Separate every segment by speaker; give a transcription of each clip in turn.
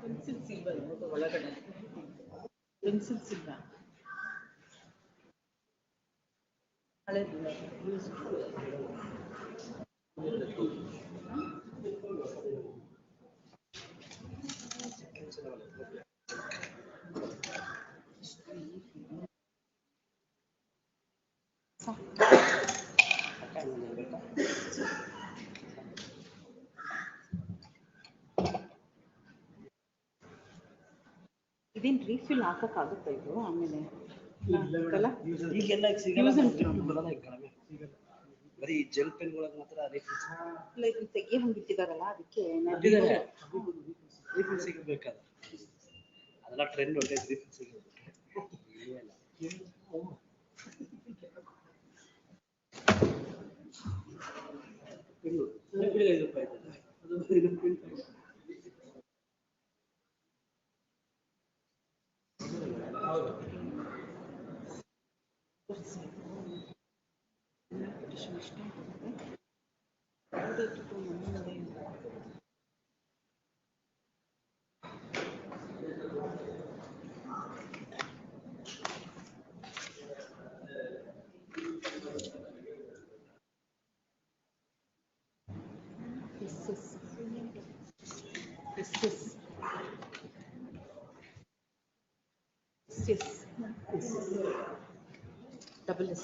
Speaker 1: Pencils ಇಲ್ವಲ್ಲ ಒಳಗಡೆ pencils ಇಲ್ಲ ಹಳೇದು ಯೂಸ್ ಇದೇನು ರೀಫಿಲ್ ಹಾಕಕ್ಕಾಗುತ್ತೆ ಇದು ಆಮೇಲೆ
Speaker 2: ಈಗೆಲ್ಲ ಬರೀ ಜೆಲ್ ಪೆನ್ ಒಳಗೆ ಮಾತ್ರ
Speaker 1: ಇಲ್ಲ ಇದನ್ನ ತೆಗಿ ಹಂಗಿಟ್ಟಿದಾರಲ್ಲ ಅದಕ್ಕೆ
Speaker 2: ರೀಫಿಲ್ ಸಿಗಬೇಕಾದ ಅದೆಲ್ಲ ಟ್ರೆಂಡ್ ಒಳ್ಳೆ ರೀಫಿಲ್ ಸಿಗಬೇಕು
Speaker 1: double S.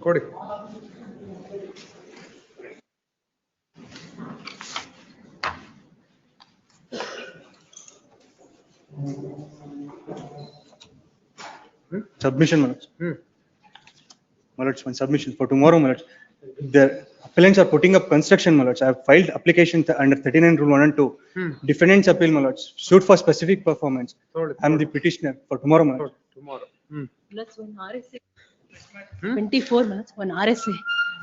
Speaker 3: ಕೊಡಿ.
Speaker 4: Submission, my lords. My lords, one submission for tomorrow, my lords. The appellants are putting up construction, my lords. I have filed application under 39 rule 1 and 2. Defendants appeal, my lords. Suit for specific performance. I am the petitioner for tomorrow, my lords.
Speaker 3: Tomorrow.
Speaker 1: Plus one RSA. 24 minutes. One RSA.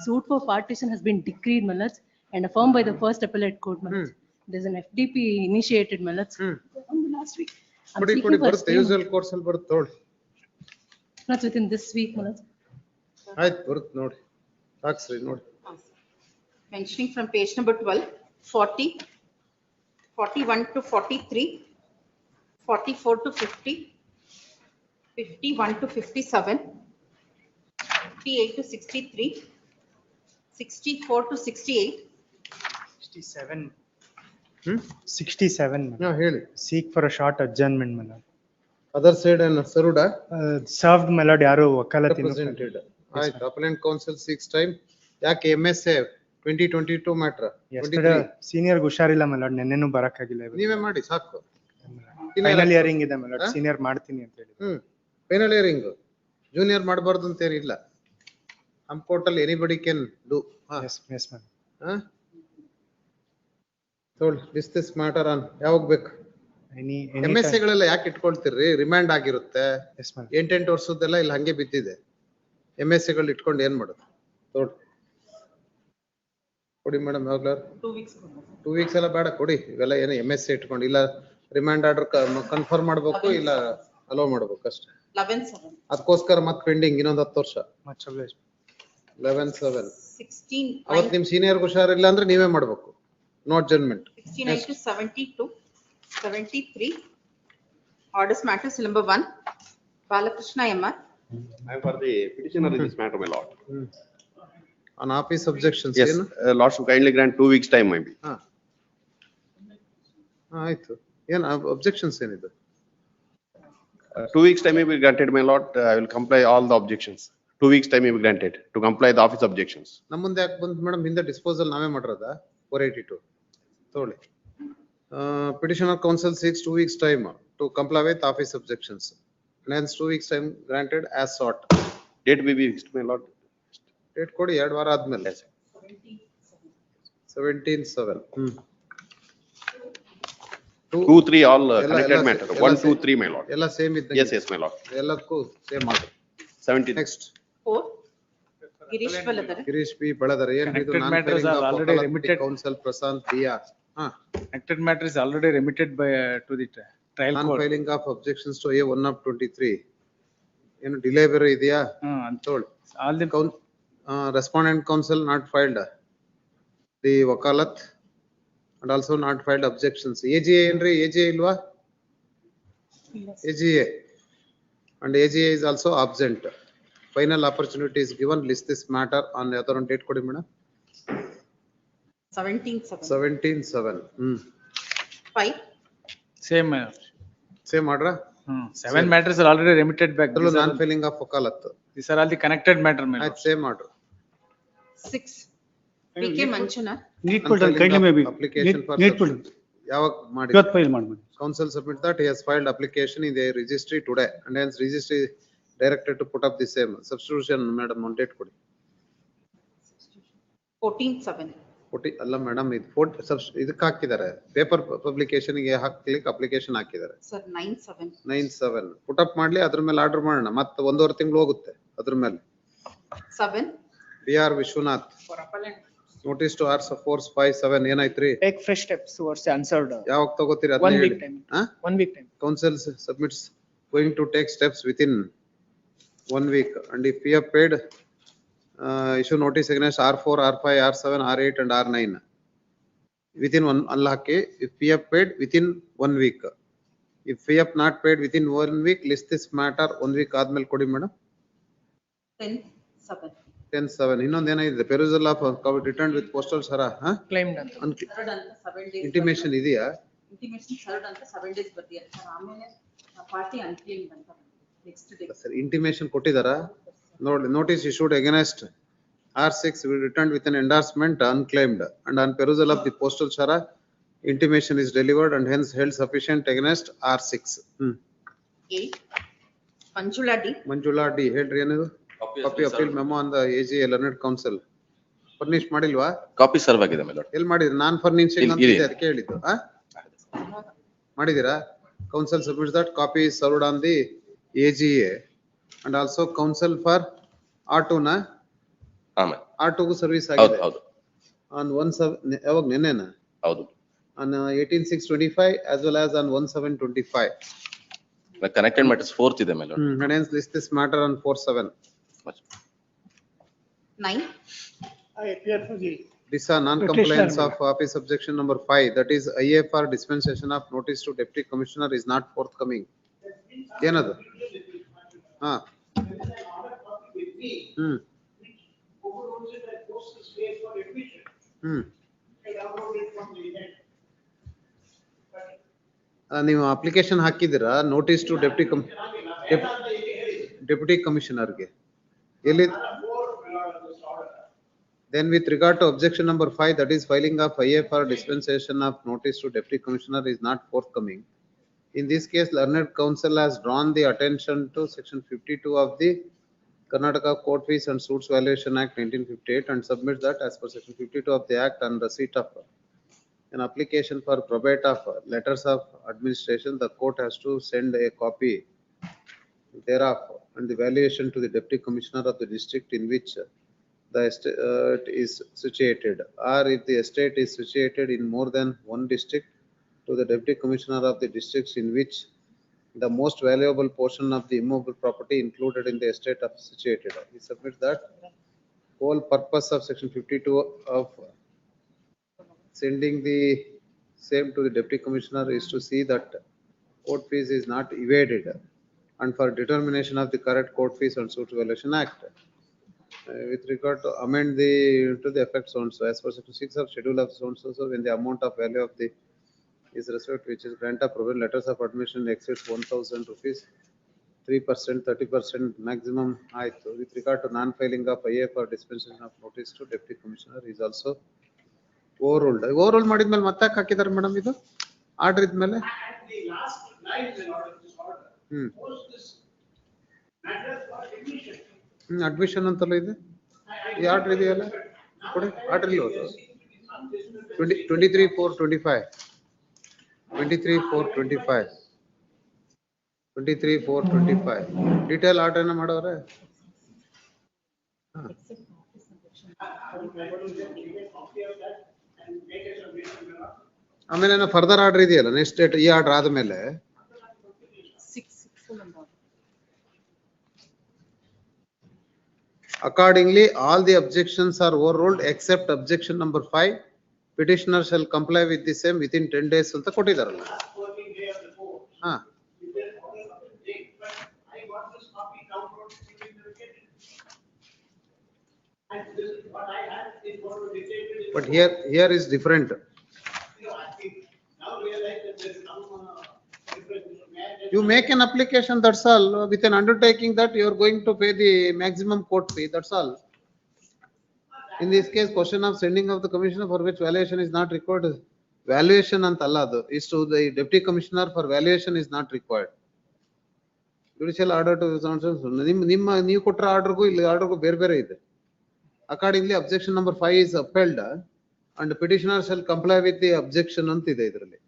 Speaker 1: Suit for partition has been decreed, my lords, and affirmed by the first appellate court, my lords. There's an FDP initiated, my lords, on the last week. I'm
Speaker 3: ಕೊಡಿ
Speaker 1: seeking
Speaker 3: ಕೊಡಿ
Speaker 1: for
Speaker 3: ಬರುತ್ತೆ
Speaker 1: stay,
Speaker 3: usual course ಅಲ್ಲಿ ಬರುತ್ತೆ ನೋಡಿ.
Speaker 1: not within this week, my lords.
Speaker 3: ಆಯ್ತು ಬರುತ್ತೆ ನೋಡಿ ಹಾಕ್ಸ್ರಿ ನೋಡಿ.
Speaker 5: Mentioning from page number 12, 40, 41 to 43, 44 to 50, 51 to 57, 58 to 63, 64 to 68.
Speaker 4: 67. 67.
Speaker 3: ಹಾ ಹೇಳಿ.
Speaker 4: Seek for a short adjournment, my lord.
Speaker 3: Other side and served
Speaker 4: Served, my lord, ಯಾರು ವಕಾಲತಿ
Speaker 3: represented. ಆಯ್ತು appellant counsel 6 time. ಯಾಕೆ MSA 2022 matter.
Speaker 4: Senior ಹುಷಾರಿಲ್ಲ, my lord, ನೆನ್ನೆನೂ ಬರಕ್ಕಾಗಿಲ್ಲ.
Speaker 3: ನೀವೇ ಮಾಡಿ ಸಾಕು.
Speaker 4: Final earring ಇದೆ, my lord, ಸೀನಿಯರ್ ಮಾಡ್ತೀನಿ ಅಂತ ಹೇಳಿ.
Speaker 3: ಫೈನಲ್ ಇಯರಿಂಗ್ ಜೂನಿಯರ್ ಮಾಡಬಾರ್ದು ಅಂತ ಏನಿಲ್ಲ. ನಮ್ಮ ಕೋರ್ಟಲ್ಲಿ anybody can do.
Speaker 4: Yes, yes, ma'am.
Speaker 3: Told this matter on ಯಾವಾಗ ಬೇಕು?
Speaker 4: Any
Speaker 3: MSc ಗಳೆಲ್ಲ ಯಾಕೆ ಇಟ್ಕೊಳ್ತೀರಿ? ರಿಮ್ಯಾಂಡ್ ಆಗಿರುತ್ತೆ.
Speaker 4: Yes, ma'am.
Speaker 3: 8 ವರ್ಷದ್ದೆಲ್ಲ ಇಲ್ಲಿ ಹಂಗೆ ಬಿದ್ದಿದೆ. MSc ಗಳು ಇಟ್ಕೊಂಡು ಏನ್ ಮಾಡೋದು? ಕೊಡಿ ಮೇಡಮ್ ಯಾವಾಗ್ಲಾರು
Speaker 5: 2 weeks.
Speaker 3: 2 weeks ಎಲ್ಲ ಬೇಡ ಕೊಡಿ. ಇವೆಲ್ಲ ಏನು MSc ಇಟ್ಕೊಂಡು ಇಲ್ಲ ರಿಮ್ಯಾಂಡ್ ಆರ್ಡರ್ ಕನ್ಫರ್ಮ್ ಮಾಡ್ಬೇಕು ಇಲ್ಲ ಅಲೋ ಮಾಡ್ಬೇಕು ಅಷ್ಟೇ.
Speaker 5: 11/7.
Speaker 3: ಅದಕ್ಕೋಸ್ಕರ ಮತ್ತೆ ಪೆಂಡಿಂಗ್ ಇನ್ನೊಂದು 10 ವರ್ಷ.
Speaker 4: Much obliged.
Speaker 3: 11/7.
Speaker 5: 16.
Speaker 3: ಅವತ್ತು ನಿಮ್ ಸೀನಿಯರ್ ಹುಷಾರಿಲ್ಲ ಅಂದ್ರೆ ನೀವೇ ಮಾಡ್ಬೇಕು. No adjournment.
Speaker 5: 69 to 72, 73. Orders matters number 1. Balakrishna MR.
Speaker 6: I am for the petitioner in this matter, my lord.
Speaker 3: On office objections
Speaker 6: Yes,
Speaker 3: ಏನು?
Speaker 6: lord should kindly grant 2 weeks time maybe.
Speaker 3: ಹಾ ಆಯ್ತು. ಏನ್ ಅಬ್ಜೆಕ್ಷನ್ಸ್ ಏನಿದೆ?
Speaker 6: 2 weeks time may be granted, my lord. I will comply all the objections. 2 weeks time may be granted to comply the office objections.
Speaker 3: ನಮ್ಮ ಮುಂದೆ ಯಾಕೆ ಬಂದ್ madam? ಹಿಂದೆ disposal ನಾವೇ ಮಾಡಿರೋದ 482 ತಗೊಳ್ಳಿ. Petitioner counsel seeks 2 weeks time to comply with office objections. And hence 2 weeks time granted as sought.
Speaker 6: Date may be fixed, my lord.
Speaker 3: Date ಕೊಡಿ 2 ವಾರ ಆದ್ಮೇಲೆ. 17/7.
Speaker 6: 2, 3 all connected
Speaker 3: ಎಲ್ಲ-
Speaker 6: matter.
Speaker 3: ಎಲ್ಲ
Speaker 6: 1, 2,
Speaker 3: same.
Speaker 6: 3, my lord.
Speaker 3: ಎಲ್ಲ same ಇದ್ದಂಗೆ.
Speaker 6: Yes, yes, my lord.
Speaker 3: ಎಲ್ಲದಕ್ಕೂ same ಮಾಡಿ.
Speaker 6: 17.
Speaker 3: Next
Speaker 5: 4. Girish Baladar.
Speaker 3: Girish B Baladar ಏನ್ ಇದು?
Speaker 7: Connected
Speaker 3: non
Speaker 7: matters
Speaker 3: filing
Speaker 7: are
Speaker 3: of
Speaker 7: already remitted.
Speaker 3: Counsel Prashanth ಬಿಯಾ.
Speaker 7: Connected matter is already remitted by to the trial
Speaker 3: non
Speaker 7: court.
Speaker 3: Filing of objections to A1/23. ಏನು delay ಬೇರೆ ಇದೆಯಾ?
Speaker 7: And
Speaker 3: ತಗೊಳ್ಳಿ.
Speaker 7: all the
Speaker 3: Respondent counsel not filed the wakalat and also not filed objections. AGA ಏನ್ರಿ? AGA ಇಲ್ವಾ? AGA and AGA is also absent. Final opportunity is given. List this matter on the other date ಕೊಡಿ madam.
Speaker 5: 17/7.
Speaker 3: 17/7.
Speaker 5: 5.
Speaker 7: same.
Speaker 3: Same ಮಾಡ್ರ?
Speaker 7: 7 matters are already remitted back. These
Speaker 3: non
Speaker 7: are,
Speaker 3: filing of vakalat.
Speaker 7: these are all the connected matter, my lord.
Speaker 3: ಆಯ್ತು same ಮಾಡ್ರು.
Speaker 5: 6. PK Manjunath.
Speaker 4: Need put kindly maybe.
Speaker 3: Application for
Speaker 4: Need put.
Speaker 3: ಯಾವಾಗ ಮಾಡಿ?
Speaker 4: ಇವತ್ತು file ಮಾಡಿ.
Speaker 3: Counsel submit that he has filed application in the registry today and hence registry directed to put up the same. Substitution madam on date ಕೊಡಿ.
Speaker 5: 14/7.
Speaker 3: ಅಲ್ಲ madam ಇದು ಇದಕ್ಕೆ ಹಾಕಿದ್ದಾರೆ paper publication ಗೆ ಹಾಕ್ಲಿಕ್ಕೆ ಅಪ್ಲಿಕೇಶನ್ ಹಾಕಿದ್ದಾರೆ.
Speaker 5: Sir 9/7.
Speaker 3: 9/7 ಪುಟ್ ಅಪ್ ಮಾಡ್ಲಿ, ಅದ್ರ ಮೇಲೆ ಆರ್ಡರ್ ಮಾಡೋಣ. ಮತ್ತೆ 1.5 ತಿಂಗಳು ಹೋಗುತ್ತೆ ಅದ್ರ ಮೇಲೆ.
Speaker 5: 7.
Speaker 3: BR Vishwanath
Speaker 5: For appellant.
Speaker 3: Notice to R457 ಏನಾಯ್ತ್ರಿ?
Speaker 8: Take fresh steps towards the answered.
Speaker 3: ಯಾವಾಗ ತಗೋತೀರಿ?
Speaker 8: 1 week time. 1 week time.
Speaker 3: Counsel submits going to take steps within 1 week and if we have paid issue notice against R4, R5, R7, R8 and R9 within one unlucky. If we have paid within 1 week. If we have not paid within 1 week, list this matter 1 week ಆದ್ಮೇಲೆ ಕೊಡಿ madam.
Speaker 5: 10/7.
Speaker 3: 10/7 ಇನ್ನೊಂದು ಏನಿದೆ? Perusal of return with postal ಸರ
Speaker 8: Claimed ಅಂತ.
Speaker 5: Third ಅಂತ 7 days.
Speaker 3: Intimation ಇದೆಯಾ?
Speaker 5: Intimation third ಅಂತ 7 days ಬರ್ದಿದ್ದಾರೆ ಸರ್. ಆಮೇಲೆ ಪಾರ್ಟಿ unclaimed ಅಂತ next day.
Speaker 3: ಸರ್ ಇಂಟಿಮೇಶನ್ ಕೊಟ್ಟಿದಾರಾ? ನೋಡಿ, notice issued against R6 will return with an endorsement unclaimed and on perusal of the postal shara intimation is delivered and hence held sufficient against R6.
Speaker 5: 8. Manjula D.
Speaker 3: Manjula D ಹೇಳ್ರಿ ಏನಿದು? Copy appeal memo on the AGA learned counsel. Furnish ಮಾಡಿಲ್ವಾ?
Speaker 6: Copy serve ಆಗಿದೆ, my lord.
Speaker 3: ಎಲ್ಲಿ ಮಾಡಿದ್ರಿ? ನಾನ್ furnishing ಅಂತ ಇದೆ, ಅದಕ್ಕೆ ಹೇಳಿದ್ದು. ಮಾಡಿದೀರಾ? Counsel submits that copy is served on the AGA and also counsel for R2 na
Speaker 6: ಆಮೇಲೆ
Speaker 3: R2 ಗೂ ಸರ್ವಿಸ್
Speaker 6: ಹೌದು
Speaker 3: ಆಗಿದೆ.
Speaker 6: ಹೌದು
Speaker 3: On 17 ಯಾವಾಗ ನೆನ್ನೆನಾ?
Speaker 6: ಹೌದು.
Speaker 3: On 18/6/25 as well as on 17/25.
Speaker 6: Connected matters 4th ಇದೆ, my lord.
Speaker 3: And hence list this matter on 4/7.
Speaker 5: 9.
Speaker 8: I appear for the
Speaker 3: Disa non-compliance of office objection number 5, that is IFR dispensation of notice to deputy commissioner is not forthcoming. ಏನದು? ಹಾ. ನೀವು application ಹಾಕಿದಿರಾ? Notice to deputy ಕಮಿಷನರ್ಗೆ ಎಲ್ಲಿ? Then with regard to objection number 5, that is filing of IFR dispensation of notice to deputy commissioner is not forthcoming. In this case, learned counsel has drawn the attention to section 52 of the Karnataka Court Fees and Suits Valuation Act 1958 and submits that as per section 52 of the act on receipt of an application for probate of letters of administration, the court has to send a copy thereof and the valuation to the deputy commissioner of the district in which the estate is situated, or if the estate is situated in more than one district, to the deputy commissioner of the districts in which the most valuable portion of the immovable property included in the estate of situated. He submits that whole purpose of section 52 of sending the same to the deputy commissioner is to see that court fees is not evaded and for determination of the correct court fees and suit valuation act. With regard to amend to the effect so and so, as per section 6 of schedule of so and so, when the amount of value of the is respect which is grant of probate letters of admission exceeds 1,000 rupees, 3%, 30% maximum height. With regard to non-filing of IA for dispensation of notice to deputy commissioner is also overruled. Overruled ಮಾಡಿದ್ಮೇಲೆ ಮತ್ತೆ ಯಾಕೆ ಹಾಕಿದ್ದಾರೆ madam ಇದು order ಇದ್ಮೇಲೆ? Admission ಅಂತಲ್ಲ ಇದೆ ಈ order ಇದೆಯಲ್ಲ ಕೊಡಿ ಆರ್ಡರ್ ಇಲ್ಲ 23/4/25 23/4/25 ಡೀಟೇಲ್ ಆರ್ಡರ್ ಏನ ಮಾಡೋರೆ ಆಮೇಲೆ ಏನೋ ಫರ್ದರ್ ಆರ್ಡರ್ ಇದೆಯಲ್ಲ ನೆಕ್ಸ್ಟ್ ಡೇಟ್ ಈ ಆರ್ಡರ್ ಆದ್ಮೇಲೆ accordingly all the objections are overruled except objection number 5. Petitioner shall comply with the same within 10 days ಅಂತ ಕೊಟ್ಟಿದಾರಲ್ಲ ಹಾ but here is different. You make an application, that's all, with an undertaking that you are going to pay the maximum court fee, that's all. In this case, question of sending of the commissioner for which valuation is not required, valuation antalla adu is to the deputy commissioner for valuation is not required. Judicial order to ನಿಮ್ಮ ನೀವು ಕೊಟ್ಟ ಆರ್ಡರ್ಗೂ ಇಲ್ಲಿ ಆರ್ಡರ್ಗೂ ಬೇರೆ ಬೇರೆ ಇದೆ. Accordingly, objection number 5 is upheld and petitioner shall comply with the objection ಅಂತ ಇದೆ ಇದರಲ್ಲಿ.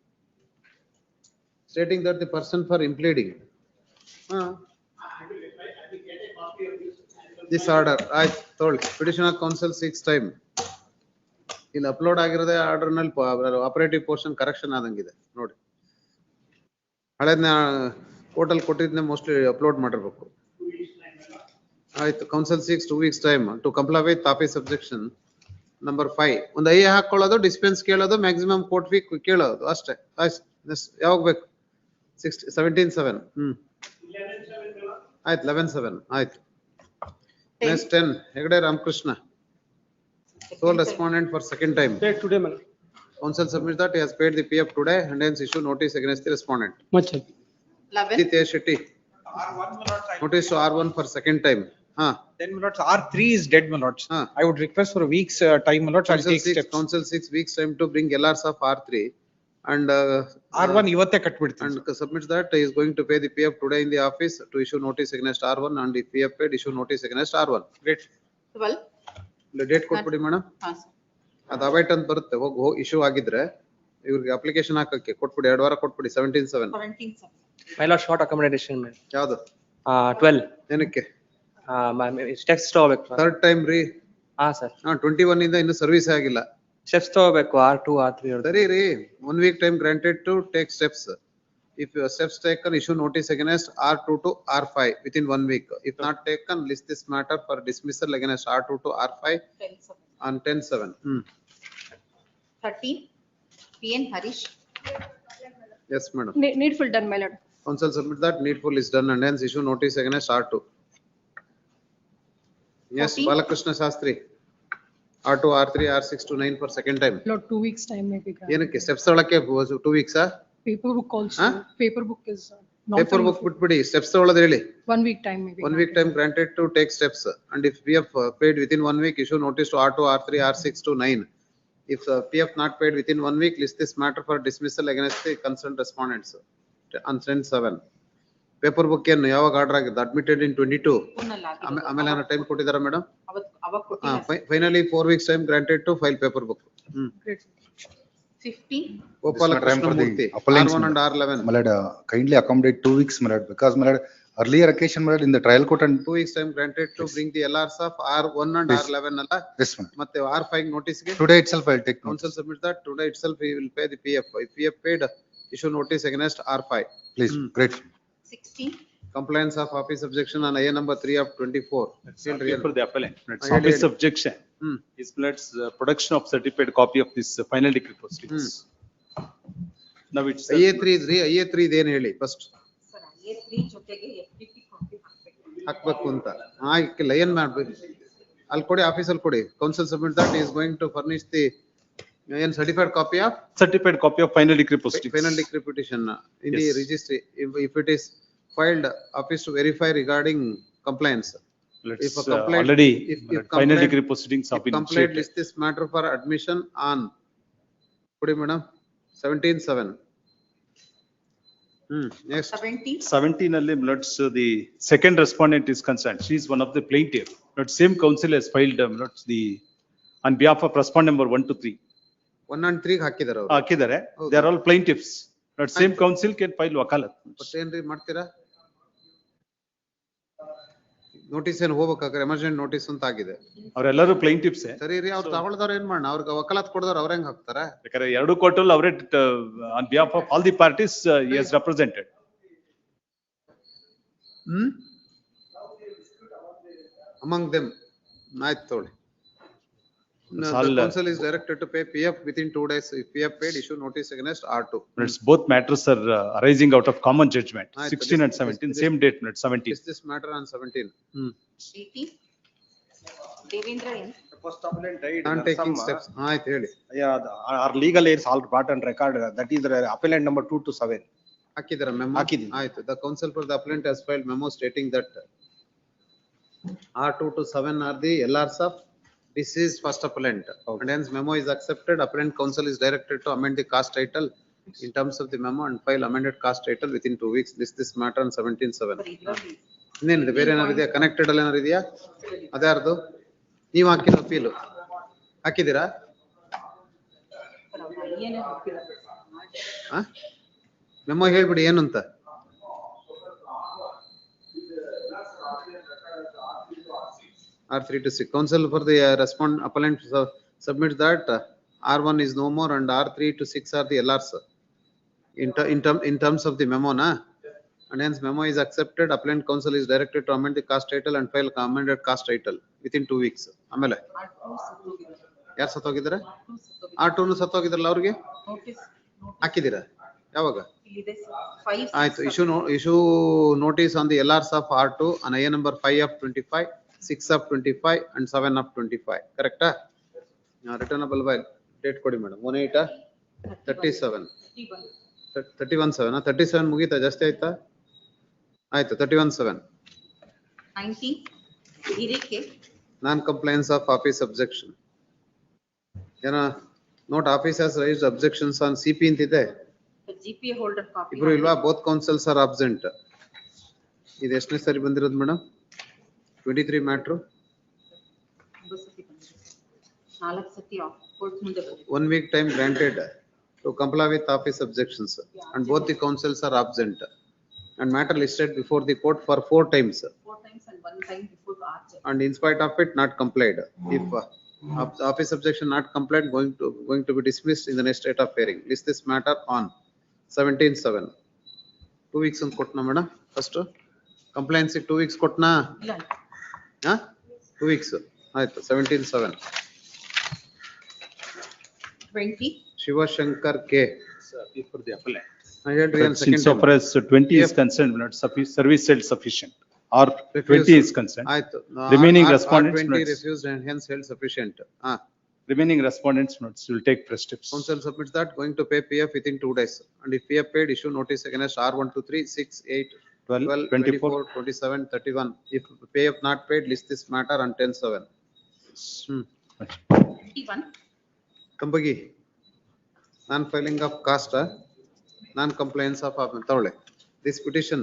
Speaker 3: Stating that the person for impleading this order I told petitioner counsel 6 time ಇಲ್ಲಿ ಅಪ್ಲೋಡ್ ಆಗಿರೋದೇ ಆರ್ಡರ್ ನಲ್ಲಿ ಆಪರೇಟಿವ್ ಪೋರ್ಷನ್ ಕರೆಕ್ಷನ್ ಆದಂಗಿದೆ ನೋಡಿ ಹಳೆದನ್ನ ಕೋರ್ಟಲ್ ಕೊಟ್ಟಿದ್ನೆ ಮೋಸ್ಟ್ಲಿ ಅಪ್ಲೋಡ್ ಮಾಡಿರ್ಬೇಕು ಆಯ್ತು council 6 2 weeks time to comply with office objection number 5 ಒಂದು I ಹಾಕೊಳ್ಳೋದು ಡಿಸ್ಪೆನ್ಸ್ ಕೇಳೋದು maximum court fee ಕೇಳೋದು ಅಷ್ಟೇ ಯಾವಾಗ ಬೇಕು 17/7 ಆಯ್ತು 11/7 ಆಯ್ತು next 10 Hegde Ramakrishna sole respondent for second time
Speaker 9: today madam
Speaker 3: counsel submits that he has paid the PF today and hence issue notice against the respondent
Speaker 9: much
Speaker 5: 11.
Speaker 3: T Shetty notice to R1 for second time
Speaker 10: Then my lords, R3 is dead, my lords.
Speaker 3: Huh.
Speaker 10: I would request for a week's time, my lords. I'll take steps.
Speaker 3: counsel 6 weeks time to bring LRs of R3 and
Speaker 10: R1 ivatte katbidತೀನಿ.
Speaker 3: and submits that he is going to pay the PF today in the office to issue notice against R1 and if PF paid issue notice against R1.
Speaker 10: Great.
Speaker 5: 12.
Speaker 3: Date ಕೊಟ್ಬಿಡಿ madam
Speaker 5: ಹಾ sir.
Speaker 3: ಅದು ಅವೈಟ್ ಅಂತ ಬರುತ್ತೆ ಹೋಗಿ issue ಆಗಿದ್ರೆ ಇವ್ರಿಗೆ application ಹಾಕಕ್ಕೆ ಕೊಟ್ಬಿಡಿ 2 ವಾರ ಕೊಟ್ಬಿಡಿ 17/7
Speaker 5: 17/7.
Speaker 9: my lord short accommodation man
Speaker 3: ಯಾವುದು
Speaker 9: 12
Speaker 3: ಏನಕ್ಕೆ
Speaker 9: steps ತಗೋಬೇಕು
Speaker 3: ಥರ್ಡ್ ಟೈಮ್ ರೀ
Speaker 9: ಹಾ ಸರ್
Speaker 3: 21 ಇಂದ ಇನ್ನು ಸರ್ವಿಸ್ ಆಗಿಲ್ಲ
Speaker 9: steps ತಗೋಬೇಕು R2 R3
Speaker 3: ಸರಿ ರೀ 1 week time granted to take steps. If your steps taken, issue notice against R2 to R5 within 1 week. If not taken, list this matter for dismissal against R2 to R5
Speaker 5: 10/7.
Speaker 3: on 10/7.
Speaker 5: 13. PN Harish.
Speaker 3: Yes, madam.
Speaker 1: Needful done, my lord.
Speaker 3: Counsel submit that needful is done and hence issue notice against R2. Yes,
Speaker 5: 14.
Speaker 3: Balakrishna Shastri. R2, R3, R6 to 9 for second time.
Speaker 1: Lord, 2 weeks time may be granted.
Speaker 3: ಏನಕ್ಕೆ steps ಒಳಕ್ಕೆ 2 weeks
Speaker 1: Paper book also,
Speaker 3: Huh?
Speaker 1: paper book is not.
Speaker 3: Paper book ಬಿಟ್ಬಿಡಿ steps ತಗೊಳ್ಳೋದು ಹೇಳಿ
Speaker 1: 1 week time may be.
Speaker 3: 1 week time granted to take steps and if PF paid within 1 week issue notice to R2, R3, R6 to 9. If PF not paid within 1 week list this matter for dismissal against the concerned respondents on 10/7. Paper book ಏನು ಯಾವಾಗ order ಆಗಿದೆ admitted ಇನ್ 22 ಆಮೇಲೆ ಏನೋ time ಕೊಟ್ಟಿದಾರ madam
Speaker 5: ಅವಾಗ ಕೊಟ್ಟಿಲ್ಲ.
Speaker 3: Finally 4 weeks time granted to file paper book.
Speaker 1: Great.
Speaker 5: 15.
Speaker 3: Gopala
Speaker 11: This matter I am for the
Speaker 3: Krishnamurthy,
Speaker 11: appellants,
Speaker 3: R1 and
Speaker 11: my
Speaker 3: R11.
Speaker 11: lord, kindly accommodate 2 weeks, my lord, because my lord, earlier occasion, my lord, in the trial court and
Speaker 3: 2 weeks time granted to
Speaker 11: Yes.
Speaker 3: bring the LRs of R1 and
Speaker 11: Yes.
Speaker 3: R11 alla.
Speaker 11: this one.
Speaker 3: ಮತ್ತೆ R5 notice ಗೆ
Speaker 11: Today itself I will take
Speaker 3: council
Speaker 11: notice.
Speaker 3: submits that today itself he will pay the PF. If PF paid, issue notice against R5.
Speaker 11: Please, grateful.
Speaker 5: 16.
Speaker 3: Compliance of office objection on IA number 3 of 24. Field real.
Speaker 2: For the appellant.
Speaker 3: Head,
Speaker 2: Office
Speaker 3: head.
Speaker 2: objection
Speaker 3: Hmm.
Speaker 2: is production of certified copy of this final decree proceedings. Now it's.
Speaker 3: IA3 ಇದ್ರಿ IA3 ಇದೇನ್ ಹೇಳಿ first
Speaker 5: Sir, IA3 ಜೊತೆಗೆ FTP copy ಹಾಕ್ಬೇಕು.
Speaker 3: ಹಾಕ್ಬೇಕು ಅಂತ ಹಾಕಿಲ್ಲ ಏನ್ ಮಾಡ್ಬೇಕು ಅಲ್ಲಿ ಕೊಡಿ ಆಫೀಸಲ್ಲಿ ಕೊಡಿ counsel submit that is going to furnish the ಏನ್ certified copy of
Speaker 2: Certified copy of final decree proceedings.
Speaker 3: final decree petition in the
Speaker 2: Yes.
Speaker 3: registry if it is filed office to verify regarding compliance.
Speaker 2: Let's,
Speaker 3: If a complaint-
Speaker 2: already,
Speaker 3: if
Speaker 2: final
Speaker 3: complaint-
Speaker 2: degree proceedings have
Speaker 3: If
Speaker 2: been
Speaker 3: complaint
Speaker 2: initiated.
Speaker 3: list this matter for admission on ಕೊಡಿ madam 17/7. Next
Speaker 5: 17.
Speaker 2: 17 ಅಲ್ಲಿ, let's, the second respondent is concerned. She is one of the plaintiff. But same council has filed, let's, the, on behalf of respondent number 1 to 3.
Speaker 3: 1 and 3 ಹಾಕಿದಾರೆ ಅವರು
Speaker 2: ಹಾಕಿದ್ದಾರೆ.
Speaker 3: ಹೌದು.
Speaker 2: They are all plaintiffs. But same council can file wakalat.
Speaker 3: ಮತ್ತೇನ್ರಿ ಮಾಡ್ತೀರಾ notice ಏನ್ ಹೋಗ್ಬೇಕಾದ್ರೆ emergent notice ಅಂತ ಆಗಿದೆ
Speaker 2: ಅವರೆಲ್ಲರೂ plaintiffs.
Speaker 3: ಸರಿ ರೀ ಅವ್ರು ತಗೊಳ್ದವ್ರು ಏನ್ ಮಾಡೋಣ ಅವ್ರಿಗೆ ವಕಾಲತ್ ಕೊಡದವ್ರು ಅವ್ರ ಹೆಂಗ್ ಹಾಕ್ತಾರ
Speaker 2: ಯಾಕಂದ್ರೆ ಎರಡು ಕೋರ್ಟಲ್ಲಿ ಅವರೇ, on behalf of all the parties, he has represented.
Speaker 3: Among them ಆಯ್ತು ತಗೊಳ್ಳಿ
Speaker 2: It's all,
Speaker 3: council is directed to pay PF within 2 days. If PF paid, issue notice against R2.
Speaker 2: It's both matters are arising out of common judgment.
Speaker 3: Aye,
Speaker 2: 16 and
Speaker 3: this-
Speaker 2: 17,
Speaker 3: this-
Speaker 2: same date, 17.
Speaker 3: Is this matter on 17?
Speaker 5: 18. Devendra N.
Speaker 10: First appellant died.
Speaker 3: Non taking steps. ಆಯ್ತು ಹೇಳಿ
Speaker 10: Yeah, our legal aids all brought on record, that is the appellant number 2 to 7.
Speaker 3: ಹಾಕಿದಾರ memo
Speaker 10: ಹಾಕಿದ್ದೀನಿ.
Speaker 3: ಆಯ್ತು the council for the appellant has filed memo stating that R2 to 7 are the LRs of deceased first appellant.
Speaker 10: Okay.
Speaker 3: And hence memo is accepted. Appellant council is directed to amend the cast title in terms of the memo and file amended cast title within 2 weeks. This matter on 17/7.
Speaker 5: Sir, ಇದರಲ್ಲಿ
Speaker 3: ಇನ್ನೇನಿದೆ ಬೇರೆ ಏನಾರು ಇದೆಯಾ connected ಅಲ್ಲಿ ಏನಾರು ಇದೆಯಾ ಅದ್ಯಾರ್ದು ನೀವ್ ಹಾಕಿರೋ ಅಪೀಲು ಹಾಕಿದ್ದೀರಾ
Speaker 5: sir, ಅವ್ರು IAನೇ ಹಾಕಿದ್ದಾರೆ.
Speaker 3: ಮೆಮೊ ಹೇಳ್ಬಿಡಿ ಏನು ಅಂತ R3 to 6 council for the respond appellant submits that R1 is no more and R3 to 6 are the LRs in terms of the memo na and hence memo is accepted. Appellant council is directed to amend the cast title and file amended cast title within 2 weeks. ಆಮೇಲೆ
Speaker 5: R2 ಸತ್ತೋಗಿದ್ದಾರೆ.
Speaker 3: ಯಾರು ಸತ್ತೋಗಿದ್ದಾರೆ
Speaker 5: R2 ಸತ್ತೋಗಿದ್ದಾರೆ.
Speaker 3: R2 ಸತ್ತೋಗಿದ್ರಲ್ಲ ಅವ್ರಿಗೆ
Speaker 5: Notice
Speaker 3: ಹಾಕಿದ್ದೀರಾ ಯಾವಾಗ
Speaker 5: ಇಲ್ಲಿದೆ 5.
Speaker 3: ಆಯ್ತು issue notice on the LRs of R2 on IA number 5 of 25, 6 of 25 and 7 of 25. Correct? Returnable by date ಕೊಡಿ madam 18 37 31/7 37 ಮುಗೀತಾ ಜಾಸ್ತಿ ಆಯ್ತಾ ಆಯ್ತು 31/7
Speaker 5: 19. ಹಿರಿಕೆ
Speaker 3: non compliance of office objection ಏನೋ note office has raised objections on CP ಅಂತಿದೆ
Speaker 5: GPA holder copy.
Speaker 3: ಇಬ್ರು ಇಲ್ವಾ both councils are absent. ಇದು ಎಷ್ಟನೇ ಸರಿ ಬಂದಿರೋದು ಮೇಡಮ್ 23 ಮ್ಯಾಟ್ರು
Speaker 5: 4 ಸತಿ ಕೋರ್ಟ್ ಮುಂದೆ ಬಂದಿದೆ.
Speaker 3: 1 week time granted to comply with office objections and both the councils are absent and matter listed before the court for 4 times
Speaker 5: 4 times and 1 time before the RJ.
Speaker 3: and in spite of it not complied. If office objection not complied, going to be dismissed in the next date of hearing. List this matter on 17/7. 2 weeks ಅಂತ ಕೊಟ್ನಾ madam first complaints 2 weeks ಕೊಟ್ನಾ
Speaker 5: ಇಲ್ಲ
Speaker 3: 2 weeks ಆಯ್ತು 17/7.
Speaker 5: 20.
Speaker 3: Shivashankar K
Speaker 2: For the appellant.
Speaker 3: ಹೇಳ್ರಿ on second
Speaker 2: So
Speaker 3: time.
Speaker 2: far as 20 is concerned, not service held sufficient, or 20 is concerned.
Speaker 3: ಆಯ್ತು
Speaker 2: Remaining respondents
Speaker 3: 20
Speaker 2: notes.
Speaker 3: refused and hence held sufficient.
Speaker 2: Remaining respondents notes will take fresh steps.
Speaker 3: Council submits that going to pay PF within 2 days and if PF paid, issue notice against R1 to 3, 6, 8, 12, 24, 27, 31. If PF not paid, list this matter on 10/7.
Speaker 5: 21.
Speaker 3: Kambagi, non-filing of cast, non-compliance of ತಗೊಳ್ಳಿ. This petition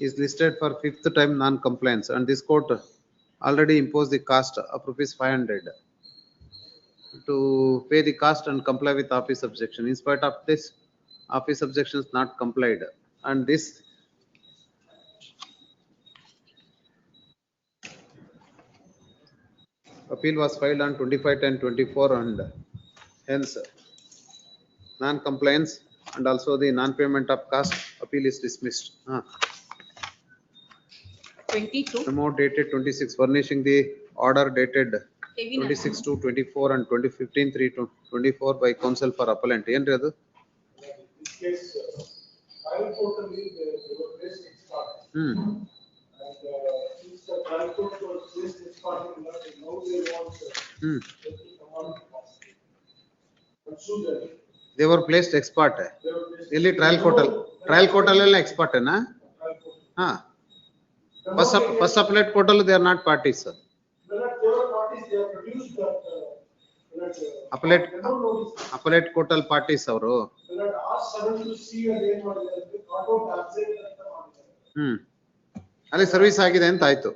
Speaker 3: is listed for 5th time non-compliance and this court already imposed the cost of rupees 500. to pay the cost and comply with office objection. In spite of this, office objection is not complied, and this appeal was filed on 25/10/24, and hence non-compliance and also the non-payment of cost appeal is dismissed.
Speaker 5: 22.
Speaker 3: Memo dated 26 furnishing the order dated
Speaker 5: Heavy
Speaker 3: 26/2/24 and 2015/3/24 by counsel for appellant. ಏನ್ರಿ ಅದು? They were placed ex parte. Illi trial court alla ex parte na? First appellate court allu they are not parties, sir. Appellate court al parties avaru. ಅಲ್ಲಿ service ಆಗಿದೆ ಅಂತ ಆಯ್ತು.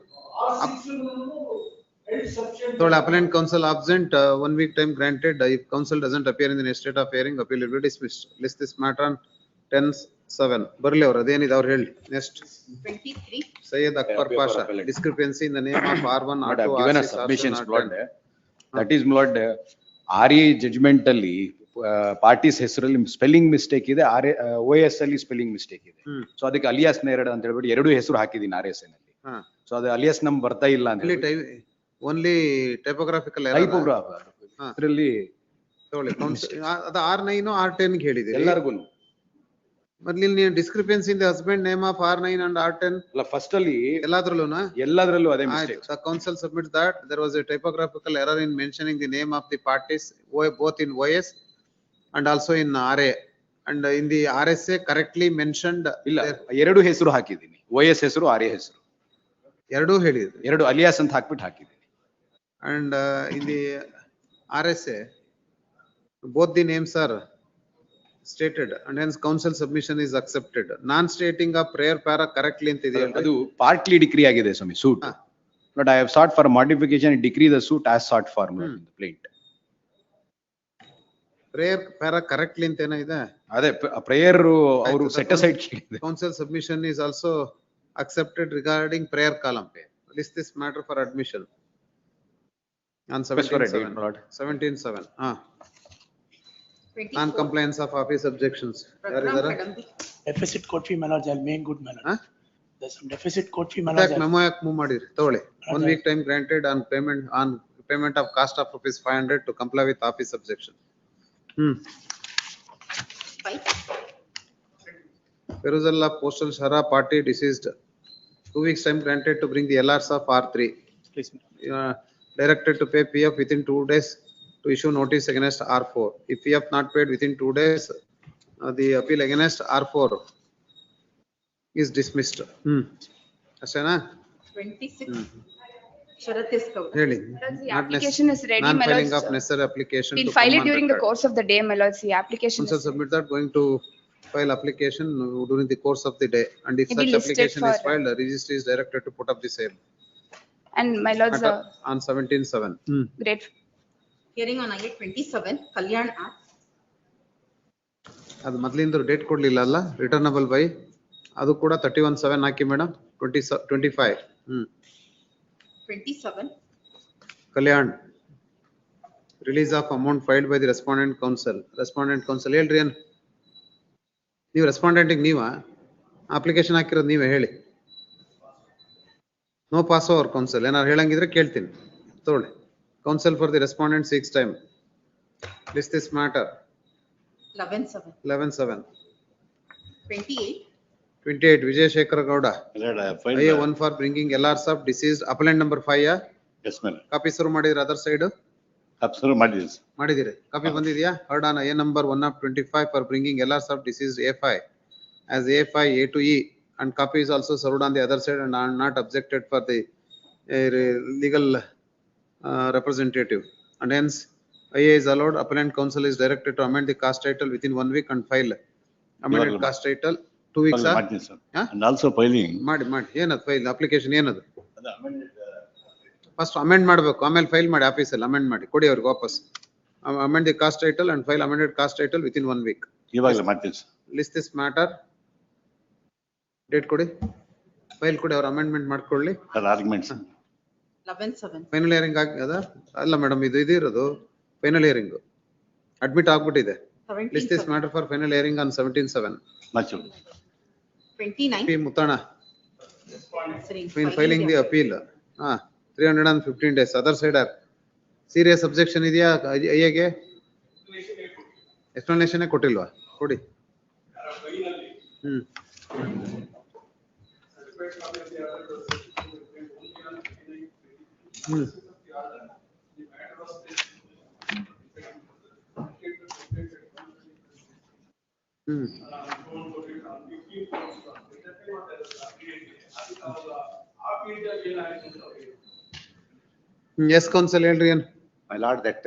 Speaker 3: Appellant counsel absent, 1 week time granted. If counsel doesn't appear in the state of hearing, appeal will be dismissed. List this matter on 10/7. ಬರ್ಲಿ ಅವ್ರು ಅದೇನಿದೆ ಅವ್ರು ಹೇಳಿ. Next.
Speaker 5: 23.
Speaker 3: Syed Akbar Pasha, discrepancy in the name of R1,
Speaker 12: But I have
Speaker 3: R2,
Speaker 12: given a
Speaker 3: R6,
Speaker 12: submissions,
Speaker 3: R7,
Speaker 12: Lord.
Speaker 3: R10.
Speaker 12: That is, Lord, RE judgment ಅಲ್ಲಿ parties ಹೆಸರಲ್ಲಿ spelling mistake ಇದೆ, OS ಅಲ್ಲಿ spelling mistake ಇದೆ. So ಅದಕ್ಕೆ alias ನೇರಡ್ ಅಂತ ಹೇಳ್ಬಿಟ್ಟು ಎರಡು ಹೆಸರು ಹಾಕಿದೀನಿ RS ನಲ್ಲಿ. ಸೊ ಅದು ಅಲಿಯಾಸ್ ನಮ್ ಬರ್ತಾ ಇಲ್ಲ ಅಂತ ಹೇಳಿ.
Speaker 3: Only typographical error.
Speaker 12: ಟೈಪೋಗ್ರಾಫರ್ ಇದರಲ್ಲಿ
Speaker 3: ತಗೊಳ್ಳಿ. ಅದು R9 R10 ಗೆ ಹೇಳಿದಿರಿ
Speaker 12: ಎಲ್ಲರಿಗೂ.
Speaker 3: ಮೊದಲು ನೀವು discrepancy in the husband name of R9 and R10
Speaker 12: ಅಲ್ಲ ಫಸ್ಟ್ ಅಲ್ಲಿ
Speaker 3: ಎಲ್ಲಾದ್ರಲ್ಲೂ
Speaker 12: ಅದೇ mistake.
Speaker 3: The counsel submits that there was a typographical error in mentioning the name of the parties both in OS and also in RA, and in the RSA correctly mentioned.
Speaker 12: ಇಲ್ಲ, ಎರಡು ಹೆಸರು ಹಾಕಿದೀನಿ, OS ಹೆಸರು RA ಹೆಸರು
Speaker 3: ಎರಡೂ ಹೇಳಿದ್ರಿ.
Speaker 12: ಎರಡು alias ಅಂತ ಹಾಕ್ಬಿಟ್ಟು ಹಾಕಿದೀನಿ.
Speaker 3: And in the RSA both the names are stated, and hence counsel submission is accepted. Non stating of prayer para correctly ಅಂತ ಇದೆ.
Speaker 12: ಅದು ಪಾರ್ಟ್ಲಿ ಡಿಕ್ರಿ ಆಗಿದೆ ಸ್ವಾಮಿ, suit. But I have sought for modification and decree the suit as sought for in the plaint.
Speaker 3: Prayer para correctly ಅಂತ ಏನೋ ಇದೆ.
Speaker 12: ಅದೇ prayer ಅವರು set aside ಕೇಳಿದೆ.
Speaker 3: Counsel submission is also accepted regarding prayer column. List this matter for admission on 17/7. Non-compliance of office objections. There is a
Speaker 8: Deficit court fee manage, I'll make good manner. There's some deficit court fee manage.
Speaker 3: memo yak move madiri togoli. 1 week time granted on payment of cost of ₹500 to comply with office objection. Perusal of postal shara party deceased. 2 weeks time granted to bring the LRs of R3.
Speaker 8: Please.
Speaker 3: Directed to pay PF within 2 days to issue notice against R4. If PF not paid within 2 days, the appeal against R4 is dismissed. ಅಷ್ಟೇನಾ?
Speaker 5: 26. Sharath is covered.
Speaker 3: ಹೇಳಿ.
Speaker 13: The application is ready, my
Speaker 3: Non-filing
Speaker 13: lords.
Speaker 3: of necessary application.
Speaker 13: We'll
Speaker 3: to
Speaker 13: file
Speaker 3: come
Speaker 13: it
Speaker 3: on
Speaker 13: during the
Speaker 3: record.
Speaker 13: course of the day, my lords. The application
Speaker 3: Counsel
Speaker 13: is
Speaker 3: submit that going to file application during the course of the day, and if
Speaker 13: It will
Speaker 3: such
Speaker 13: listed
Speaker 3: application is
Speaker 13: for-
Speaker 3: filed, the registry is directed to put up the same
Speaker 13: and my lords,
Speaker 3: on 17/7.
Speaker 13: great.
Speaker 5: Hearing on IA 27, Kalyan Act.
Speaker 3: ಅದು ಮೊದಲಿಂದ date ಕೊಡ್ಲಿಲ್ಲ ಅಲ್ಲ, returnable by ಅದು ಕೂಡ 31/7 ಹಾಕಿ madam. 25.
Speaker 5: 27.
Speaker 3: Kalyan release of amount filed by the respondent counsel ಹೇಳ್ರಿ. ಏನ್ ನೀವು ರೆಸ್ಪಾಂಡೆಂಟಿಗೆ ನೀವಾ ಅಪ್ಲಿಕೇಶನ್ ಹಾಕಿರೋದು ನೀವೇ ಹೇಳಿ. ನೋ ಪಾಸ್ ಓವರ್ ಕೌನ್ಸಲ್ ಏನಾರು ಹೇಳಂಗಿದ್ರೆ ಕೇಳ್ತೀನಿ ತಗೊಳ್ಳಿ. Counsel for the respondent 6 time. List this matter.
Speaker 5: 11/7.
Speaker 3: 11/7.
Speaker 5: 28.
Speaker 3: Vijay Shekhar Gowda. IA 1 for bringing LRs of deceased appellant number 5.
Speaker 12: Yes, madam.
Speaker 3: Copy ಶುರು ಮಾಡಿದ್ರೆ ಅದರ್ ಸೈಡ್
Speaker 12: Absolutely, madam.
Speaker 3: ಮಾಡಿದಿರಿ. Copy ಬಂದಿದ್ಯಾ? Heard on IA number 1 of 25 for bringing LRs of deceased A5 as A5 A to E, and copy is also served on the other side and are not objected for the legal representative, and hence IA is allowed. Appellant counsel is directed to amend the cast title within 1 week and file amended cast title 2 weeks.
Speaker 12: And also filing.
Speaker 3: ಮಾಡಿ ಏನದು file application ಏನದು? First amend ಮಾಡ್ಬೇಕು, ಆಮೇಲೆ file ಮಾಡಿ ಆಫೀಸಲ್ಲಿ amend ಮಾಡಿ ಕೊಡಿ ಅವ್ರಿಗೆ ವಾಪಸ್. amend the cast title and file amended cast title within 1 week.
Speaker 12: ಇವಾಗಲೇ ಮಾಡ್ತೀನಿ sir.
Speaker 3: List this matter. Date ಕೊಡಿ. File ಕೊಡಿ, ಅವ್ರ amendment ಮಾಡ್ಕೊಳ್ಳಿ.
Speaker 12: ಆರ್ಗ್ಯುಮೆಂಟ್ಸ್
Speaker 5: 11/7.
Speaker 3: Final hearing ಆಗದ? ಅಲ್ಲ ಮೇಡಮ್, ಇದು ಇರೋದು final hearing. Admit ಆಗ್ಬಿಟ್ಟಿದೆ. List this matter for final hearing on 17/7.
Speaker 12: ಮಚ್ಚು
Speaker 5: 29.
Speaker 3: P. Mutana.
Speaker 5: Sir,
Speaker 3: In filing the appeal. 315 days. Other side are serious objection ಇದೆಯಾ ಐಗೆ? Explanation ಕೊಟ್ಟಿಲ್ವಾ? ಕೊಡಿ. Yes, counsel, ಹೇಳ್ರಿ ಏನು?
Speaker 12: My lord, that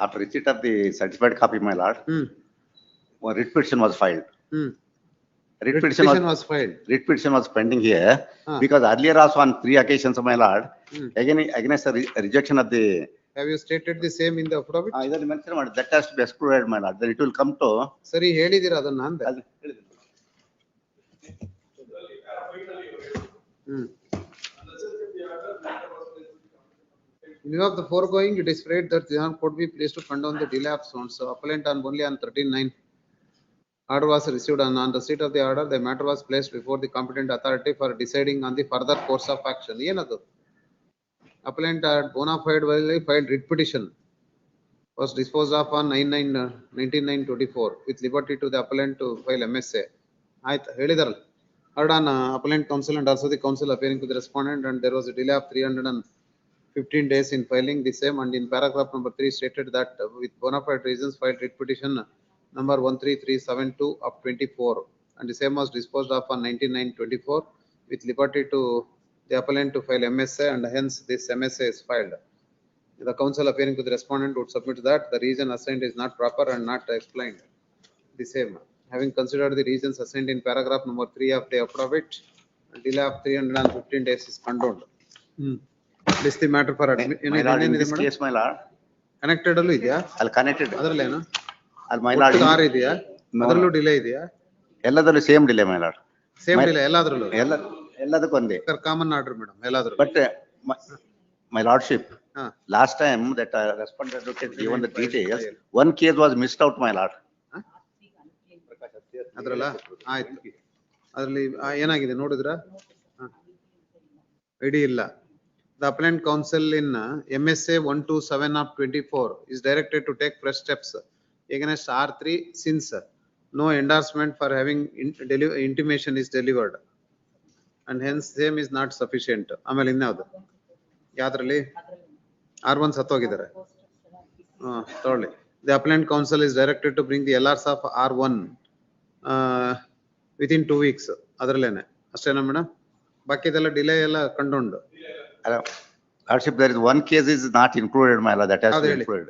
Speaker 12: after receipt of the certified copy, my lord, one writ petition was filed. Writ petition
Speaker 3: was filed.
Speaker 12: Writ petition was pending here because earlier also on 3 occasions, my lord, again against the rejection of the.
Speaker 3: Have you stated the same in the affidavit?
Speaker 12: ಇದನ್ನು mention ಮಾಡಿ, that has to be excluded, my lord. Then it will come to.
Speaker 3: ಸರಿ, ಹೇಳಿದಿರ ಅದನ್ನ ಅಂದೆ. In view of the foregoing, it is read that the Honorable Court be pleased to condone the delay of suit. So appellant on only on 13/9. Order was received and on receipt of the order, the matter was placed before the competent authority for deciding on the further course of action. ಏನದು? Appellant had bona fide filed writ petition was disposed of on 19/9/24 with liberty to the appellant to file MSA. ಆಯ್ತು, ಹೇಳಿದಾರಲ್ಲ. Heard on appellant counsel and also the counsel appearing to the respondent, and there was a delay of 315 days in filing the same, and in paragraph number 3 stated that with bona fide reasons filed writ petition number 13372 of 24, and the same was disposed of on 19/9/24 with liberty to the appellant to file MSA, and hence this MSA is filed. The counsel appearing to the respondent would submit that the reason assigned is not proper and not explained. The same, having considered the reasons assigned in paragraph number 3 of the affidavit, a delay of 315 days is condoned. List the matter for admission.
Speaker 12: My lord, in this case, my lord.
Speaker 3: Connected ಅಲ್ಲೂ ಇದೆಯಾ?
Speaker 12: ಅಲ್ಲಿ connected.
Speaker 3: ಅದರಲ್ಲೇನು?
Speaker 12: ಅಲ್ಲಿ my lord.
Speaker 3: R ಇದೆಯಾ? ಅದರಲ್ಲೂ delay ಇದೆಯಾ?
Speaker 12: ಎಲ್ಲದರಲ್ಲೂ same delay, my lord.
Speaker 3: Same delay ಎಲ್ಲಾದ್ರಲ್ಲೂ?
Speaker 12: ಎಲ್ಲದಕ್ಕೂ ಒಂದೇ.
Speaker 3: ಕಾಮನ್ ಆರ್ಡರ್ ಮೇಡಮ್ ಎಲ್ಲಾದ್ರೂ.
Speaker 12: But my lordship, last time that respondent advocate given the details, one case was missed out, my lord.
Speaker 3: ಅದ್ರಲ್ಲ ಆಯ್ತು, ಅದ್ರಲ್ಲಿ ಏನಾಗಿದೆ ನೋಡಿದ್ರ? ಐಡಿ ಇಲ್ಲ. The appellant counsel in MSA 127 of 24 is directed to take fresh steps against R3 since no endorsement for having intimation is delivered, and hence same is not sufficient. ಆಮೇಲೆ ಇನ್ಯಾವುದು ಯಾವ್ದ್ರಲ್ಲಿ? R1 ಸತ್ತೋಗಿದ್ದಾರೆ. ತಗೊಳ್ಳಿ. The appellant counsel is directed to bring the LRs of R1 within 2 weeks. ಅದ್ರಲ್ಲೇನೆ ಅಷ್ಟೇನಾ madam? ಬಾಕಿದೆಲ್ಲ delay ಎಲ್ಲ ಕಂಡೋಂಡ್.
Speaker 12: Lordship, there is one case is not included, my lord, that has to be included.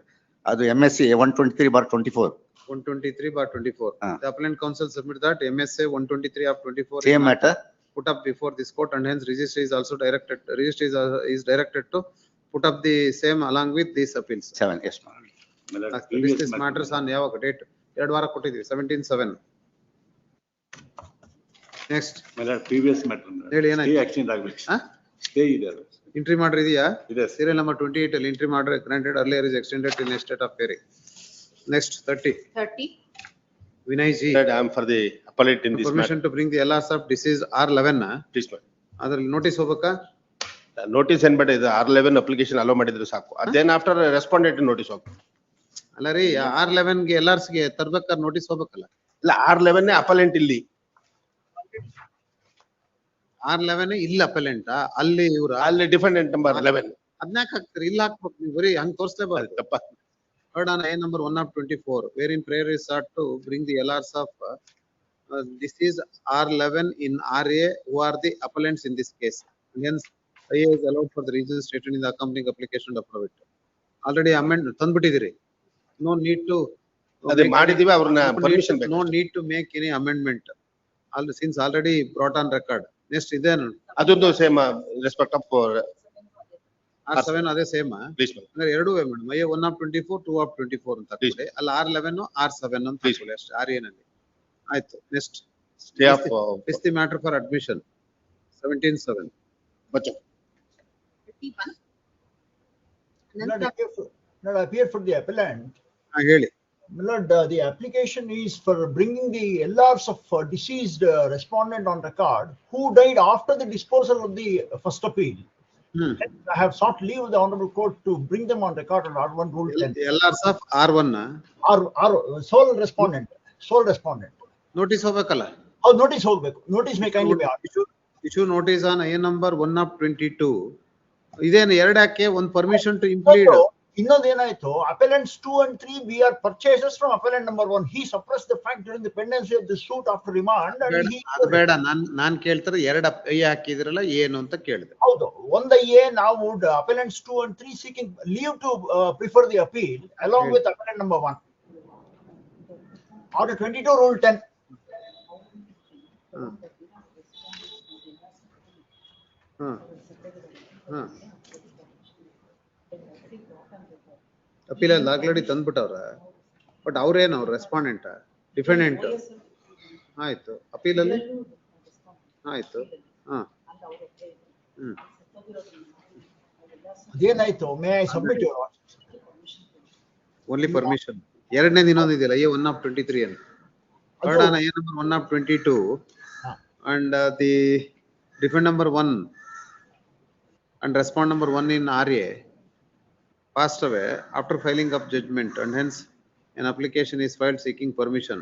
Speaker 12: Adu MSC 123/24.
Speaker 3: 123/24. The appellant counsel submit that MSA 123 of 24.
Speaker 12: Same matter.
Speaker 3: Put up before this court, and hence registry is also directed, is directed to put up the same along with these appeals.
Speaker 12: 7, yes, my lord.
Speaker 3: This matters on ಯಾವಾಗ date? 2 ವಾರ ಕೊಟ್ಟಿದ್ದೀವಿ, 17/7. Next.
Speaker 2: My lord, previous matter.
Speaker 3: ಹೇಳಿ ಏನಾಯ್ತು?
Speaker 2: Stay action ಆಗ್ಬೇಕು. Stay ಇದೆ.
Speaker 3: Entry order ಇದೆಯಾ?
Speaker 2: ಇದೆ.
Speaker 3: Serial number 28 ಅಲ್ಲಿ entry order granted, earlier is extended till next state of hearing. Next 30. Vinay G.
Speaker 6: I am for the appellate in this matter.
Speaker 3: Permission to bring the LRs of deceased R11.
Speaker 6: Please, ma'am.
Speaker 3: ಅದ್ರಲ್ಲಿ notice ಹೋಗ್ಬೇಕಾ?
Speaker 6: Notice and but ಇದು R11 application allow ಮಾಡಿದ್ರೆ ಸಾಕು. Then after respondent notice ಹೋಗ್ಬೇಕು.
Speaker 3: ಅಲ್ಲ ರೀ, R11 ಗೆ LRs ಗೆ ತರ್ಬೇಕಾದ್ರೆ ನೋಟಿಸ್ ಹೋಗ್ಬೇಕಲ್ಲ?
Speaker 6: ಇಲ್ಲ, R11 appellant ಇಲ್ಲಿ.
Speaker 3: R11 ಇಲ್ಲ ಅಪೆಲೆಂಟ್, ಅಲ್ಲಿ ಇವ್ರ
Speaker 6: ಅಲ್ಲಿ ಡಿಫೆಂಡೆಂಟ್ ನಂಬರ್ 11.
Speaker 3: ಅದ್ನಾಕ್ ಹಾಕ್ತಾರೆ, ಇಲ್ಲ ಹಾಕ್ಬೇಕು ನೀವು, ಬರೀ ಹಂಗ್ ತೋರಿಸ್ಲೇಬಾರ್ದು.
Speaker 6: ತಪ್ಪ.
Speaker 3: Heard on A number 1 of 24, wherein prayer is sought to bring the LRs of this is R11 in RA who are the appellants in this case. Hence, IA is allowed for the reasons stated in the accompanying application of Probate. Already amend ತಂದ್ಬಿಟ್ಟಿದ್ದೀರಿ. No need to.
Speaker 6: ಅದೇ ಮಾಡಿದೀವಿ, ಅವ್ರನ್ನ permission ಬೇಕು.
Speaker 3: No need to make any amendment. Since already brought on record. Next ಇದೇನು?
Speaker 6: ಅದೊಂದು same respect of
Speaker 3: R7 ಅದೇ same
Speaker 6: Please, madam.
Speaker 3: ಅಂದ್ರೆ ಎರಡೂ madam I 1/24 2/24 ಅಂತ ಹಾಕೊಳ್ಳಿ ಅಲ್ಲಿ R11 R7 ಅಂತ ಹಾಕೊಳ್ಳಿ ಅಷ್ಟೇ RA ನಲ್ಲಿ ಆಯ್ತು next
Speaker 6: Stay of,
Speaker 3: is the matter for admission 17/7
Speaker 6: Bacha.
Speaker 14: Not appear for the appellant.
Speaker 3: ಹೇಳಿ
Speaker 14: Lord, the application is for bringing the LRs of deceased respondent on record who died after the disposal of the first appeal. I have sought leave of the honorable court to bring them on record on R1 Rule 10.
Speaker 3: LRs of R1
Speaker 14: Sole respondent.
Speaker 3: Notice ಹೋಗ್ಬೇಕಲ್ಲ
Speaker 14: Oh, notice ಹೋಗ್ಬೇಕು. Notice may kindly be
Speaker 3: issue notice on IA number 1/22 ಇದೇನು ಎರಡಕ್ಕೆ ಒಂದು permission to implead
Speaker 14: ಇನ್ನೊಂದೇನಾಯ್ತು appellants 2 and 3 we are purchasers from appellant number 1. He suppressed the fact during the pendency of the suit after remand and he
Speaker 3: ಅದು ಬೇಡ ನಾನ್ ಕೇಳ್ತಾರೆ ಎರಡು I ಹಾಕಿದ್ರಲ್ಲ ಏನು ಅಂತ ಕೇಳಿದೆ
Speaker 14: ಹೌದು ಒಂದಯ್ಯೇ ನಾವು appellants 2 and 3 seeking leave to prefer the appeal along with appellant number 1. Order 22 Rule 10.
Speaker 3: Appeal ಅಲ್ಲಿ ಆಲ್ರೆಡಿ ತಂದ್ಬಿಟ್ಟವ್ರ ಬಟ್ ಅವ್ರೇನು ಅವ್ರ ರೆಸ್ಪಾಂಡೆಂಟ್ ಡಿಫೆಂಡೆಂಟ್ ಆಯ್ತು ಅಪೀಲ್ ಅಲ್ಲಿ ಆಯ್ತು
Speaker 14: ಅದೇನಾಯ್ತು may I submit
Speaker 3: only permission ಎರಡನೇದು ಇನ್ನೊಂದು ಇದೆಯಲ್ಲ ಐ 1/23 ಅಂತ third on IA number 1/22 and the defendant number 1 and respondent number 1 in RA passed away after filing of judgment and hence an application is filed seeking permission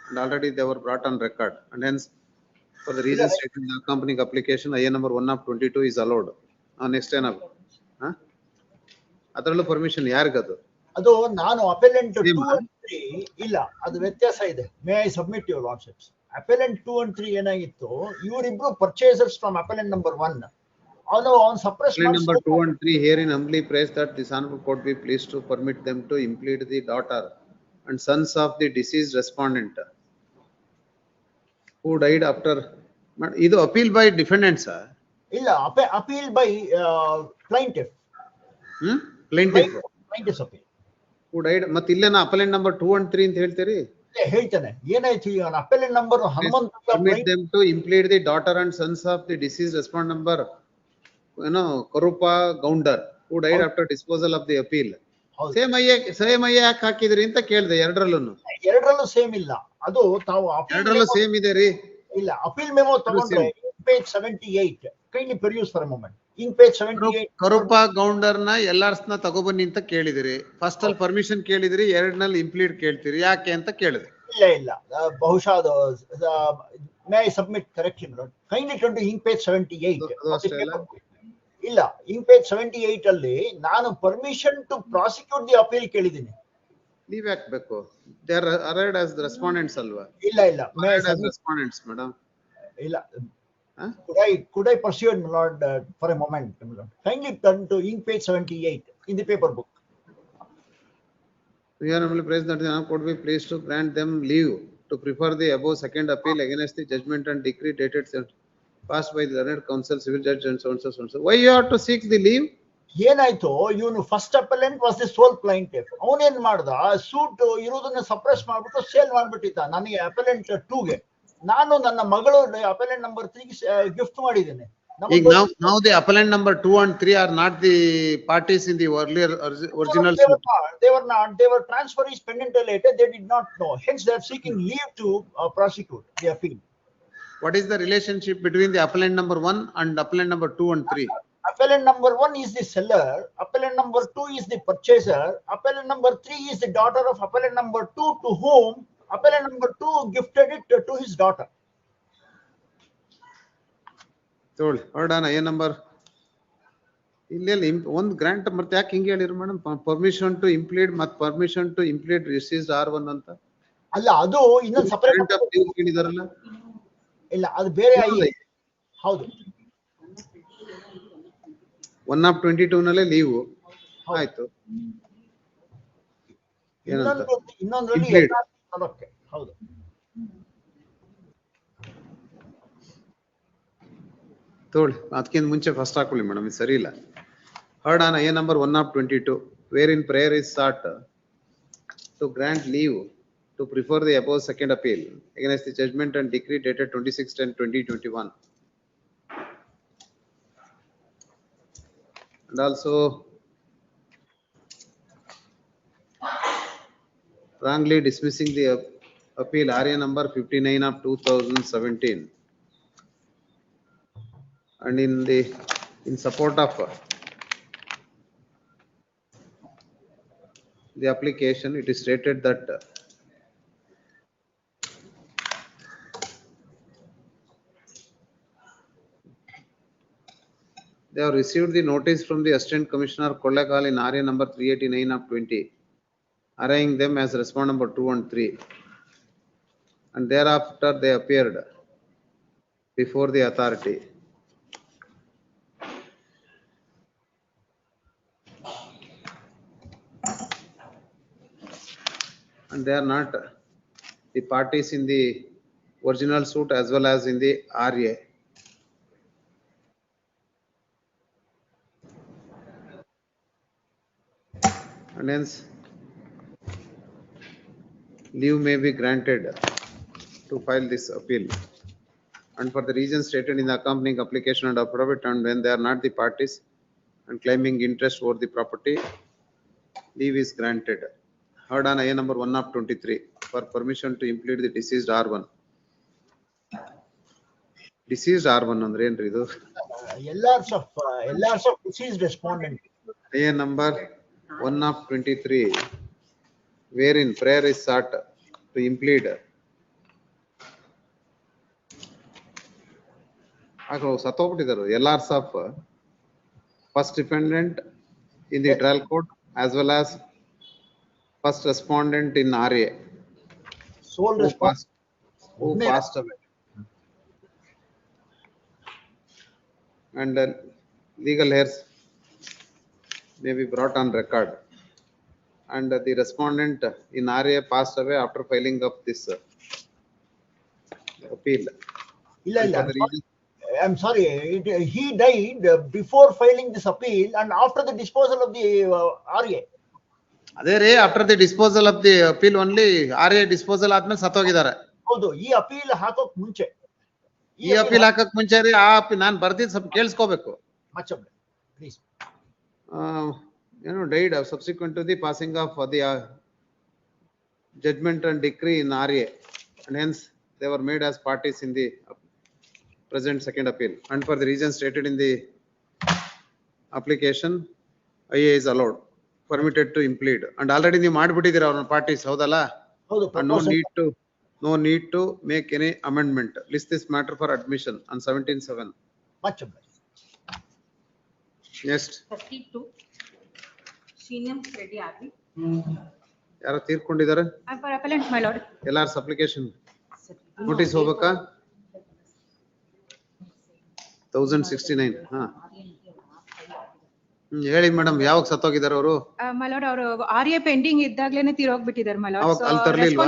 Speaker 3: and already they were brought on record and hence for the reasons stated in the accompanying application IA number 1/22 is allowed. Next ಏನಾಗ ಅದರಲ್ಲೂ permission ಯಾರಿಗದು
Speaker 14: ಅದು ನಾನು ಅಪೆಲೆಂಟ್ 2 and 3 ಇಲ್ಲ ಅದು ವ್ಯತ್ಯಾಸ ಇದೆ may I submit your lordships appellant 2 and 3 ಏನಾಗಿತ್ತು ಇವರಿಬ್ರು ಪರ್ಚೇಸರ್ಸ್ ಫ್ರಮ್ ಅಪೆಲೆಂಟ್ ನಂಬರ್ 1 ಅವನು suppress
Speaker 3: number 2 and 3 herein humbly praise that this honorable court be pleased to permit them to implead the daughter and sons of the deceased respondent who died after ಇದು appeal by defendants
Speaker 14: ಇಲ್ಲ appeal by plaintiff plaintiff's appeal
Speaker 3: who died ಮತ್ತೆ ಇಲ್ಲೇನ appellant number 2 and 3 ಅಂತ ಹೇಳ್ತೀರಿ
Speaker 14: ಹೇಳ್ತಾನೆ ಏನಾಯ್ತು ಈಗ appellant number Hanumantha
Speaker 3: permit them to implead the daughter and sons of the deceased respondent number Karupa Gounder who died after disposal of the appeal same I ಯಾಕೆ ಹಾಕಿದ್ರಿ ಅಂತ ಕೇಳಿದೆ ಎರಡರಲ್ಲೂ
Speaker 14: ಸೇಮ್ ಇಲ್ಲ ಅದು ತಾವು
Speaker 3: ಎರಡರಲ್ಲೂ ಸೇಮ್ ಇದೆ ರೀ
Speaker 14: ಇಲ್ಲ ಅಪೀಲ್ ಮೆಮೋ ತಗೊಂಡ್ರೆ page 78 kindly peruse for a moment in page 78
Speaker 3: ಕರುಪ Gounder ನ ಎಲ್ಲಾರ್ಸ್ ನ ತಗೊಬನ್ನಿ ಅಂತ ಕೇಳಿದಿರಿ ಫಸ್ಟ್ ಅಲ್ಲಿ ಪರ್ಮಿಷನ್ ಕೇಳಿದಿರಿ ಎರಡನಲ್ಲಿ ಇಂಪ್ಲೀಡ್ ಕೇಳ್ತೀರಿ ಯಾಕೆ ಅಂತ ಕೇಳಿದೆ
Speaker 14: ಇಲ್ಲ ಬಹುಶಃ ಅದು May I submit correction kindly turn to in page 78 ಇಲ್ಲ in page 78 ಅಲ್ಲಿ ನಾನು permission to prosecute the appeal ಕೇಳಿದ್ದೀನಿ
Speaker 3: ನೀವ್ ಹಾಕ್ಬೇಕು they are arrived as the respondents ಅಲ್ವಾ
Speaker 14: ಇಲ್ಲ ಮೇ ಐ
Speaker 3: ರೆಸ್ಪಾಂಡೆಂಟ್ಸ್ ಮೇಡಮ್ ಇಲ್ಲ
Speaker 14: could I pursue it, my lord, for a moment, my lord? Kindly turn to in page 78 in the paper book.
Speaker 3: We are humbly praised that the honorable court be pleased to grant them leave to prefer the above second appeal against the judgment and decree dated passed by the learned counsel, civil judge and so on so on. Why you have to seek the leave?
Speaker 14: ಏನಾಯ್ತು ಇವನು first appellant was the sole plaintiff ಅವನೇನ್ ಮಾಡ್ದ suit ಇರೋದನ್ನ suppress ಮಾಡ್ಬಿಟ್ಟು sale ಮಾಡ್ಬಿಟ್ಟಿದ್ದ ನನಗೆ ಅಪೆಲೆಂಟ್ 2 ಗೆ ನಾನು ನನ್ನ ಮಗಳು ಅಪೆಲೆಂಟ್ ನಂಬರ್ 3 ಗಿಫ್ಟ್ ಮಾಡಿದ್ದೇನೆ
Speaker 3: now the appellant number 2 and 3 are not the parties in the earlier original suit.
Speaker 14: They were transferees pendent later, they did not know, hence they are seeking leave to prosecute the appeal.
Speaker 3: What is the relationship between the appellant number 1 and appellant number 2 and 3?
Speaker 14: Appellant number 1 is the seller, appellant number 2 is the purchaser, appellant number 3 is the daughter of appellant number 2 to whom appellant number 2 gifted it to his daughter.
Speaker 3: Hold on, A number. ಇಲ್ಲಿ ಒಂದು grant ಮತ್ತೆ ಯಾಕೆ ಹಿಂಗೆ ಹೇಳಿದ್ರು madam permission to implead ಮತ್ತೆ permission to implead received R1 ಅಂತ
Speaker 14: ಅಲ್ಲ ಅದು ಇನ್ನೊಂದು ಸಪರೇಟ್
Speaker 3: ಕೇಳಿದಾರಲ್ಲ
Speaker 14: ಇಲ್ಲ ಅದು ಬೇರೆ ಹೌದು
Speaker 3: 1/22 ನಲ್ಲೇ ಲೀವ್ ಆಯ್ತು
Speaker 14: ಇನ್ನೊಂದ್ರಲ್ಲಿ ಹೌದು
Speaker 3: ತೋಳಿ ಅದಕ್ಕಿಂತ ಮುಂಚೆ ಫಸ್ಟ್ ಹಾಕೊಳ್ಳಿ ಮೇಡಮ್ ಇದು ಸರಿ ಇಲ್ಲ Heard on IA number 1 of 22, wherein prayer is sought to grant leave to prefer the above second appeal against the judgment and decree dated 26/10/2021. And also wrongly dismissing the appeal RA number 59 of 2017. And in support of the application, it is stated that they have received the notice from the Assistant Commissioner Kollegal in RA number 389 of 20, arraying them as respondent number 2 and 3. And thereafter they appeared before the authority. And they are not the parties in the original suit as well as in the RA. And hence leave may be granted to file this appeal. And for the reasons stated in the accompanying application and affidavit, and when they are not the parties and claiming interest over the property, leave is granted. Heard on IA number 1 of 23 for permission to implead the deceased R1. Deceased R1 andre ಏನ್ರಿ ಇದು?
Speaker 14: LRs of deceased respondent.
Speaker 3: IA number 1 of 23, wherein prayer is sought to implead. ಸತ್ತೋಗ್ಬಿಟ್ಟಿದ್ದಾರೆ LRs of first defendant in the trial court as well as first respondent in RA.
Speaker 14: Sole
Speaker 3: Who
Speaker 14: respondent.
Speaker 3: passed away. And legal heirs may be brought on record. And the respondent in RA passed away after filing of this appeal.
Speaker 14: Illa,
Speaker 3: And
Speaker 14: illa,
Speaker 3: for the reason-
Speaker 14: I'm sorry, he died before filing this appeal and after the disposal of the RA.
Speaker 3: ಅದೇ ರೀ, after the disposal of the appeal only, RA disposal ಆದ್ಮೇಲೆ ಸತ್ತೋಗಿದ್ದಾರೆ.
Speaker 14: ಹೌದು, ಈ appeal ಹಾಕೋಕ್ ಮುಂಚೆ.
Speaker 3: ಈ appeal ಹಾಕಕ್ ಮುಂಚೆ ರೀ, ಆ ನಾನ್ ಬರ್ದಿದ್ ಸ್ವಲ್ಪ ಕೇಳಿಸ್ಕೋಬೇಕು.
Speaker 14: ಮಚ್ಚಬ್ಲೆ, please.
Speaker 3: Died subsequent to the passing of the judgment and decree in RA, and hence they were made as parties in the present second appeal. And for the reasons stated in the application, IA is allowed, permitted to implead. And already ನೀವು ಮಾಡ್ಬಿಟ್ಟಿದ್ದೀರಾ ಅವ್ರ parties, ಹೌದಲ್ಲ?
Speaker 14: ಹೌದು,
Speaker 3: And no need to make any amendment. List this matter for admission on 17/7.
Speaker 14: ಮಚ್ಚಬ್ಲೆ.
Speaker 3: Next,
Speaker 5: 32. Senior Reddy Abbey.
Speaker 3: ಯಾರು ತೀರ್ಕೊಂಡಿದ್ದಾರೆ?
Speaker 5: For appellant, my lord.
Speaker 3: LR's application notice ಹೋಗ್ಬೇಕಾ? 1069. ಹಾ, ಹೇಳಿ madam, ಯಾವಾಗ ಸತ್ತೋಗಿದ್ದಾರೆ ಅವರು?
Speaker 5: My lord, ಅವರು RA ಪೆಂಡಿಂಗ್ ಇದ್ದಾಗ್ಲೇನೆ ತೀರೋಗ್ಬಿಟ್ಟಿದ್ದಾರೆ my lord.
Speaker 3: ಅವಾಗ ಅಲ್ಲಿ ತರ್ಲಿಲ್ವಾ?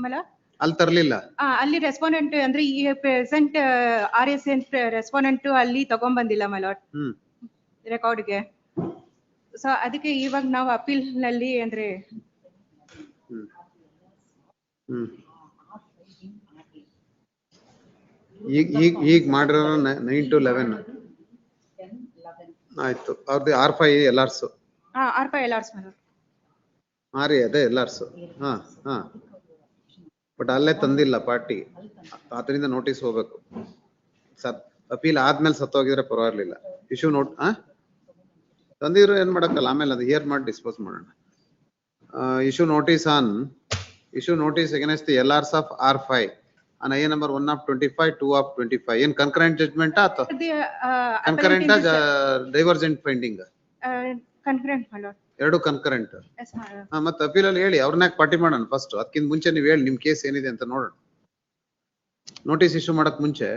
Speaker 5: my lord.
Speaker 3: ಅಲ್ಲಿ ತರ್ಲಿಲ್ಲ.
Speaker 5: ಅಲ್ಲಿ ರೆಸ್ಪಾಂಡೆಂಟ್ ಅಂದ್ರೆ ಈ ಪ್ರೆಸೆಂಟ್ RS ರೆಸ್ಪಾಂಡೆಂಟ್ ಅಲ್ಲಿ ತಗೊಂಡ್ಬಂದಿಲ್ಲ my lord. ರೆಕಾರ್ಡ್ಗೆ. ಸೊ ಅದಕ್ಕೆ ಇವಾಗ ನಾವು ಅಪೀಲ್ ನಲ್ಲಿ ಅಂದ್ರೆ
Speaker 3: ಈಗ ಮಾಡಿರೋ 9 to 11 ಆಯ್ತು. ಅವ್ರದ್ದು R5 LRs.
Speaker 5: R5 LRs my lord.
Speaker 3: RA ಅದೇ LRs. ಹಾ ಹಾ, ಬಟ್ ಅಲ್ಲೇ ತಂದಿಲ್ಲ ಪಾರ್ಟಿ, ಅದರಿಂದ ನೋಟಿಸ್ ಹೋಗ್ಬೇಕು. ಅಪೀಲ್ ಆದ್ಮೇಲೆ ಸತ್ತೋಗಿದ್ರೆ ಪರವಾಗಿರ್ಲಿಲ್ಲ. ಇಶ್ಯೂ ನೋಟ್ ತಂದಿದ್ರು ಏನ್ ಮಾಡಕ್ಕಲ್ಲ, ಆಮೇಲೆ ಅದು ಹಿಯರ್ ಮಾಡಿ ಡಿಸ್ಪೋಸ್ ಮಾಡೋಣ. Issue notice against the LRs of R5 on IA number 1 of 25, 2 of 25. ಏನ್ ಕನ್ಕರೆಂಟ್ ಜಡ್ಜ್ಮೆಂಟ್ ಆತ? Concurrent divergent finding?
Speaker 5: Concurrent my lord.
Speaker 3: ಎರಡು ಕನ್ಕರೆಂಟ್.
Speaker 5: Yes my lord.
Speaker 3: ಮತ್ತೆ ಅಪೀಲ್ ಅಲ್ಲಿ ಹೇಳಿ, ಅವ್ರನ್ನ ಪಾರ್ಟಿ ಮಾಡೋಣ ಫಸ್ಟ್. ಅದಕ್ಕಿಂತ ಮುಂಚೆ ನೀವು ಹೇಳಿ ನಿಮ್ ಕೇಸ್ ಏನಿದೆ ಅಂತ ನೋಡೋಣ. ನೋಟಿಸ್ ಇಶ್ಯೂ ಮಾಡಕ್ ಮುಂಚೆ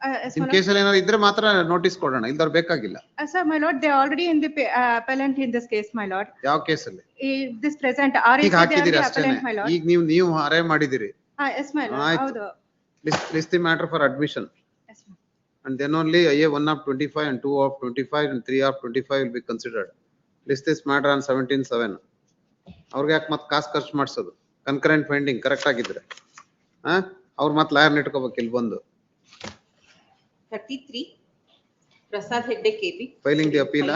Speaker 5: Yes
Speaker 3: ನಿಮ್
Speaker 5: my lord.
Speaker 3: ಕೇಸಲ್ಲಿ ಏನಾದ್ರು ಇದ್ರೆ ಮಾತ್ರ ನೋಟಿಸ್ ಕೊಡೋಣ, ಇಲ್ದವ್ರು ಬೇಕಾಗಿಲ್ಲ.
Speaker 5: Sir my lord, they are already in the appellant in this case my lord.
Speaker 3: ಯಾವ ಕೇಸಲ್ಲಿ?
Speaker 5: This present
Speaker 3: ಈಗ
Speaker 5: RS they are
Speaker 3: ಹಾಕಿದಿರಿ
Speaker 5: the
Speaker 3: ಅಷ್ಟೇನೆ.
Speaker 5: appellant my lord.
Speaker 3: ಈಗ ನೀವು ಅರೇ ಮಾಡಿದಿರಿ.
Speaker 5: Yes my lord.
Speaker 3: ಆಯ್ತು.
Speaker 5: ಹೌದು.
Speaker 3: List the matter for admission.
Speaker 5: Yes ma'am.
Speaker 3: And then only IA 1 of 25 and 2 of 25 and 3 of 25 will be considered. List this matter on 17/7. ಅವ್ರಿಗೆ ಯಾಕೆ ಮತ್ತೆ ಕಾಸು ಖರ್ಚು ಮಾಡಿಸೋದು ಕನ್ಕರೆಂಟ್ ಫೈಂಡಿಂಗ್ ಕರೆಕ್ಟ್ ಆಗಿದ್ರೆ ಅವ್ರು ಮತ್ತೆ ಲಾಯರ್ ಇಟ್ಕೋಬೇಕು ಇಲ್ಲಿ ಬಂದು.
Speaker 5: 33 Prasad Hegde KB.
Speaker 3: Filing the appeal.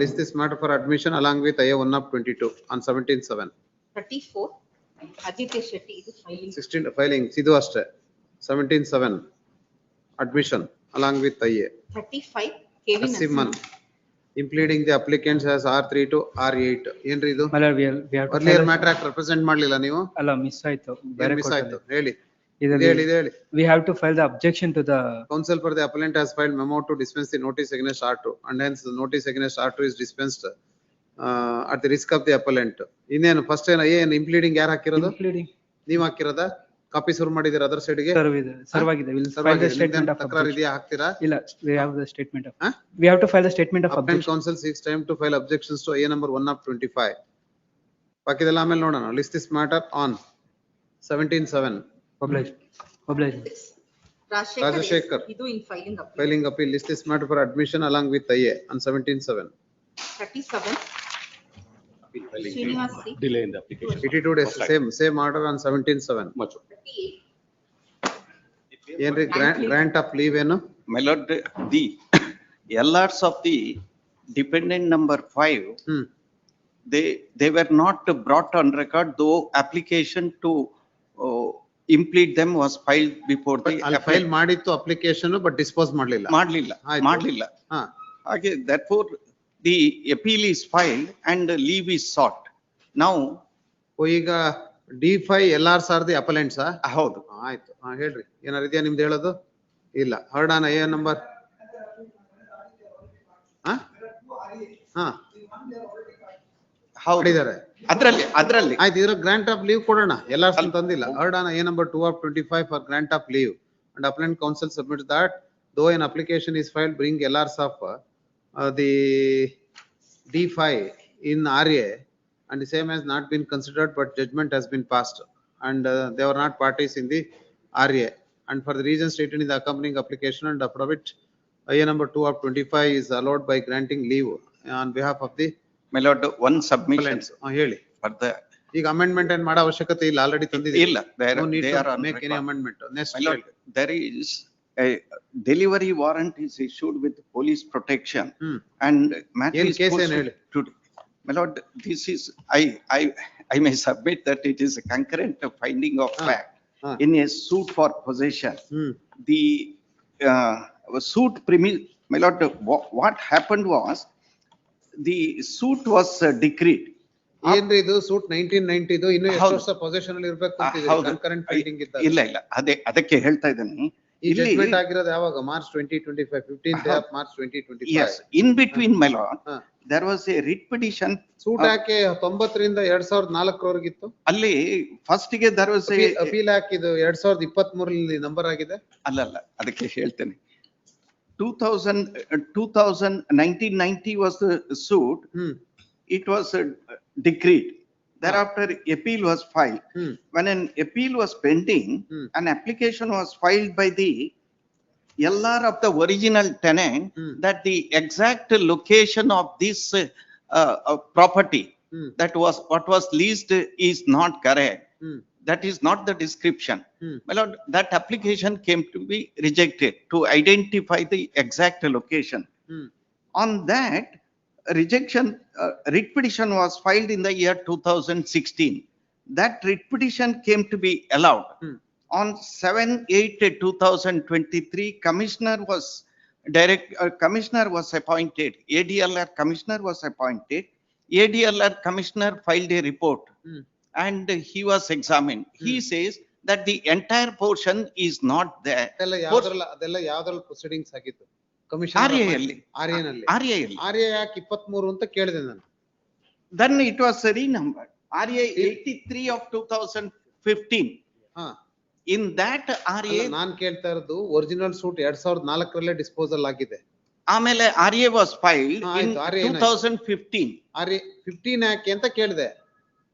Speaker 3: List this matter for admission along with IA 1 of 22 on 17/7.
Speaker 5: 34 Aditya Shetty ಇದು filing.
Speaker 3: 16 filing ಇದು ಅಷ್ಟೇ 17/7 admission along with IA.
Speaker 5: 35 KV
Speaker 3: Narasimhan impleading the applicants as R3 to R8. ಏನ್ರಿ ಇದು?
Speaker 9: My lord, we have to
Speaker 3: earlier
Speaker 9: file-
Speaker 3: matter act represent ಮಾಡ್ಲಿಲ್ಲ ನೀವು?
Speaker 9: ಅಲ್ಲ miss ಆಯ್ತು
Speaker 3: miss ಆಯ್ತು ಹೇಳಿ.
Speaker 9: ಇದರಲ್ಲಿ
Speaker 3: ಹೇಳಿ.
Speaker 9: we have to file the objection to the
Speaker 3: Counsel for the appellant has filed memo to dispense the notice against R2 and hence the notice against R2 is dispensed at the risk of the appellant. ಇನ್ನೇನು first ಏನು impleading ಯಾರು ಹಾಕಿರೋದು?
Speaker 9: including
Speaker 3: ನೀವ್ ಹಾಕಿರೋದ? Copy ಶುರು ಮಾಡಿದಿರ other side ಗೆ?
Speaker 9: ಸರ್ವಾಗಿದೆ will file the statement of
Speaker 3: ತಕರಾರು
Speaker 9: objection.
Speaker 3: ಇದೆಯಾ ಹಾಕ್ತೀರಾ?
Speaker 9: ಇಲ್ಲ we have the statement of we have to file the statement of
Speaker 3: Appellant
Speaker 9: objection.
Speaker 3: counsel seeks time to file objections to IA number 1 of 25. ಬಾಕಿದೆಲ್ಲ ಆಮೇಲೆ ನೋಡೋಣ. List this matter on 17/7.
Speaker 9: Publish.
Speaker 3: Rajashekar.
Speaker 5: ಇದು in filing appeal.
Speaker 3: Filing appeal. List this matter for admission along with IA on 17/7.
Speaker 5: 37 Srinivas C.
Speaker 6: Delay in the application.
Speaker 3: 82 days, same order on 17/7.
Speaker 5: 38
Speaker 3: ಏನ್ರಿ grant of leave ಏನು?
Speaker 15: My lord, the LRs of the dependent number 5, they were not brought on record, though application to implead them was filed before the.
Speaker 3: ಅಲ್ಲಿ file ಮಾಡಿತ್ತು application but dispose ಮಾಡ್ಲಿಲ್ಲ.
Speaker 15: ಮಾಡ್ಲಿಲ್ಲ. ಹಾಗೆ therefore the appeal is filed and leave is sought. Now
Speaker 3: ಈಗ D5 LRs are the appellants.
Speaker 15: ಹೌದು.
Speaker 3: ಆಯ್ತು ಹೇಳ್ರಿ ಏನಾರ ಇದೆಯಾ ನಿಮ್ದು ಹೇಳೋದು? ಇಲ್ಲ. ಹರ್ಡ್ ಆನ್ IA ನಂಬರ್
Speaker 15: ಹೌದಿದ್ದಾರೆ ಅದ್ರಲ್ಲಿ
Speaker 3: ಆಯ್ತು. ಇದ್ರ ಗ್ರಾಂಟ್ ಆಫ್ ಲೀವ್ ಕೊಡೋಣ. LRs ತಂದಿಲ್ಲ. Heard on IA number 2 of 25 for grant of leave and appellant counsel submits that though an application is filed bring LRs of the D5 in RA and the same has not been considered but judgment has been passed and they were not parties in the RA and for the reasons stated in the accompanying application and Probate IA number 2 of 25 is allowed by granting leave on behalf of the.
Speaker 15: My lord, one submission
Speaker 3: ಹೇಳಿ.
Speaker 15: for the.
Speaker 3: ಈಗ amendment ಏನ್ ಮಾಡೋ ಅವಶ್ಯಕತೆ ಇಲ್ಲ, already ತಂದಿದೆ.
Speaker 15: ಇಲ್ಲ, they are on
Speaker 3: make any amendment.
Speaker 15: My lord, there is a delivery warrant is issued with police protection and matter
Speaker 3: ಏನ್
Speaker 15: is
Speaker 3: case
Speaker 15: posted
Speaker 3: ಏನ್ ಹೇಳಿ?
Speaker 15: today. My lord, this is, I may submit that it is a concurrent finding of fact in a suit for possession. The suit premise, my lord, what happened was the suit was decreed.
Speaker 3: ಏನ್ರಿ ಇದು suit 1990 ಇದು ಇನ್ನು ಎಷ್ಟು ವರ್ಷ position ಅಲ್ಲಿ ಇರಬೇಕು ಅಂತಿದೆ concurrent finding ಇದ್ದಾಗ?
Speaker 15: ಇಲ್ಲ ಅದಕ್ಕೆ ಹೇಳ್ತಾ ಇದ್ದೀನಿ.
Speaker 3: ಈ ಜಡ್ಜ್ಮೆಂಟ್ ಆಗಿರೋದು ಯಾವಾಗ? March 2025, 15th of March 2025.
Speaker 15: Yes, in between, my lord, there was a writ petition.
Speaker 3: Suit ಯಾಕೆ 90 ರಿಂದ 2004 ವರೆಗಿತ್ತು? ಅಲ್ಲಿ
Speaker 15: ಫಸ್ಟ್ ಗೆ there was a
Speaker 3: ಅಪೀಲ್ ಹಾಕಿದ್ದು 2023 ನಂಬರ್ ಆಗಿದೆ.
Speaker 15: ಅಲ್ಲ ಅದಕ್ಕೆ ಹೇಳ್ತೇನೆ. 1990 was the suit. It was decreed. Thereafter appeal was filed. When an appeal was pending, an application was filed by the LR of the original tenant that the exact location of this property that was what was leased is not correct. That is not the description. My lord, that application came to be rejected to identify the exact location. On that rejection, writ petition was filed in the year 2016. That writ petition came to be allowed. On 7/8/2023, commissioner was appointed. ADLR commissioner was appointed. ADLR commissioner filed a report and he was examined. He says that the entire portion is not there.
Speaker 3: ಅದೆಲ್ಲ ಯಾವ್ದ್ರಲ್ಲಿ proceedings ಆಗಿತ್ತು?
Speaker 15: ಆರ್ಎಯಲ್ಲಿ
Speaker 3: ಯಾಕೆ 23 ಅಂತ ಕೇಳಿದೆ ನಾನು.
Speaker 15: Then it was renumbered. RA 83 of 2015. In that RA
Speaker 3: ನಾನ್ ಕೇಳ್ತಾ ಇರೋದು original suit 2004 disposal ಆಗಿದೆ.
Speaker 15: ಆಮೇಲೆ RA was filed in 2015.
Speaker 3: RA 15 ಯಾಕೆ ಅಂತ ಕೇಳಿದೆ.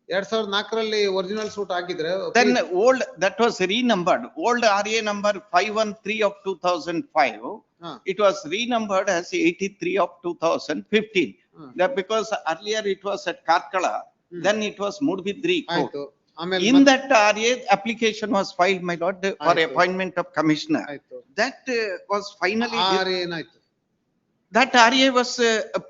Speaker 3: 2004ರಲ್ಲಿ ಒರಿಜಿನಲ್ ಸೂಟ್ ಹಾಕಿದ್ರೆ
Speaker 15: Then old, that was renumbered. Old RA number 513 of 2005. It was renumbered as 83 of 2015. That because earlier it was at Karkala, then it was Mudbidri court.
Speaker 3: ಆಯ್ತು. ಆಮೇಲೆ
Speaker 15: In that RA, application was filed, my lord, for
Speaker 3: ಆಯ್ತು.
Speaker 15: appointment of commissioner.
Speaker 3: ಆಯ್ತು.
Speaker 15: That was finally,
Speaker 3: ಏನಾಯ್ತು?
Speaker 15: that RA was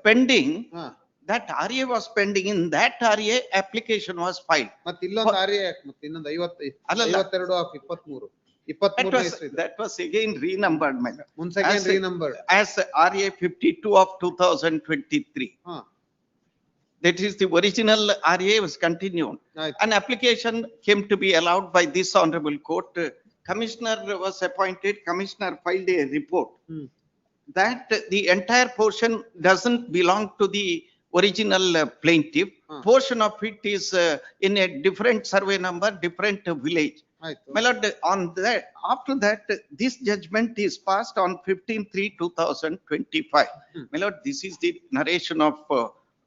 Speaker 15: pending.
Speaker 3: ಹಾ.
Speaker 15: That RA was pending. In that RA, application was filed.
Speaker 3: ಮತ್ತೆ ಇಲ್ಲೊಂದು ಆರ್ಯ ಮತ್ತೆ ಇನ್ನೊಂದು 50
Speaker 15: ಅಲ್ಲಲ್ಲ.
Speaker 3: 52 of 23 23
Speaker 15: That was again renumbered, my lord.
Speaker 3: once again
Speaker 15: As-
Speaker 3: renumbered.
Speaker 15: As RA 52 of 2023.
Speaker 3: ಹಾ.
Speaker 15: That is the original RA was continued.
Speaker 3: ಆಯ್ತು.
Speaker 15: An application came to be allowed by this honorable court. Commissioner was appointed, commissioner filed a report. That the entire portion doesn't belong to the original plaintiff. Portion of it is in a different survey number, different village.
Speaker 3: ಆಯ್ತು.
Speaker 15: My lord, on that, after that, this judgment is passed on 15/3/2025. My lord, this is the narration of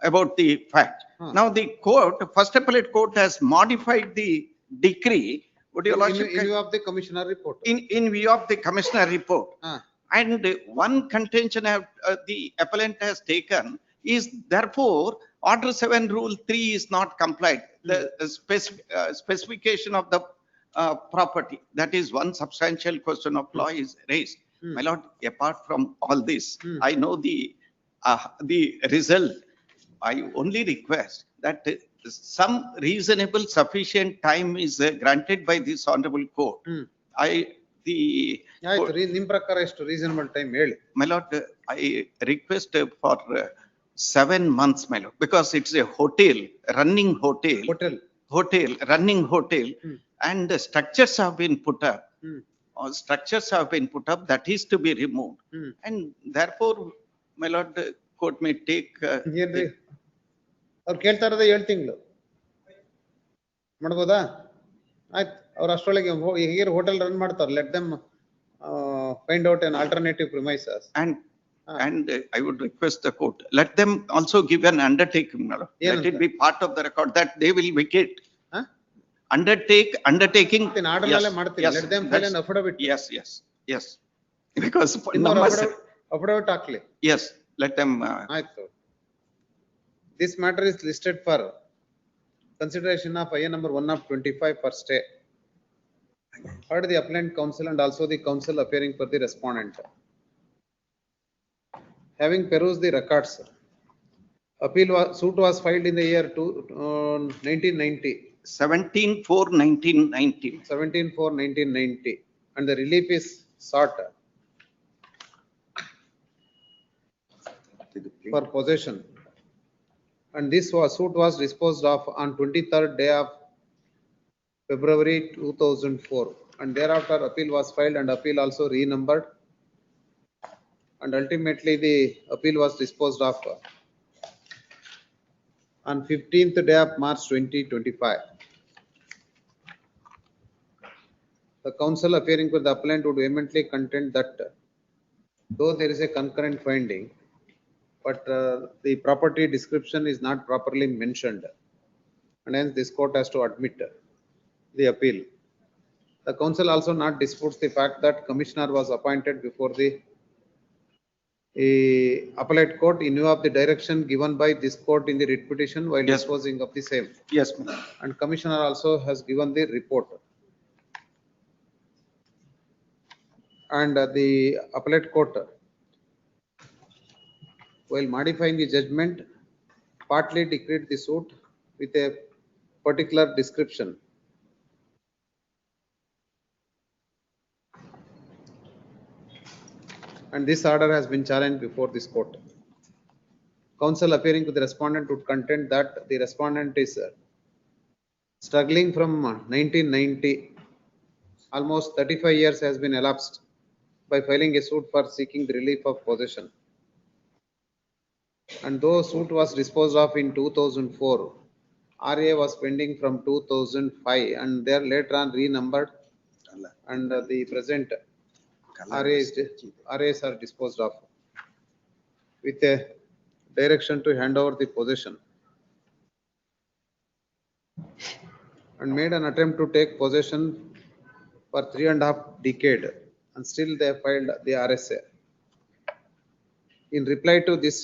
Speaker 15: about the fact. Now the court, first appellate court has modified the decree. Would you like
Speaker 3: In view of the commissioner report.
Speaker 15: in view of the commissioner report?
Speaker 3: ಹಾ.
Speaker 15: And one contention the appellant has taken is therefore order 7 rule 3 is not complied. The specification of the property, that is one substantial question of law is raised. My lord, apart from all this, I know the result. I only request that some reasonable sufficient time is granted by this honorable court.
Speaker 3: ಆಯ್ತು. ನಿಮ್ ಪ್ರಕಾರ ಎಷ್ಟು reasonable time ಹೇಳಿ.
Speaker 15: My lord, I request for 7 months, my lord, because it's a hotel, running hotel. Running hotel, and the structures have been put up. Structures have been put up, that is to be removed. And therefore, my lord, court may take.
Speaker 3: ಏನ್ರಿ ಅವ್ರು ಕೇಳ್ತಾ ಇರೋದೇ 7 ತಿಂಗಳು ಮಾಡ್ಬೋದಾ? ಆಯ್ತು. ಅವ್ರು ಅಷ್ಟೊಳಗೆ ಹೇಗೆ hotel run ಮಾಡ್ತಾರೆ, let them find out an alternative premises.
Speaker 15: And I would request the court, let them also give an undertaking, my lord. Let it be part of the record that they will vacate. Undertaking.
Speaker 3: Order ಅಲ್ಲೇ ಮಾಡ್ತೀನಿ. Let them file an affidavit.
Speaker 15: Yes. Because
Speaker 3: affidavit ಹಾಕ್ಲಿ.
Speaker 15: Yes, let them.
Speaker 3: ಆಯ್ತು. This matter is listed for consideration of IA number 1 of 25 for stay. Heard the appellant counsel and also the counsel appearing for the respondent. Having perused the records, suit was filed in the year 1990.
Speaker 15: 17/4/1990.
Speaker 3: 17/4/1990, and the relief is sought for possession. And this suit was disposed of on 23rd day of February 2004, and thereafter appeal was filed and appeal also renumbered, and ultimately the appeal was disposed of on 15th day of March 2025. The counsel appearing for the appellant would vehemently contend that though there is a concurrent finding, but the property description is not properly mentioned, and hence this court has to admit the appeal. The counsel also not disputes the fact that commissioner was appointed before the appellate court in view of the direction given by this court in the writ petition while disposing of the same.
Speaker 15: Yes,
Speaker 3: and commissioner also has given the report. And the appellate court, while modifying the judgment, partly decreed the suit with a particular description. And this order has been challenged before this court. Counsel appearing to the respondent would contend that the respondent is struggling from 1990. Almost 35 years has been elapsed by filing a suit for seeking the relief of possession. And though suit was disposed of in 2004, RA was pending from 2005 and they are later on renumbered, and the present RAs are disposed of with a direction to hand over the possession. and made an attempt to take possession for 3.5 decade and still they filed the RSA. In reply to this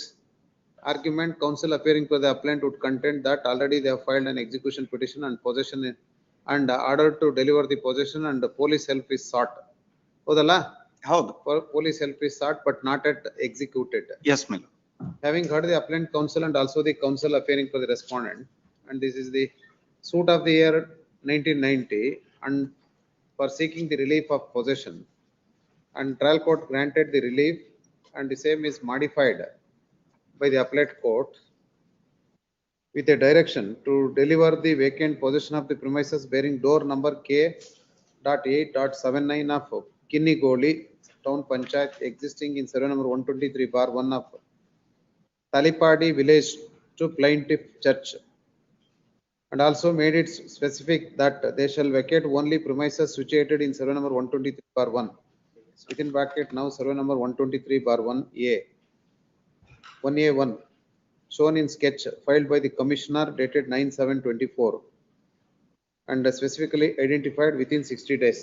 Speaker 3: argument, counsel appearing for the appellant would contend that already they have filed an execution petition and possession and order to deliver the possession and the police help is sought. Hodala?
Speaker 15: ಹೌದು.
Speaker 3: Police help is sought but not yet executed.
Speaker 15: Yes, my lord.
Speaker 3: Having heard the appellant counsel and also the counsel appearing for the respondent, and this is the suit of the year 1990 and for seeking the relief of possession, and trial court granted the relief and the same is modified by the appellate court with a direction to deliver the vacant possession of the premises bearing door number K.8.79 of Kinnigoli Town Panchayat existing in survey number 123/1 of Talipadi village to plaintiff church, and also made it specific that they shall vacate only premises situated in survey number 123/1 within bracket now survey number 123/1A 1A1 shown in sketch filed by the commissioner dated 9/7/24 and specifically identified within 60 days.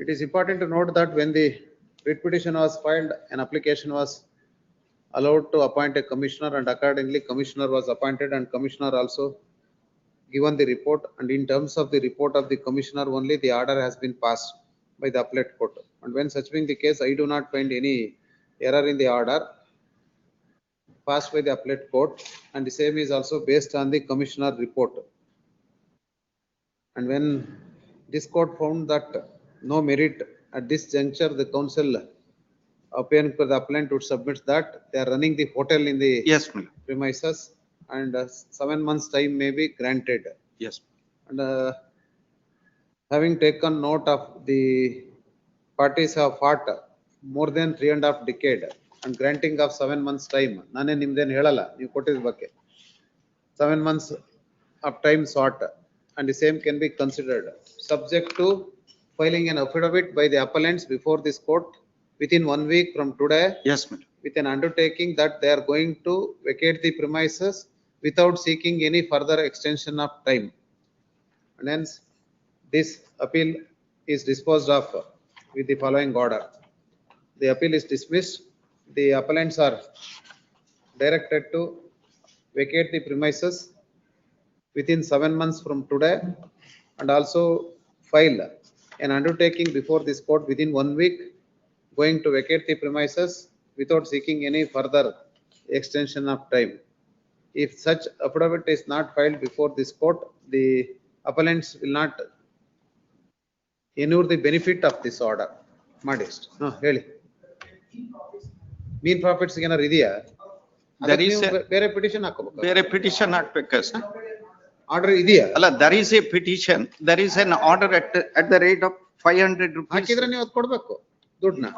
Speaker 3: It is important to note that when the writ petition was filed, an application was allowed to appoint a commissioner and accordingly commissioner was appointed and commissioner also given the report, and in terms of the report of the commissioner only the order has been passed by the appellate court, and when such being the case I do not find any error in the order passed by the appellate court, and the same is also based on the commissioner report. And when this court found that no merit at this juncture, the counsel appearing for the appellant would submit that they are running the hotel in the
Speaker 15: Yes, my lord.
Speaker 3: premises and 7 months time may be granted.
Speaker 15: Yes.
Speaker 3: And having taken note of the parties have fought more than 3.5 decade and granting of 7 months time, nane nimden helala ನೀವು ಕೊಟ್ಟಿದ ಬಗ್ಗೆ 7 months of time sought and the same can be considered subject to filing an affidavit by the appellants before this court within 1 week from today.
Speaker 15: Yes, my lord.
Speaker 3: With an undertaking that they are going to vacate the premises without seeking any further extension of time. And hence, this appeal is disposed of with the following order. The appeal is dismissed. The appellants are directed to vacate the premises within 7 months from today and also file an undertaking before this court within 1 week going to vacate the premises without seeking any further extension of time. If such affidavit is not filed before this court, the appellants will not inure the benefit of this order. Modest. No, ಹೇಳಿ. Mean profits ಏನಾರು ಇದೆಯಾ?
Speaker 15: There is
Speaker 3: ಬೇರೆ petition ಹಾಕೋಬೇಕು.
Speaker 15: ಬೇರೆ petition ಹಾಕ್ಬೇಕಷ್ಟೇ.
Speaker 3: Order ಇದೆಯಾ?
Speaker 15: ಅಲ್ಲ, there is a petition, there is an order at the rate of 500 rupees.
Speaker 3: ಹಾಕಿದ್ರೆ ನೀವು ಅದು ಕೊಡ್ಬೇಕು ದುಡ್ಡನ್ನ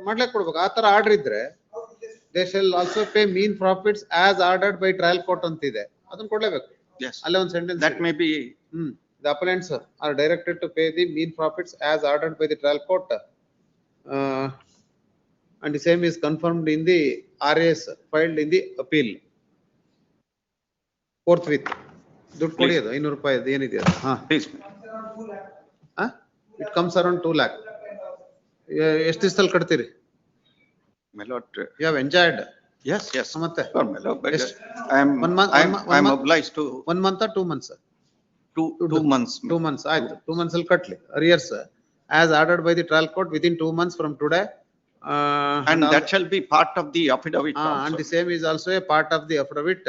Speaker 3: ಮಾಡ್ಲಿಕ್ಕೆ ಕೊಡ್ಬೇಕು. ಆ ತರ ಆರ್ಡರ್ ಇದ್ರೆ they shall also pay mean profits as ordered by trial court ಅಂತಿದೆ, ಅದನ್ನ ಕೊಡ್ಲೇಬೇಕು.
Speaker 15: Yes.
Speaker 3: ಅಲ್ಲೇ ಒಂದು sentence
Speaker 15: That may be.
Speaker 3: The appellants are directed to pay the mean profits as ordered by the trial court. And the same is confirmed in the RAS filed in the appeal. Forthwith. ದುಡ್ಡು ಕೊಡಿ ಅದು 500 ರೂಪಾಯಿ ಏನಿದೆ ಅದು.
Speaker 15: Please.
Speaker 3: It comes around 2 lakh. ಎಷ್ಟು ದಿವಸದಲ್ಲಿ ಕಟ್ತೀರಿ?
Speaker 15: My lord.
Speaker 3: You have enjoyed.
Speaker 15: Yes, yes.
Speaker 3: ಮತ್ತೆ?
Speaker 15: Sure, my lord, but
Speaker 3: Yes.
Speaker 15: I am
Speaker 3: 1 month.
Speaker 15: obliged to
Speaker 3: 1 month or 2 months?
Speaker 15: 2 months.
Speaker 3: 2 months. ಆಯ್ತು. 2 months ಅಲ್ಲಿ ಕಟ್ಲಿ. Arrears as ordered by the trial court within 2 months from today.
Speaker 15: And that shall be part of the affidavit
Speaker 3: And
Speaker 15: also.
Speaker 3: the same is also a part of the affidavit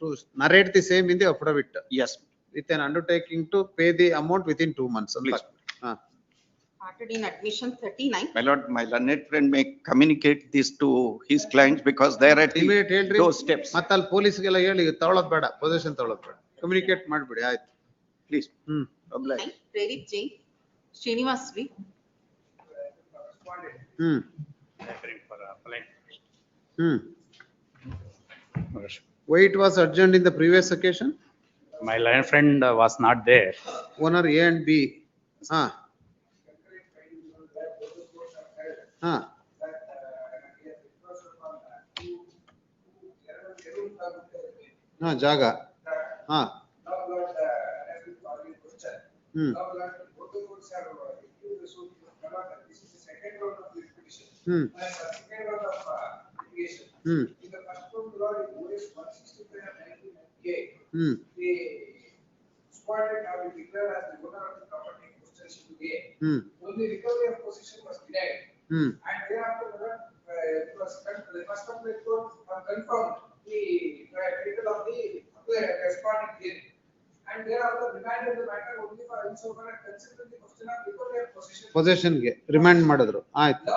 Speaker 3: to narrate the same in the affidavit
Speaker 15: Yes.
Speaker 3: with an undertaking to pay the amount within 2 months.
Speaker 15: Please.
Speaker 16: Started in admission 39.
Speaker 15: My lord, my learned friend may communicate this to his clients because they are at
Speaker 3: Immediate ಹೇಳ್ರಿ.
Speaker 15: those steps.
Speaker 3: ಮತ್ತೆ ಅಲ್ಲಿ ಪೊಲೀಸ್ಗೆಲ್ಲ ಹೇಳಿ ತಗೊಳ್ಳೋದು ಬೇಡ, position ತಗೊಳ್ಳೋದು ಬೇಡ, communicate ಮಾಡ್ಬಿಡಿ ಆಯ್ತು.
Speaker 15: Please. Obliged.
Speaker 16: Prerit Jain, Srinivas V.
Speaker 3: Why it was adjourned in the previous occasion?
Speaker 17: My learned friend was not there.
Speaker 3: Owner A and B. Jaga.
Speaker 18: Only recovery of possession was denied. And thereafter, it was the first of the court confirmed the title of the respondent here. And thereafter remanded the matter only for insofar as considering the question of recovery of possession.
Speaker 3: Possession ಗೆ remind ಮಾಡಿದ್ರು. ಆಯ್ತು.
Speaker 18: Now,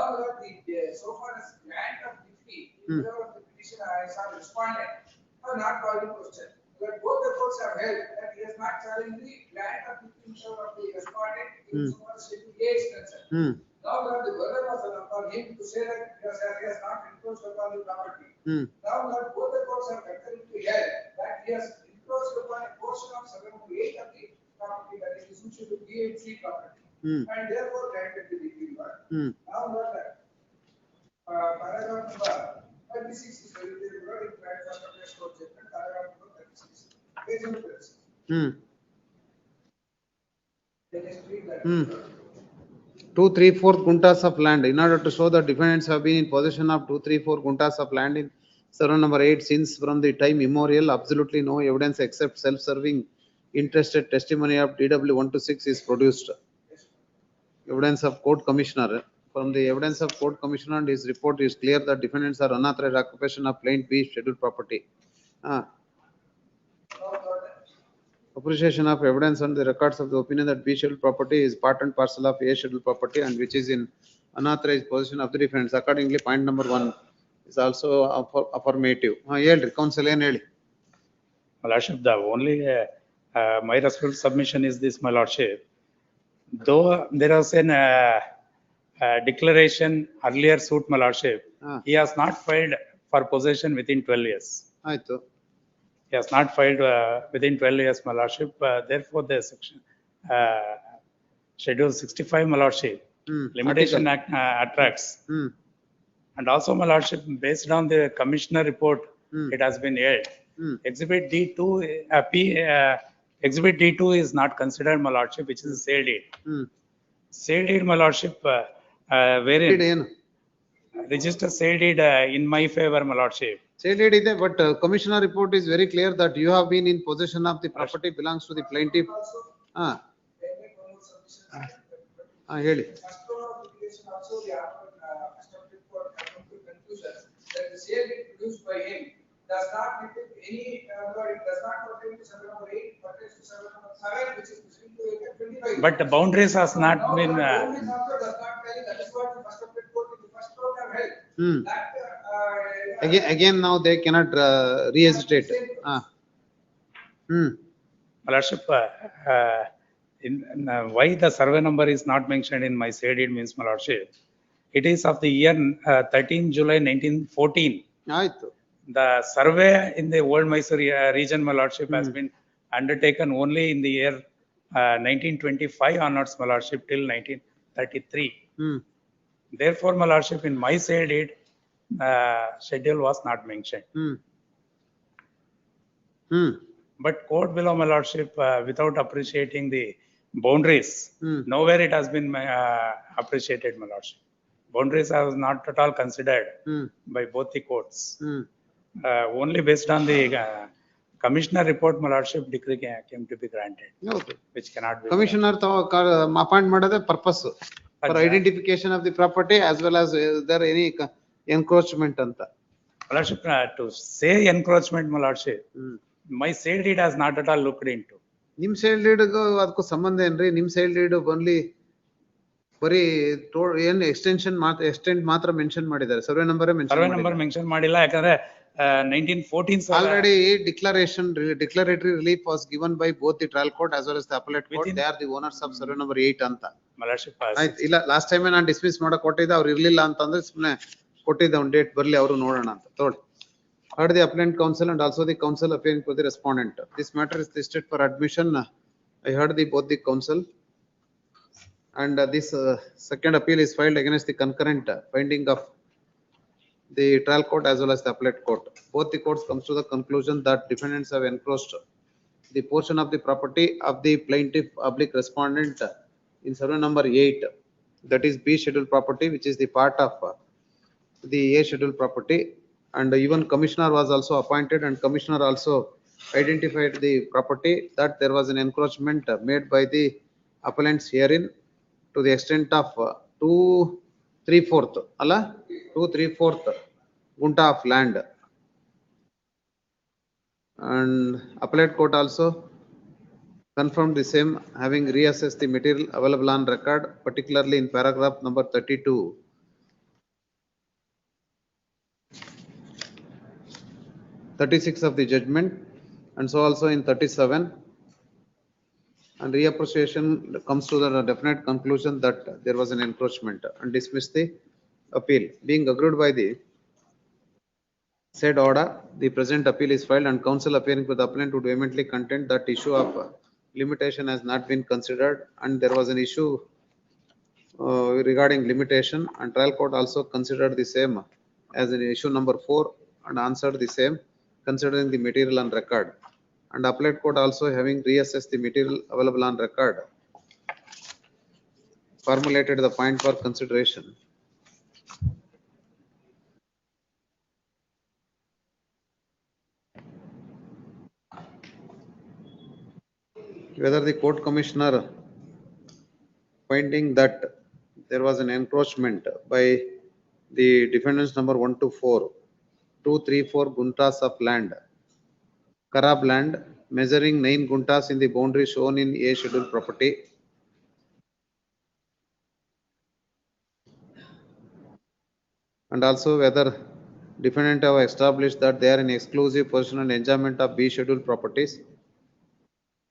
Speaker 18: so far as grant of defeat, whatever the petition has responded, are not called in question. But both the courts have held that he has not challenged the grant of defeat of the respondent insofar as Schedule A is concerned. Now, the burden was upon him to say that he has not encroached upon the property. Now, both the courts have concurrently held that he has encroached upon a portion of 7/8 of the property, that is Schedule B and C property. And therefore granted the decree. Now, paragraph number 36 is very clear. In first of the court judgment, paragraph number 36. Page number 36. Let us read that.
Speaker 3: 2/3/4 guntas of land. In order to show that defendants have been in possession of 2/3/4 guntas of land in survey number 8 since from the time immemorial, absolutely no evidence except self-serving interested testimony of DW 1-6 is produced. Evidence of court commissioner. From the evidence of court commissioner and his report is clear that defendants are unauthorized occupation of plaint B scheduled property. Appreciation of evidence on the records of the opinion that B scheduled property is part and parcel of A scheduled property and which is in unauthorized possession of the defendants. Accordingly, point number 1 is also affirmative. Helri, counsel ಏನು ಹೇಳಿ?
Speaker 17: My lordship, the only my respectful submission is this, my lordship. Though there was an declaration earlier suit, my lordship, he has not filed for possession within 12 years.
Speaker 3: ಆಯ್ತು.
Speaker 17: He has not filed within 12 years, my lordship. Therefore, the section schedule 65, my lordship, limitation act attracts. And also, my lordship, based on the commissioner report, it has been held. Exhibit D2, Exhibit D2 is not considered, my lordship, which is a sale deed. Sale deed, my lordship, wherein register sale deed in my favor, my lordship.
Speaker 3: Sale deed ಇದೆ, but commissioner report is very clear that you have been in possession of the property belongs to the plaintiff. ಹೇಳಿ.
Speaker 18: Also, the constructed court has come to conclusion that the sale deed produced by him does not meet any, it does not pertain to survey number 8, pertains to survey number 7, which is between 25.
Speaker 17: But the boundaries has not been.
Speaker 18: Boundaries also does not tell, that is what the constructed court in the first court have held. That,
Speaker 3: Again, now they cannot re-hesitate.
Speaker 17: My lordship, why the survey number is not mentioned in my sale deed means, my lordship, it is of the year 13 July 1914.
Speaker 3: ಆಯ್ತು.
Speaker 17: The survey in the old Mysore region, my lordship, has been undertaken only in the year 1925 onwards, my lordship, till 1933. Therefore, my lordship, in my sale deed, schedule was not mentioned. But court below, my lordship, without appreciating the boundaries, nowhere it has been appreciated, my lordship. Boundaries are not at all considered by both the courts. Only based on the commissioner report, my lordship, decree came to be granted, which cannot be.
Speaker 3: Commissioner appoint ಮಾಡದೆ purpose for identification of the property as well as is there any encroachment ಅಂತ.
Speaker 17: My lordship, to say encroachment, my lordship, my sale deed has not at all looked into.
Speaker 3: ನಿಮ್ sale deed ಅದಕ್ಕೂ ಸಂಬಂಧ ಏನ್ರಿ? ನಿಮ್ sale deed only ಬರೀ ಏನ್ extend ಮಾತ್ರ mention ಮಾಡಿದ್ದಾರೆ, survey number
Speaker 17: survey number mention ಮಾಡಿಲ್ಲ, ಯಾಕಂದ್ರೆ 1914
Speaker 3: already declaratory relief was given by both the trial court as well as the appellate court. They are the owners of survey number 8 ಅಂತ.
Speaker 17: My lordship,
Speaker 3: ಇಲ್ಲ last time ನಾನು dismiss ಮಾಡಕ್ ಕೊಟ್ಟಿದ್ದೆ, ಅವ್ರು ಇರ್ಲಿಲ್ಲ ಅಂತಂದ್ರೆ ಸುಮ್ನೆ ಕೊಟ್ಟಿದ್ದೆ ಒಂದು ಡೇಟ್ ಬರ್ಲಿ ಅವರು ನೋಡೋಣ ಅಂತ ತಗೊಳ್ಳಿ. Heard the appellant counsel and also the counsel appearing for the respondent. This matter is listed for admission. I heard both the counsel. And this second appeal is filed against the concurrent finding of the trial court as well as the appellate court. Both the courts comes to the conclusion that defendants have encroached the portion of the property of the plaintiff oblique respondent in survey number 8, that is B schedule property, which is the part of the A schedule property. And even commissioner was also appointed, and commissioner also identified the property that there was an encroachment made by the appellants herein to the extent of 2/3 alla 2/3 gunta of land. And appellate court also confirmed the same, having reassessed the material available on record, particularly in paragraph number 32. 36 of the judgment, and so also in 37. And reappreciation comes to the definite conclusion that there was an encroachment and dismiss the appeal. Being agreed by the said order, the present appeal is filed, and counsel appearing for the appellant would vehemently contend that issue of limitation has not been considered, and there was an issue regarding limitation, and trial court also considered the same as an issue number 4 and answered the same, considering the material on record. And appellate court also, having reassessed the material available on record, formulated the point for consideration. Whether the court commissioner finding that there was an encroachment by the defendants number 1 to 4, 234 guntas of land, Karab land, measuring 9 guntas in the boundary shown in A schedule property. And also whether defendant have established that they are in exclusive possession and enjoyment of B schedule properties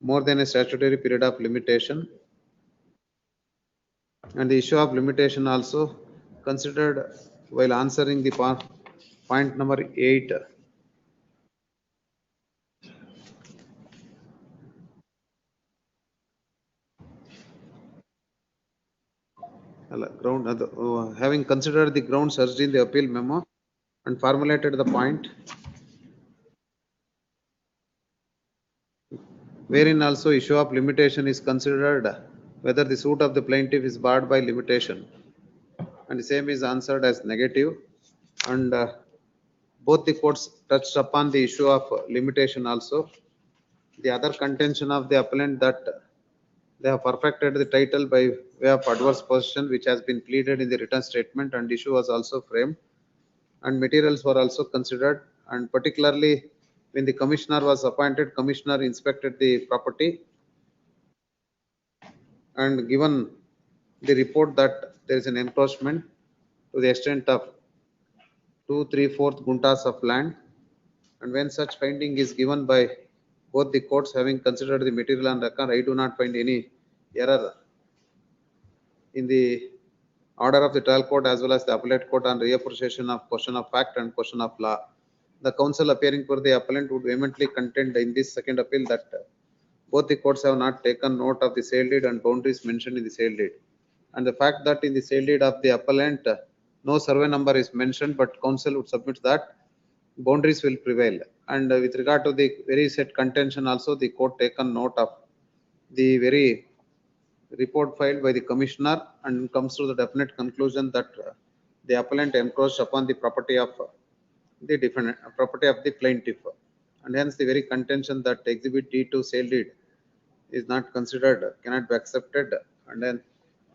Speaker 3: more than a statutory period of limitation. And the issue of limitation also considered while answering the point number 8. Having considered the grounds urged in the appeal memo and formulated the point, wherein also issue of limitation is considered, whether the suit of the plaintiff is barred by limitation, and the same is answered as negative. And both the courts touched upon the issue of limitation also. The other contention of the appellant that they have perfected the title by way of adverse possession, which has been pleaded in the written statement, and issue was also framed, and materials were also considered. And particularly when the commissioner was appointed, commissioner inspected the property and given the report that there is an encroachment to the extent of 2/3 guntas of land. And when such finding is given by both the courts, having considered the material on record, I do not find any error in the order of the trial court as well as the appellate court on reappreciation of question of fact and question of law. The counsel appearing for the appellant would vehemently contend in this second appeal that both the courts have not taken note of the sale deed and boundaries mentioned in the sale deed. And the fact that in the sale deed of the appellant, no survey number is mentioned, but counsel would submit that boundaries will prevail. And with regard to the very set contention also, the court taken note of the very report filed by the commissioner and comes to the definite conclusion that the appellant encroached upon the property of the defendant, property of the plaintiff. And hence the very contention that exhibit D2 sale deed is not considered, cannot be accepted. And then,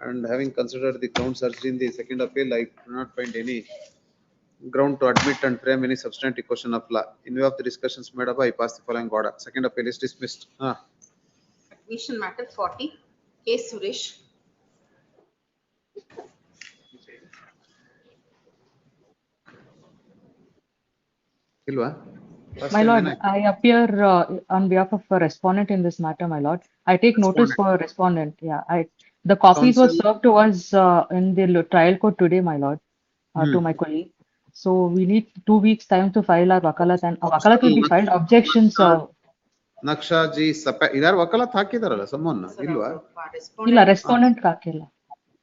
Speaker 3: and having considered the grounds urged in the second appeal, I do not find any ground to admit and frame any substantive question of law. In view of the discussions made up, I pass the following order. Second appeal is dismissed.
Speaker 16: Admission matter 40, case Suresh.
Speaker 19: My lord, I appear on behalf of a respondent in this matter, my lord. I take notice for respondent. Yeah, the copies were served to us in the trial court today, my lord, to my colleague. So we need 2 weeks time to file our wakalat, and our wakalat will be filed. Objections.
Speaker 3: Naksha ji Sappe. Idar wakalat hakidaralla someone ilwa?
Speaker 19: Illa respondent hakilla.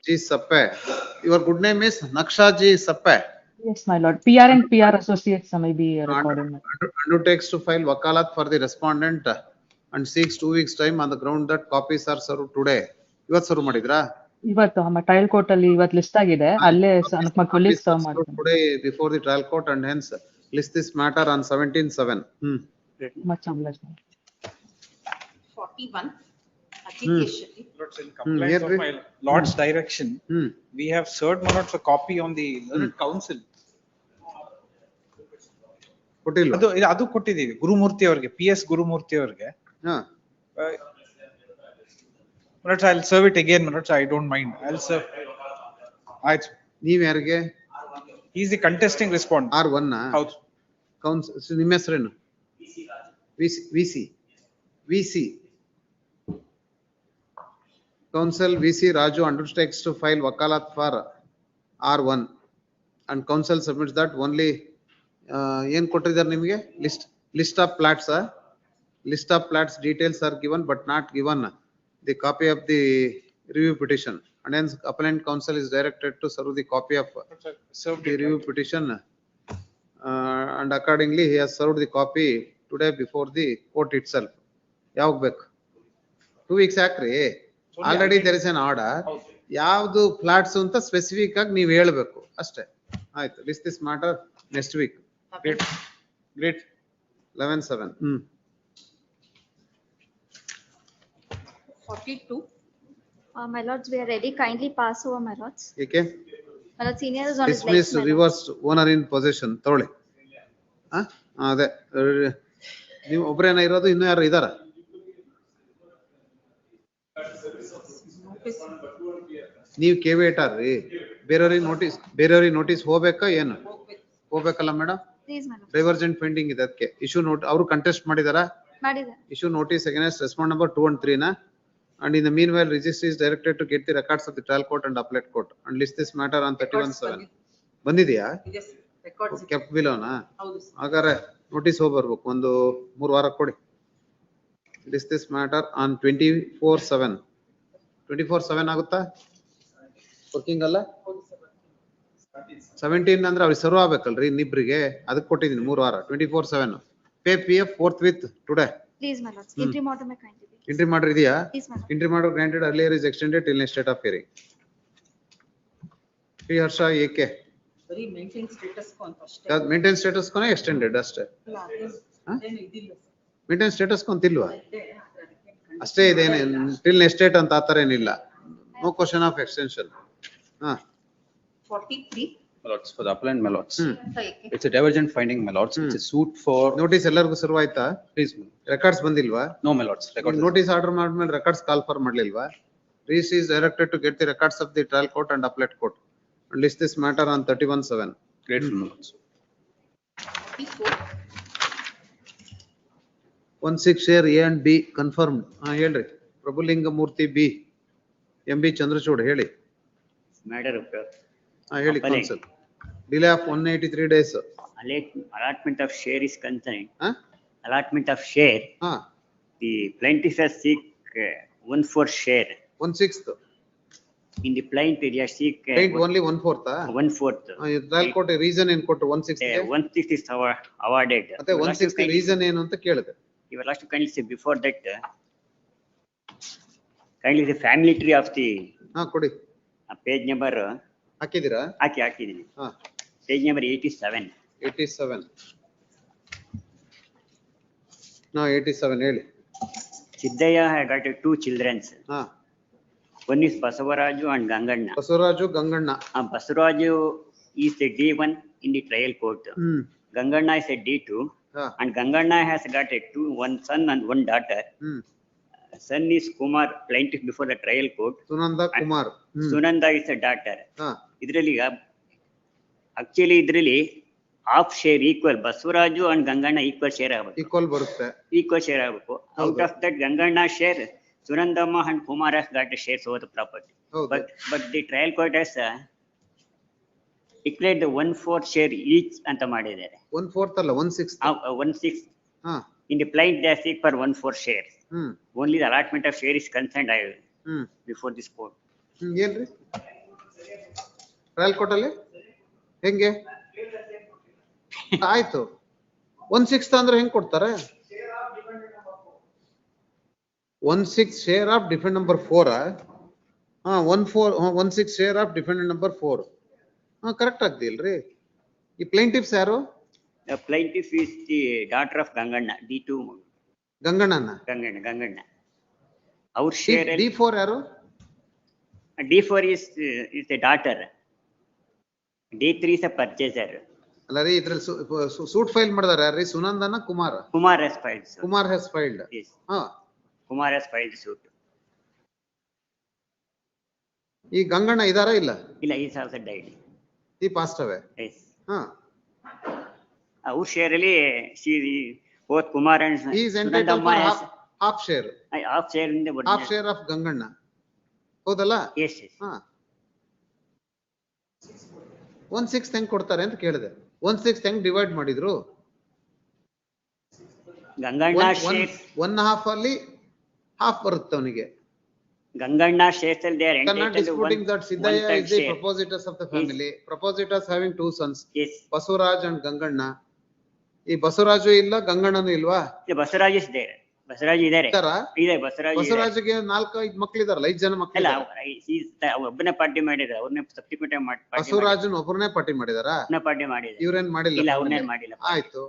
Speaker 3: Ji Sappe. Your good name is Naksha ji Sappe.
Speaker 19: Yes, my lord. PR and PR associates may be recorded. my-
Speaker 3: Undertakes to file wakalat for the respondent and seeks 2 weeks time on the ground that copies are served today. ಇವತ್ತು serve ಮಾಡಿದ್ರಾ?
Speaker 19: ಇವತ್ತು ನಮ್ಮ trial court ಅಲ್ಲಿ ಇವತ್ತು list ಆಗಿದೆ. ಅಲ್ಲೇ ನಮ್ಮ colleague serve ಮಾಡ್ತಾರೆ.
Speaker 3: Today before the trial court and hence list this matter on 17/7.
Speaker 19: Much obliged.
Speaker 16: 41, agitation.
Speaker 7: Lords, in compliance of my Lord's direction, we have served my lords a copy on the learned council.
Speaker 3: ಕೊಟ್ಟಿಲ್ವಾ?
Speaker 7: ಅದು ಕೊಟ್ಟಿದ್ದೀವಿ ಗುರುಮೂರ್ತಿ ಅವರಿಗೆ, PS Gurumurthy ಅವರಿಗೆ. Lords, I'll serve it again, my lords, I don't mind. I'll serve. ಆಯ್ತು.
Speaker 3: ನೀವ್ ಯಾರಿಗೆ?
Speaker 7: He is the contesting respondent.
Speaker 3: R1
Speaker 7: ಹೌದು.
Speaker 3: Council ನಿಮ್ಮ ಹೆಸರೇನು? VC. Counsel VC Raju undertakes to file wakalat for R1 and counsel submits that only ಏನ್ ಕೊಟ್ಟಿದ್ದಾರೆ ನಿಮಗೆ? List of plats. List of plats details are given but not given the copy of the review petition, and hence appellant counsel is directed to serve the copy of the review petition, and accordingly he has served the copy today before the court itself. ಯಾವಾಗ ಬೇಕು? 2 weeks ಯಾಕ್ರಿ? Already there is an order. ಯಾವ್ದು flats ಅಂತ specific ಆಗಿ ನೀವು ಹೇಳ್ಬೇಕು ಅಷ್ಟೇ. ಆಯ್ತು. List this matter next week. Great. 11/7.
Speaker 16: 42,
Speaker 20: My lords, we are ready. Kindly pass over, my lords.
Speaker 3: ಏಕೆ?
Speaker 20: My lord, senior is on his legs.
Speaker 3: Dismiss
Speaker 20: my lord.
Speaker 3: reversed owner in possession. ತಗೊಳ್ಳಿ. ಅದೇ ನೀವು ಒಬ್ರೇನ ಇರೋದು, ಇನ್ನೂ ಯಾರು ಇದಾರ? ನೀವು ಕೇವೇಟಾರ್ ರೀ. ಬೇರೆಯವ್ರಿಗೆ ನೋಟಿಸ್ ಹೋಗ್ಬೇಕಾ ಏನು? ಹೋಗ್ಬೇಕಲ್ಲ madam?
Speaker 20: Please, my lord.
Speaker 3: Divergent pending ಇದೆ ಅದಕ್ಕೆ. ಇಶ್ಯೂ ನೋಟ್ ಅವರು ಕಂಟೆಸ್ಟ್ ಮಾಡಿದಾರ?
Speaker 20: ಮಾಡಿದ್ದಾರೆ.
Speaker 3: Issue notice against respondent number 2 and 3 na, and in the meanwhile registry is directed to get the records of the trial court and appellate court and list this matter on 31/7. ಬಂದಿದೆಯಾ?
Speaker 16: yes, records.
Speaker 3: ಕೆಪ್ bilona?
Speaker 16: ಹೌದು.
Speaker 3: ಹಾಗಾದ್ರೆ notice ಹೋಗಿ ಬರ್ಬೇಕು, ಒಂದು 3 ವಾರ ಕೊಡಿ. List this matter on 24/7. 24/7 ಆಗುತ್ತಾ? Working ಅಲ್ಲ? 17 ಅಂದ್ರೆ ಅವ್ರಿಗೆ ಸರ್ವ್ ಆಗ್ಬೇಕಲ್ರಿ ಇನ್ನಿಬ್ರಿಗೆ, ಅದಕ್ಕೆ ಕೊಟ್ಟಿದ್ದೀನಿ 3 ವಾರ. 24/7. Pay PF forthwith today.
Speaker 20: Please, my lords. Interim order may kindly be.
Speaker 3: Interim order ಇದೆಯಾ?
Speaker 20: Please, my lord.
Speaker 3: Interim order granted earlier is extended till next date of hearing. Shri Harsha AK.
Speaker 16: ಬರೀ maintain status ಅಂತ ಅಷ್ಟೇ.
Speaker 3: Maintain status ಕೊನೆ extended ಅಷ್ಟೇ.
Speaker 16: ಅದೇನು ಇದಿಲ್ಲ sir.
Speaker 3: Maintain status ಕೊಂತಿಲ್ವಾ? ಅಷ್ಟೇ ಇದೆ, till next date ಅಂತ ಆತರ ಏನಿಲ್ಲ. No question of extension.
Speaker 16: 43,
Speaker 12: My lords, for the appellant, my lords.
Speaker 16: okay.
Speaker 12: It's a divergent finding, my lords. It's a suit for.
Speaker 3: Notice ಎಲ್ಲರಿಗೂ ಶುರು ಆಯ್ತಾ?
Speaker 12: Please,
Speaker 3: ರೆಕಾರ್ಡ್ಸ್ ಬಂದಿಲ್ವಾ?
Speaker 12: no, my lords. Record.
Speaker 3: Notice order ಮಾಡಿದ್ಮೇಲೆ records call for ಮಾಡ್ಲಿಲ್ವಾ? Registry is directed to get the records of the trial court and appellate court and list this matter on 31/7.
Speaker 12: Grateful, my lords.
Speaker 16: 44,
Speaker 3: 16 share A and B confirmed. ಹೇಳ್ರಿ. ಪ್ರಭುಲಿಂಗ ಮೂರ್ತಿ B, MB Chandrachud ಹೇಳಿ.
Speaker 21: Matter of
Speaker 3: ಹೇಳಿ council. Delay of 183 days.
Speaker 21: allotment of share is concerned. Allotment of share. The plaintiff has seek 1/4 share.
Speaker 3: 1/6.
Speaker 21: In the plaint area seek.
Speaker 3: Only 1/4.
Speaker 21: 1/4.
Speaker 3: Trial court reason ಏನ್ ಕೊಟ್ಟು 1/6?
Speaker 21: 1/6 is awarded.
Speaker 3: ಮತ್ತೆ 1/6 reason ಏನು ಅಂತ ಕೇಳಿದೆ.
Speaker 21: You were last to kindly say before that. Kindly the family tree of the.
Speaker 3: ಕೊಡಿ.
Speaker 21: Page number.
Speaker 3: ಹಾಕಿದಿರಾ?
Speaker 21: ಹಾಕಿದೀನಿ. Page number 87.
Speaker 3: 87. 87 ಹೇಳಿ.
Speaker 21: Siddhaya got 2 children. One is Basavaraju and Ganganna.
Speaker 3: Basavaraju, Ganganna.
Speaker 21: Basavaraju is a D1 in the trial court. Ganganna is a D2. And Ganganna has got one son and one daughter. Son is Kumar, plaintiff before the trial court.
Speaker 3: Sunanda Kumar.
Speaker 21: Sunanda is a daughter. Idrali actually idrali half share equal. Basavaraju and Ganganna equal share agಬೇಕು.
Speaker 3: Equal ಬರುತ್ತೆ.
Speaker 21: Equal share agಬೇಕು. Out of that Ganganna share, Sunandamma and Kumar has got a shares over the property. But the trial court has declared the 1/4 share each ಅಂತ ಮಾಡಿದ್ದಾರೆ.
Speaker 3: 1/4 ಅಲ್ಲ 1/6.
Speaker 21: 1/6. In the plaint they seek for 1/4 shares. Only the allotment of share is concerned before this court.
Speaker 3: ಏನ್ರಿ? Trial court ಅಲ್ಲಿ ಹೆಂಗೆ? ಆಯ್ತು 1/6 ಅಂದ್ರೆ ಹೆಂಗ್ ಕೊಡ್ತಾರೆ? 1/6 share of defendant number 4. 1/6 share of defendant number 4. Correct ಆಗ್ದಿಲ್ರಿ? ಈ ಪ್ಲೇಂಟಿಫ್ಸ್ ಯಾರು?
Speaker 21: The plaintiff is the daughter of Ganganna, D2.
Speaker 3: ಗಂಗಣ್ಣನ.
Speaker 21: Ganganna. Our share.
Speaker 3: D4 ಯಾರು?
Speaker 21: D4 is the daughter. D3 is a purchaser.
Speaker 3: ಅಲ್ಲ ರೀ, ಇದ್ರಲ್ಲಿ ಸೂಟ್ ಫೈಲ್ ಮಾಡಿದಾರೆ ಯಾರ್ರಿ? ಸುನಂದನ Kumara?
Speaker 21: Kumar has filed.
Speaker 3: Kumar has filed.
Speaker 21: Yes. Kumar has filed suit.
Speaker 3: ಈ ಗಂಗಣ್ಣ ಇದಾರ ಇಲ್ಲ?
Speaker 21: ಇಲ್ಲ, he is also died.
Speaker 3: He passed away.
Speaker 21: Yes. Our share ಅಲ್ಲಿ both Kumar and
Speaker 3: He is entitled for half share.
Speaker 21: Half share in the
Speaker 3: half share of Ganganna. ಹೌದಲ್ಲ?
Speaker 21: Yes, yes.
Speaker 3: 1/6 ಹೆಂಗ್ ಕೊಡ್ತಾರೆ ಅಂತ ಕೇಳಿದೆ. 1/6 ಹೆಂಗ್ ಡಿವೈಡ್ ಮಾಡಿದ್ರು?
Speaker 21: ಗಂಗಣ್ಣ ಶೇರ್
Speaker 3: 1/2 ಅಲ್ಲಿ half ಬರುತ್ತೆ ಅವನಿಗೆ.
Speaker 21: ಗಂಗಣ್ಣ shares ಅಲ್ಲಿ they are entitled to
Speaker 3: disputing that Siddhaya is the propositors of the family. Propositors having 2 sons.
Speaker 21: Yes.
Speaker 3: Basavaraj and Ganganna. ಈ ಬಸವರಾಜು ಇಲ್ಲ, ಗಂಗಣ್ಣನು ಇಲ್ವಾ?
Speaker 21: Basavaraj is there. ಬಸವರಾಜ್ ಇದ್ದಾರೆ. ಇದೆ ಬಸವರಾಜ್.
Speaker 3: ಬಸವರಾಜ್ಗೆ 4-5 ಮಕ್ಕಳಿದಾರಲ್ಲ, 5 ಜನ ಮಕ್ಕಳು.
Speaker 21: ಒಬ್ಬನೇ ಪಾರ್ಟಿ ಮಾಡಿದ್ದಾರೆ, ಅವ್ರನ್ನೇ ಸಬ್ಸ್ಟಿಟ್ಯೂಟ್ ಮಾಡಿ.
Speaker 3: ಬಸವರಾಜನ್ ಒಬ್ಬರನ್ನೇ ಪಾರ್ಟಿ ಮಾಡಿದಾರ?
Speaker 21: ಪಾರ್ಟಿ ಮಾಡಿದ್ದಾರೆ.
Speaker 3: ಇವ್ರೇನ್ ಮಾಡಿಲ್ಲ?
Speaker 21: ಇಲ್ಲ, ಅವ್ರನ್ನೇನ್ ಮಾಡಿಲ್ಲ.
Speaker 3: ಆಯ್ತು.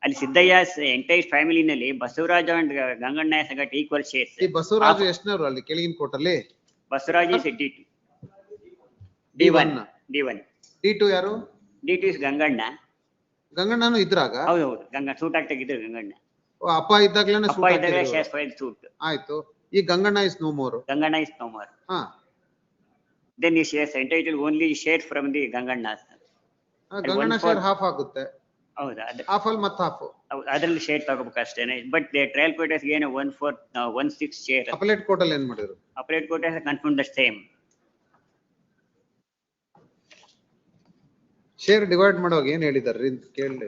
Speaker 21: ಅಲ್ಲಿ ಸಿದ್ದಯ್ಯ ಎಂಟೈರ್ ಫ್ಯಾಮಿಲಿನಲ್ಲಿ ಬಸವರಾಜ್ ಅಂಡ್ ಗಂಗಣ್ಣ ಸಗಟ್ ಈಕ್ವಲ್ ಶೇರ್ಸ್.
Speaker 3: ಈ ಬಸವರಾಜು ಎಷ್ಟನೇವ್ರು ಅಲ್ಲಿ ಕೆಳಗಿನ ಕೋರ್ಟಲ್ಲಿ?
Speaker 21: Basavaraj is D1.
Speaker 3: D2 ಯಾರು?
Speaker 21: D2 is Ganganna.
Speaker 3: ಗಂಗಣ್ಣನು ಇದ್ರಾಗ?
Speaker 21: ಹೌದು, ಗಂಗಣ್ಣ ಸೂಟ್ ಆಗ್ತಾಗಿದ್ರು ಗಂಗಣ್ಣ.
Speaker 3: ಅಪ್ಪ ಇದ್ದಾಗ್ಲೇನೆ
Speaker 21: ಸೂಟ್.
Speaker 3: ಆಯ್ತು. ಈ Ganganna is no more.
Speaker 21: Ganganna is no more. Then he shares entitled only share from the Ganganna.
Speaker 3: Ganganna share half ಆಗುತ್ತೆ.
Speaker 21: ಹೌದಾ?
Speaker 3: ಹಾಫ್ ಅಲ್ಲಿ ಮತ್ತೆ ಹಾಫ್.
Speaker 21: ಅದರಲ್ಲಿ ಶೇರ್ ತಗೋಬೇಕು ಅಷ್ಟೇನೆ. But trial court has given 1/6 share.
Speaker 3: Appellate court ಅಲ್ಲಿ ಏನ್ ಮಾಡಿದ್ರು?
Speaker 21: Appellate court has confirmed the same.
Speaker 3: Share divide ಮಾಡುವಾಗ ಏನ್ ಹೇಳಿದಾರೆ ಅಂತ ಕೇಳಲಿ.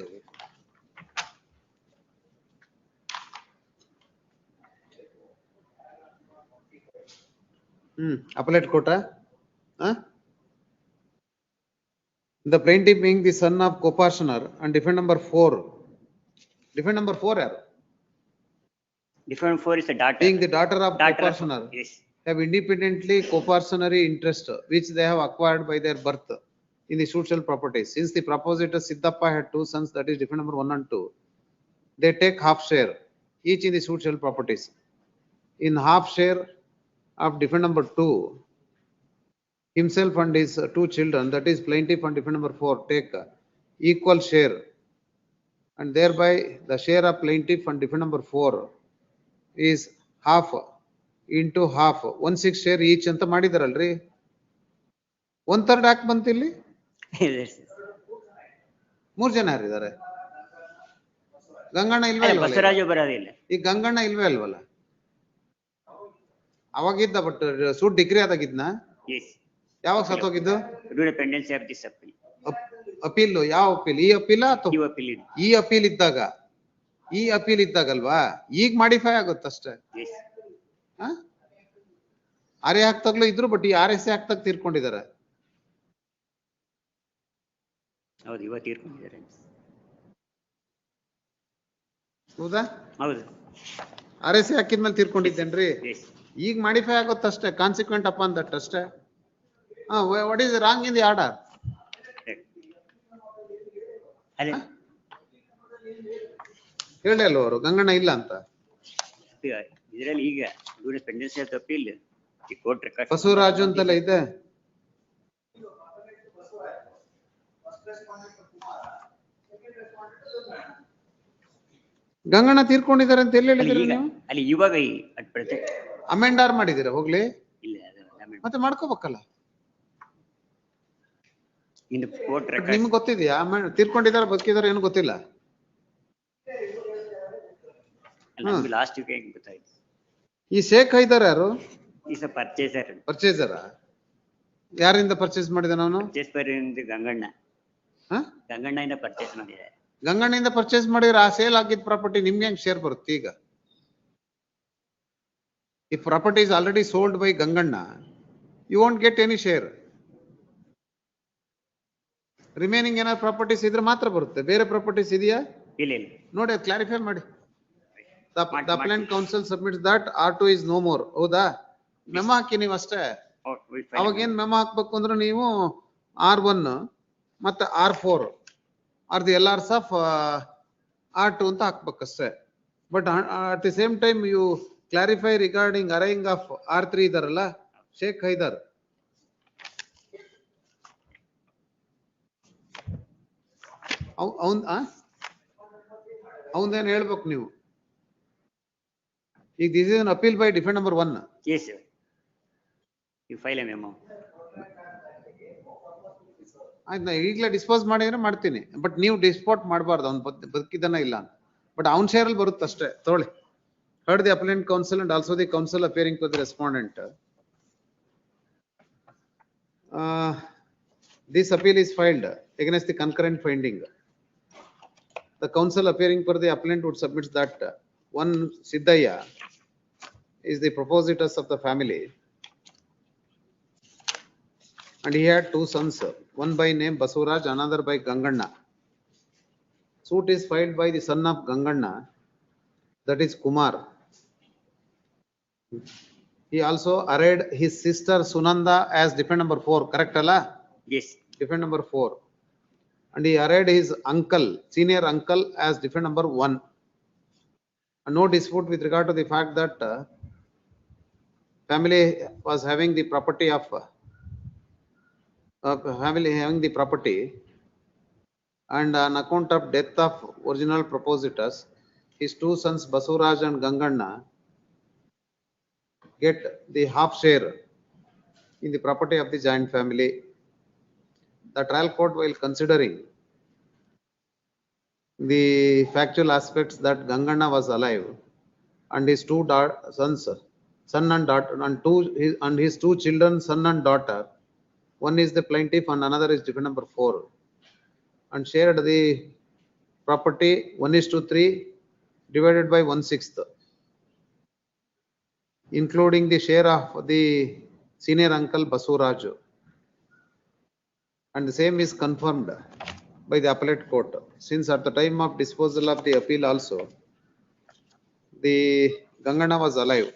Speaker 3: Appellate court. The plaintiff being the son of co-partitioner and defendant number 4. Defendant number 4 yaru?
Speaker 21: Defendant 4 is a daughter.
Speaker 3: Being the daughter of co-partitioner.
Speaker 21: Yes.
Speaker 3: Have independently co-partitionary interest which they have acquired by their birth in the social properties. Since the propositor Siddhappa had 2 sons, that is defendant number 1 and 2, they take half share each in the social properties. In half share of defendant number 2, himself and his 2 children, that is plaintiff and defendant number 4, take equal share, and thereby the share of plaintiff and defendant number 4 is half into half. 1/6 share each ಅಂತ ಮಾಡಿದಾರಲ್ರಿ. 1/3 ಯಾಕೆ ಬಂತಿಲ್ಲಿ? 3 ಜನ ಯಾರಿದ್ದಾರೆ? ಗಂಗಣ್ಣ ಇಲ್ವೇ ಅಲ್ವಲ್ಲ?
Speaker 21: ಬಸವರಾಜು ಬರೋದಿಲ್ಲ.
Speaker 3: ಈ ಗಂಗಣ್ಣ ಇಲ್ವೇ ಅಲ್ವಲ್ಲ? ಅವಾಗಿದ್ದ, ಬಟ್ ಸೂಟ್ ಡಿಗ್ರಿ ಆದಾಗಿದ್ನ? ಯಾವಾಗ ಸತ್ತೋಗಿದ್ದು?
Speaker 21: Dependency of this appeal.
Speaker 3: Appeal ಯಾವ ಅಪೀಲ್? ಈ ಅಪೀಲ ಅಥವಾ ಈ ಅಪೀಲ್ ಇದ್ದಾಗ? ಈ ಅಪೀಲ್ ಇದ್ದಾಗಲ್ವಾ? ಈಗ ಮಾಡಿಫೈ ಆಗುತ್ತಷ್ಟೇ. ಆರ್ಎ ಆಗ್ತಾಗ್ಲೂ ಇದ್ರು, ಬಟ್ ಈ RSA ಆಗ್ತಾಗ ತೀರ್ಕೊಂಡಿದ್ದಾರೆ.
Speaker 21: ಹೌದು, ಇವತ್ತು ತೀರ್ಕೊಂಡಿದ್ದಾರೆ.
Speaker 3: ಹೌದಾ?
Speaker 21: ಹೌದು.
Speaker 3: RSA ಹಾಕಿದ್ಮೇಲೆ ತೀರ್ಕೊಂಡಿದ್ದೇನ್ರಿ? ಈಗ ಮಾಡಿಫೈ ಆಗುತ್ತಷ್ಟೇ, ಕಾನ್ಸಿಕ್ವೆಂಟ್ ಅಪಾನ್ ದಟ್ ಅಷ್ಟೇ. What is wrong in the order? ಹೇಳಿ ಅಲ್ವ ಅವರು ಗಂಗಣ್ಣ ಇಲ್ಲ ಅಂತ?
Speaker 21: ಇದರಲ್ಲಿ ಈಗ ಡಿಪೆಂಡೆನ್ಸಿ ಆಫ್ ಅಪೀಲ್ ಈ ಕೋರ್ಟ್ ರೆಕಾರ್ಡ್
Speaker 3: ಬಸವರಾಜು ಅಂತೆಲ್ಲ ಇದೆ. ಗಂಗಣ್ಣ ತೀರ್ಕೊಂಡಿದ್ದಾರೆ ಅಂತ ಎಲ್ಲಿ ಹೇಳಿದ್ರಿ ನೀವು?
Speaker 21: ಅಲ್ಲಿ ಇವಾಗ
Speaker 3: ಅಮೆಂಡಾರ್ ಮಾಡಿದಿರ ಹೋಗ್ಲಿ?
Speaker 21: ಇಲ್ಲ,
Speaker 3: ಮತ್ತೆ ಮಾಡ್ಕೋಬೇಕಲ್ಲ.
Speaker 21: ಇನ್ ಕೋರ್ಟ್ ರೆಕಾರ್ಡ್
Speaker 3: ನಿಮ್ಗೆ ಗೊತ್ತಿದೆಯಾ ತೀರ್ಕೊಂಡಿದ್ದಾರೆ ಬದುಕಿದ್ದಾರೆ ಏನು ಗೊತ್ತಿಲ್ಲ?
Speaker 21: ಲಾಸ್ಟ್ ವೀಕ್ ಗೊತ್ತಾಯ್ತು.
Speaker 3: ಈ ಶೇಖ್ ಹೈದರ್ ಯಾರು?
Speaker 21: Is a purchaser.
Speaker 3: ಪರ್ಚೇಸರ? ಯಾರಿಂದ ಪರ್ಚೇಸ್ ಮಾಡಿದ ನಾನು?
Speaker 21: ಗಂಗಣ್ಣ. ಗಂಗಣ್ಣ ಇಂದ ಪರ್ಚೇಸ್ ಮಾಡಿದೆ.
Speaker 3: ಗಂಗಣ್ಣಿಂದ ಪರ್ಚೇಸ್ ಮಾಡಿದ್ರೆ ಆ ಸೇಲ್ ಆಗಿದ್ದ ಪ್ರಾಪರ್ಟಿ ನಿಮ್ಗೆ ಹೆಂಗ್ ಶೇರ್ ಬರುತ್ತೆ ಈಗ? If property is already sold by Ganganna, you want get any share. Remaining ಏನಾದ್ರು ಪ್ರಾಪರ್ಟೀಸ್ ಇದ್ರೆ ಮಾತ್ರ ಬರುತ್ತೆ, ಬೇರೆ ಪ್ರಾಪರ್ಟೀಸ್ ಇದೆಯಾ
Speaker 21: ಇಲ್ಲ ಇಲ್ಲ.
Speaker 3: ನೋಡಿ ಅದು ಕ್ಲಾರಿಫೈ ಮಾಡಿ. The
Speaker 21: ಮಾಡ್ತೀನಿ.
Speaker 3: appellant counsel submits that R2 is no more. ಹೌದಾ? ಮೆಮೊ ಹಾಕಿ ನೀವು ಅಷ್ಟೇ. ಅವಾಗ ಏನ್ ಮೆಮೊ ಹಾಕ್ಬೇಕು ಅಂದ್ರೆ ನೀವು R1 ಮತ್ತೆ R4 R the LRs of R2 ಅಂತ ಹಾಕ್ಬೇಕಷ್ಟೇ. But at the same time you clarify regarding arraying of R3 ಇದಾರಲ್ಲ ಶೇಖ್ ಹೈದರ್. ಅವನ್ದೇನು ಹೇಳ್ಬೇಕು ನೀವು. ಈಗ this is an appeal by defend number 1.
Speaker 21: Yes, sir. You file a memo.
Speaker 3: ಆಯ್ತು, ನಾ ಈಗಲೇ ಡಿಸ್ಪೋಸ್ ಮಾಡಿದ್ರೆ ಮಾಡ್ತೀನಿ, ಬಟ್ ನೀವು ಡಿಸ್ಪೋರ್ಟ್ ಮಾಡಬಾರ್ದು, ಅವ್ನು ಬದುಕಿದ್ದಾನ ಇಲ್ಲ ಅಂತ. ಬಟ್ ಅವ್ನ ಶೇರಲ್ಲಿ ಬರುತ್ತೆ ಅಷ್ಟೇ. ತೊಗೊಳ್ಳಿ. Heard the appellant counsel and also the counsel appearing for the respondent. This appeal is filed against the concurrent finding. The counsel appearing for the appellant would submit that one Siddhaya is the propositus of the family and he had two sons, one by name Basuraj, another by Ganganna. Suit is filed by the son of Ganganna, that is Kumar. He also arrayed his sister Sunanda as defend number 4, correct alla?
Speaker 21: Yes.
Speaker 3: Defend number 4. And he arrayed his uncle, senior uncle as defend number 1. And no dispute with regard to the fact that family was having the property of and on account of death of original propositus, his two sons Basuraj and Ganganna get the half share in the property of the joint family. The trial court, while considering the factual aspects that Ganganna was alive and his two sons, son and daughter, and his two children, son and daughter, one is the plaintiff and another is defendant number 4, and shared the property 1:3 divided by 1/6, including the share of the senior uncle Basuraj. And the same is confirmed by the appellate court, since at the time of disposal of the appeal also, the Ganganna was alive,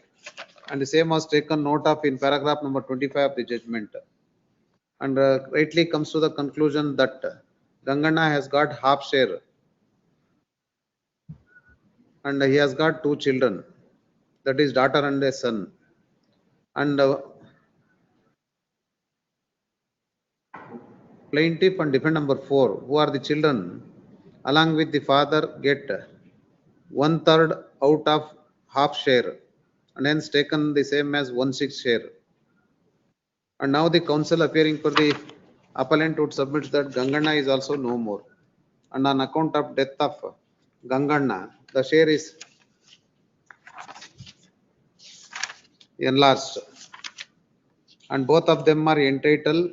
Speaker 3: and the same was taken note of in paragraph number 25 of the judgment, and rightly comes to the conclusion that Ganganna has got half share, and he has got two children, that is daughter and a son, and plaintiff and defendant number 4, who are the children, along with the father, get 1/3 out of half share, and hence taken the same as 1/6 share. And now the counsel appearing for the appellant would submit that Ganganna is also no more, and on account of death of Ganganna, the share is enlarged, and both of them are entitled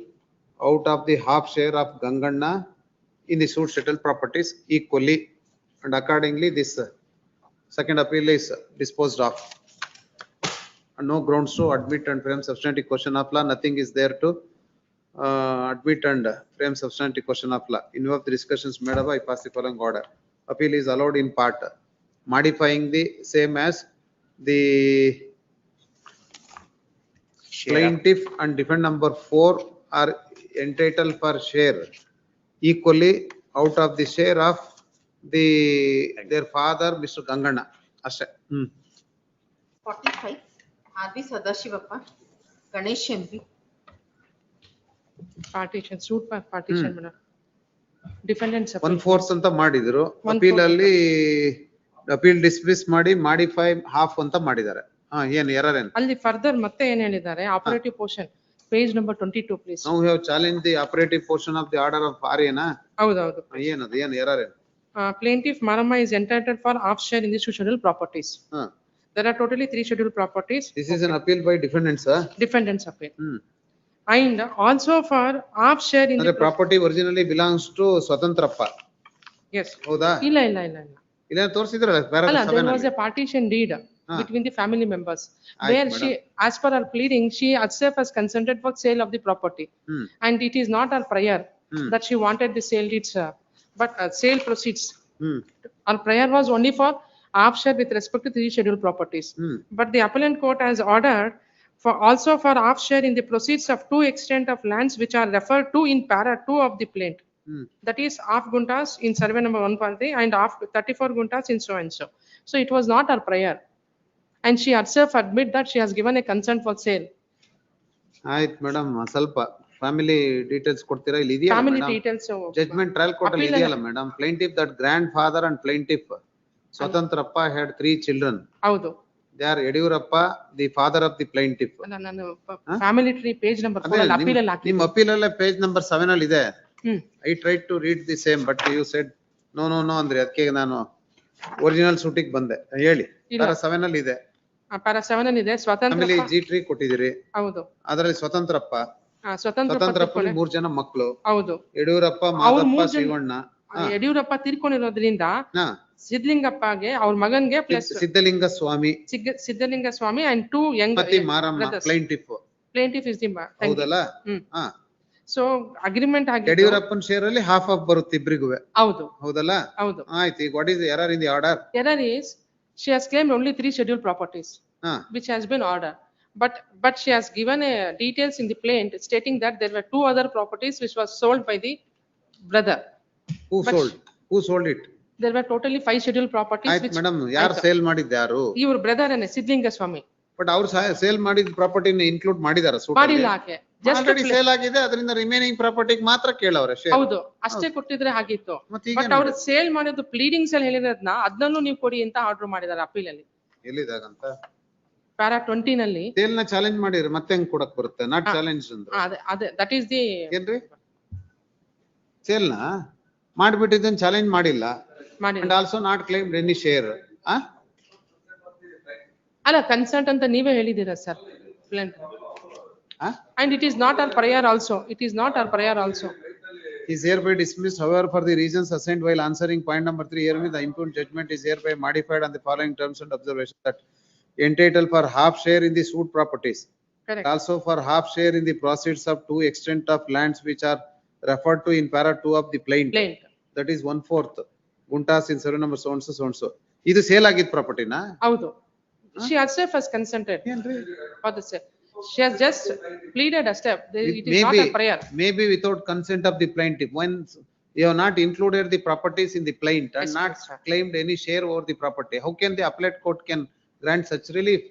Speaker 3: out of the half share of Ganganna in the suit settled properties equally, and accordingly this second appeal is disposed of, and no grounds to admit and frame substantive question of law. Nothing is there to admit and frame substantive question of law. In view of the discussions made above, I pass the following order. Appeal is allowed in part, modifying the same as the plaintiff and defendant number 4 are entitled for share equally out of the share of their father, Mr. Ganganna. Ashe.
Speaker 16: 45, R.V. Sadashivappa, Ganesh MP.
Speaker 4: Partition, suit by partition, madam. Defendants.
Speaker 3: 1/4 ಅಂತ ಮಾಡಿದ್ರು, appeal ಅಲ್ಲಿ appeal dismiss ಮಾಡಿ modify half ಅಂತ ಮಾಡಿದ್ದಾರೆ. ಏನ್ error ಏನು?
Speaker 4: ಅಲ್ಲಿ further ಮತ್ತೆ ಏನ್ ಹೇಳಿದ್ದಾರೆ, operative portion page number 22 please.
Speaker 3: Now we have challenged the operative portion of the order of RA.
Speaker 4: ಹೌದೌದು.
Speaker 3: ಏನದು ಏನು ಎರರ್ ಏನು?
Speaker 4: Plaintiff Marama is entitled for half share in the scheduled properties. There are totally 3 scheduled properties.
Speaker 3: This is an appeal by defendants.
Speaker 4: Defendants appeal. And also for half share in the
Speaker 3: property originally belongs to Swatantrappa.
Speaker 4: Yes.
Speaker 3: ಹೌದಾ?
Speaker 4: ಇಲ್ಲ.
Speaker 3: ಇಲ್ಲ ತೋರಿಸಿದ್ರಲ್ಲ
Speaker 4: paragraph 7. There was a partition deed between the family members, where she, as per her pleading, she herself has consented for sale of the property, and it is not her prior. that she wanted the sale deeds, but sale proceeds. Our prior was only for half share with respect to three scheduled properties. But the appellant court has ordered for also for half share in the proceeds of two extent of lands which are referred to in para 2 of the plaint. That is half guntas in survey number 1.3 and half 34 guntas in so and so. So it was not her prior. And she herself admit that she has given a consent for sale.
Speaker 3: ಆಯ್ತು madam ಸ್ವಲ್ಪ family details ಕೊಡ್ತೀರಾ ಇಲ್ಲಿ ಇದೆಯಲ್ಲ
Speaker 4: Family
Speaker 3: madam
Speaker 4: details.
Speaker 3: Judgement trial court ಅಲ್ಲಿ
Speaker 4: appeal
Speaker 3: ಇದೆಯಲ್ಲ madam plaintiff that grandfather and plaintiff Swatantrappa had 3 children.
Speaker 4: ಹೌದು.
Speaker 3: They are Yediyurappa the father of the plaintiff.
Speaker 4: ನಾನು family tree page number 4 ಅಲ್ಲಿ ಅಪೀಲ್ ಅಲ್ಲಿ
Speaker 3: ನಿಮ್ಮ ಅಪೀಲ್ ಅಲ್ಲೇ ಪೇಜ್ ನಂಬರ್ 7 ಅಲ್ಲಿ ಇದೆ. I tried to read the same but you said no ಅಂದ್ರೆ ಅದಕ್ಕೆ ನಾನು ಒರಿಜಿನಲ್ ಸೂಟಿಗೆ ಬಂದೆ. ಹೇಳಿ para 7 ಅಲ್ಲಿ ಇದೆ.
Speaker 4: para 7 ಅಲ್ಲಿ ಇದೆ ಸ್ವತಂತ್ರ
Speaker 3: ಫ್ಯಾಮಿಲಿ ಜಿ ಟ್ರೀ ಕೊಟ್ಟಿದ್ದೀರಿ.
Speaker 4: ಹೌದು.
Speaker 3: ಅದರಲ್ಲಿ ಸ್ವತಂತ್ರಪ್ಪ ಸ್ವತಂತ್ರಪ್ಪ 3 ಜನ ಮಕ್ಕಳು.
Speaker 4: ಹೌದು.
Speaker 3: ಯಡಿಯೂರಪ್ಪ ಮಾದಪ್ಪ ಶಿವಣ್ಣ.
Speaker 4: ಯಡಿಯೂರಪ್ಪ ತೀರ್ಕೊಂಡಿರೋದ್ರಿಂದ ಸಿದ್ಧಲಿಂಗಪ್ಪಗೆ ಅವ್ರ ಮಗನ್ಗೆ plus
Speaker 3: Siddalinga Swamy
Speaker 4: and 2 young
Speaker 3: Maramma plaintiff
Speaker 4: is the
Speaker 3: ಹೌದಲ್ಲ.
Speaker 4: ಸೊ ಅಗ್ರಿಮೆಂಟ್ ಆಗಿ
Speaker 3: ಯಡಿಯೂರಪ್ಪನ ಶೇರ್ ಅಲ್ಲಿ ಹಾಫ್ ಆಫ್ ಬರುತ್ತೆ ಇಬ್ರಿಗೂ.
Speaker 4: ಹೌದು.
Speaker 3: ಹೌದಲ್ಲ.
Speaker 4: ಹೌದು.
Speaker 3: ಆಯ್ತು. ಈಗ what is the error in the order?
Speaker 4: Error is she has claimed only 3 scheduled properties which has been ordered, but she has given details in the plaint stating that there were 2 other properties which was sold by the brother.
Speaker 3: Who sold it?
Speaker 4: There were totally 5 scheduled properties.
Speaker 3: ಆಯ್ತು madam, ಯಾರು sale ಮಾಡಿದ್ದು ಯಾರು?
Speaker 4: ಇವ್ರ brother Ane Siddhalinga Swami.
Speaker 3: But ಅವ್ರು sale ಮಾಡಿದ ಪ್ರಾಪರ್ಟಿನ include ಮಾಡಿದಾರ?
Speaker 4: ಮಾಡಿಲ್ಲ. ಆಕೆ
Speaker 3: ಆಲ್ರೆಡಿ ಸೇಲ್ ಆಗಿದೆ, ಅದರಿಂದ ರಿಮೈನಿಂಗ್ ಪ್ರಾಪರ್ಟಿಗೆ ಮಾತ್ರ ಕೇಳವ್ರೆ ಶೇರ್.
Speaker 4: ಹೌದು, ಅಷ್ಟೇ ಕೊಟ್ಟಿದ್ರೆ ಆಗಿತ್ತು. ಬಟ್ ಅವ್ರು ಸೇಲ್ ಮಾಡಿದ್ದು ಪ್ಲೀಡಿಂಗ್ಸ್ ಅಲ್ಲಿ ಹೇಳಿರೋದ್ನ ಅದನ್ನೂ ನೀವು ಕೊಡಿ ಅಂತ ಆರ್ಡರ್ ಮಾಡಿದ್ದಾರೆ ಅಪೀಲ್ ಅಲ್ಲಿ.
Speaker 3: ಎಲ್ಲಿದಾಗಂತ
Speaker 4: ಪ್ಯಾರಾ 20 ನಲ್ಲಿ
Speaker 3: ಸೇಲ್ ನ ಚಾಲೆಂಜ್ ಮಾಡಿದ್ರೆ ಮತ್ತೆ ಹೆಂಗ್ ಕೊಡಕ್ ಬರುತ್ತೆ? ನಾಟ್ ಚಾಲೆಂಜ್ ಅಂದ್ರೆ
Speaker 4: ಅದೇ ದಟ್ ಈಸ್ ದಿ
Speaker 3: ಏನ್ರಿ? ಸೇಲ್ ನ ಮಾಡ್ಬಿಟ್ಟಿದ್ದನ್ ಚಾಲೆಂಜ್ ಮಾಡಿಲ್ಲ. And also not claimed any share.
Speaker 4: ಅಲ್ಲ, ಕನ್ಸರ್ಟ್ ಅಂತ ನೀವೇ ಹೇಳಿದ್ದೀರಾ sir. And it is not our prior also. It is not our prior also.
Speaker 3: Is hereby dismissed, however, for the reasons assigned while answering point number 3 herewith the impugned judgment is hereby modified on the following terms and observations: that entitled for half share in the suit properties.
Speaker 4: Correct.
Speaker 3: Also for half share in the proceeds of 2 extent of lands which are referred to in para 2 of the plaint. That is 1/4 guntas in survey number so and so. Idu sale agid property na?
Speaker 4: Haudu. She herself has consented for the sale. She has just pleaded a step. It is not a prior.
Speaker 3: Maybe without consent of the plaintiff. When you have not included the properties in the plaint and not claimed any share over the property, how can the appellate court can grant such relief?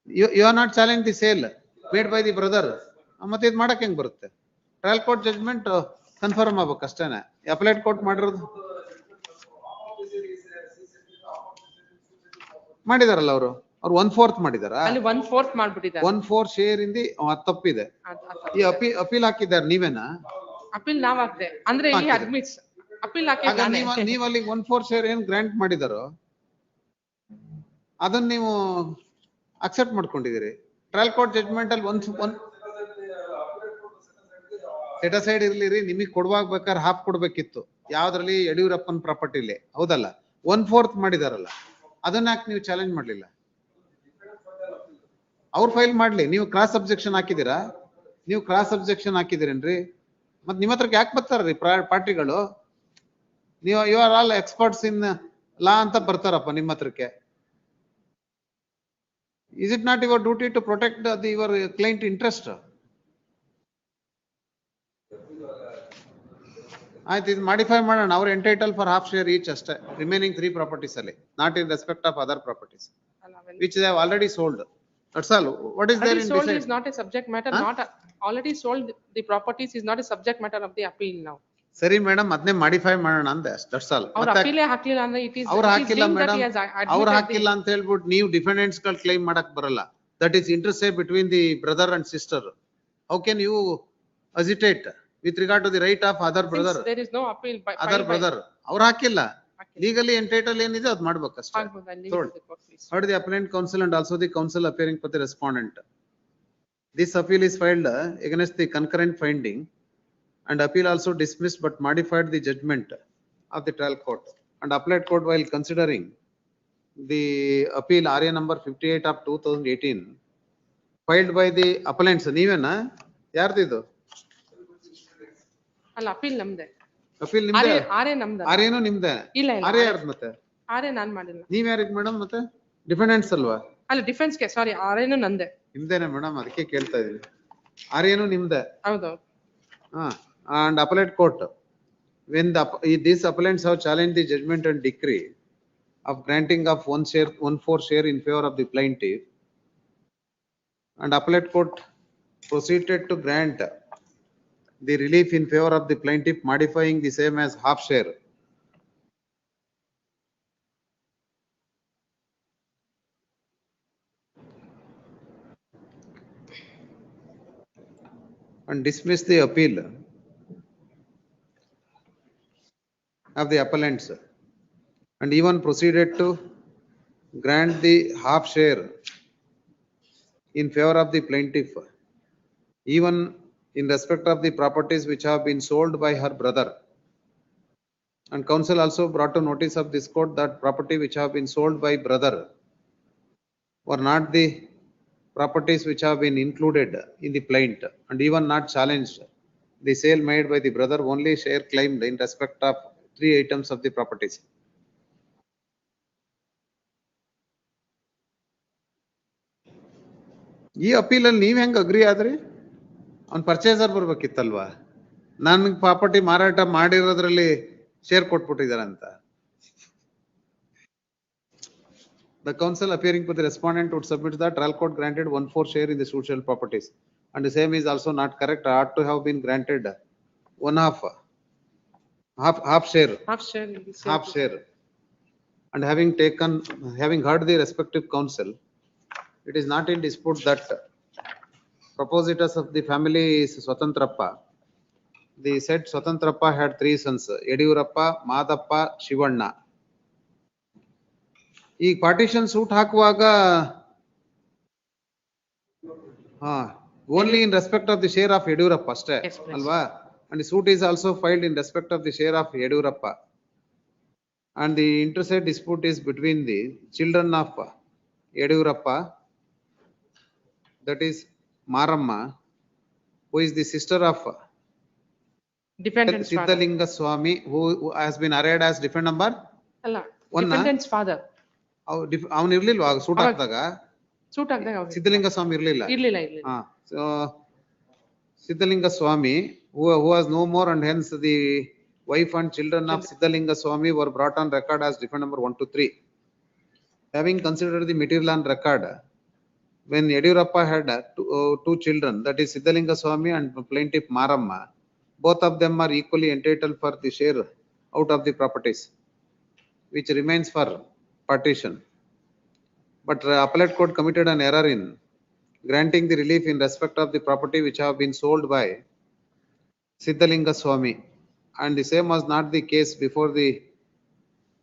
Speaker 3: You are not challenging the sale made by the brother. ಮತ್ತೆ ಇದು ಮಾಡಕ್ಕೆ ಹೆಂಗ್ ಬರುತ್ತೆ? Trial court judgment confirm ಆಗ್ಬೇಕು ಅಷ್ಟೇನೆ. Appellate court ಮಾಡಿರೋದು ಮಾಡಿದಾರಲ್ಲ ಅವರು 1/4 ಮಾಡಿದಾರ.
Speaker 4: ಅಲ್ಲಿ 1/4 ಮಾಡ್ಬಿಟ್ಟಿದ್ದಾರೆ.
Speaker 3: 1/4 ಶೇರ್ ಇಂದ ತಪ್ಪಿದೆ. ಈ ಅಪೀಲ್ ಹಾಕಿದ್ದಾರೆ ನೀವೇನಾ?
Speaker 4: ಅಪೀಲ್ ನಾವ್ ಹಾಕ್ದೆ ಅಂದ್ರೆ ಇಲ್ಲಿ ಅಡ್ಮಿಟ್ಸ್ ಅಪೀಲ್ ಹಾಕಿದ್ರೆ
Speaker 3: ನೀವು ಅಲ್ಲಿ 1/4 ಶೇರ್ ಏನ್ ಗ್ರಾಂಟ್ ಮಾಡಿದಾರೋ ಅದನ್ನ ನೀವು ಅಕ್ಸೆಪ್ಟ್ ಮಾಡ್ಕೊಂಡಿದ್ದೀರಿ. ಟ್ರಯಲ್ ಕೋರ್ಟ್ ಜಡ್ಜ್ಮೆಂಟ್ ಅಲ್ಲಿ ಸೆಟ್ ಅಸೈಡ್ ಇರ್ಲಿರಿ, ನಿಮಗೆ ಕೊಡುವಾಗ ಬೇಕಾದ್ರೆ ಹಾಫ್ ಕೊಡ್ಬೇಕಿತ್ತು. ಯಾವ್ದ್ರಲ್ಲಿ? ಯಡಿಯೂರಪ್ಪನ ಪ್ರಾಪರ್ಟಿಲಿ. ಹೌದಲ್ಲ? 1/4 ಮಾಡಿದಾರಲ್ಲ, ಅದನ್ನ ಯಾಕೆ ನೀವು ಚಾಲೆಂಜ್ ಮಾಡ್ಲಿಲ್ಲ? ಅವ್ರು ಫೈಲ್ ಮಾಡ್ಲಿ, ನೀವು ಕ್ರಾಸ್ ಅಬ್ಜೆಕ್ಷನ್ ಹಾಕಿದಿರಾ? ನೀವು ಕ್ರಾಸ್ ಅಬ್ಜೆಕ್ಷನ್ ಹಾಕಿದಿರೇನ್ರಿ? ಮತ್ ನಿಮ್ಮ ಹತ್ರಕ್ಕೆ ಯಾಕೆ ಬರ್ತಾರ್ರಿ ಪಾರ್ಟಿಗಳು? ನೀವು you are all experts in law ಅಂತ ಬರ್ತಾರಪ್ಪ ನಿಮ್ಮ ಹತ್ರಕ್ಕೆ. Is it not your duty to protect your client interest? ಆಯ್ತು, ಇದು ಮಾಡಿಫೈ ಮಾಡೋಣ. ಅವ್ರು entitle for half share each ಅಷ್ಟೇ, ರಿಮೈನಿಂಗ್ 3 ಪ್ರಾಪರ್ಟೀಸ್ ಅಲ್ಲಿ, not in respect of other properties which they have already sold. That's all. What is there in
Speaker 4: sold
Speaker 3: decide?
Speaker 4: is not a subject matter. Not already sold the properties is not a subject matter of the appeal now.
Speaker 3: ಸರಿ madam, ಅದನ್ನೇ modify ಮಾಡೋಣ ಅಂದೆ. That's all.
Speaker 4: ಅವ್ರ ಅಪೀಲೇ ಹಾಕ್ಲಿಲ್ಲ ಅಂದ್ರೆ it is
Speaker 3: ಅವ್ರು ಹಾಕಿಲ್ಲ madam, ಅವ್ರು ಹಾಕಿಲ್ಲ ಅಂತ ಹೇಳ್ಬಿಟ್ಟು ನೀವು ಡಿಫೆಂಡೆಂಟ್ಸ್ ಗಳು ಕ್ಲೈಮ್ ಮಾಡಕ್ ಬರಲ್ಲ. That is inter se between the brother and sister. How can you agitate with regard to the right of other brother?
Speaker 4: There is no appeal by
Speaker 3: other brother. ಅವ್ರು ಹಾಕಿಲ್ಲ. legally entitled ಏನಿದೆ ಅದು ಮಾಡ್ಬೇಕಷ್ಟೇ. Heard the appellant counsel and also the counsel appearing for the respondent. This appeal is filed against the concurrent finding and appeal also dismissed but modified the judgment of the trial court. And appellate court, while considering the appeal RA number 58 of 2018 filed by the appellants, ನೀವೇನಾ? ಯಾರ್ದಿದು?
Speaker 4: ಅಲ್ಲ appeal ನಮ್ದೆ.
Speaker 3: Appeal ನಿಮ್ದೆ?
Speaker 4: ಆರೇ ನಮ್ದು.
Speaker 3: ಆರೇನು ನಿಮ್ದೆ?
Speaker 4: ಇಲ್ಲ ಇಲ್ಲ.
Speaker 3: ಆರೇ ಯಾರ್ದು ಮತ್ತೆ?
Speaker 4: ಆರೇ ನಾನ್ ಮಾಡಿಲ್ಲ.
Speaker 3: ನೀವ್ ಯಾರಿಗ್ ಮೇಡಮ್ ಮತ್ತೆ? ಡಿಫೆಂಡೆಂಟ್ಸ್ ಅಲ್ವಾ?
Speaker 4: ಅಲ್ಲ ಡಿಫೆನ್ಸ್ಗೆ ಸಾರಿ ಆರೇನು ನಂದೆ.
Speaker 3: ನಿಮ್ದೇನೆ ಮೇಡಮ್, ಅದಕ್ಕೆ ಕೇಳ್ತಾ ಇದೀನಿ. ಆರೇನು ನಿಮ್ದೆ?
Speaker 4: ಹೌದೌದು.
Speaker 3: And appellate court, when these appellants have challenged the judgment and decree of granting of 1/4 share in favor of the plaintiff, and appellate court proceeded to grant the relief in favor of the plaintiff, modifying the same as half share. And dismiss the appeal of the appellants, and even proceeded to grant the half share in favor of the plaintiff, even in respect of the properties which have been sold by her brother. And counsel also brought to notice of this court that property which have been sold by brother were not the properties which have been included in the plaint, and even not challenged. The sale made by the brother, only share claimed in respect of 3 items of the properties. ಈ appeal ಅಲ್ಲಿ ನೀವ್ ಹೆಂಗ್ agri ಆದ್ರಿ? ಅವ್ನ್ purchaser ಬರ್ಬೇಕಿತ್ತಲ್ವಾ? ನನ್ property ಮಾರಾಟ ಮಾಡಿರೋದ್ರಲ್ಲಿ share ಕೊಟ್ಬಿಟ್ಟಿದಾರಂತ. The counsel appearing for the respondent would submit that trial court granted 1/4 share in the social properties, and the same is also not correct. Ought to have been granted half share. Half share. And having heard the respective counsel, it is not in dispute that propositors of the family is Swatantrappa. The said Swatantrappa had 3 sons, Yediyurappa, Madappa, Shivanna. ಈ partition suit ಹಾಕುವಾಗ only in respect of the share of Yediyurappa ಅಷ್ಟೇ ಅಲ್ವಾ? And suit is also filed in respect of the share of Yediyurappa. And the inter se dispute is between the children of Yediyurappa, that is Maramma, who is the sister of Siddhalinga Swami, who has been arraigned as defendant number?
Speaker 4: ಅಲ್ಲ defendants father.
Speaker 3: ಅವನು ಇರ್ಲಿಲ್ವಾ suit ಹಾಕಿದಾಗ?
Speaker 4: Suit ಹಾಕಿದಾಗ
Speaker 3: ಸಿದ್ಧಲಿಂಗ ಸ್ವಾಮಿ ಇರ್ಲಿಲ್ಲ.
Speaker 4: ಇರ್ಲಿಲ್ಲ.
Speaker 3: Siddhalinga Swami, who was no more, and hence the wife and children of Siddhalinga Swami were brought on record as defendant number 1 to 3. Having considered the material on record, when Yediyurappa had two children, that is Siddhalinga Swami and plaintiff Maramma, both of them are equally entitled for the share out of the properties, which remains for partition. But appellate court committed an error in granting the relief in respect of the property which have been sold by Siddhalinga Swami, and the same was not the case before the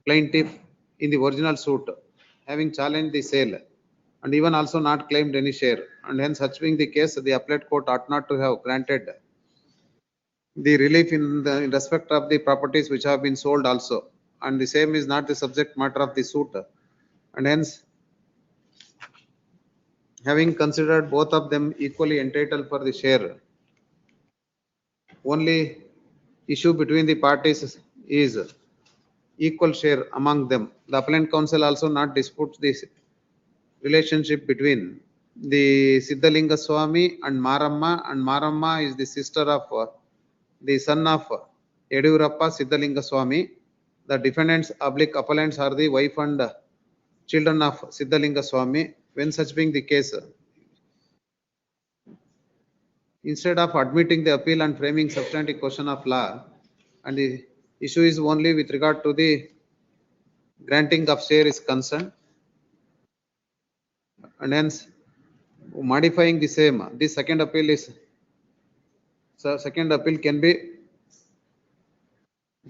Speaker 3: plaintiff in the original suit, having challenged the sale and even also not claimed any share, and hence such being the case, the appellate court ought not to have granted the relief in respect of the properties which have been sold also, and the same is not the subject matter of the suit, and hence having considered both of them equally entitled for the share, only issue between the parties is equal share among them. The appellant counsel also not disputes this relationship between the Siddhalinga Swami and Maramma is the sister of the son of Yediyurappa, Siddhalinga Swami. The defendants appellants are the wife and children of Siddhalinga Swami. When such being the case, instead of admitting the appeal and framing substantive question of law, and the issue is only with regard to the granting of share is concerned, and hence modifying the same, this second appeal can be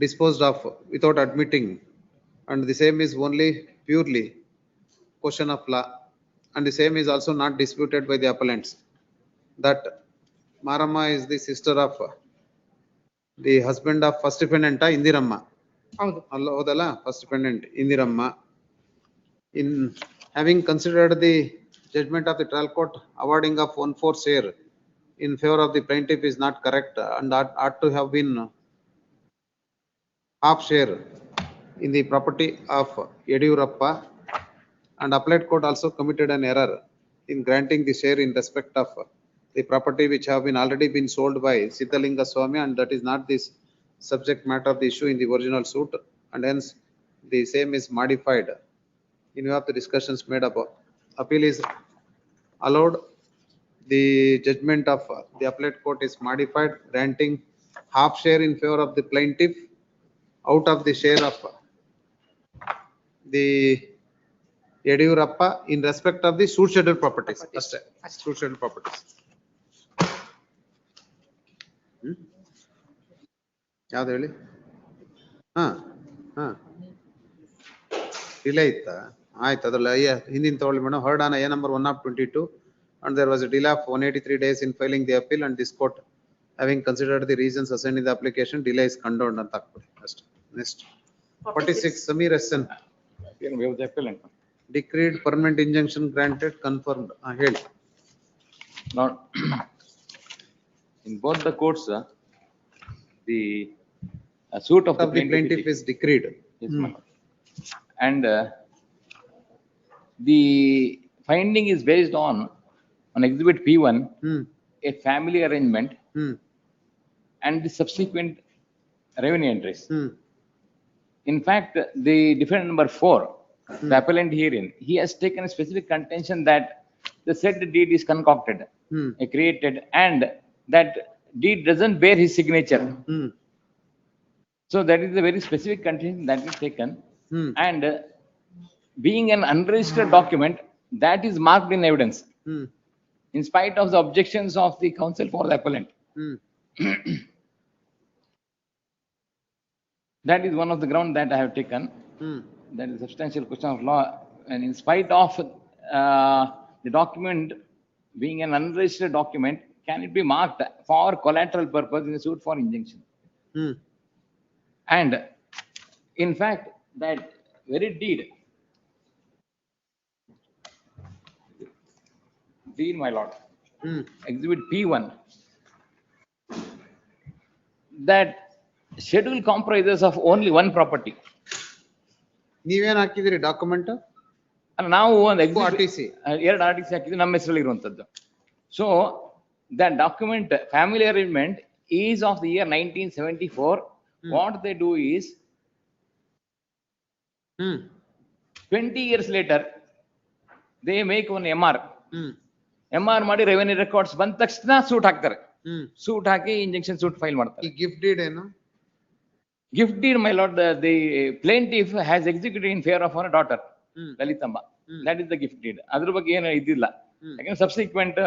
Speaker 3: disposed of without admitting, and the same is only purely question of law, and the same is also not disputed by the appellants, that Maramma is the sister of the husband of first defendant Indiramma. Howdala, first defendant Indiramma. In having considered the judgment of the trial court awarding of 1/4 share in favor of the plaintiff is not correct, and ought to have been half share in the property of Yediyurappa, and appellate court also committed an error in granting the share in respect of the property which have been already been sold by Siddhalinga Swami, and that is not this subject matter of the issue in the original suit, and hence the same is modified. In view of the discussions made above, appeal is allowed. The judgment of the appellate court is modified, granting half share in favor of the plaintiff out of the share of the Yediyurappa in respect of the suit scheduled properties. Suit scheduled properties. ಯಾವ್ದು ಹೇಳಿ? Delay ಇತ್ತಾ? ಆಯ್ತು, ಅದ್ರಲ್ಲಿ ಹಿಂದಿನ ತಗೊಳ್ಳಿ madam. Heard on A number 1/22, and there was a delay of 183 days in filing the appeal, and this court having considered the reasons assigned in the application, delay is condoned ಅಂತ ಹಾಕ್ಬಿಡಿ ಅಷ್ಟೇ. Next 46 Samir SN. Decreed permanent injunction granted, confirmed. ಹೇಳಿ.
Speaker 1: Now, in both the courts, the suit of the
Speaker 3: plaintiff is decreed.
Speaker 1: Yes, my lord. And the finding is based on exhibit P1, a family arrangement, and the subsequent revenue entries. In fact, the defendant number 4, the appellant herein, he has taken a specific contention that the said deed is concocted, created, and that deed doesn't bear his signature. So that is a very specific contention that is taken, and being an unregistered document, that is marked in evidence, in spite of the objections of the counsel for the appellant. That is one of the ground that I have taken. That is substantial question of law, and in spite of the document being an unregistered document, can it be marked for collateral purpose in a suit for injunction? And in fact, that very deed, my lord, exhibit P1, that schedule comprises of only one property.
Speaker 3: ನೀವೇನ್ ಹಾಕಿದಿರಿ document?
Speaker 1: ನಾವು ಒಂದು
Speaker 3: RTC
Speaker 1: 2 RTC ಹಾಕಿದ್ವಿ, ನಮ್ಮ ಹೆಸರಲ್ಲಿ ಇರುವಂತದ್ದು. So that document, family arrangement, is of the year 1974. What they do is 20 years later they make one MR ಮಾಡಿ revenue records ಬಂದ ತಕ್ಷಣ ಸೂಟ್ ಹಾಕ್ತಾರೆ. ಸೂಟ್ ಹಾಕಿ ಇಂಜೆಕ್ಷನ್ ಸೂಟ್ ಫೈಲ್ ಮಾಡ್ತಾರೆ.
Speaker 3: ಗಿಫ್ಟ್ ಡೀಡ್ ಏನು?
Speaker 1: Gift deed, my lord, the plaintiff has executed in favor of her daughter, Lalitamba. That is the gift deed. ಅದ್ರ ಬಗ್ಗೆ ಏನು ಇದಿಲ್ಲ. ಯಾಕಂದ್ರೆ ಸಬ್ಸಿಕ್ವೆಂಟ್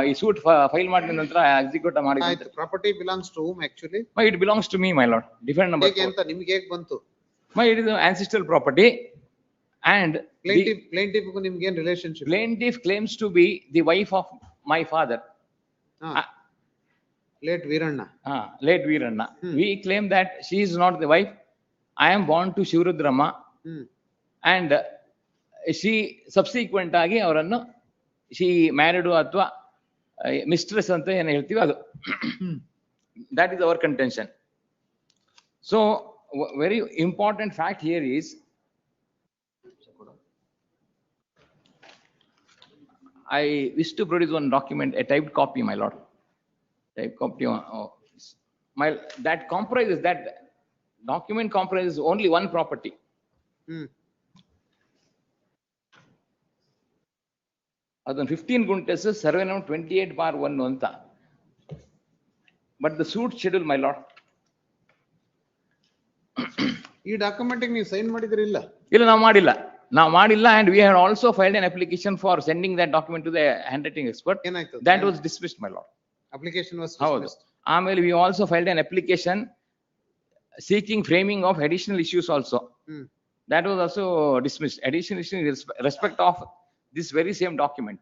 Speaker 1: ಈ ಸೂಟ್ ಫೈಲ್ ಮಾಡಿದ ನಂತರ ಎಕ್ಸಿಕ್ಯೂಟ್ ಮಾಡಿದ್ರು.
Speaker 3: Property belongs to whom actually?
Speaker 1: It belongs to me, my lord. Defendant number 4.
Speaker 3: ಹೇಗೆ ಅಂತ ನಿಮಗೆ ಹೇಗೆ ಬಂತು?
Speaker 1: It is ancestral property, and
Speaker 3: plaintiff ಗೂ ನಿಮಗೆ ಏನು relationship?
Speaker 1: Plaintiff claims to be the wife of my father.
Speaker 3: Late Veeranna.
Speaker 1: Late Veeranna. We claim that she is not the wife. I am born to Shivarudrama, and she subsequent ಆಗಿ ಅವರನ್ನು she married ಅಥವಾ mistress ಅಂತ ಏನು ಹೇಳ್ತೀವಿ ಅದು. That is our contention. So very important fact here is, I wish to produce one document, a typed copy, my lord. Type copy. That comprises, that document comprises only one property. Adon 15 guntes survey number 28/1 anta. But the suit schedule, my lord.
Speaker 3: ಈ document ನೀವು sign ಮಾಡಿದ್ರಿಲ್ಲ?
Speaker 1: ಇಲ್ಲ, ನಾವು ಮಾಡಿಲ್ಲ, and we had also filed an application for sending that document to the handwriting expert.
Speaker 3: ಏನಾಯ್ತು?
Speaker 1: That was dismissed, my lord.
Speaker 3: Application was
Speaker 1: dismissed. ಆಮೇಲೆ we also filed an application seeking framing of additional issues also. That was also dismissed. Additional issues in respect of this very same document.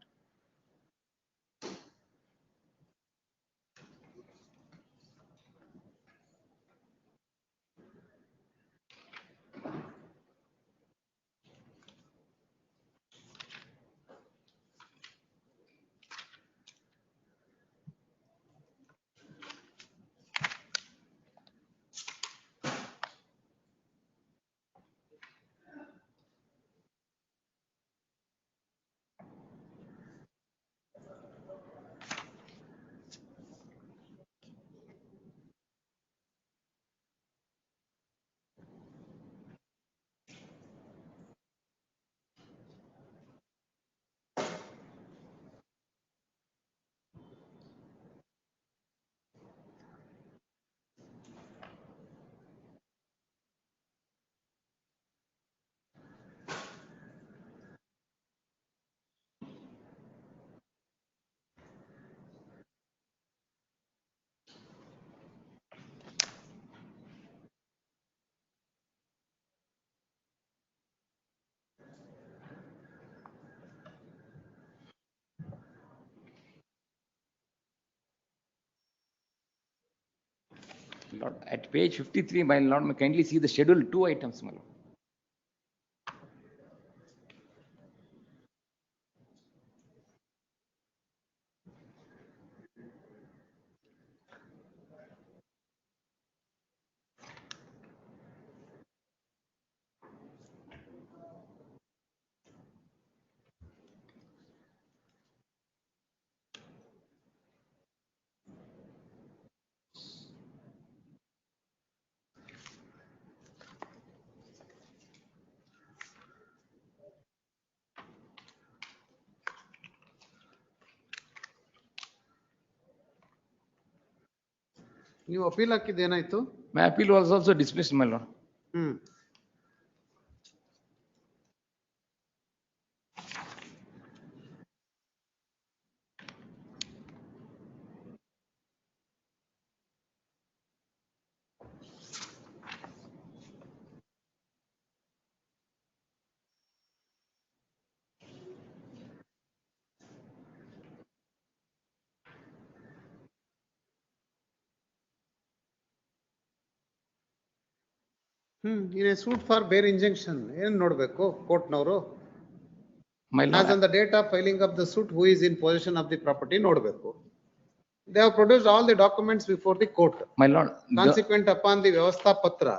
Speaker 1: Lord, at page 53, my lord, may kindly see the schedule 2 items, my lord.
Speaker 3: ನೀವು appeal ಹಾಕಿದ್ದು ಏನಾಯ್ತು?
Speaker 1: My appeal was also dismissed, my lord.
Speaker 3: In a suit for bare injunction, ಏನ್ ನೋಡ್ಬೇಕು ಕೋರ್ಟ್ನವರು?
Speaker 1: My
Speaker 3: As
Speaker 1: lord,
Speaker 3: on the date of filing of the suit, who is in possession of the property ನೋಡ್ಬೇಕು. They have produced all the documents before the court.
Speaker 1: my lord.
Speaker 3: Consequent upon the Vyavastha Patra,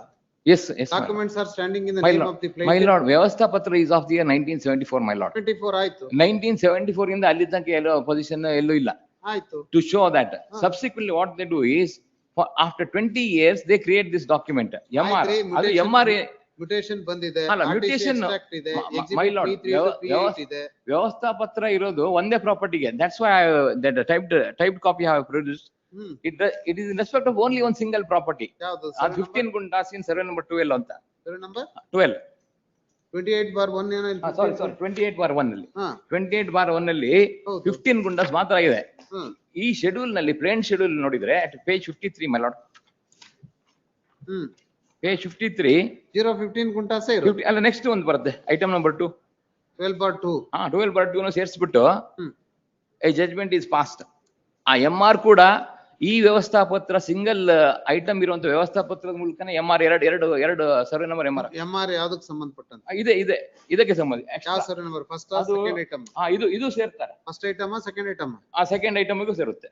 Speaker 1: Yes, yes, my lord.
Speaker 3: documents are standing in the
Speaker 1: My
Speaker 3: name
Speaker 1: lord,
Speaker 3: of the
Speaker 1: my
Speaker 3: plaintiff.
Speaker 1: lord, Vyavastha Patra is of the year 1974, my lord.
Speaker 3: 24 ಆಯ್ತು.
Speaker 1: 1974 ಇಂದ ಅಲ್ಲಿ ತನಕ ಎಲ್ಲೋ position ಎಲ್ಲೂ ಇಲ್ಲ.
Speaker 3: ಆಯ್ತು.
Speaker 1: To show that subsequently what they do is, for after 20 years, they create this document. MR,
Speaker 3: ಆಯ್ತ್ರಿ,
Speaker 1: ಅದು
Speaker 3: mutation-
Speaker 1: MRA,
Speaker 3: mutation ಬಂದಿದೆ,
Speaker 1: ಅಲ್ಲ,
Speaker 3: RTC
Speaker 1: mutation,
Speaker 3: extract ಇದೆ,
Speaker 1: my
Speaker 3: exhibit
Speaker 1: lord,
Speaker 3: P3 to P8 ಇದೆ.
Speaker 1: ವ್ಯವಸ್ಥಾ ಪತ್ರ ಇರೋದು ಒಂದೇ ಪ್ರಾಪರ್ಟಿಗೆ. That's why that typed copy I have produced. It is in respect of only one single property.
Speaker 3: ಯಾವುದು?
Speaker 1: ಅದು 15 ಗುಂಟಾಸ್ in survey number 12 ಅಂತ.
Speaker 3: Survey number
Speaker 1: 12.
Speaker 3: 28/1 ಏನೋ ಇಲ್ಲಿ
Speaker 1: Sorry, 28/1 ಅಲ್ಲಿ. 28/1 ಅಲ್ಲಿ
Speaker 3: ಹೌದು.
Speaker 1: 15 ಗುಂಟಾಸ್ ಮಾತ್ರ ಇದೆ.
Speaker 3: ಹ್ಮ್.
Speaker 1: ಈ ಶೆಡ್ಯೂಲ್ ನಲ್ಲಿ ಪ್ಲೇನ್ ಶೆಡ್ಯೂಲ್ ನೋಡಿದ್ರೆ at page 53, my lord. Page 53.
Speaker 3: 015 ಗುಂಟಾಸೇ ಇರೋದು.
Speaker 1: ಅಲ್ಲ, ನೆಕ್ಸ್ಟ್ ಒಂದು ಬರುತ್ತೆ item number 2.
Speaker 3: 12/2.
Speaker 1: 12/2 ಸೇರಿಸ್ಬಿಟ್ಟು a judgment is passed. ಆ MR ಕೂಡ ಈ ವ್ಯವಸ್ಥಾ ಪತ್ರ ಸಿಂಗಲ್ ಐಟಮ್ ಇರುವಂತ ವ್ಯವಸ್ಥಾ ಪತ್ರದ ಮೂಲಕನೇ MR ಎರಡು ಸರ್ವೆ ನಂಬರ್ MR.
Speaker 3: MR ಯಾವ್ದಕ್ಕೆ ಸಂಬಂಧಪಟ್ಟಂತೆ?
Speaker 1: ಇದಕ್ಕೆ ಸಂಬಂಧ.
Speaker 3: ಯಾವ survey number? First second item?
Speaker 1: ಇದು ಸೇರ್ತಾರೆ.
Speaker 3: First item second item?
Speaker 1: Second ಐಟಮ್ಗೂ ಸೇರುತ್ತೆ.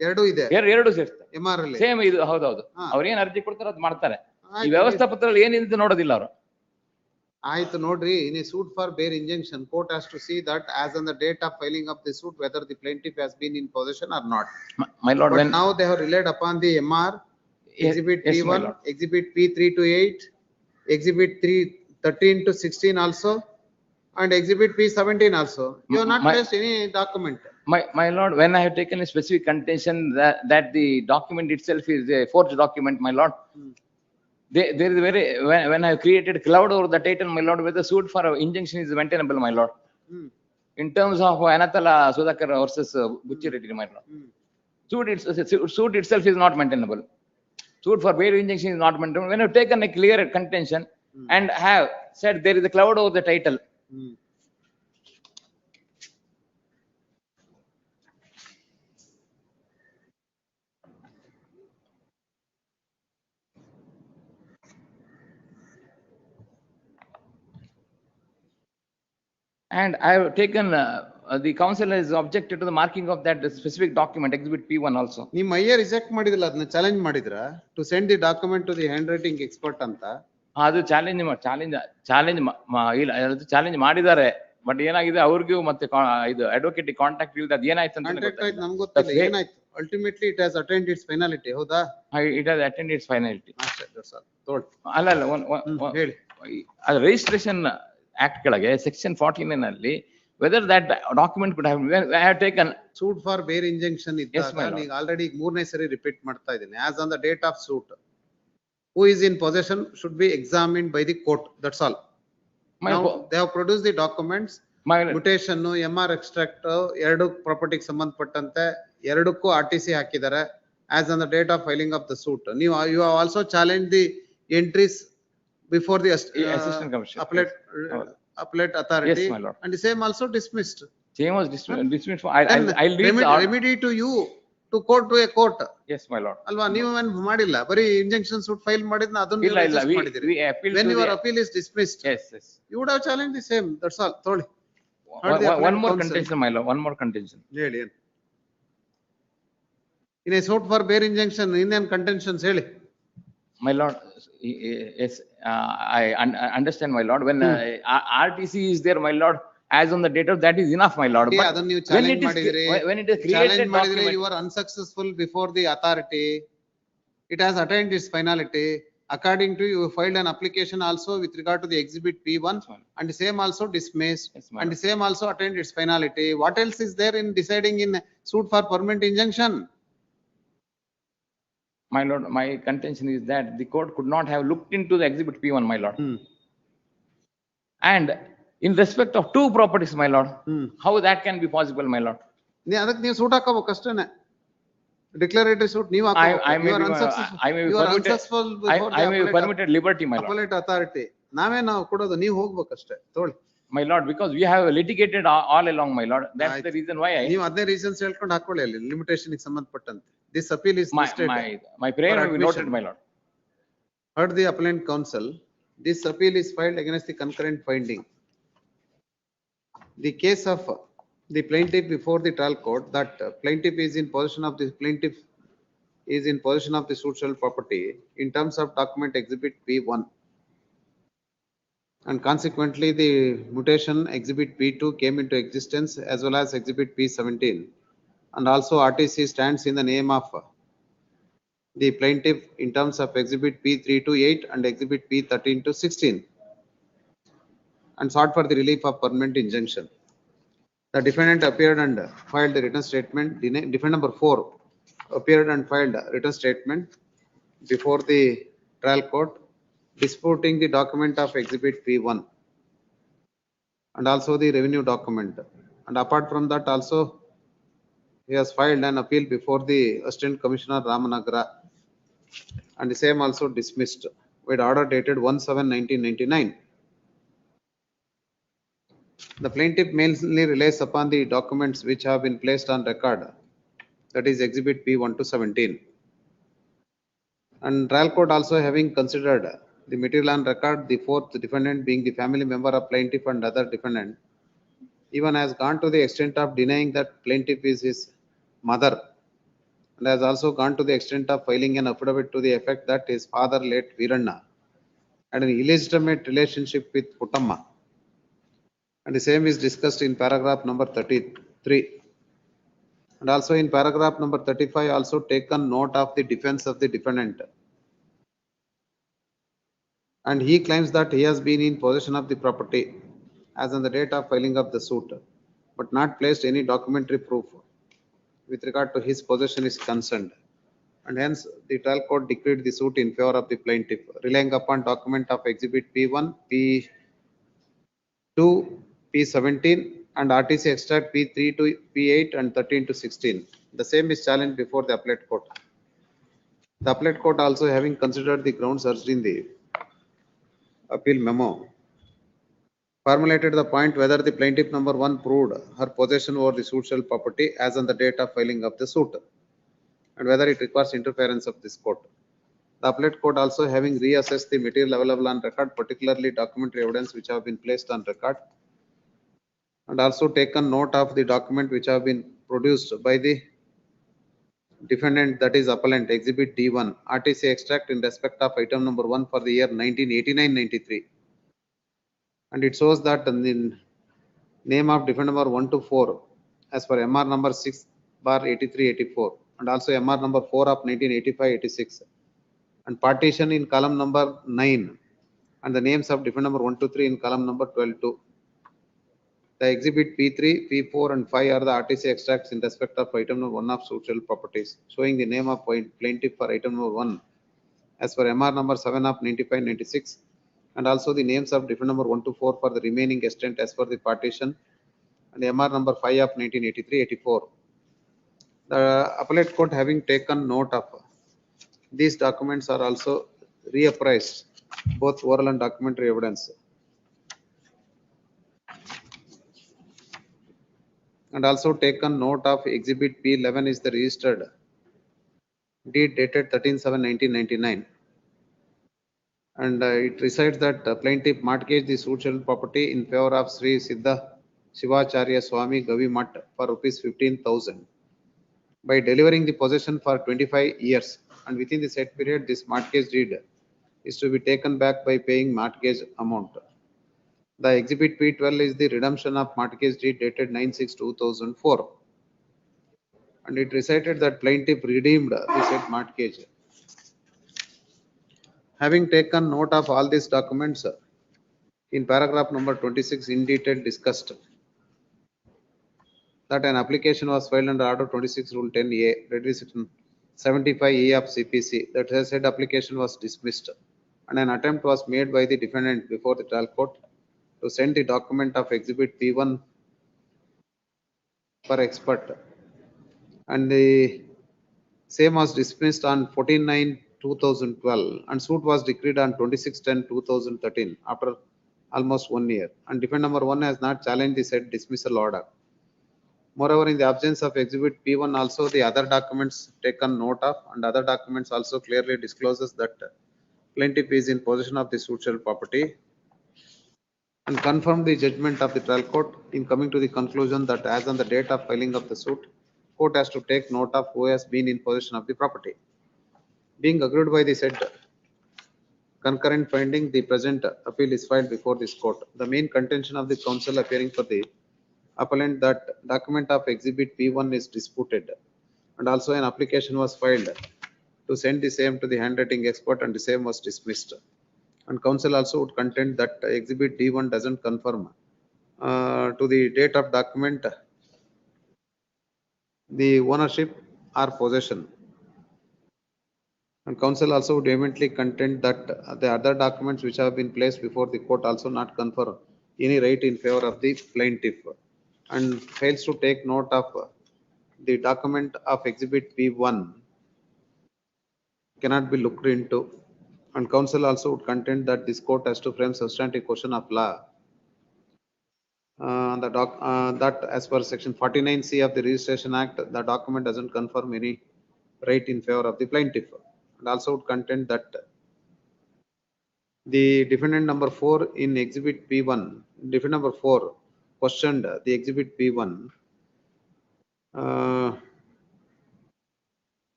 Speaker 3: ಎರಡು ಇದೆ.
Speaker 1: ಎರಡು ಸೇರ್ತಾರೆ.
Speaker 3: MR ಅಲ್ಲಿ
Speaker 1: ಸೇಮ್ ಇದು. ಹೌದೌದು. ಅವ್ರು ಏನ್ ಅರ್ಜಿ ಕೊಡ್ತಾರೆ ಅದು ಮಾಡ್ತಾರೆ. ಈ ವ್ಯವಸ್ಥಾ ಪತ್ರದಲ್ಲಿ ಏನಿದೆ ನೋಡೋದಿಲ್ಲ ಅವರು.
Speaker 3: ಆಯ್ತು ನೋಡ್ರಿ, in a suit for bare injunction, court has to see that as on the date of filing of the suit, whether the plaintiff has been in possession or not.
Speaker 1: My lord,
Speaker 3: but
Speaker 1: when
Speaker 3: now they have relied upon the MR, exhibit
Speaker 1: yes, my
Speaker 3: P1,
Speaker 1: lord.
Speaker 3: exhibit P3 to 8, exhibit 13 to 16 also, and exhibit P17 also. You have not placed any document.
Speaker 1: My lord, when I have taken a specific contention that the document itself is a forged document, my lord. There is when I have created cloud over the title, my lord, whether suit for injunction is maintainable, my lord. In terms of Anathala Sudhakar versus Bucci Reddy, my lord. Suit itself is not maintainable. Suit for bare injunction is not maintainable. When I have taken a clear contention and have said there is a cloud over the title. And I have taken, the council has objected to the marking of that specific document, exhibit P1 also.
Speaker 3: ನಿಮ್ಮ ಅಯ್ಯ reject ಮಾಡಿದಿಲ್ಲ, ಅದನ್ನ challenge ಮಾಡಿದ್ರ to send the document to the hand writing expert ಅಂತ?
Speaker 1: ಅದು challenge ಮಾಡಿದ್ದಾರೆ. But ಏನಾಗಿದೆ, ಅವ್ರಿಗೂ ಮತ್ತೆ ಇದು ಅಡ್ವೊಕೇಟ್ ಕಾಂಟ್ಯಾಕ್ಟ್ ಇಲ್ಲದೆ ಅದು ಏನಾಯ್ತು ಅಂತ
Speaker 3: ನಮ್ಗೆ ಗೊತ್ತಿಲ್ಲ ಏನಾಯ್ತು. Ultimately it has attained its finality. ಹೌದಾ?
Speaker 1: It has attained its finality. ಅಲ್ಲ
Speaker 3: ಹೇಳಿ.
Speaker 1: ಅದು ರಿಜಿಸ್ಟ್ರೇಷನ್ ಆಕ್ಟ್ ಕೆಳಗೆ ಸೆಕ್ಷನ್ 49 ಅಲ್ಲಿ whether that document could have, I have taken
Speaker 3: suit for bare injunction ಇದ್ದಾಗ ನೀವು ಆಲ್ರೆಡಿ ಮೂರನೇ ಸರಿ ರಿಪೀಟ್ ಮಾಡ್ತಾ ಇದ್ದೀನಿ. as on the date of suit, who is in possession should be examined by the court. That's all. Now they have produced the documents. mutation, MR extract ಎರಡು ಪ್ರಾಪರ್ಟಿಗೆ ಸಂಬಂಧಪಟ್ಟಂತೆ ಎರಡಕ್ಕೂ RTC ಹಾಕಿದ್ದಾರೆ as on the date of filing of the suit. you have also challenged the entries before the
Speaker 1: assistant commissioner,
Speaker 3: appellate authority.
Speaker 1: Yes, my lord.
Speaker 3: And the same also dismissed.
Speaker 1: Same was dismissed. I'll read
Speaker 3: remedy to you. to court to a court.
Speaker 1: Yes, my lord.
Speaker 3: ಅಲ್ವಾ ನೀವು ಏನ್ ಮಾಡಿಲ್ಲ ಬರೀ injunction suit file ಮಾಡಿದ್ನ ಅದನ್ನ
Speaker 1: ಇಲ್ಲ, ಇಲ್ಲ, we
Speaker 3: ಮಾಡಿದಿರಿ.
Speaker 1: appeal
Speaker 3: When
Speaker 1: to
Speaker 3: your
Speaker 1: the.
Speaker 3: appeal is dismissed,
Speaker 1: Yes, yes.
Speaker 3: you would have challenged the same, that's all. Totally. Heard the
Speaker 1: One
Speaker 3: appellate
Speaker 1: more
Speaker 3: counsel.
Speaker 1: contention, my lord, one more contention.
Speaker 3: ಹೇಳಿ ಏನು? In a suit for bare injunction, ಇನ್ನೇನ್ contentions ಹೇಳಿ?
Speaker 1: My lord, yes, I understand, my lord. When RTC is there, my lord, as on the date of that is enough, my lord.
Speaker 3: Okay,
Speaker 1: But
Speaker 3: ಅದನ್ನ ನೀವು
Speaker 1: when
Speaker 3: challenge
Speaker 1: it is,
Speaker 3: ಮಾಡಿದಿರಿ,
Speaker 1: when it is
Speaker 3: challenge
Speaker 1: created
Speaker 3: ಮಾಡಿದಿರಿ,
Speaker 1: document.
Speaker 3: you are unsuccessful before the authority. It has attained its finality. According to you filed an application also with regard to the exhibit P1 and the same also dismissed and the same also attained its finality. What else is there in deciding in suit for permanent injunction?
Speaker 1: My lord, my contention is that the court could not have looked into the exhibit P1, my lord. And in respect of two properties, my lord, how that can be possible, my lord?
Speaker 3: ಅದಕ್ಕೆ ನೀವು suit ಹಾಕೋಬೇಕು ಅಷ್ಟೇನೆ. ಡಿಕ್ಲರೇಟರಿ suit ನೀವು
Speaker 1: I may be permitted liberty, my lord.
Speaker 3: Appellate authority ನಾವು ಕೊಡೋದು ನೀವು ಹೋಗ್ಬೇಕಷ್ಟೇ ತಗೊಳ್ಳಿ.
Speaker 1: My lord, because we have litigated all along, my lord. That's the reason why
Speaker 3: ನೀವು ಅದೇ ರೀಸನ್ಸ್ ಹೇಳ್ಕೊಂಡು ಹಾಕೊಳ್ಳಿ ಅಲ್ಲಿ ಲಿಮಿಟೇಷನ್ ಗೆ ಸಂಬಂಧಪಟ್ಟಂತೆ. This appeal is listed.
Speaker 1: My prayer will be noted, my lord.
Speaker 3: Heard the appellant counsel, this appeal is filed against the concurrent finding. The case of the plaintiff before the trial court that plaintiff is in possession of the social property in terms of document exhibit P1. And consequently, the mutation exhibit P2 came into existence as well as exhibit P17. And also RTC stands in the name of the plaintiff in terms of exhibit P3 to 8 and exhibit P13 to 16 and sought for the relief of permanent injunction. The defendant appeared and filed the written statement. Defendant number 4 appeared and filed a written statement before the trial court disputing the document of exhibit P1 and also the revenue document. And apart from that also, he has filed an appeal before the Assistant Commissioner Ramanagara and the same also dismissed with order dated 1/7/1999. The plaintiff mainly relies upon the documents which have been placed on record, that is exhibit P1 to 17. And trial court also having considered the material on record, the fourth defendant being the family member of plaintiff and other defendant, even has gone to the extent of denying that plaintiff is his mother, and has also gone to the extent of filing an affidavit to the effect that his father, late Veeranna, had an illegitimate relationship with Puttamma. And the same is discussed in paragraph number 33. And also in paragraph number 35 also taken note of the defense of the defendant. And he claims that he has been in possession of the property as on the date of filing of the suit, but not placed any documentary proof with regard to his possession is concerned. And hence the trial court decreed the suit in favor of the plaintiff, relying upon document of exhibit P1, P2, P17 and RTC extract P3 to P8 and 13 to 16. The same is challenged before the appellate court. The appellate court also having considered the grounds urged in the appeal memo, formulated the point whether the plaintiff number 1 proved her possession over the social property as on the date of filing of the suit and whether it requires interference of this court. The appellate court also having reassessed the material available on record, particularly documentary evidence which have been placed on record, and also taken note of the document which have been produced by the defendant, that is appellant, exhibit D1, RTC extract in respect of item number 1 for the year 1989-93. And it shows that in the name of defendant number 1 to 4 as per MR number 6/83-84 and also MR number 4 of 1985-86 and partition in column number 9 and the names of defendant number 1 to 3 in column number 12-2. The exhibit P3, P4 and 5 are the RTC extracts in respect of item number 1 of social properties, showing the name of plaintiff for item number 1 as per MR number 7 of 95-96 and also the names of defendant number 1 to 4 for the remaining extent as per the partition and MR number 5 of 1983-84. The appellate court having taken note of these documents are also reappraised, both oral and documentary evidence. And also taken note of exhibit P11 is the registered deed dated 13/7/1999. And it recites that plaintiff mortgaged the social property in favor of Sri Siddha Shivacharya Swami Gavi Mutt for rupees 15,000 by delivering the possession for 25 years. And within the said period, this mortgage deed is to be taken back by paying mortgage amount. The exhibit P12 is the redemption of mortgage deed dated 9/6/2004. And it recited that plaintiff redeemed the said mortgage. Having taken note of all these documents, in paragraph number 26 in detail discussed that an application was filed under Order 26 Rule 10A, that is Section 75A of CPC, that the said application was dismissed, and an attempt was made by the defendant before the trial court to send the document of exhibit P1 for expert, and the same was dismissed on 14/9/2012, and suit was decreed on 26/10/2013 after almost 1 year, and defendant number 1 has not challenged the said dismissal order. Moreover, in the absence of exhibit P1 also, the other documents taken note of, and other documents also clearly discloses that plaintiff is in possession of the suitable property, and confirm the judgment of the trial court in coming to the conclusion that as on the date of filing of the suit, court has to take note of who has been in possession of the property. Being agreed by the said concurrent finding, the present appeal is filed before this court. The main contention of the counsel appearing for the appellant that document of exhibit P1 is disputed, and also an application was filed to send the same to the handwriting expert, and the same was dismissed. And counsel also would contend that exhibit D1 doesn't confirm to the date of document the ownership or possession. And counsel also would vehemently contend that the other documents which have been placed before the court also not confer any right in favor of the plaintiff, and fails to take note of the document of exhibit P1 cannot be looked into. And counsel also would contend that this court has to frame substantive question of law that as per section 49C of the Registration Act, the document doesn't confirm any right in favor of the plaintiff. And also would contend that the defendant number 4 in exhibit P1, defendant number 4 questioned the exhibit P1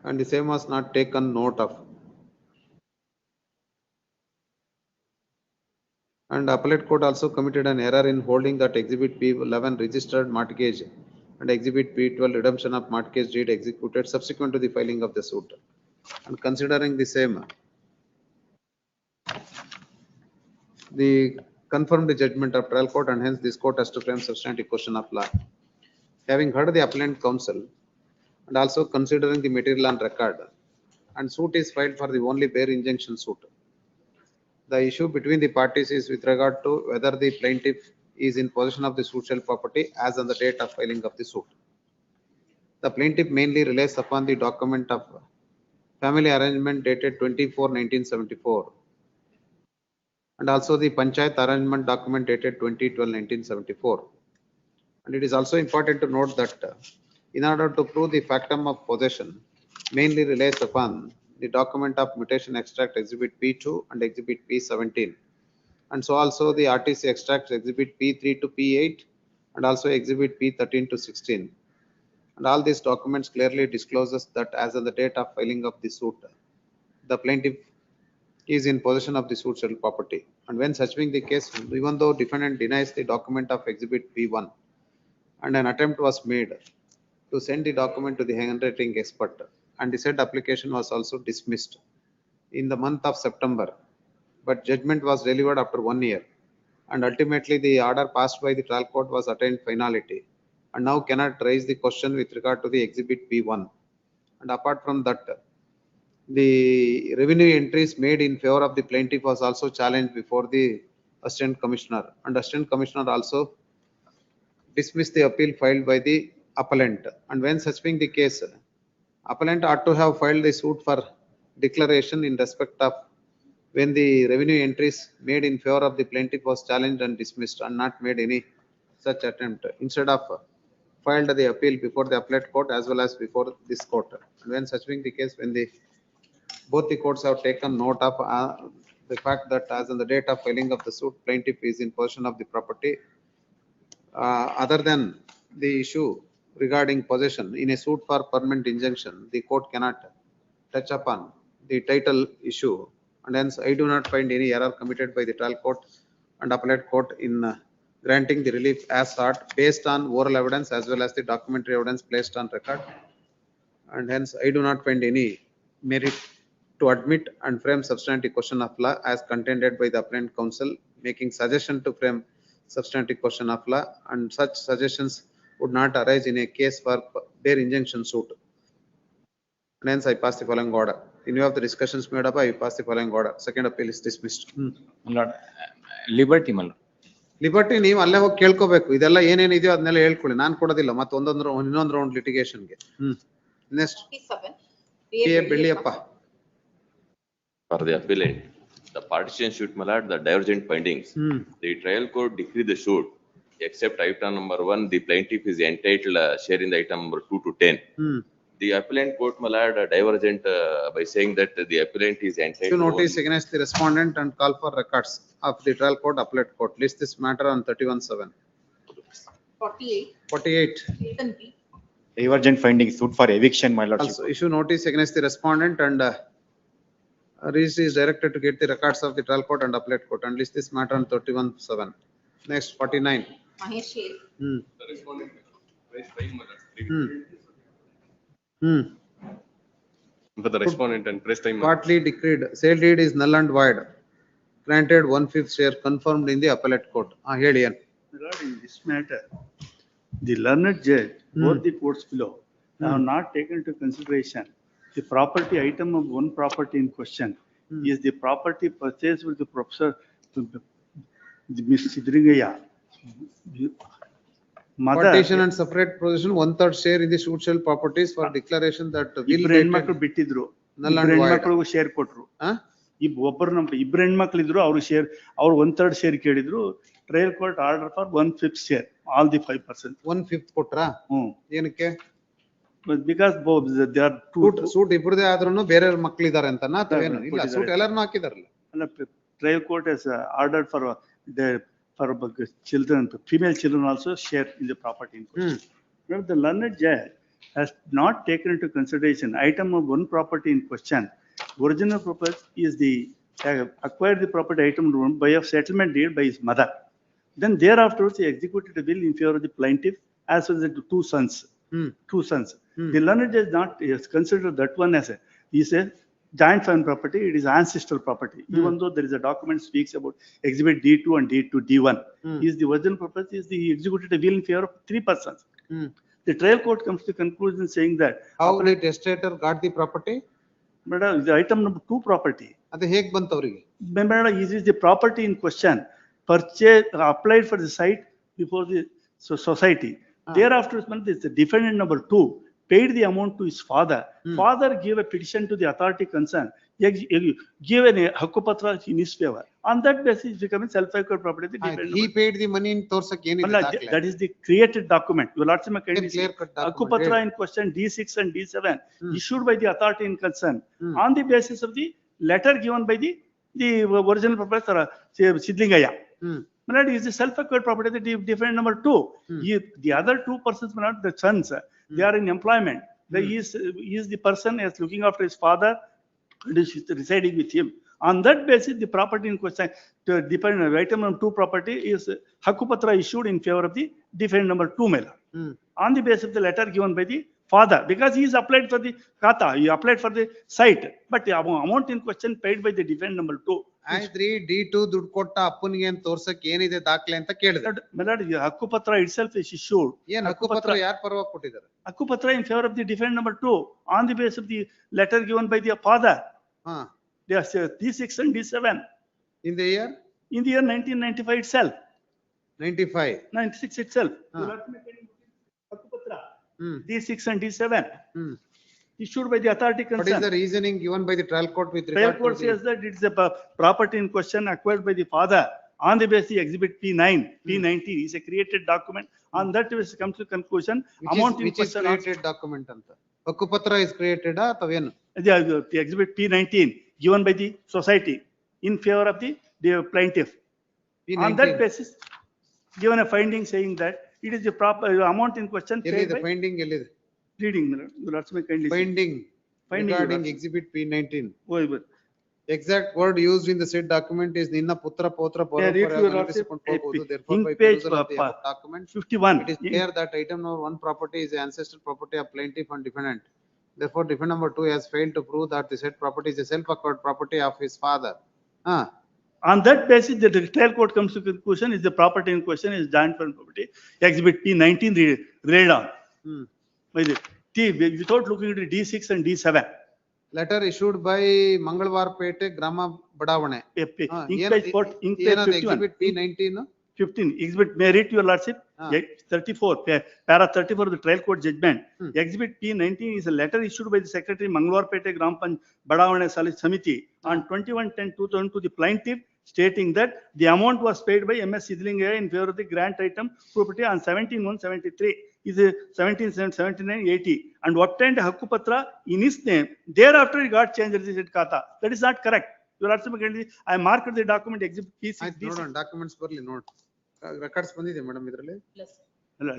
Speaker 3: and the same was not taken note of. And appellate court also committed an error in holding that exhibit P11 registered mortgage and exhibit P12 redemption of mortgage deed executed subsequent to the filing of the suit. And considering the same, the confirmed judgment of trial court, and hence this court has to frame substantive question of law. Having heard the appellant counsel and also considering the material on record, and suit is filed for the only bare injunction suit. The issue between the parties is with regard to whether the plaintiff is in possession of the suitable property as on the date of filing of the suit. The plaintiff mainly relies upon the document of family arrangement dated 24/1974 and also the panchayat arrangement document dated 20/12/1974. And it is also important to note that in order to prove the factum of possession, mainly relies upon the document of mutation extract exhibit P2 and exhibit P17, and so also the RTC extract exhibit P3 to P8 and also exhibit P13 to 16. And all these documents clearly discloses that as of the date of filing of the suit, the plaintiff is in possession of the suitable property. And when such being the case, even though defendant denies the document of exhibit P1 and an attempt was made to send the document to the handwriting expert, and the said application was also dismissed in the month of September, but judgment was delivered after 1 year, and ultimately the order passed by the trial court was attained finality, and now cannot raise the question with regard to the exhibit P1. And apart from that, the revenue entries made in favor of the plaintiff was also challenged before the assistant commissioner, and assistant commissioner also dismissed the appeal filed by the appellant. And when such being the case, appellant ought to have filed the suit for declaration in respect of when the revenue entries made in favor of the plaintiff was challenged and dismissed, and not made any such attempt. Instead of filed the appeal before the appellate court as well as before this court. And when such being the case, when both the courts have taken note of the fact that as on the date of filing of the suit, plaintiff is in possession of the property. Other than the issue regarding possession in a suit for permanent injunction, the court cannot touch upon the title issue, and hence I do not find any error committed by the trial court and appellate court in granting the relief as sought based on oral evidence as well as the documentary evidence placed on record, and hence I do not find any merit to admit and frame substantive question of law as contended by the appellant counsel, making suggestion to frame substantive question of law, and such suggestions would not arise in a case for bare injunction suit. And hence I pass the following order. In view of the discussions made up, I pass the following order. Second appeal is dismissed.
Speaker 1: Lord, liberty, my lord.
Speaker 3: Liberty ನೀವು ಅಲ್ಲೇ ಹೋಗಿ ಕೇಳ್ಕೋಬೇಕು, ಇದೆಲ್ಲ ಏನೇನಿದೆಯೋ ಅದನ್ನೆಲ್ಲ ಹೇಳ್ಕೊಳ್ಳಿ, ನಾನು ಕೊಡೋದಿಲ್ಲ ಮತ್ತೆ ಇನ್ನೊಂದು round ಲಿಟಿಗೇಷನ್ಗೆ. Next Belliyappa.
Speaker 11: For the appellant, the partition shoot, my lord, the divergent findings. The trial court decreed the suit, except item number 1, the plaintiff is entitled share in the item number 2 to 10. The appellant court, my lord, divergent by saying that the appellant is entitled
Speaker 3: to notice against the respondent and call for records of the trial court, appellate court. List this matter on 31/7. 48.
Speaker 22: Divergent findings suit for eviction, my lordship.
Speaker 3: Also issue notice against the respondent and registry is directed to get the records of the trial court and appellate court, and list this matter on 31/7. Next 49.
Speaker 16: Mahesh.
Speaker 11: The respondent raised time, my lord. For the respondent and press time.
Speaker 3: Partly decreed, sale deed is null and void. Granted 1/5 share confirmed in the appellate court. Heli
Speaker 23: In this matter, the learned judge, both the courts below, have not taken into consideration the property item of one property in question is the property purchased with the professor, Ms. Sidringaya.
Speaker 3: Partition and separate possession 1/3 share in the suit shell properties for declaration that will
Speaker 23: ಹೆಣ್ಮಕ್ಳು ಬಿಟ್ಟಿದ್ರು, ಹೆಣ್ಮಕ್ಳಿಗೂ share ಕೊಟ್ರು. ಇಬ್ರು ಹೆಣ್ಮಕ್ಳು ಇದ್ರು, ಅವ್ರು share, ಅವ್ರು 1/3 share ಕೇಳಿದ್ರು. Trial court order for 1/5 share, all the 5%.
Speaker 3: 1/5 ಕೊಟ್ರಾ? ಏನಕ್ಕೆ?
Speaker 23: ಬಿಕಾಸ್ ದೇ ಆರ್
Speaker 3: ಸೂಟ್ ಇಬ್ರದೇ ಆದ್ರೂ ಬೇರೆ ಮಕ್ಕಳಿದ್ದಾರೆ ಅಂತ ಏನು? ಇಲ್ಲ, ಸೂಟ್ ಎಲ್ಲರನ್ನೂ ಹಾಕಿದಾರಲ್ಲ.
Speaker 23: ಅಲ್ಲ, trial court has order for for children, female children also share in the property in question. Now, the learned judge has not taken into consideration item of one property in question. Original purpose is the acquired the property item by a settlement deed by his mother. Then thereafter he executed a will in favor of the plaintiff as well as the two sons. The learned judge not considered that one as a joint family property, it is ancestral property. Even though there is a document speaks about exhibit D2 and D1, is the original purpose is the executed a will in favor of 3 persons. The trial court comes to conclusion saying that
Speaker 3: how the testator got the property?
Speaker 23: Madam, the item number 2 property.
Speaker 3: ಅದು ಹೇಗೆ ಬಂತು ಅವರಿಗೆ?
Speaker 23: Madam, is the property in question purchased, applied for the site before the society. Thereafter, the defendant number 2 paid the amount to his father. Father gave a petition to the authority concerned, gave a hakkupatra in his favor. On that basis, it becomes self-acquired property.
Speaker 3: He paid the money in Torsak.
Speaker 23: That is the created document. Your lordship, hakkupatra in question D6 and D7 issued by the authority in concern on the basis of the letter given by the original proprietor, Sidlingaya. Malad is the self-acquired property, the defendant number 2. The other 2 persons, Malad, the sons, they are in employment. He is the person is looking after his father, residing with him. On that basis, the property in question, to depend on item number 2 property is hakkupatra issued in favor of the defendant number 2 male. On the basis of the letter given by the father, because he is applied for the kata, he applied for the site, but the amount in question paid by the defendant number 2.
Speaker 3: ಆಯ್ತ್ರಿ, D2 ದುಡ್ಡು ಕೊಟ್ಟ ಅಪ್ಪನಿಗೆ ಅಂತ ತೋರ್ಸಕ್ ಏನಿದೆ ದಾಖಲೆ ಅಂತ ಕೇಳಿದ್ರು.
Speaker 23: ಹಕ್ಕುಪತ್ರ itself is issued.
Speaker 3: ಏನ್ ಹಕ್ಕುಪತ್ರ ಯಾರ ಪರವಾಗಿ ಕೊಟ್ಟಿದ್ದಾರೆ?
Speaker 23: ಹಕ್ಕುಪತ್ರ in favor of the defendant number 2 on the basis of the letter given by the father. Yes, D6 and D7.
Speaker 3: In the year?
Speaker 23: In the year 1995 itself.
Speaker 3: 96
Speaker 23: itself. D6 and D7. Issued by the authority concerned.
Speaker 3: What is the reasoning given by the trial court with regard
Speaker 23: to? Trial court says that it's a property in question acquired by the father on the basis of exhibit P9, P90 is a created document On that basis comes to conclusion,
Speaker 3: Which
Speaker 23: amount in
Speaker 3: is
Speaker 23: question.
Speaker 3: created document anta. Hakkupatra is created athavenu?
Speaker 23: The exhibit P19 given by the society in favor of the plaintiff. On that
Speaker 3: P19.
Speaker 23: basis, given a finding saying that it is the proper amount in question paid
Speaker 3: Ellide
Speaker 23: by
Speaker 3: finding ellide?
Speaker 23: reading, your lordship kindly.
Speaker 3: Finding
Speaker 23: Finding,
Speaker 3: regarding
Speaker 23: your
Speaker 3: exhibit P19.
Speaker 23: lordship. Oh, but
Speaker 3: Exact word used in the said document is ninna putra potra
Speaker 23: Yeah, read to your
Speaker 3: pora
Speaker 23: lordship,
Speaker 3: therefore
Speaker 23: in
Speaker 3: by
Speaker 23: page,
Speaker 3: perusal of the above document
Speaker 23: 51.
Speaker 3: it is clear that item number 1 property is the ancestral property of plaintiff and defendant. Therefore defendant number 2 has failed to prove that the said property is a self-acquired property of his father.
Speaker 23: On that basis, the trial court comes to conclusion is the property in question is joint property. Exhibit P19 read on. Without looking at D6 and D7.
Speaker 3: Letter issued by Mangalwarpete Grama Badavane.
Speaker 23: Ink page 51.
Speaker 3: Exhibit P19.
Speaker 23: 15, exhibit, may I read to your lordship? 34, para 34 of the trial court judgment. Exhibit P19 is a letter issued by the secretary Mangalwarpete Gram Badavane Samiti on 21/10/2000 to the plaintiff stating that the amount was paid by MS Sidlingaya in favor of the grant item property on 17/1/73 is a 17/79/80 and obtained Hakkupatra in his name. Thereafter he got changed registered Kata. That is not correct. Your lordship, I marked the document exhibit P6.
Speaker 3: Documents barely note. Records bandide madam idralli.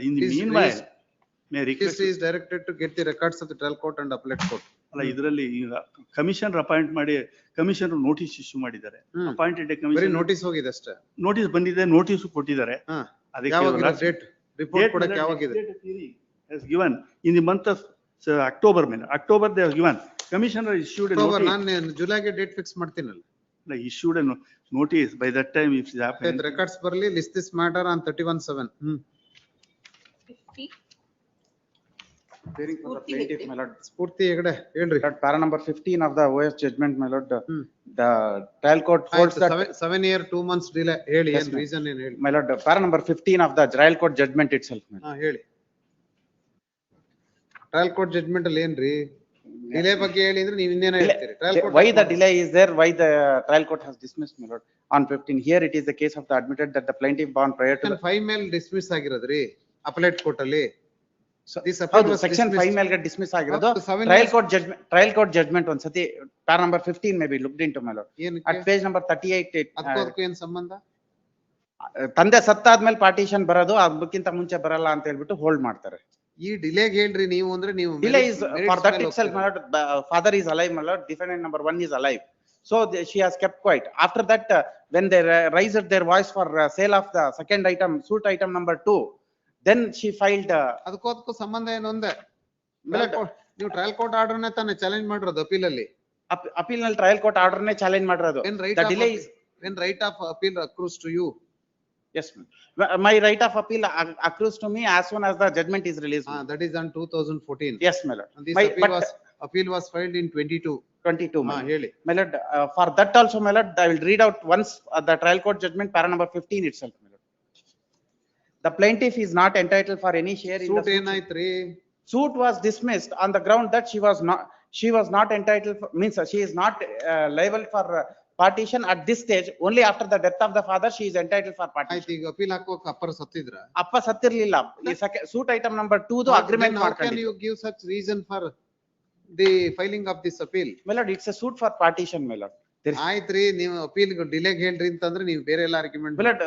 Speaker 23: In the meanwhile, may I request
Speaker 3: is directed to get the records of the trial court and appellate court.
Speaker 23: ಇದರಲ್ಲಿ commissioner appoint ಮಾಡಿ commissioner notice issue ಮಾಡಿದ್ದಾರೆ. Appointed commissioner
Speaker 3: notice ಹೋಗಿದೆ ಅಷ್ಟೇ.
Speaker 23: Notice ಬಂದಿದೆ, notice ಕೊಟ್ಟಿದ್ದಾರೆ.
Speaker 3: ಅದಕ್ಕೆ report ಕೊಡಕ್ಕೆ ಯಾವಾಗಿದೆ?
Speaker 23: has given in the month of October. October they have given. Commissioner issued a notice.
Speaker 3: ನಾನು ಜುಲೈಗೆ ಡೇಟ್ ಫಿಕ್ಸ್ ಮಾಡ್ತೀನಲ್ಲ.
Speaker 23: Issued a notice by that time if it happened.
Speaker 3: Records barely list this matter on 31/7. Spurti Hegde, ಹೇಳ್ರಿ.
Speaker 8: Para number 15 of the OS judgment, my lord, the trial court holds that
Speaker 3: 7 year 2 months delay. ಹೇಳಿ ಏನು reason ಏನು ಹೇಳಿ.
Speaker 8: My lord, para number 15 of the trial court judgment itself.
Speaker 3: ಹೇಳಿ. Trial court judgment ಅಲ್ಲಿ ಏನ್ರಿ? Delay ಬಗ್ಗೆ ಹೇಳಿ ಅಂದ್ರೆ ನೀವು ಇನ್ನೇನ ಹೇಳ್ತೀರಿ? Trial court
Speaker 8: why the delay is there, why the trial court has dismissed, my lord, on 15. Here it is the case of the admitted that the plaintiff born prior to the
Speaker 3: 5 ಮೇಲೆ dismiss ಆಗಿರೋದ್ರಿ appellate court ಅಲ್ಲಿ.
Speaker 8: Section 5 ಮೇಲೆ dismiss ಆಗಿರೋದು. Trial court judgment ಒಂದ್ಸತಿ para number 15 may be looked into, my lord. At page number 38
Speaker 3: ಅದಕ್ಕೆ ಏನು ಸಂಬಂಧ?
Speaker 8: ತಂದೆ ಸತ್ತಾದ್ಮೇಲೆ partition ಬರೋದು, ಅದಕ್ಕಿಂತ ಮುಂಚೆ ಬರಲ್ಲ ಅಂತ ಹೇಳ್ಬಿಟ್ಟು ಹೋಲ್ಡ್ ಮಾಡ್ತಾರೆ.
Speaker 3: ಈ ಡಿಲೇಗೆ ಹೇಳ್ರಿ ನೀವು ಅಂದ್ರೆ ನೀವು
Speaker 8: delay is for that itself, my lord. Father is alive, my lord. Defendant number 1 is alive, so she has kept quiet. After that, when they raised their voice for sale of the second item, suit item number 2, then she filed.
Speaker 3: ಅದಕ್ಕೂ ಸಂಬಂಧ ಏನು ಅಂದೆ? ನೀವು trial court order ನೇ ತಾನೇ challenge ಮಾಡಿರೋದು appeal ಅಲ್ಲಿ?
Speaker 8: Appeal ನಲ್ಲಿ ಟ್ರಯಲ್ ಕೋರ್ಟ್ ಆರ್ಡರ್ ನೇ ಚಾಲೆಂಜ್ ಮಾಡಿರೋದು. The delay is
Speaker 3: when right of appeal accrues to you.
Speaker 8: Yes, my right of appeal accrues to me as soon as the judgment is released.
Speaker 3: That is on 2014.
Speaker 8: Yes, my lord.
Speaker 3: And this appeal was filed in 22.
Speaker 8: My lord, for that also, my lord, I will read out once the trial court judgment, para number 15 itself, my lord. The plaintiff is not entitled for any share in the suit. Suit was dismissed on the ground that she was not entitled for, means she is not liable for partition at this stage. Only after the death of the father she is entitled for partition.
Speaker 3: ಈಗ appeal ಹಾಕುವಾಗ ಅಪ್ಪರ ಸತ್ತಿದ್ರ?
Speaker 8: ಅಪ್ಪ ಸತ್ತಿರ್ಲಿಲ್ಲ. ಈ suit item number 2 ದು agreement ಮಾಡ್ಕೊಂಡು.
Speaker 3: How can you give such reason for the filing of this appeal?
Speaker 8: My lord, it's a suit for partition, my lord.
Speaker 3: ಆಯ್ತ್ರಿ, ನೀವು appeal delay ಹೇಳ್ರಿ ಅಂತಂದ್ರೆ ನೀವು ಬೇರೆ ಎಲ್ಲ argument.
Speaker 8: My lord,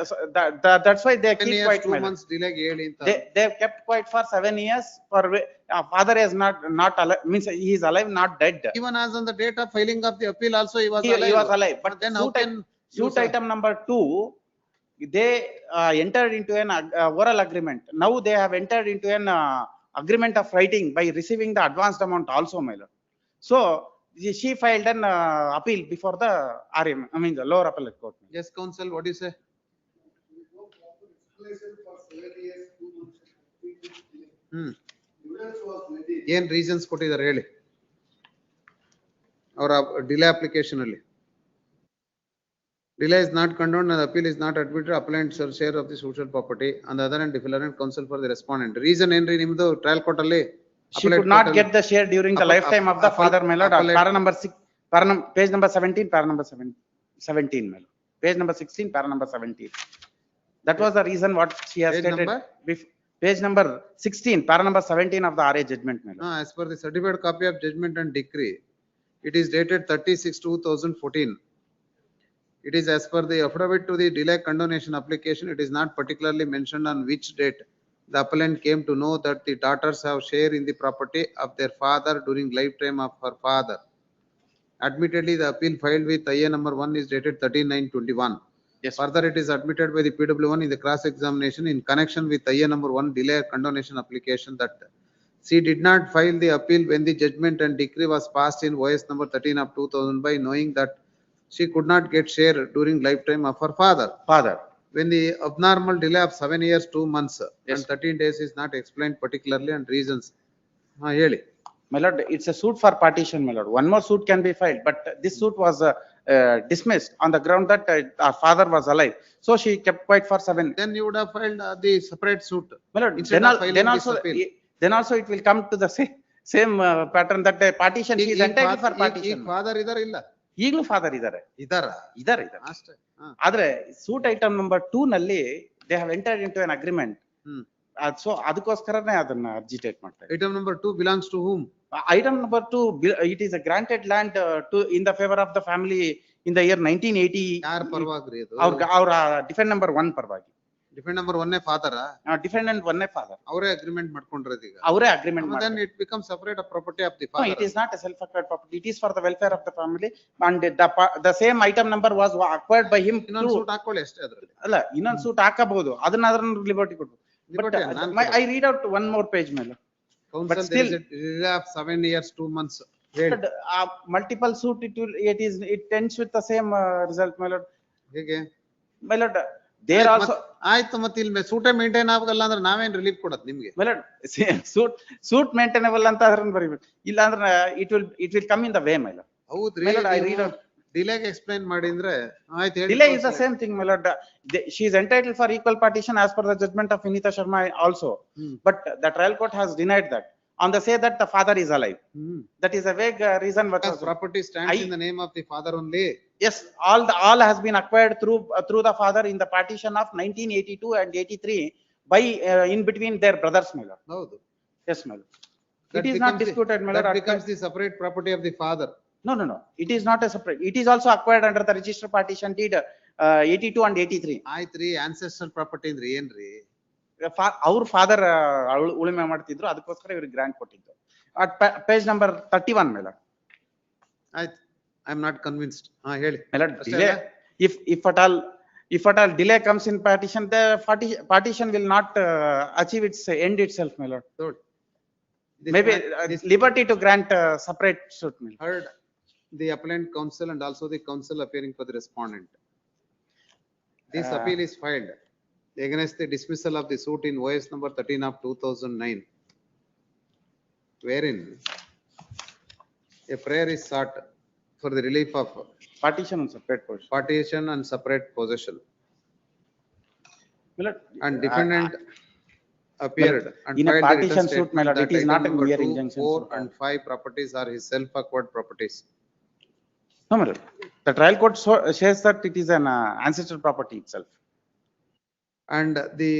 Speaker 8: that's why they keep quiet.
Speaker 3: 2 months delay ಹೇಳಿ ಅಂತ.
Speaker 8: They have kept quiet for 7 years. For father is not alive, means he is alive, not dead.
Speaker 3: Even as on the date of filing of the appeal also he was alive.
Speaker 8: He was alive, but then how can suit item number 2, they entered into an oral agreement. Now they have entered into an agreement of writing by receiving the advanced amount also, my lord. So she filed an appeal before the RM, I mean the lower appellate court.
Speaker 3: Yes, counsel, what do you say? ಏನ್ reasons ಕೊಟ್ಟಿದ್ದಾರೆ ಹೇಳಿ ಅವರ delay application ಅಲ್ಲಿ? Delay is not condoned and the appeal is not admitted. Appellant share of the social property. On the other hand, declarant counsel for the respondent. Reason ಏನ್ರಿ ನಿಮ್ದು trial court ಅಲ್ಲಿ?
Speaker 8: She could not get the share during the lifetime of the father, my lord. Para number 6, page number 17, para number 17, my lord. Page number 16, para number 17. That was the reason what she has stated. Page number 16, para number 17 of the RA judgment, my lord.
Speaker 3: As per the certified copy of judgment and decree, it is dated 30/6/2014. It is as per the affidavit to the delay condonation application, it is not particularly mentioned on which date the appellant came to know that the daughters have share in the property of their father during lifetime of her father. Admittedly, the appeal filed with IA number 1 is dated 13/9/21.
Speaker 8: Yes.
Speaker 3: Further, it is admitted by the PW1 in the cross-examination in connection with IA number 1 delay condonation application that she did not file the appeal when the judgment and decree was passed in OS number 13 of 2000 by knowing that she could not get share during lifetime of her father. When the abnormal delay of 7 years, 2 months and 13 days is not explained particularly and reasons. Really.
Speaker 8: My lord, it's a suit for partition, my lord. One more suit can be filed, but this suit was dismissed on the ground that our father was alive. So she kept quiet for 7.
Speaker 3: Then you would have filed the separate suit.
Speaker 8: My lord,
Speaker 3: Instead of filing this appeal.
Speaker 8: then also it will come to the same pattern that partition, she is entitled for partition.
Speaker 3: Father idar illa.
Speaker 8: ಈಗಲೂ father ಇದ್ದಾರೆ ಇದ್ದಾರೆ
Speaker 3: ಅಷ್ಟೇ.
Speaker 8: ಆದ್ರೆ suit item number 2 ನಲ್ಲಿ they have entered into an agreement. So ಅದಕ್ಕೋಸ್ಕರನೇ ಅದನ್ನ ಅರ್ಜಿಟೇಟ್ ಮಾಡ್ತಾರೆ.
Speaker 3: Item number 2 belongs to whom?
Speaker 8: Item number 2, it is a granted land to in the favor of the family in the year 1980.
Speaker 3: ಯಾರ ಪರವಾಗಿ ಇದು?
Speaker 8: ಅವ್ರ defend number 1 ಪರವಾಗಿ.
Speaker 3: Defend number 1 father.
Speaker 8: Defendant 1 father.
Speaker 3: ಅವರೇ agreement ಮಾಡ್ಕೊಂಡಿರೋದು ಈಗ.
Speaker 8: ಅವರೇ ಅಗ್ರಿಮೆಂಟ್ ಮಾಡ್ತಾರೆ.
Speaker 3: Then it becomes separate a property of the father.
Speaker 8: No, it is not a self-acquired property. It is for the welfare of the family, and the same item number was acquired by him.
Speaker 3: ಇನ್ನೊಂದು suit ಹಾಕೊಳ್ಳಿ ಅಷ್ಟೇ ಅದರಲ್ಲಿ.
Speaker 8: ಅಲ್ಲ ಇನ್ನೊಂದು suit ಹಾಕಬಹುದು, ಅದನ್ನ liberty ಕೊಡ್ಬೋದು. But I read out one more page, ಮೇಲೆ.
Speaker 3: But still, delay of 7 years, 2 months.
Speaker 8: Multiple suit, it tends with the same result, my lord.
Speaker 3: ಹೇಗೆ?
Speaker 8: My lord, there also.
Speaker 3: ಆಯ್ತು, ಮತ್ತೆ ಇಲ್ಲಿ ಸೂಟೇ ಮೇಂಟೈನ್ ಆಗಲ್ಲ ಅಂದ್ರೆ ನಾವೇನ್ ರಿಲೀಫ್ ಕೊಡೋದು ನಿಮ್ಗೆ?
Speaker 8: My lord, suit maintainable ಅಂತ ಅದನ್ನ ಬರೀಬೇಕು. ಇಲ್ಲ ಅಂದ್ರೆ it will come in the way, my lord.
Speaker 3: ಹೌದ್ರಿ.
Speaker 8: My lord, I read out.
Speaker 3: Delay explain ಮಾಡಿ ಅಂದ್ರೆ ಆಯ್ತು ಹೇಳಿ.
Speaker 8: Delay is the same thing, my lord. She is entitled for equal partition as per the judgment of Vinita Sharma also. But the trial court has denied that on the say that the father is alive. That is a vague reason. But
Speaker 3: property stands in the name of the father only.
Speaker 8: Yes, all has been acquired through the father in the partition of 1982 and 83 by in between their brothers, my lord.
Speaker 3: ಹೌದು.
Speaker 8: Yes, my lord. It is not disputed, my lord.
Speaker 3: That becomes the separate property of the father.
Speaker 8: No. It is not a separate. It is also acquired under the register partition deed 82 and 83.
Speaker 3: ಆಯ್ತ್ರಿ, ancestral property ಅಂದ್ರೆ ಏನ್ರಿ?
Speaker 8: ಅವ್ರ father ಉಳುಮೆ ಮಾಡ್ತಿದ್ರು, ಅದಕ್ಕೋಸ್ಕರ ಇವ್ರಿಗೆ grant ಕೊಟ್ಟಿದ್ದು. Page number 31 ಮೇಲೆ.
Speaker 3: ಆಯ್ತು, ಐ ಆಮ್ ನಾಟ್ ಕನ್ವಿನ್ಸ್ಡ್. ಹೇಳಿ.
Speaker 8: If at all delay comes in partition, the partition will not achieve its end itself, my lord. Maybe liberty to grant separate suit.
Speaker 3: Heard the appellant counsel and also the counsel appearing for the respondent. This appeal is filed against the dismissal of the suit in OS number 13 of 2009, wherein a prayer is sought for the relief of
Speaker 8: partition and separate possession.
Speaker 3: And defendant appeared and
Speaker 8: in a
Speaker 3: filed the
Speaker 8: partition
Speaker 3: written
Speaker 8: suit, my lord,
Speaker 3: statement
Speaker 8: it is
Speaker 3: that
Speaker 8: not a
Speaker 3: item number
Speaker 8: mere
Speaker 3: 2,
Speaker 8: injunction
Speaker 3: 4
Speaker 8: suit.
Speaker 3: and 5 properties are his self-acquired properties.
Speaker 8: No, my lord. The trial court says that it is an ancestral property itself.
Speaker 3: And the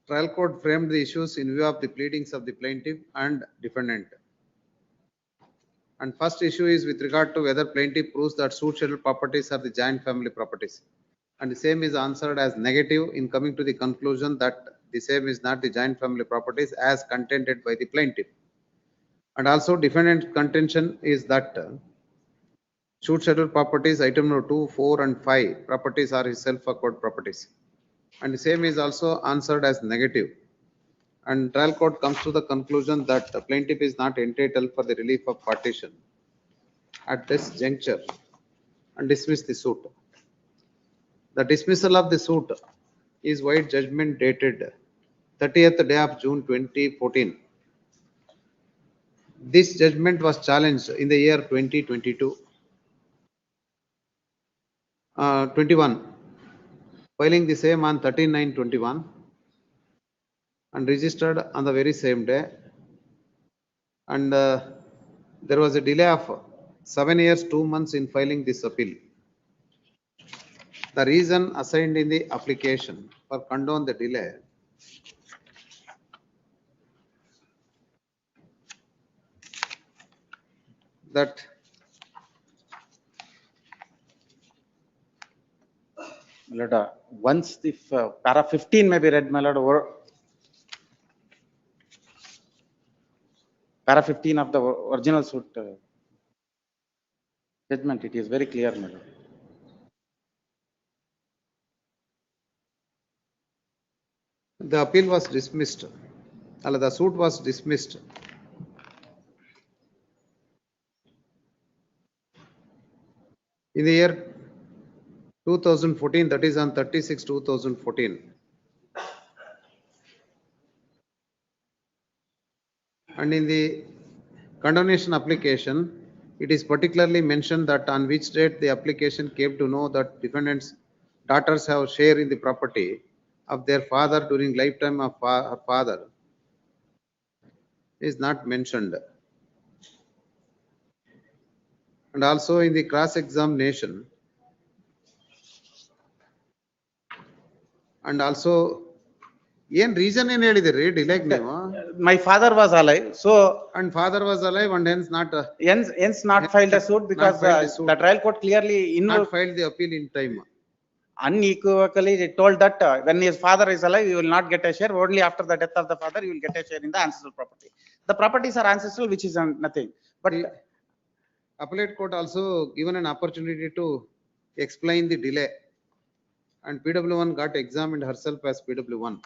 Speaker 3: trial court framed the issues in view of the pleadings of the plaintiff and defendant. And first issue is with regard to whether plaintiff proves that suit scheduled properties are the joint family properties. And the same is answered as negative in coming to the conclusion that the same is not the joint family properties as contended by the plaintiff. And also defendant's contention is that suit scheduled properties, item number 2, 4 and 5 properties are his self-acquired properties. And the same is also answered as negative. And trial court comes to the conclusion that the plaintiff is not entitled for the relief of partition at this juncture and dismiss the suit. The dismissal of the suit is void judgment dated 30th day of June 2014. This judgment was challenged in the year 21, filing the same on 13/9/21 and registered on the very same day. And there was a delay of 7 years, 2 months in filing this appeal. The reason assigned in the application for condone the delay That
Speaker 8: My lord, once if para 15 may be read, my lord, or para 15 of the original suit judgment, it is very clear, my lord.
Speaker 3: the appeal was dismissed. The suit was dismissed. In the year 2014, that is on 36/2014. And in the condemnation application, it is particularly mentioned that on which date the application came to know that defendants' daughters have share in the property of their father during lifetime of her father is not mentioned. And also in the cross-examination, and also ಏನ್ reason ಏನ್ ಹೇಳಿದಿರಿ ಡಿಲೇಗ್ ನೀವು?
Speaker 8: My father was alive, so.
Speaker 3: And father was alive and hence
Speaker 8: not filed a suit because the trial court clearly
Speaker 3: not filed the appeal in time.
Speaker 8: Unequivocally told that when his father is alive, you will not get a share. Only after the death of the father, you will get a share in the ancestral property. The properties are ancestral, which is nothing. But
Speaker 3: the appellate court also given an opportunity to explain the delay, and PW1 got examined herself as PW1.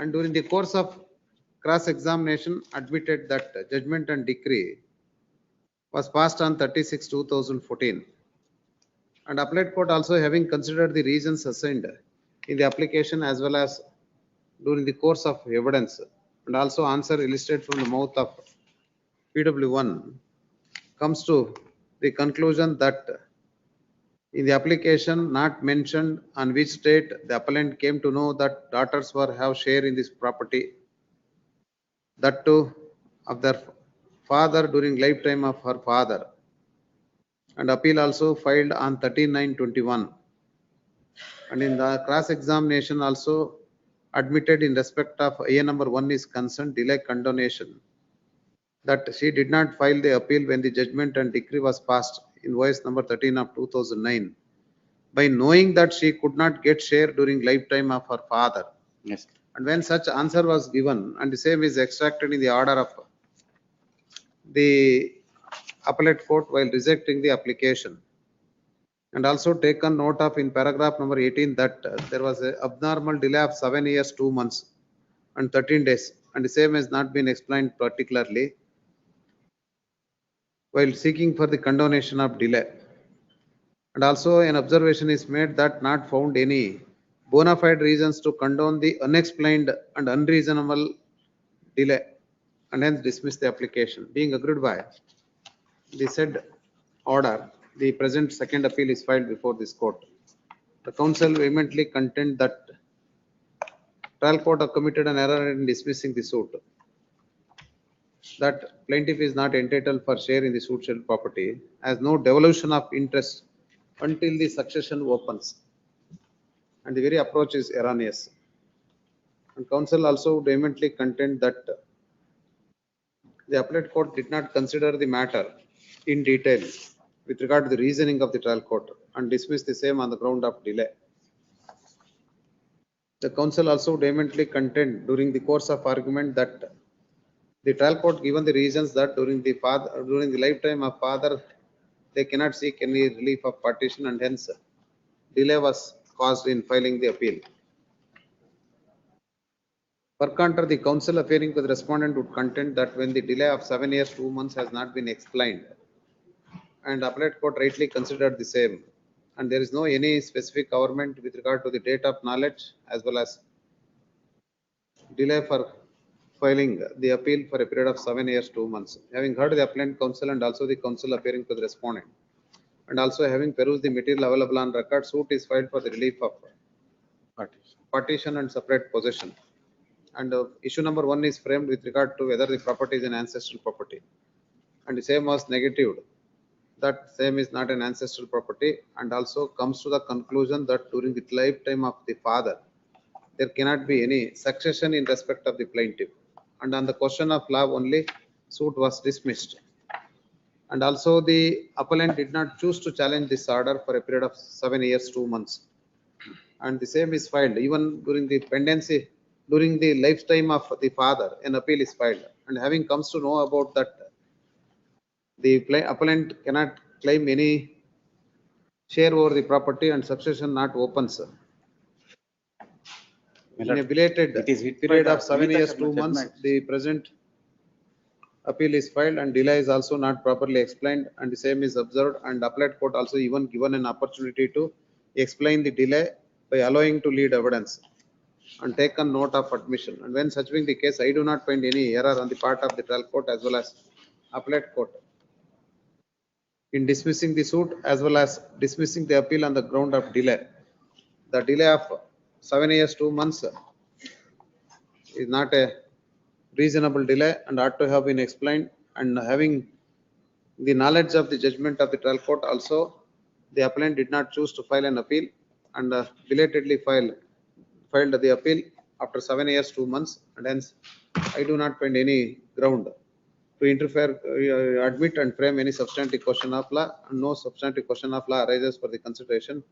Speaker 3: And during the course of cross-examination, admitted that judgment and decree was passed on 36/2014. And appellate court also having considered the reasons assigned in the application as well as during the course of evidence, and also answer elicited from the mouth of PW1, comes to the conclusion that in the application not mentioned on which date the appellant came to know that daughters were have share in this property, that too of their father during lifetime of her father. And appeal also filed on 13/9/21. And in the cross-examination also admitted in respect of A number 1 is concerned delay condonation, that she did not file the appeal when the judgment and decree was passed in OS number 13 of 2009, by knowing that she could not get share during lifetime of her father.
Speaker 8: Yes.
Speaker 3: And when such answer was given, and the same is extracted in the order of the appellate court while rejecting the application. And also taken note of in paragraph number 18 that there was an abnormal delay of 7 years, 2 months and 13 days, and the same has not been explained particularly while seeking for the condonation of delay. And also an observation is made that not found any bona fide reasons to condone the unexplained and unreasonable delay, and hence dismiss the application. Being agreed by the said order, the present second appeal is filed before this court. The counsel vehemently contend that trial court have committed an error in dismissing the suit, that plaintiff is not entitled for share in the suit shall property, as no devolution of interest until the succession opens, and the very approach is erroneous. And counsel also vehemently contend that the appellate court did not consider the matter in detail with regard to the reasoning of the trial court and dismiss the same on the ground of delay. The counsel also vehemently contend during the course of argument that the trial court given the reasons that during the lifetime of father they cannot seek any relief of partition, and hence delay was caused in filing the appeal. Per contra, the counsel appearing with respondent would contend that when the delay of 7 years, 2 months has not been explained, and appellate court rightly considered the same, and there is no any specific government with regard to the date of knowledge as well as delay for filing the appeal for a period of 7 years, 2 months. Having heard the appellant counsel and also the counsel appearing to the respondent, and also having perused the material available on record, suit is filed for the relief of partition and separate possession. And issue number 1 is framed with regard to whether the property is an ancestral property, and the same was negatived, that same is not an ancestral property, and also comes to the conclusion that during the lifetime of the father there cannot be any succession in respect of the plaintiff. And on the question of law only, suit was dismissed. And also the appellant did not choose to challenge this order for a period of 7 years, 2 months. And the same is filed even during the pendency, during the lifetime of the father, an appeal is filed. And having comes to know about that, the appellant cannot claim any share over the property and succession not opens. In a belated period of 7 years, 2 months, the present appeal is filed and delay is also not properly explained and the same is observed, and appellate court also even given an opportunity to explain the delay by allowing to lead evidence and taken note of admission. And when such being the case, I do not find any error on the part of the trial court as well as appellate court in dismissing the suit as well as dismissing the appeal on the ground of delay. The delay of 7 years, 2 months is not a reasonable delay and ought to have been explained. And having the knowledge of the judgment of the trial court also, the appellant did not choose to file an appeal and belatedly filed the appeal after 7 years, 2 months, and hence I do not find any ground to interfere, admit and frame any substantive question of law, and no substantive question of law arises for the consideration,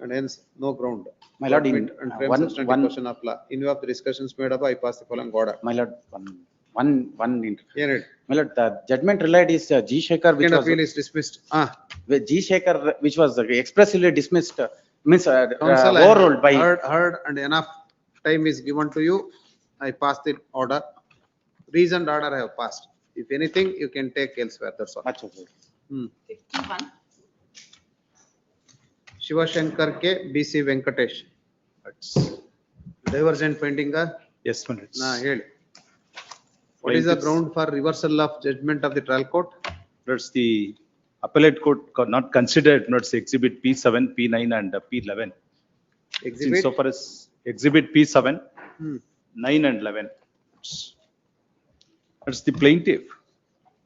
Speaker 3: and hence no ground
Speaker 8: My
Speaker 3: to
Speaker 8: lord,
Speaker 3: admit
Speaker 8: in
Speaker 3: and frame
Speaker 8: one-
Speaker 3: substantive
Speaker 8: one-
Speaker 3: question of law. In view of the discussions made up, I pass the following order.
Speaker 8: My lord, one.
Speaker 3: Hear it.
Speaker 8: My lord, the judgment relied is G. Shekhar, which
Speaker 3: Second
Speaker 8: was,
Speaker 3: appeal is dismissed.
Speaker 8: with G. Shekhar, which was expressly dismissed, means
Speaker 3: Counsel, I
Speaker 8: overruled by.
Speaker 3: heard and enough time is given to you. I pass the order. Reasoned order I have passed. If anything, you can take elsewhere, that's all.
Speaker 8: Much obliged.
Speaker 16: 51.
Speaker 3: Shivashankar K, BC Venkatesh. Divergent pending.
Speaker 12: Yes, my lords.
Speaker 3: ಹೇಳಿ. What is the ground for reversal of judgment of the trial court?
Speaker 12: That's the appellate court not considered, not exhibit P7, P9 and P11.
Speaker 3: Exhibit?
Speaker 12: So far as exhibit P7,
Speaker 3: Hmm.
Speaker 12: 9 and 11. That's the plaintiff.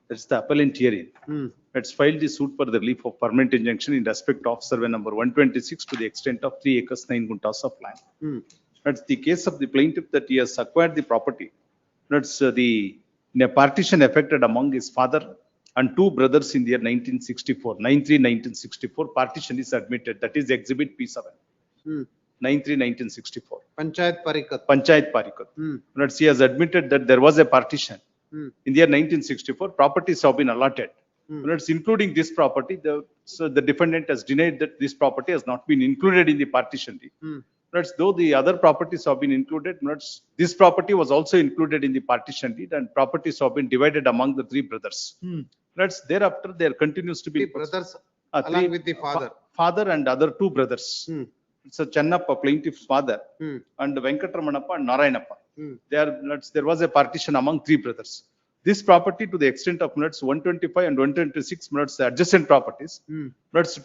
Speaker 12: That's the appellant herein.
Speaker 3: Hmm.
Speaker 12: Let's file the suit for the relief of permanent injunction in respect of survey number 126 to the extent of 3 acres 9 guntas of land.
Speaker 3: Hmm.
Speaker 12: That's the case of the plaintiff that he has acquired the property. That's in a partition affected among his father and 2 brothers in the year 1964, 9/3/1964. Partition is admitted. That is exhibit P7,
Speaker 3: Hmm.
Speaker 12: 9/3/1964.
Speaker 3: Panchayat Parikat.
Speaker 12: Panchayat Parikat.
Speaker 3: Hmm.
Speaker 12: That's he has admitted that there was a partition.
Speaker 3: Hmm.
Speaker 12: In the year 1964, properties have been allotted.
Speaker 3: Hmm.
Speaker 12: That's including this property. So the defendant has denied that this property has not been included in the partition deed.
Speaker 3: Hmm.
Speaker 12: That's though the other properties have been included, this property was also included in the partition deed and properties have been divided among the 3 brothers.
Speaker 3: Hmm.
Speaker 12: That's thereafter there continues to be.
Speaker 3: The brothers
Speaker 12: three-
Speaker 3: along with the father.
Speaker 12: Father and other 2 brothers.
Speaker 3: Hmm.
Speaker 12: It's a Channappa, plaintiff's father,
Speaker 3: Hmm.
Speaker 12: and Venkataramanappa and Narayanappa.
Speaker 3: Hmm.
Speaker 12: There was a partition among 3 brothers. This property to the extent of 125 and 126 adjacent properties.
Speaker 3: Hmm.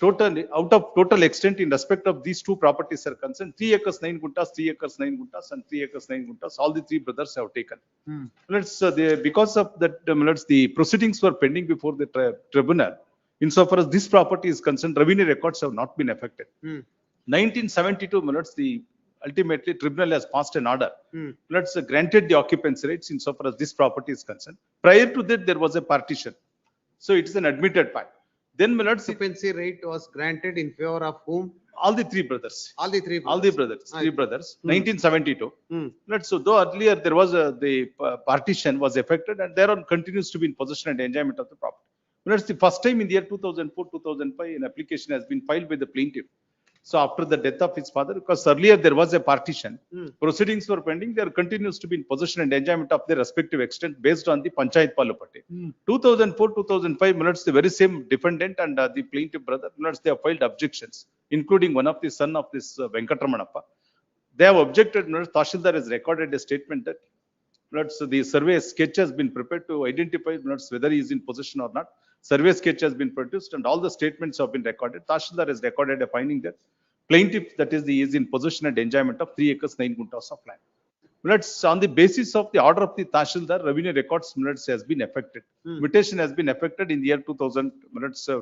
Speaker 12: Totally out of total extent in respect of these 2 properties are concerned, 3 acres 9 guntas, 3 acres 9 guntas and 3 acres 9 guntas, all the 3 brothers have taken.
Speaker 3: Hmm.
Speaker 12: Because of that, the proceedings were pending before the tribunal. Insofar as this property is concerned, revenue records have not been affected.
Speaker 3: Hmm.
Speaker 12: 1972, ultimately tribunal has passed an order.
Speaker 3: Hmm.
Speaker 12: Granted the occupancy rights insofar as this property is concerned. Prior to that, there was a partition. So it is an admitted fact. Then
Speaker 3: Occupancy rate was granted in favor of whom?
Speaker 12: all the 3 brothers.
Speaker 3: All the 3 brothers.
Speaker 12: All the brothers, 3 brothers,
Speaker 3: Hmm.
Speaker 12: 1972.
Speaker 3: Hmm.
Speaker 12: So though earlier there was the partition was affected and thereon continues to be in possession and enjoyment of the property. That's the first time in the year 2004, 2005, an application has been filed by the plaintiff. So after the death of his father, because earlier there was a partition,
Speaker 3: Hmm.
Speaker 12: proceedings were pending, there continues to be in possession and enjoyment of their respective extent based on the Panchayat Palupati.
Speaker 3: Hmm.
Speaker 12: 2004, 2005, the very same defendant and the plaintiff brother, they have filed objections, including one of the son of this Venkataramanappa. They have objected, Tahsildar has recorded a statement that the survey sketch has been prepared to identify whether he is in possession or not. Survey sketch has been produced and all the statements have been recorded. Tahsildar has recorded a finding that plaintiff, that is, he is in possession and enjoyment of 3 acres 9 guntas of land. On the basis of the order of the Tahsildar, revenue records has been affected. Mutation has been affected in the year 2000,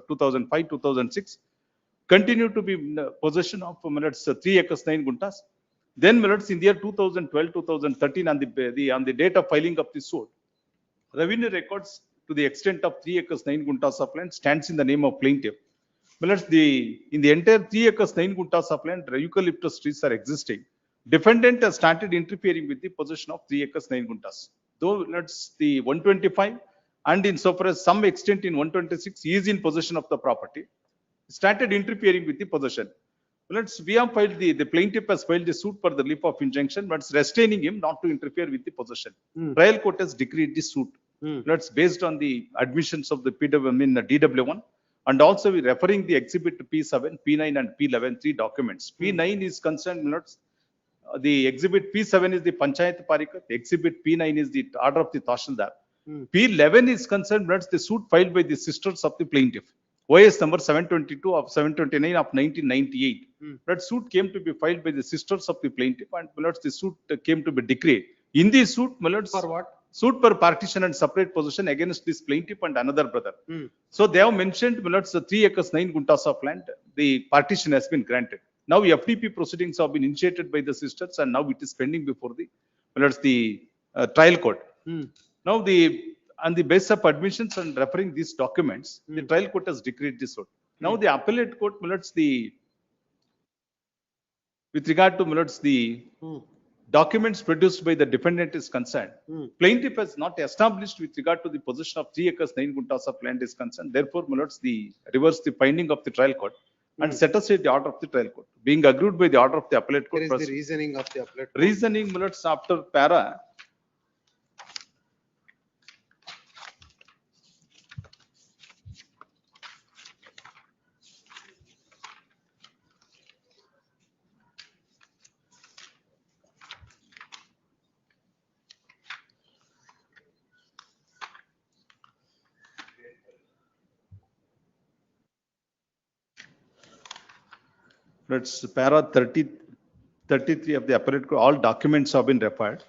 Speaker 12: 2005, 2006. Continue to be in possession of 3 acres 9 guntas.
Speaker 2: Then, my lords, in the year 2012, 2013, on the date of filing of the suit, revenue records to the extent of 3 acres 9 guntas of land stands in the name of plaintiff. My lords, in the entire 3 acres 9 guntas of land, eucalyptus trees are existing. Defendant has started interfering with the possession of 3 acres 9 guntas. Though, let's the 125 and in so far as some extent in 126 he is in possession of the property, started interfering with the possession. We have filed the plaintiff has filed a suit for the relief of injunction, but it's restraining him not to interfere with the possession. Trial court has decreed the suit. Based on the admissions of the DW1, and also we referring the exhibit P7, P9 and P11, 3 documents. P9 is concerned, the exhibit P7 is the Panchayat Parikat, exhibit P9 is the order of the Tahsildar. P11 is concerned, the suit filed by the sisters of the plaintiff. OS number 722 of 729 of 1998. That suit came to be filed by the sisters of the plaintiff, and the suit came to be decreed. In this suit, for what? Suit for partition and separate possession against this plaintiff and another brother. So they have mentioned, the 3 acres 9 guntas of land, the partition has been granted. Now FTP proceedings have been initiated by the sisters, and now it is pending before the trial court. Now on the basis of admissions and referring these documents, the trial court has decreed this suit. Now the appellate court, with regard to the documents produced by the defendant is concerned, plaintiff has not established with regard to the possession of 3 acres 9 guntas of land is concerned. Therefore, the reverse the finding of the trial court and set aside the order of the trial court. Being agreed by the order of the appellate court.
Speaker 3: What is the reasoning of the appellate court?
Speaker 2: Reasoning, after para. That's para 33 of the appellate court. All documents have been referred.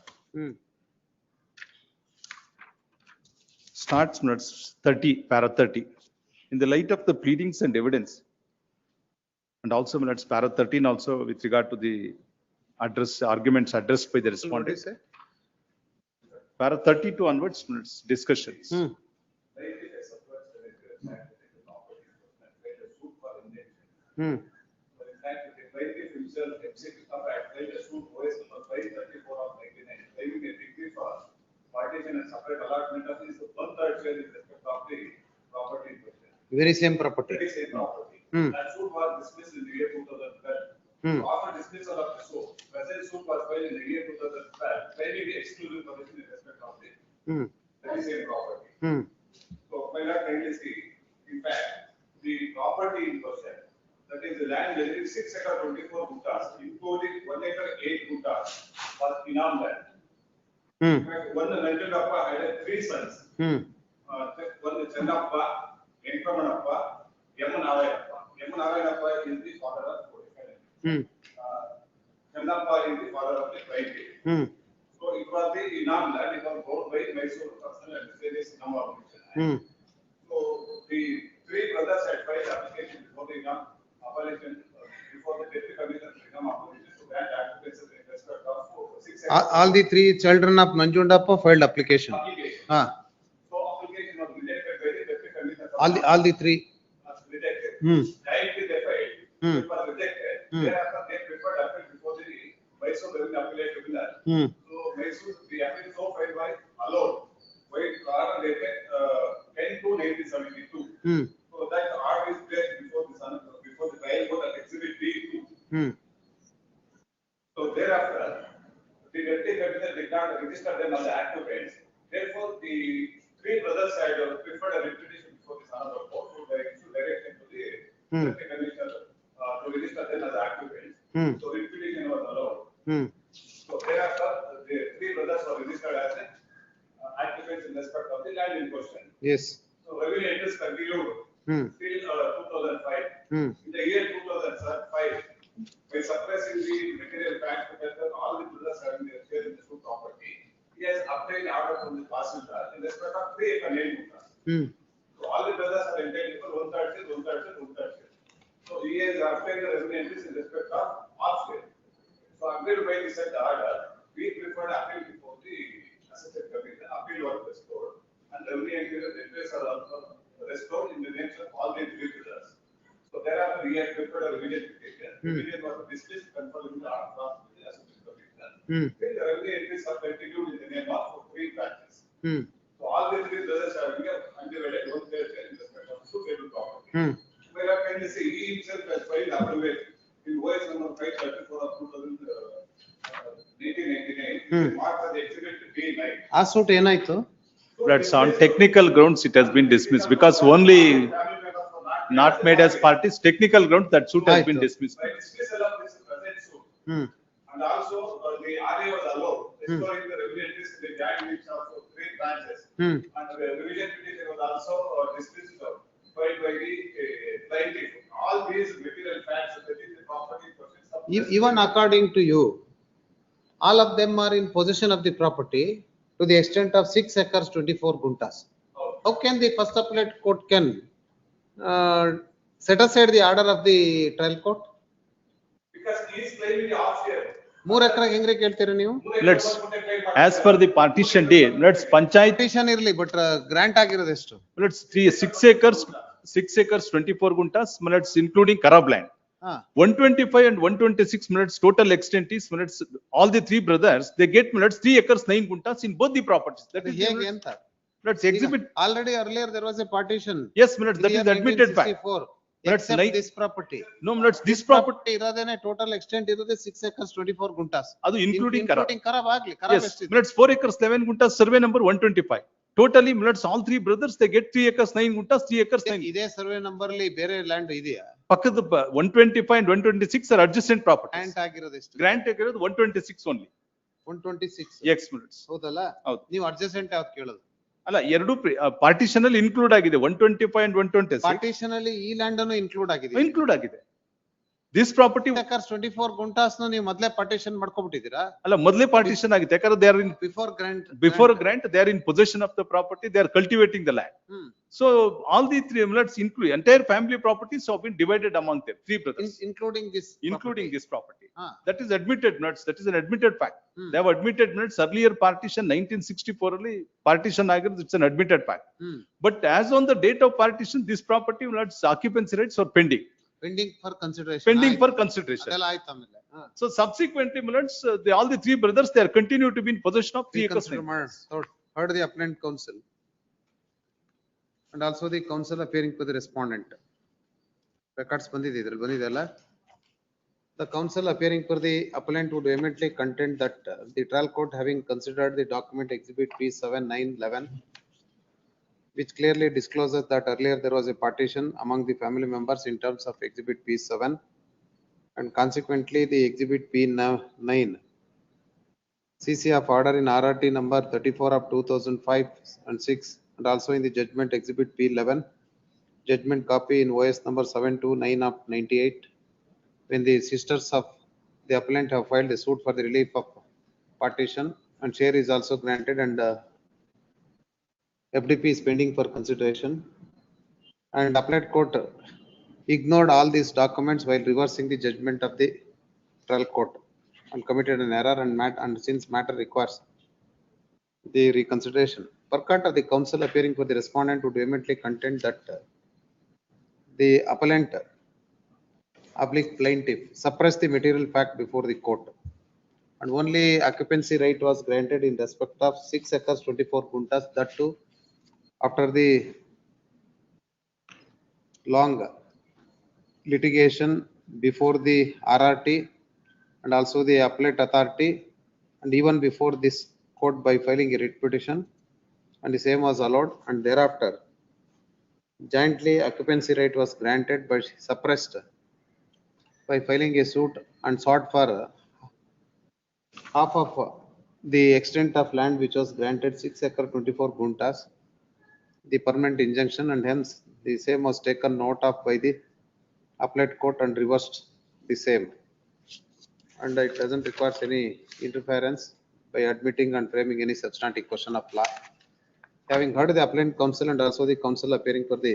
Speaker 2: Starts 30, para 30. In the light of the pleadings and evidence, and also para 13 also with regard to the arguments addressed by the respondent. Para 32 onwards, discussions.
Speaker 10: Plaintiff himself, executive filed a suit OS number 534 of 99, claiming a decree for partition and separate allotment of his 1/3 share in respect of the property in question.
Speaker 3: Very same property.
Speaker 10: Very same property. That suit was dismissed in the year 2012. So after dismissal of the suit, present suit was filed in the year 2012, claiming the exclusive possession in respect of the very same property. So, my lord, kindly see, in fact, the property in question, that is the land measuring 6 acres 24 guntas, including 1 acre 8 guntas, was Inam land. In fact, one Nanjundappa had 3 sons. One Chandappa, Encroachment, Yamanavayappa. Yamanavayappa is the father of the defendant. Chandappa is the father of the plaintiff. So it was the Inam land, it was bought by Mysore personal administrative Inam organization. So the 3 brothers had filed application before the Inam appellation, before the deputy commissioner Inam appellation to grant application in respect of 6 acres.
Speaker 3: All the 3 children of Nanjundappa filed application.
Speaker 10: So application was rejected by the deputy commissioner.
Speaker 3: All the 3.
Speaker 10: Rejected. Directly they filed. It was rejected. Thereafter they preferred appeal before the Mysore Revenue Appellate Tribunal. So Mysore, the appeal so filed by allowed. Why Karnataka dated 10/2/1972. So that order is placed before the trial court at exhibit B2. So thereafter, the deputy commissioner did not register them as applicants. Therefore, the 3 brothers had preferred a retribution before the honorable court to direction to the deputy commissioner to register them as applicants. So retribution was allowed. So thereafter, the 3 brothers were registered as applicants in respect of the land in question.
Speaker 3: Yes.
Speaker 10: So revenue entries continued till 2005. In the year 2005, by suppressing the material facts together, all the brothers having their share in the suit property, he has obtained order from the Tahsildar in respect of 3 acre land. So all the brothers are entitled for 1/3 share, 1/3 share, 1/3 share. So he has obtained the revenue entries in respect of half share. So appealed by the said order, we preferred appeal before the assistant committee, appeal was restored. And revenue entries are also restored in the names of all the three brothers. So thereafter, we have prepared a revision petition. Revision was dismissed, confirming the order of the assistant committee. The revenue entries are continued in the name of three branches. So all the three brothers are undivided, one third share in respect of suitable property. Whereas can you see, he himself has filed affidavit in OS number 534 of 1999, marked as exhibit B9.
Speaker 3: ಆ suit ಏನಾಯ್ತು?
Speaker 2: That's on technical grounds it has been dismissed because only not made as parties, technical grounds that suit has been dismissed.
Speaker 10: By dismissal of this present suit. And also the RA was allowed, restoring the revenue entries in the joint names of three branches. And the revision petition was also dismissed, filed by the plaintiff. All these material facts that is the property possession.
Speaker 3: Even according to you, all of them are in possession of the property to the extent of 6 acres 24 guntas. How can the first appellate court can set aside the order of the trial court?
Speaker 10: Because he is claiming the half share.
Speaker 3: 3 ಎಕರೆ ಹೆಂಗ್ರಿ ಕೇಳ್ತೀರಿ ನೀವು?
Speaker 2: Let's, as per the partition day, let's panchayat.
Speaker 3: Partition ಇರ್ಲಿ, but grant ಆಗಿರೋದು ಎಷ್ಟು?
Speaker 2: Let's 6 acres 24 guntas, let's including Karab land. 125 and 126 minutes total extent is minutes, all the three brothers, they get minutes 3 acres 9 guntas in both the properties. That is
Speaker 3: ಹೇಗೆ ಅಂತ?
Speaker 2: let's exhibit.
Speaker 3: Already earlier there was a partition.
Speaker 2: Yes, minutes, that is admitted fact.
Speaker 3: Except this property.
Speaker 2: No, minutes, this property.
Speaker 3: ಇರೋದೇನೆ total extent ಇರೋದೇ 6 acres 24 guntas.
Speaker 2: ಅದು including Karab.
Speaker 3: Including Karab ಆಗ್ಲಿ. Karab
Speaker 2: Yes,
Speaker 3: ಎಷ್ಟಿದೆ?
Speaker 2: minutes 4 acres 11 guntas, survey number 125. Totally minutes, all three brothers, they get 3 acres 9 guntas, 3 acres 9.
Speaker 3: ಇದೇ survey number ಅಲ್ಲಿ ಬೇರೆ land ಇದೆಯಾ?
Speaker 2: ಪಕ್ಕದ 125 and 126 are adjacent properties.
Speaker 3: Grant ಆಗಿರೋದು ಎಷ್ಟು?
Speaker 2: Grant ಆಗಿರೋದು 126 only.
Speaker 3: 126.
Speaker 2: X minutes.
Speaker 3: ಹೌದಲ್ಲ?
Speaker 2: ಹೌದು.
Speaker 3: ನೀವು ಅಡ್ಜಸೆಂಟ್ ಯಾವ್ದು ಕೇಳೋದು?
Speaker 2: ಅಲ್ಲ, ಎರಡು ಪಾರ್ಟಿಷನ್ ಅಲ್ಲಿ ಇನ್ಕ್ಲೂಡ್ ಆಗಿದೆ 125 and 126.
Speaker 3: ಪಾರ್ಟಿಷನ್ ಅಲ್ಲಿ ಈ ಲ್ಯಾಂಡ್ ಅನ್ನು ಇನ್ಕ್ಲೂಡ್ ಆಗಿದೆ.
Speaker 2: ಇನ್ಕ್ಲೂಡ್ ಆಗಿದೆ. This property.
Speaker 3: acres 24 guntas ನ ನೀವು ಮೊದಲೇ ಪಾರ್ಟಿಷನ್ ಮಾಡ್ಕೊಬಿಟ್ಟಿದ್ದೀರಾ?
Speaker 2: ಅಲ್ಲ, ಮೊದಲೇ ಪಾರ್ಟಿಷನ್ ಆಗಿದೆ. ಯಾಕಂದ್ರೆ they are in before grant they are in possession of the property, they are cultivating the land. So all the three minutes include entire family properties have been divided among them, three brothers,
Speaker 3: including this
Speaker 2: property. That is admitted minutes, that is an admitted fact. They have admitted minutes earlier partition 1964 ಅಲ್ಲಿ partition ಆಗಿರೋದು, it's an admitted fact. But as on the date of partition, this property minutes occupancy rights are pending.
Speaker 3: Pending for consideration.
Speaker 2: Pending for consideration.
Speaker 3: ಅದೆಲ್ಲ ಆಯ್ತು ಆಮೇಲೆ.
Speaker 2: So subsequently minutes, all the three brothers, they are continue to be in possession of 3 acres.
Speaker 3: Heard the appellant counsel and also the counsel appearing for the respondent. Records ಬಂದಿದೆ ಇದ್ರಲ್ಲಿ ಬಂದಿದೆಲ್ಲ. The counsel appearing for the appellant would vehemently contend that the trial court having considered the document exhibit P7911, which clearly discloses that earlier there was a partition among the family members in terms of exhibit P7, and consequently the exhibit P9 CC of order in RRT number 34 of 2005 and 6, and also in the judgment exhibit P11, judgment copy in OS number 729 of 98, when the sisters of the appellant have filed a suit for the relief of partition and share is also granted, and FDP is pending for consideration, and appellate court ignored all these documents while reversing the judgment of the trial court and committed an error, and since matter requires the reconsideration. Purport of the counsel appearing for the respondent would vehemently contend that the appellant / plaintiff suppressed the material fact before the court, and only occupancy right was granted in respect of 6 acres 24 guntas, that too after the long litigation before the RRT and also the appellate authority, and even before this court by filing a writ petition, and the same was allowed, and thereafter jointly occupancy right was granted but suppressed by filing a suit and sought for half of the extent of land which was granted 6 acre 24 guntas, the permanent injunction, and hence the same was taken note of by the appellate court and reversed the same, and it doesn't require any interference by admitting and framing any substantive question of law. Having heard the appellant counsel and also the counsel appearing for the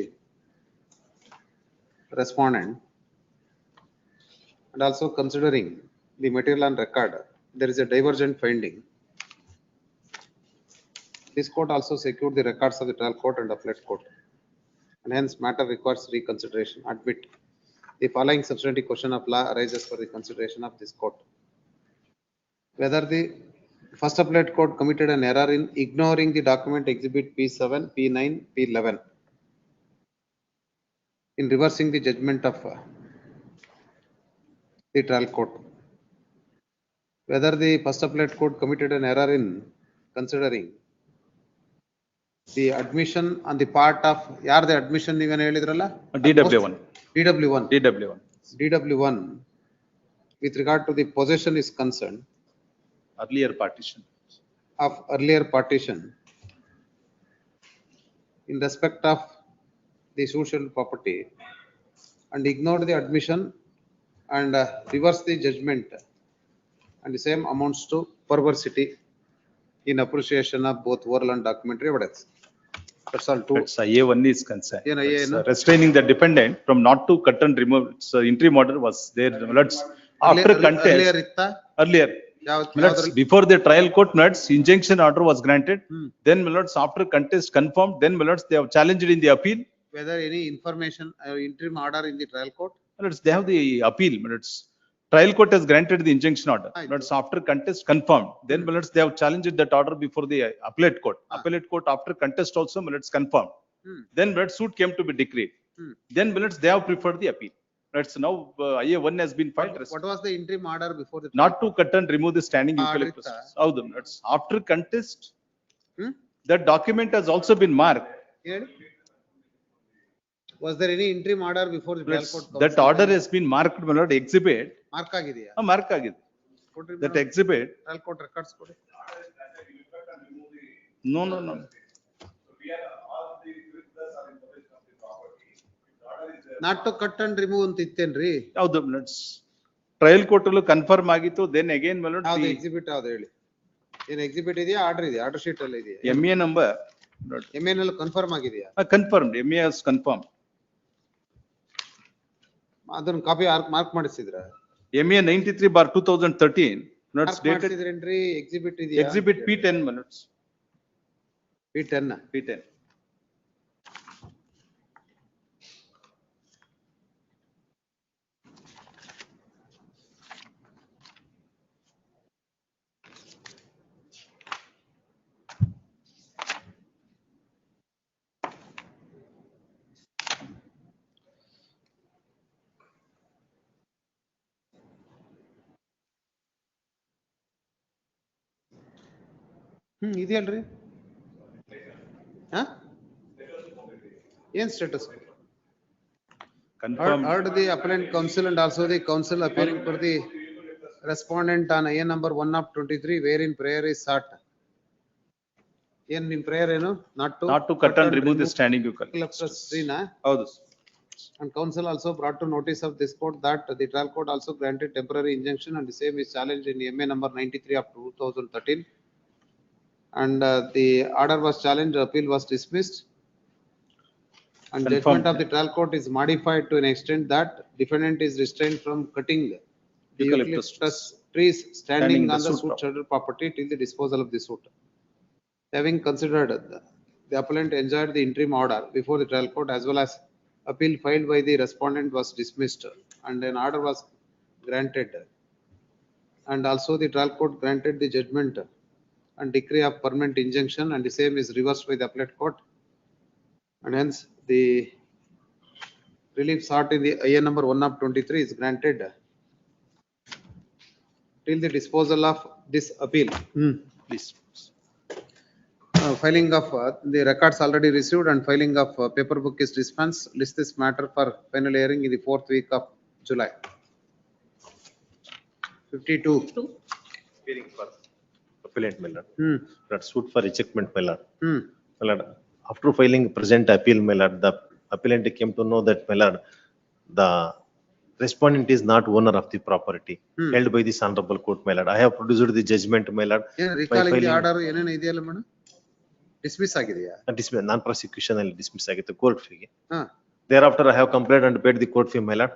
Speaker 3: respondent, and also considering the material on record, there is a divergent finding. This court also secured the records of the trial court and appellate court, and hence matter requires reconsideration. Admit the following substantive question of law arises for the consideration of this court: whether the first appellate court committed an error in ignoring the document exhibit P7, P9, P11 in reversing the judgment of the trial court. Whether the first appellate court committed an error in considering the admission on the part of yaar the admission even ಹೇಳಿದ್ರಲ್ಲ
Speaker 2: DW1.
Speaker 3: DW1
Speaker 2: DW1.
Speaker 3: DW1 with regard to the possession is concerned
Speaker 2: Earlier partition.
Speaker 3: of earlier partition in respect of the social property and ignored the admission and reverse the judgment, and the same amounts to perversity in appreciation of both oral and documentary evidence. That's all. Two.
Speaker 2: It's IA1 is concerned.
Speaker 3: Yeah, IA
Speaker 2: It's,
Speaker 3: no?
Speaker 2: restraining the defendant from not to cut and remove. So interim order was there. Let's after contest.
Speaker 3: Earlier itta
Speaker 2: Earlier. Let's before the trial court minutes, injunction order was granted. Then let's after contest confirmed. Then let's they have challenged in the appeal.
Speaker 3: whether any information interim order in the trial court.
Speaker 2: Let's they have the appeal. Let's trial court has granted the injunction order.
Speaker 3: Aye.
Speaker 2: Let's after contest confirmed. Then let's they have challenged that order before the appellate court. Appellate court after contest also let's confirmed. Then let's suit came to be decreed. Then let's they have preferred the appeal. Let's now IA1 has been filed.
Speaker 3: What was the interim order before the
Speaker 2: Not to cut and remove the standing
Speaker 3: Ah,
Speaker 2: eucalyptus.
Speaker 3: adita.
Speaker 2: ಹೌದು, that's after contest.
Speaker 3: Hmm?
Speaker 2: That document has also been marked.
Speaker 3: ಹೇಳಿ? Was there any interim order before the trial
Speaker 2: Let's-
Speaker 3: court?
Speaker 2: That order has been marked, my lord, exhibit.
Speaker 3: Mark ಆಗಿದೆಯಾ?
Speaker 2: Mark ಆಗಿದೆ.
Speaker 3: ಕೊಡ್ರಿ
Speaker 2: That
Speaker 3: madam.
Speaker 2: exhibit,
Speaker 3: Trial court records ಕೊಡಿ.
Speaker 2: no.
Speaker 10: So we are, all the witnesses are in possession of the property. If the order is there.
Speaker 3: Not to cut and remove ಅಂತ ಇತ್ತೇನ್ರಿ?
Speaker 2: ಹೌದು, let's trial court ಅಲ್ಲೂ confirm ಆಗಿತ್ತು. Then again, my lord,
Speaker 3: ಯಾವ್ದು
Speaker 2: the
Speaker 3: exhibit ಯಾವ್ದು ಹೇಳಿ? ಏನ್ exhibit ಇದೆಯಾ? Order ಇದೆಯಾ? ಆರ್ಡರ್ ಶೀಟ್ ಅಲ್ಲಿ ಇದೆಯಾ?
Speaker 2: MA number,
Speaker 3: MN ಅಲ್ಲಿ ಕನ್ಫರ್ಮ್ ಆಗಿದೆಯಾ?
Speaker 2: confirmed, MA has confirmed.
Speaker 3: ಅದನ್ನ ಕಾಪಿ ಮಾರ್ಕ್ ಮಾಡಿಸಿದ್ರ?
Speaker 2: MA 93/2013, not
Speaker 3: ಮಾರ್ಕ್
Speaker 2: dated,
Speaker 3: ಮಾಡಿಸಿದ್ರೇನ್ರಿ? ಎಕ್ಸಿಬಿಟ್ ಇದೆಯಾ?
Speaker 2: exhibit P10 minutes.
Speaker 3: P10.
Speaker 2: P10.
Speaker 3: ಇದೆಯಲ್ರಿ? ಹಾ? ಏನ್ status?
Speaker 2: Confirmed.
Speaker 3: Heard the appellant counsel and also the counsel appearing for the respondent on IA number 1/23 wherein prayer is sought. ಏನ್ ನಿಮ್ prayer ಏನು? Not
Speaker 2: Not to cut and remove the standing eucalyptus.
Speaker 3: tree-na?
Speaker 2: ಹೌದು.
Speaker 3: And counsel also brought to notice of this court that the trial court also granted temporary injunction and the same is challenged in MA number 93 of 2013. And the order was challenged, appeal was dismissed. And
Speaker 2: Confirmed.
Speaker 3: judgment of the trial court is modified to an extent that defendant is restrained from cutting the
Speaker 2: Eucalyptus
Speaker 3: eucalyptus trees standing
Speaker 2: standing in
Speaker 3: on
Speaker 2: the
Speaker 3: the
Speaker 2: suit
Speaker 3: suit scheduled property till the disposal of the suit. Having considered the appellant enjoyed the interim order before the trial court as well as appeal filed by the respondent was dismissed and an order was granted. And also the trial court granted the judgment and decree of permanent injunction and the same is reversed by the appellate court. And hence the relief sought in the IA number 1/23 is granted till the disposal of this appeal.
Speaker 2: Please.
Speaker 3: Filing of the records already received and filing of paper book is dispensed. List this matter for final hearing in the 4th week of July. 52.
Speaker 9: Hearing for appellant, my lord.
Speaker 3: Hmm.
Speaker 9: That suit for rejectment, my lord.
Speaker 3: Hmm.
Speaker 9: My lord, after filing present appeal, my lord, the appellant came to know that, my lord, the respondent is not owner of the property held by this honorable court, my lord. I have produced the judgment, my lord.
Speaker 3: ಏನು
Speaker 9: by
Speaker 3: recalling the
Speaker 9: filing-
Speaker 3: order ಏನೇನು ಇದೆಯಲ್ಲ madam? Dismiss ಆಗಿದೆಯಾ?
Speaker 9: Non prosecution ಅಲ್ಲಿ dismiss ಆಗಿತ್ತು court fee.
Speaker 3: ಹಾ.
Speaker 9: Thereafter, I have complied and paid the court fee, my lord.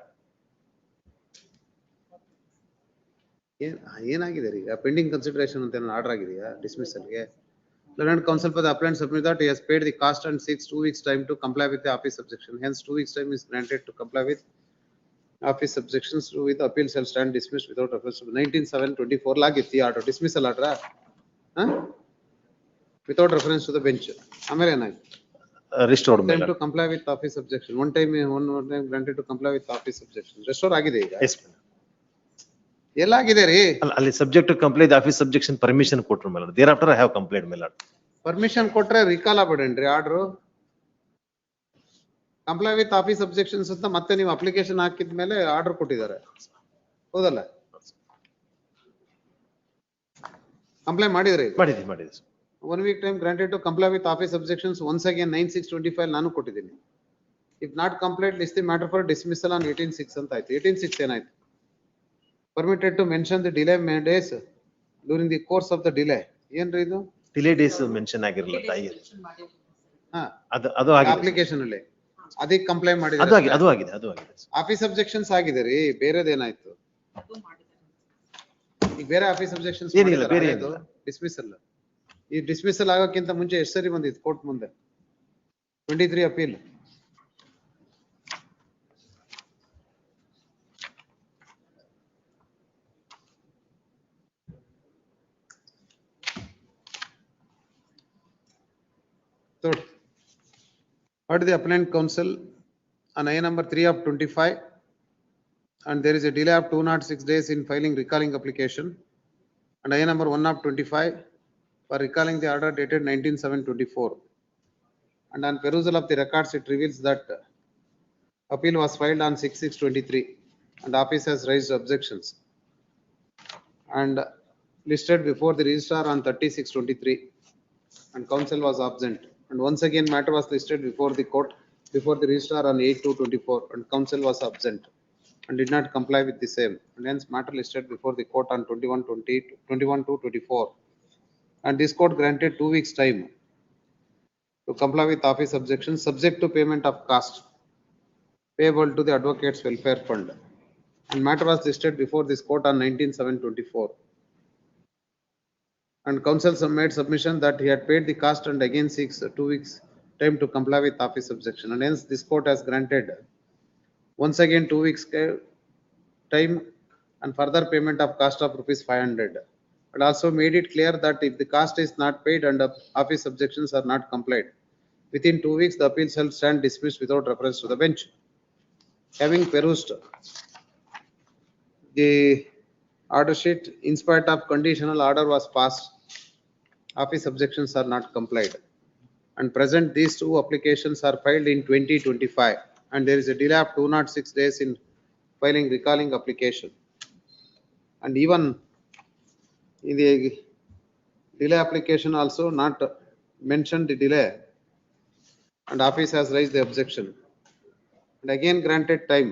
Speaker 3: ಏನಾಗಿದೆ ಈಗ pending consideration ಅಂತ ಆರ್ಡರ್ ಆಗಿದೆಯಾ ಡಿಸ್ಮಿಸಲ್ಗೆ? Lieutenant Counsel for the appellant submit that he has paid the cost and seeks 2 weeks time to comply with the office subjection. Hence 2 weeks time is granted to comply with office subjections with appeal shall stand dismissed without reference to 19/7/24 lagitti order dismissal order. Without reference to the bench. ಆಮೇಲೆ ಏನಾಯ್ತು?
Speaker 9: Restored
Speaker 3: Time to comply with office subjection. One time granted to comply with office subjection. Restore ಆಗಿದೆ ಈಗ.
Speaker 9: Yes.
Speaker 3: ಎಲ್ಲಾಗಿದೆ ರೀ?
Speaker 9: ಅಲ್ಲಿ subject to comply the office subjection permission ಕೊಟ್ರು my lord. Thereafter I have complied my lord.
Speaker 3: Permission ಕೊಟ್ರೆ recall ಆಗ್ಬಿಡೇನ್ರಿ order? Comply with office objections ಅಂತ ಮತ್ತೆ ನೀವು ಅಪ್ಲಿಕೇಶನ್ ಹಾಕಿದ ಮೇಲೆ ಆರ್ಡರ್ ಕೊಟ್ಟಿದ್ದಾರೆ, ಹೌದಲ್ಲ? ಕಂಪ್ಲೈ ಮಾಡಿದ್ರಿ?
Speaker 9: ಮಾಡಿದ್ವಿ.
Speaker 3: 1 week time granted to comply with office objections once again 9/6/25 ನಾನು ಕೊಟ್ಟಿದ್ದೀನಿ. If not complied list the matter for dismissal on 18/6 ಅಂತ ಆಯ್ತು. 18/6 ಏನಾಯ್ತು? Permitted to mention the delay days during the course of the delay. ಏನ್ರಿ ಇದು?
Speaker 9: Delay days mention ಆಗಿರಲ್ಲ ತಾಯಿ. ಅದು
Speaker 3: ಅಪ್ಲಿಕೇಶನ್ ಅಲ್ಲಿ ಅದಕ್ಕೆ ಕಂಪ್ಲೈ ಮಾಡಿದ್ರೆ
Speaker 9: ಅದು ಆಗಿದೆ.
Speaker 3: ಆಫೀಸ್ ಅಬ್ಜೆಕ್ಷನ್ಸ್ ಆಗಿದೆ ರೀ, ಬೇರೆದೇನಾಯ್ತು? ಈಗ ಬೇರೆ ಆಫೀಸ್ ಅಬ್ಜೆಕ್ಷನ್ಸ್
Speaker 9: ಏನಿಲ್ಲ, ಬೇರೆ ಏನಿಲ್ಲ.
Speaker 3: ಡಿಸ್ಮಿಸಲ್. ಈ ಡಿಸ್ಮಿಸಲ್ ಆಗೋಕ್ಕಿಂತ ಮುಂಚೆ ಎಷ್ಟು ಸರಿ ಬಂದಿತ್ತು ಕೋರ್ಟ್ ಮುಂದೆ? 23 appeal. Third, heard the appellant counsel on I number 3 of 25 and there is a delay of 206 days in filing recalling application and I number 1 of 25 for recalling the order dated 19/7/24 and on perusal of the records it reveals that appeal was filed on 6/6/23 and office has raised objections and listed before the registrar on 30/6/23 and counsel was absent. And once again matter was listed before the court before the registrar on 8/2/24 and counsel was absent and did not comply with the same and hence matter listed before the court on 21/2/24 and this court granted 2 weeks time to comply with office objections subject to payment of cost payable to the advocates welfare fund and matter was listed before this court on 19/7/24 and counsel made submission that he had paid the cost and again seeks 2 weeks time to comply with office objection and hence this court has granted once again 2 weeks time and further payment of cost of ₹500 and also made it clear that if the cost is not paid and office objections are not complied within 2 weeks the appeal shall stand dismissed without reference to the bench. Having perused the order sheet, in spite of conditional order was passed, office objections are not complied and present these two applications are filed in 2025 and there is a delay of 206 days in filing recalling application and even in the delay application also not mentioned the delay and office has raised the objection and again granted time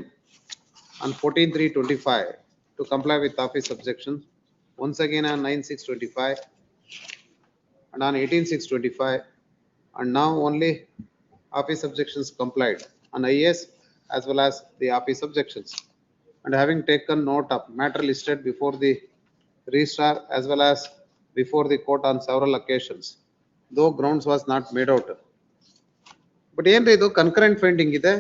Speaker 3: on 14/3/25 to comply with office objections once again on 9/6/25 and on 18/6/25 and now only office objections complied on IS as well as the office objections and having taken note of matter listed before the registrar as well as before the court on several occasions though grounds was not made out. But ಏನ್ರಿ ಇದು concurrent finding ಇದೆ?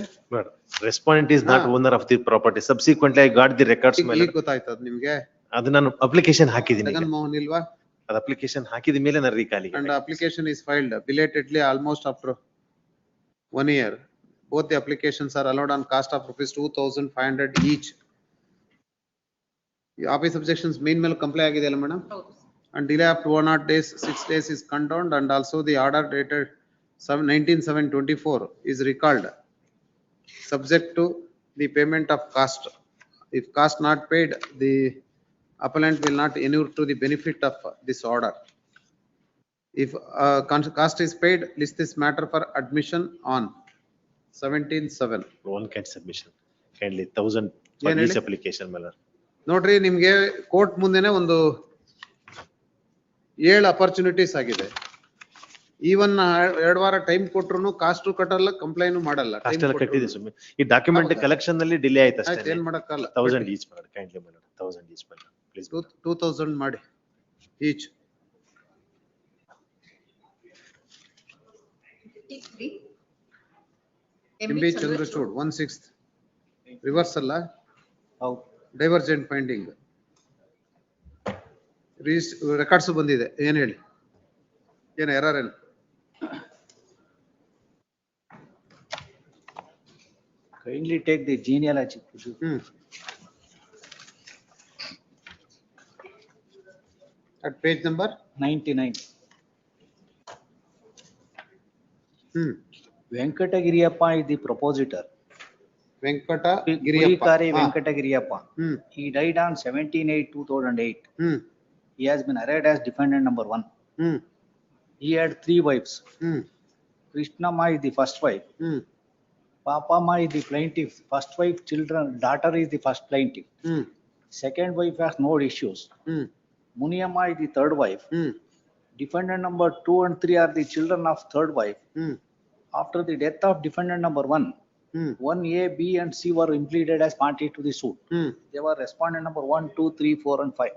Speaker 9: Respondent is not owner of the property. Subsequently I got the records ಮೇಲೆ
Speaker 3: ಈಗ ಗೊತ್ತಾಯ್ತದ ನಿಮ್ಗೆ?
Speaker 9: ಅದು ನಾನು application ಹಾಕಿದ್ದೀನಿ.
Speaker 3: ಜಗನ್ಮೋಹನ್ ಇಲ್ವಾ?
Speaker 9: ಅದು ಅಪ್ಲಿಕೇಶನ್ ಹಾಕಿದ ಮೇಲೆ ನಾನು ರೀಕಾಲಿಗೆ
Speaker 3: and application is filed belatedly almost after 1 year. Both the applications are allowed on cost of ₹2,500 each. Office objections mean ಮೇಲೆ comply ಆಗಿದೆ ಅಲ್ಲ madam? And delay up to 100 days, 6 days is condoned and also the order dated 19/7/24 is recalled subject to the payment of cost. If cost not paid, the appellant will not inure to the benefit of this order. If cost is paid, list this matter for admission on 17/7.
Speaker 9: One can submission kindly 1,000 for
Speaker 3: ಏನ್
Speaker 9: each
Speaker 3: ಹೇಳಿ?
Speaker 9: application mailer.
Speaker 3: ನೋಡ್ರಿ ನಿಮ್ಗೆ court ಮುಂದೆನೆ ಒಂದು 7 opportunities ಆಗಿದೆ. Even 2 ವಾರ time ಕೊಟ್ರು cost ಕಟ್ಟಲ್ಲ, ಕಂಪ್ಲೈನು ಮಾಡಲ್ಲ.
Speaker 9: ಅಷ್ಟೆಲ್ಲ ಕಟ್ಟಿದೆ ಸುಮ್ಮನೆ. ಈ ಡಾಕ್ಯುಮೆಂಟ್ ಕಲೆಕ್ಷನ್ ನಲ್ಲಿ ಡಿಲೇ ಆಯ್ತು ಅಷ್ಟೇ.
Speaker 3: ಏನ್ ಮಾಡಕ್ಕಲ್ಲ.
Speaker 9: 1,000 each mailer kindly mailer 1,000 each mailer.
Speaker 12: please.
Speaker 3: 2000 ಮಾಡಿ each.
Speaker 16: 53.
Speaker 3: MB Chandrachud, 1/6. Reverse ಅಲ್ಲ?
Speaker 12: ಹೌದು.
Speaker 3: Divergent finding. ರೆಕಾರ್ಡ್ಸ್ ಬಂದಿದೆ, ಏನ್ ಹೇಳಿ? ಏನ್ ಎರರ್ ಏನು?
Speaker 12: Kindly take the genealogy.
Speaker 3: At page number?
Speaker 12: 99. Venkatagiriyappa is the propositor. Gurikari Venkatagiriyappa. He died on 17/8/2008. He has been arraigned as defendant number 1. He had 3 wives. Krishnamma is the first wife. Papamma is the plaintiff. First wife, daughter is the first plaintiff. Second wife has no issues. Muniamma is the third wife. Defendant number 2 and 3 are the children of third wife. After the death of defendant number 1, 1A, B and C were impleaded as party to the suit. They were respondent number 1, 2, 3, 4 and 5.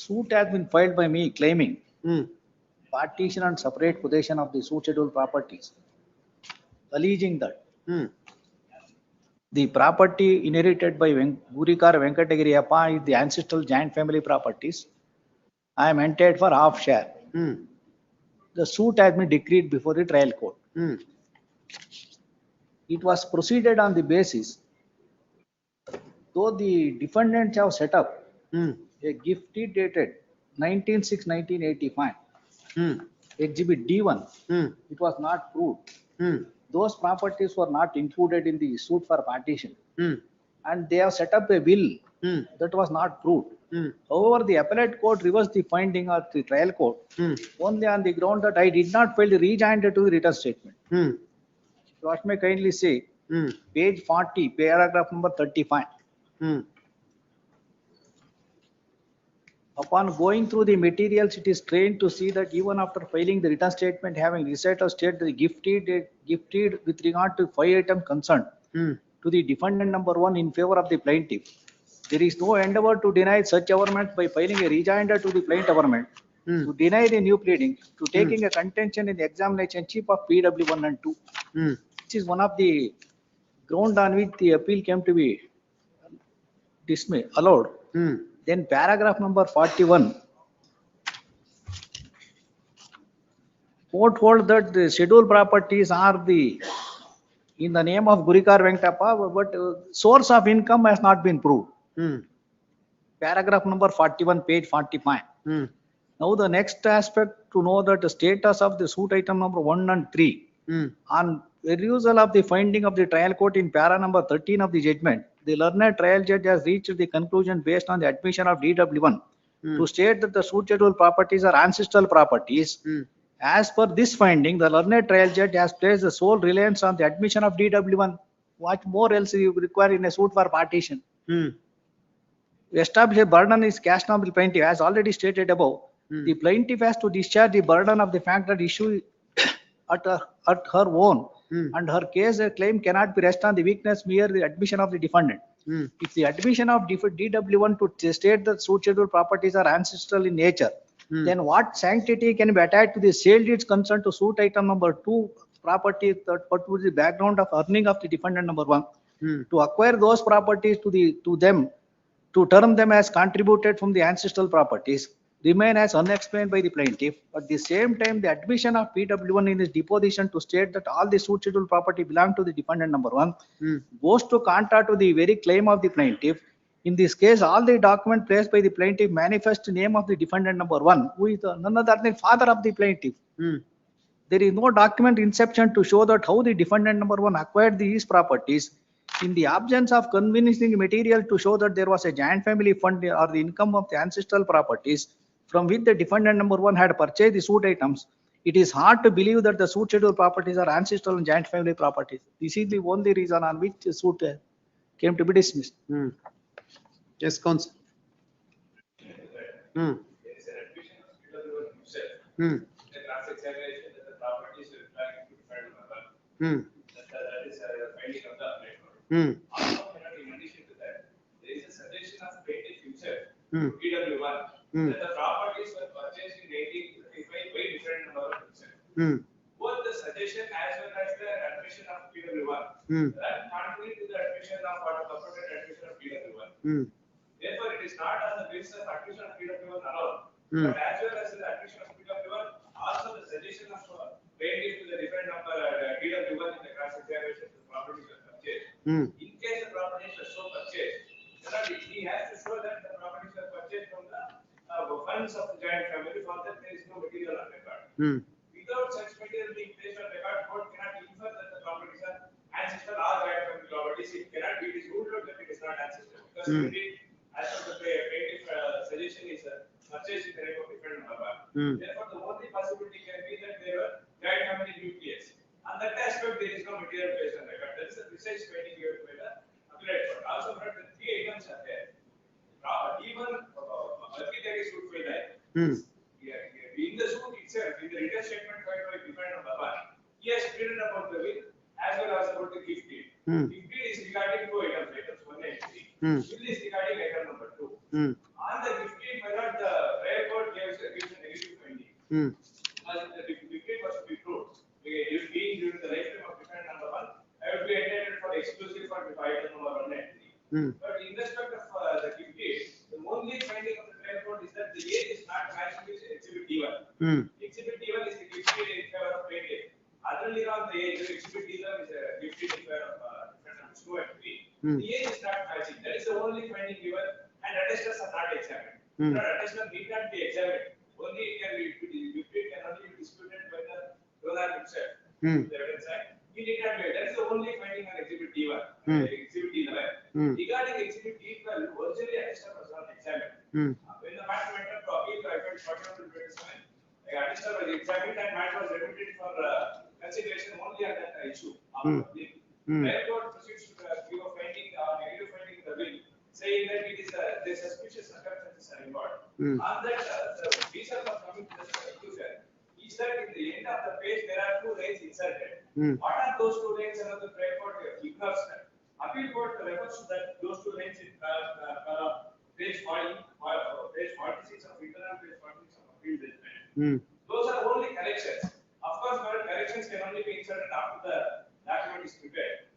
Speaker 12: Suit has been filed by me claiming partition and separate possession of the suit schedule properties, alleging that the property inherited by Gurikar Venkatagiriyappa is the ancestral joint family properties. I am entitled for half share. The suit has been decreed before the trial court. It was proceeded on the basis, though the defendants have set up a gift deed dated 19/6/1985, Exhibit D1, it was not proved. Those properties were not included in the suit for partition. And they have set up a will that was not proved. However, the appellate court reversed the finding of the trial court only on the ground that I did not file the rejoinder to the written statement. What may kindly say, page 40, paragraph number 35. Upon going through the materials, it is strange to see that even after filing the written statement, having recited or stated the gift deed with regard to 5 items concerned to the defendant number 1 in favor of the plaintiff, there is no endeavor to deny such averment by filing a rejoinder to the plaintiff averment, to deny the new pleading, to taking a contention in the examination chief of PW 1 and 2. Which is one of the ground on which the appeal came to be dismissed, allowed. Then paragraph number 41. Court hold that the scheduled properties are in the name of Gurikar Venkatappa, but source of income has not been proved. Paragraph number 41, page 45. Now the next aspect to know that the status of the suit item number 1 and 3 on perusal of the finding of the trial court in para number 13 of the judgment, the learned trial judge has reached the conclusion based on the admission of DW1 to state that the suit schedule properties are ancestral properties. As per this finding, the learned trial judge has placed the sole reliance on the admission of DW1. What more else you require in a suit for partition? Establish a burden is cast on the plaintiff, as already stated above. The plaintiff has to discharge the burden of the fact that issue at her own, and her case claim cannot be rest on the weakness mere the admission of the defendant. If the admission of DW1 to state that suit schedule properties are ancestral in nature, then what sanctity can be attached to the sale deeds concerned to suit item number 2 property that what was the background of earning of the defendant number 1 to acquire those properties to them, to term them as contributed from the ancestral properties, remain as unexplained by the plaintiff. At the same time, the admission of PW1 in his deposition to state that all the suit schedule property belong to the defendant number 1 goes to contrary to the very claim of the plaintiff. In this case, all the document placed by the plaintiff manifest name of the defendant number 1, who is none other than father of the plaintiff. There is no document inception to show that how the defendant number 1 acquired these properties. In the absence of convincing material to show that there was a joint family fund or the income of the ancestral properties from which the defendant number 1 had purchased the suit items, it is hard to believe that the suit schedule properties are ancestral and joint family properties. This is the only reason on which the suit came to be dismissed.
Speaker 3: Yes, counsel.
Speaker 10: There is an admission of PW1 himself. The cross-examination that the properties were belonging to defendant number 1. That is a finding of the appellate court. Also, in addition to that, there is a suggestion of plaintiff himself admission of PW1. That contrary to the admission of or the purported admission of PW1. Therefore, it is not on the basis of admission of PW1 alone, but as well as the admission of PW1, also the suggestion of plaintiff to the different number PW1 in the cross examination of the property was purchased. In case the properties were so purchased, then he has to show that the properties were purchased from the funds of the joint family. For that, there is no material on record. Without such material being placed on record, court cannot infer that the properties are ancestral or joint family properties. It cannot be, it is ruled out that it is not ancestral. Because indeed, as per the plaintiff suggestion is purchased in the name of different number. Therefore, the only possibility can be that they were joint family nucleus. On that aspect, there is no material based on record. That is the precise finding given by the appellate court. Also, but the three items are there. Even multi-theory suit failure. In the suit itself, in the written statement filed by different number one, he has stated about the will as well as about the gift deed. Gift deed is regarding two items, items 1 and 3. Will is regarding item number 2. On the gift deed, my lord, the trial court gives a negative finding. Because the gift deed was to be proved. If being during the lifetime of different number 1, I would be entitled for exclusive for item number 1 and 3. But in respect of the gift deed, the only finding of the trial court is that the age is not matching with exhibit D1. Exhibit D1 is the gift deed in favor of plaintiff. Otherly on the age, exhibit D1 is a gift deed in favor of numbers 2 and 3. The age is not matching. That is the only finding given, and attestors are not examined. Attestors need not be examined. Only it can be, gift deed can only be disputed by the donor himself. The evidence side. He need not be. That is the only finding on exhibit D1. Exhibit D11. Regarding exhibit D12, originally attestor was not examined. When the matter went up to appeal, I felt 41-27. Attestor was examined and matter was remitted for consideration only on that issue. Trial court proceeds to give a finding, negative finding in the will, saying that it is the suspicious circumstances are involved. On that, the reason for coming to the conclusion is that in the end of the page there are 2 lines inserted. What are those 2 lines? Another trial court ignores that. Appeal court refers to that those 2 lines in page 46 of internal, page 46 of appeal judgment. Those are only corrections. Of course, corrections can only be inserted after the document is prepared.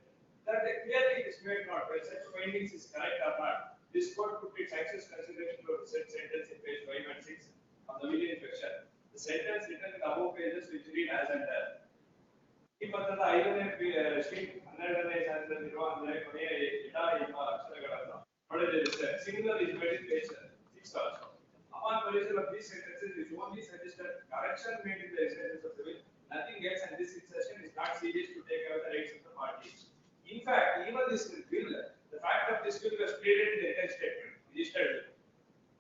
Speaker 10: That clearly is made not whether such findings is correct or not. This court could take access consideration to the sentence in page 5 and 6 of the will section. The sentence written in the above pages which read as under. ಈ ಪತ್ರದ 5ನೇ sheet 12ನೇ ಸಾಲಿನಲ್ಲಿರುವ ಅಂದರೆ ಕೊನೆಯ ಇಡಾ ಎಂಬ ಅಕ್ಷರಗಳನ್ನು ಹೊಡೆದಿರುತ್ತೆ. Singular is made in page 6 also. Upon perusal of these sentences, it only suggests that correction made in the sentence of the will, nothing else, and this insertion is not serious to take away the rights of the parties. In fact, even this will, the fact of this will was pleaded in the written statement, registered will.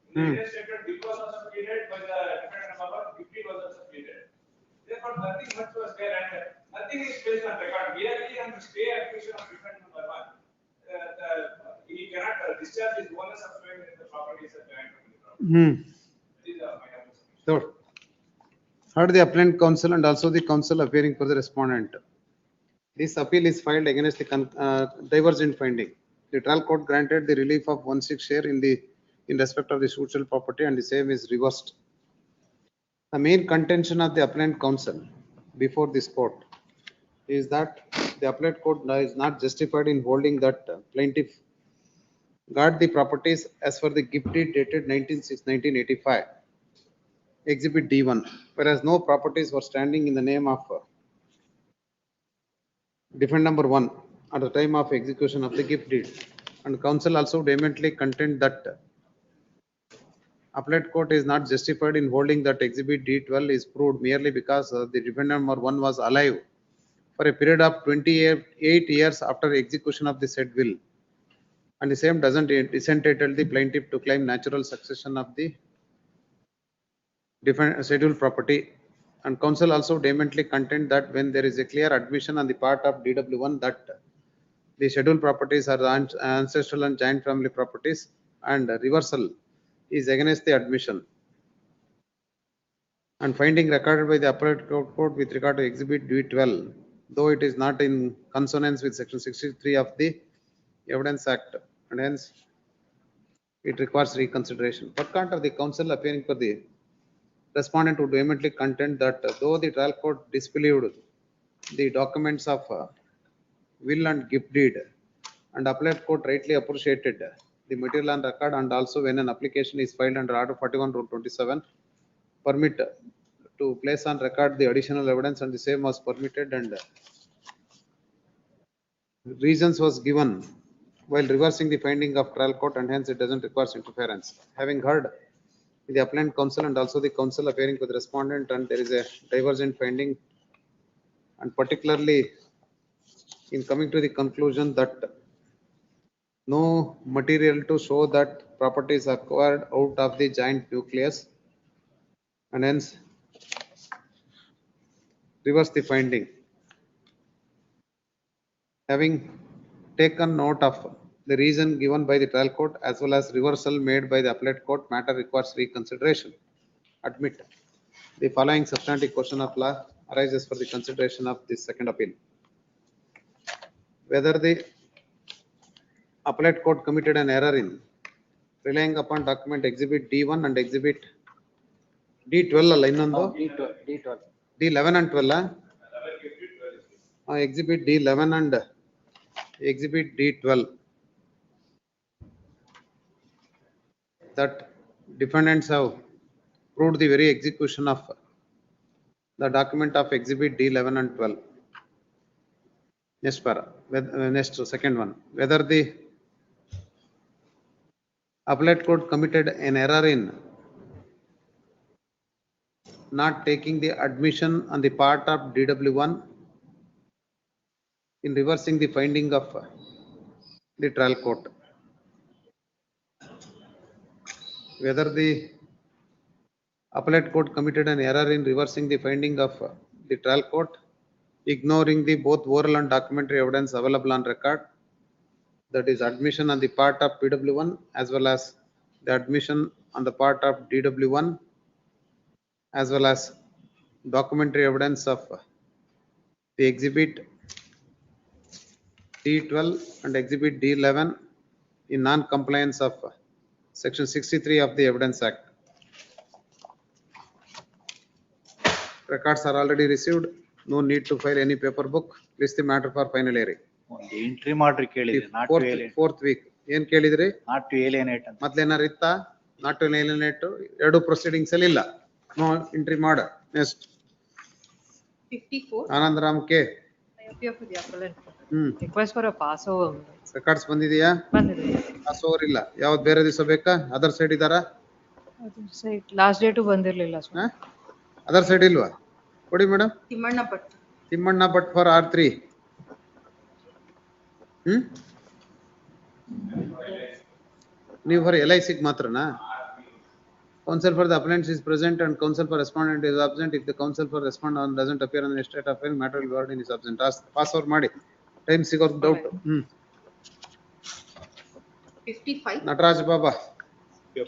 Speaker 10: In the written statement, will was also pleaded by the defendant number 1, gift deed was also pleaded. Therefore, nothing much was there, and nothing is based on record. Merely on the stay acquisition of defendant number 1, he cannot discharge his bonus of showing that the property is a joint family property.
Speaker 3: Sure. Heard the appellant counsel and also the counsel appearing for the respondent. This appeal is filed against the divergent finding. The trial court granted the relief of 1/6 share in respect of the social property, and the same is reversed. The main contention of the appellant counsel before this court is that the appellate court is not justified in holding that plaintiff got the properties as per the gift deed dated 1985, exhibit D1, whereas no properties were standing in the name of defendant number 1 at the time of execution of the gift deed. And counsel also vehemently contend that appellate court is not justified in holding that exhibit D12 is proved merely because the defendant number 1 was alive for a period of 28 years after execution of the said will, and the same doesn't disentitle the plaintiff to claim natural succession of the scheduled property. And counsel also vehemently contend that when there is a clear admission on the part of DW1 that the scheduled properties are ancestral and joint family properties, and reversal is against the admission. And finding recorded by the appellate court with regard to exhibit D12, though it is not in consonance with section 63 of the Evidence Act, and hence it requires reconsideration. What kind of the counsel appearing for the respondent would vehemently contend that though the trial court disbelieved the documents of will and gift deed, and appellate court rightly appreciated the material on record, and also when an application is filed under Order 41 Rule 27, permit to place on record the additional evidence, and the same was permitted, and reasons was given while reversing the finding of trial court, and hence it doesn't require interference. Having heard the appellant counsel and also the counsel appearing with respondent, and there is a divergent finding, and particularly in coming to the conclusion that no material to show that property is acquired out of the joint nucleus, and hence reverse the finding. Having taken note of the reason given by the trial court as well as reversal made by the appellate court, matter requires reconsideration. Admit the following substantive question of law arises for the consideration of this second appeal. Whether the appellate court committed an error in relying upon document exhibit D1 and exhibit D12 ಅಲ್ಲ ಇನ್ನೊಂದು D11 and 12 exhibit D11 and exhibit D12 that defendants have proved the very execution of the document of exhibit D11 and 12. Next para, next second one, whether the appellate court committed an error in not taking the admission on the part of DW1 in reversing the finding of the trial court. Whether the appellate court committed an error in reversing the finding of the trial court, ignoring the both oral and documentary evidence available on record, that is admission on the part of PW1 as well as the admission on the part of DW1 as well as documentary evidence of the exhibit D12 and exhibit D11 in non-compliance of section 63 of the Evidence Act. Records are already received. No need to file any paper book. List the matter for final hearing.
Speaker 22: Entry ಮಾಡ್ರಿ ಕೇಳಿದ್ರೆ not to ಏಲಿಯನೇಟ್
Speaker 3: Fourth week. ಏನ್ ಕೇಳಿದ್ರಿ?
Speaker 22: Not to ಏಲಿಯನೇಟ್ ಅಂತ
Speaker 3: ಮೊದ್ಲೇನಾರು ಇತ್ತಾ? Not to ಏಲಿಯನೇಟ್ ಎರಡು proceedings ಅಲ್ಲಿ ಇಲ್ಲ. No entry ಮಾಡ. Next
Speaker 16: 54.
Speaker 3: Anandaram K.
Speaker 16: I appear for the appellant.
Speaker 19: Request for a passover.
Speaker 3: Records ಬಂದಿದೆಯಾ?
Speaker 19: ಬಂದಿದೆ.
Speaker 3: ಪಾಸ್ ಓವರ್ ಇಲ್ಲ. ಯಾವ್ದು ಬೇರೆ ದಿವಸ ಬೇಕಾ? ಅದರ್ ಸೈಡ್ ಇದಾರಾ?
Speaker 19: ಲಾಸ್ಟ್ ಡೇಟು ಬಂದಿರ್ಲಿಲ್ಲ ಸರ್.
Speaker 3: ಅದರ್ ಸೈಡ್ ಇಲ್ವಾ? ಕೊಡಿ madam.
Speaker 16: Thimmanna Bhat.
Speaker 3: Thimmanna Bhat for R3. ನೀವು ಫಾರ್ LIC ಮಾತ್ರನಾ? Counsel for the appellant is present and counsel for respondent is absent. If the counsel for respondent doesn't appear on the state of filing, matter will be heard in his absent. Pass over ಮಾಡಿ. Time ಸಿಗೋದು doubt.
Speaker 16: 55.
Speaker 3: Nataraj Baba.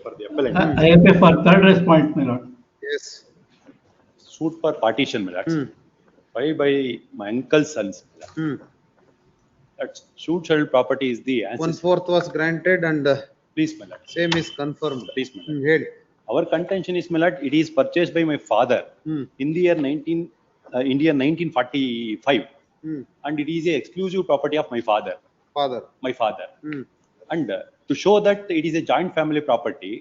Speaker 22: for the appellant.
Speaker 6: I appear for third respondent, my lord.
Speaker 3: Yes.
Speaker 12: Suit for partition, my lord. Filed by my uncle's sons. That suit shall property is the answer.
Speaker 3: 1/4 was granted and
Speaker 12: Please, my lord.
Speaker 3: same is confirmed.
Speaker 12: Please, my lord.
Speaker 3: ಹೇಳಿ.
Speaker 12: Our contention is, my lord, it is purchased by my father in the year 1945. And it is a exclusive property of my father. My father. And to show that it is a joint family property,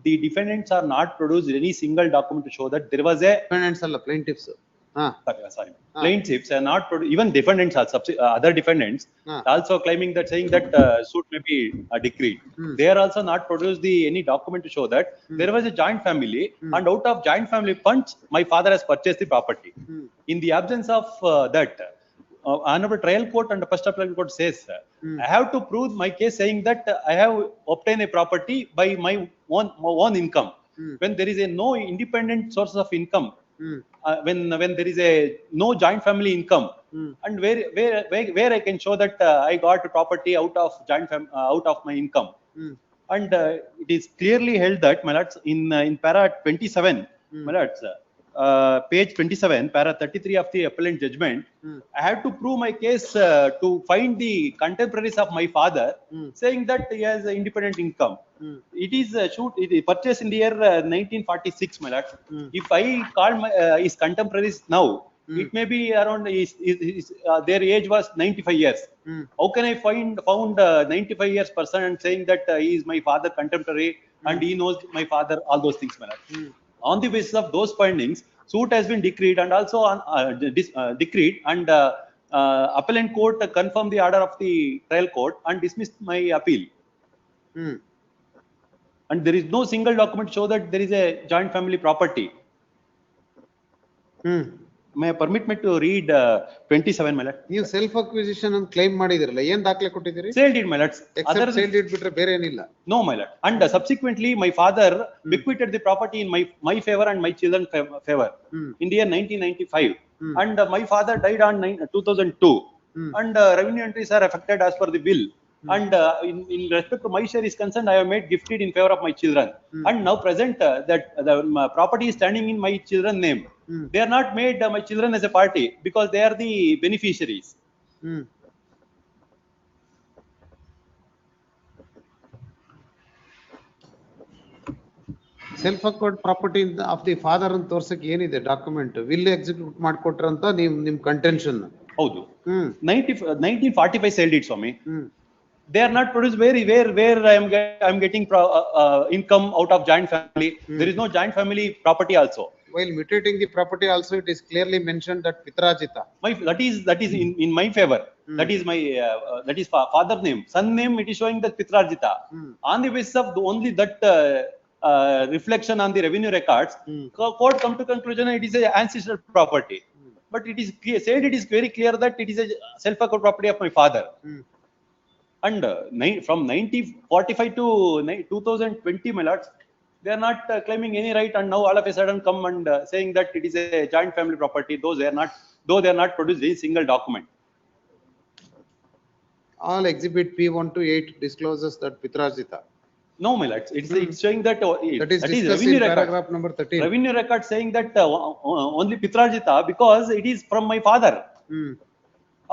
Speaker 12: the defendants are not produced any single document to show that there was a.
Speaker 3: Defendants ಅಲ್ಲ plaintiffs.
Speaker 12: Sorry. Plaintiffs are not even defendants are other defendants also claiming that, saying that suit may be decreed. They are also not produced any document to show that there was a joint family and out of joint family funds my father has purchased the property. In the absence of that, honorable trial court and the first appellate court says I have to prove my case saying that I have obtained a property by my own income. When there is a no independent source of income, when there is a no joint family income, and where I can show that I got a property out of out of my income, and it is clearly held that, my lords, in para 27, my lords, page 27, para 33 of the appellant judgment, I have to prove my case to find the contemporaries of my father, saying that he has independent income. It is it is purchased in the year 1946, my lord. If I call his contemporaries now, it may be around their age was 95 years.
Speaker 5: How can I found 95 years person and saying that he is my father contemporary and he knows my father, all those things, my lord. On the basis of those findings, suit has been decreed and also decreed and appellant court confirmed the order of the trial court and dismissed my appeal. And there is no single document show that there is a joint family property. May I permit me to read 27, my lord?
Speaker 3: ನೀವು self acquisition ಅಂತ claim ಮಾಡಿದಿರಲ್ಲ, ಏನ್ ದಾಖಲೆ ಕೊಟ್ಟಿದ್ದೀರಿ?
Speaker 5: Sale deed, my lord.
Speaker 3: Except sale deed ಬಿಟ್ರೆ ಬೇರೆ ಏನಿಲ್ಲ?
Speaker 5: No, my lord. And subsequently, my father bequeathed the property in my favor and my children's favor in the year 1995. And my father died on 2002. And revenue entries are affected as per the will. And in respect to my share is concerned, I have made gifted in favor of my children. And now present that the property is standing in my children's name. They are not made my children as a party because they are the beneficiaries.
Speaker 3: Self acquired property of the father ಅಂತ ತೋರ್ಸಕ್ ಏನಿದೆ document? Will execute ಮಾಡ್ಕೊಟ್ರಂತ ನಿಮ್ contention.
Speaker 5: ಹೌದು. 1945 sale deed, Swami. They are not produced where I am getting income out of joint family. There is no joint family property also.
Speaker 3: While mutating the property also, it is clearly mentioned that Pitrajita.
Speaker 5: That is in my favor. That is my that is father name. Son name it is showing that Pitrajita. On the basis of only that reflection on the revenue records, court come to conclusion it is a ancestral property. But it is clear, said it is very clear that it is a self-acquired property of my father. And from 1945 to 2020, my lords, they are not claiming any right, and now all of a sudden come and saying that it is a joint family property. Though they are not produced a single document.
Speaker 3: All exhibit P1 to 8 discloses that Pitrajita.
Speaker 5: No, my lords, it's showing that
Speaker 3: that is revenue record, paragraph number 13.
Speaker 5: Revenue record saying that only Pitrajita because it is from my father.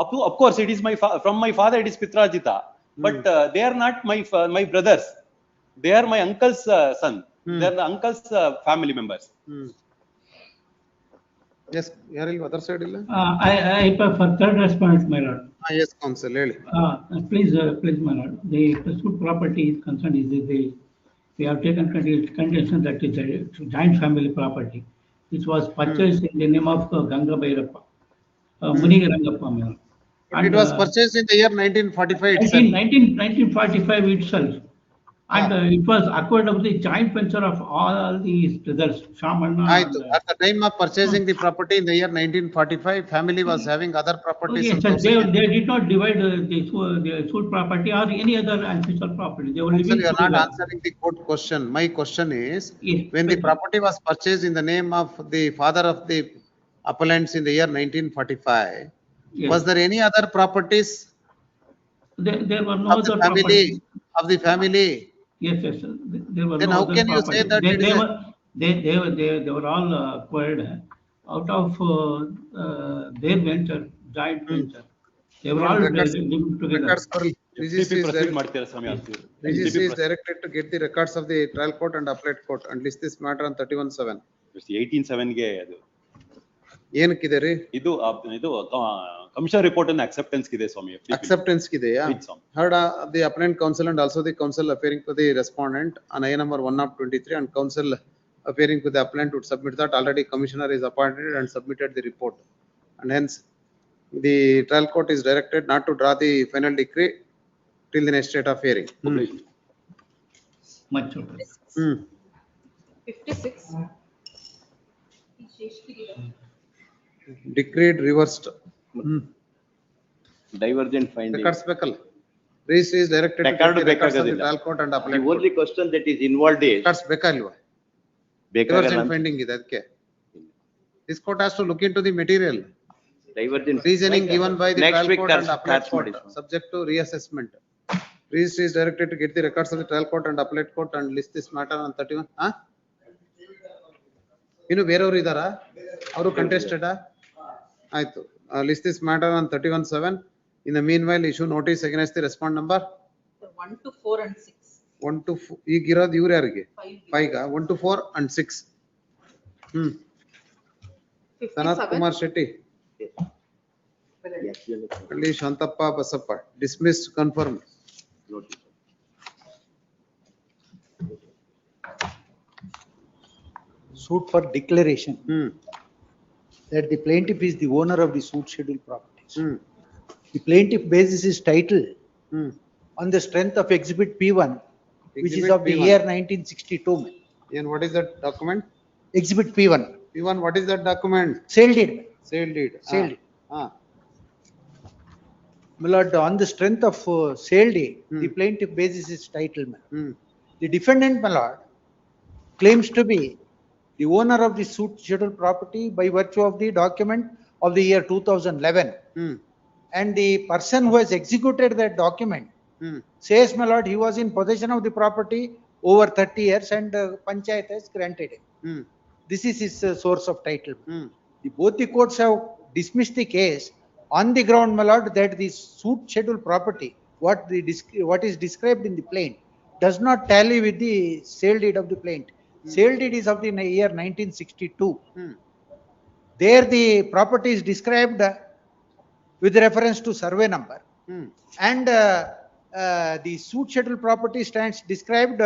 Speaker 5: Of course, it is from my father. It is Pitrajita, but they are not my brothers. They are my uncle's son. They are the uncle's family members.
Speaker 3: Yes, Yaril, other side illa?
Speaker 6: I for third respondent, my lord.
Speaker 3: Yes, counsel.
Speaker 6: Please, my lord. The pursuit property is concerned is we have taken condition that is a joint family property, which was purchased in the name of Ganga Bhairappa, Muni Rangappa, my lord.
Speaker 3: But it was purchased in the year 1945 itself.
Speaker 6: 1945 itself. And it was acquired of the joint venture of all these brothers, Shamanna.
Speaker 3: At the time of purchasing the property in the year 1945, family was having other properties.
Speaker 6: Yes, sir. They did not divide the suit property or any other ancestral property. They were living
Speaker 3: you are not answering the court question. My question is, when the property was purchased in the name of the father of the appellants in the year 1945, was there any other properties?
Speaker 6: There were no other
Speaker 3: properties of the family.
Speaker 6: Yes, sir. There were
Speaker 3: then
Speaker 6: no
Speaker 3: how
Speaker 6: other
Speaker 3: can you say that
Speaker 6: they were all acquired out of their venture, joint venture. They were all living together.
Speaker 3: Registry is directed to get the records of the trial court and appellate court and list this matter on 31/7.
Speaker 5: 18/7 ಗೆ ಅದು
Speaker 3: ಏನಕ್ಕಿದೆ ರೀ?
Speaker 5: ಇದು commissioner report and acceptance ಇದೆ ಸ್ವಾಮಿ.
Speaker 3: Acceptance ಇದೆಯಾ? Heard the appellant counsel and also the counsel appearing to the respondent on IA number 1/23 and counsel appearing to the appellant would submit that already commissioner is appointed and submitted the report, and hence the trial court is directed not to draw the final decree till the next date of hearing.
Speaker 6: Much
Speaker 16: 56.
Speaker 3: Decreed reversed.
Speaker 11: Divergent finding.
Speaker 3: Records ಬೇಕಲ್ಲ. Registry is directed to get the records of the trial court and appellate
Speaker 11: court. The only question that is involved is.
Speaker 3: Records ಬೇಕಲ್ವಾ? Divergent finding ಇದೆ ಅದಕ್ಕೆ. This court has to look into the material.
Speaker 11: Divergent.
Speaker 3: Reasoning given by the trial court and appellate court subject to reassessment. Registry is directed to get the records of the trial court and appellate court and list this matter on 31. ಇನ್ನು ಬೇರೆಯವರು ಇದ್ದಾರಾ? ಅವರು contested ಆಯ್ತು. List this matter on 31/7. In the meanwhile, issue notice against the respond number
Speaker 16: 1 to 4 and 6.
Speaker 3: 1 to 4. ಈಗ ಇರೋದು ಇವ್ರು ಯಾರಿಗೆ? 5 1 to 4 and 6. Sanat Kumar Shetty. Ali Shantappa Basappa, dismissed, confirm.
Speaker 13: Suit for declaration that the plaintiff is the owner of the suit schedule properties. The plaintiff bases his title on the strength of exhibit P1, which is
Speaker 3: Exhibit
Speaker 13: of the
Speaker 3: P1.
Speaker 13: year 1962.
Speaker 3: And what is that document?
Speaker 13: Exhibit P1,
Speaker 3: P1, what is that document?
Speaker 13: sale deed.
Speaker 3: Sale deed.
Speaker 13: Sale deed.
Speaker 3: Ah.
Speaker 13: My lord, on the strength of sale deed, the plaintiff bases his title. The defendant, my lord, claims to be the owner of the suit schedule property by virtue of the document of the year 2011. And the person who has executed that document says, my lord, he was in possession of the property over 30 years and Panchayat has granted him. This is his source of title. Both the courts have dismissed the case on the ground, my lord, that the suit schedule property, what is described in the plaint, does not tally with the sale deed of the plaint. Sale deed is of the year 1962. There the property is described with reference to survey number. And the suit schedule property stands described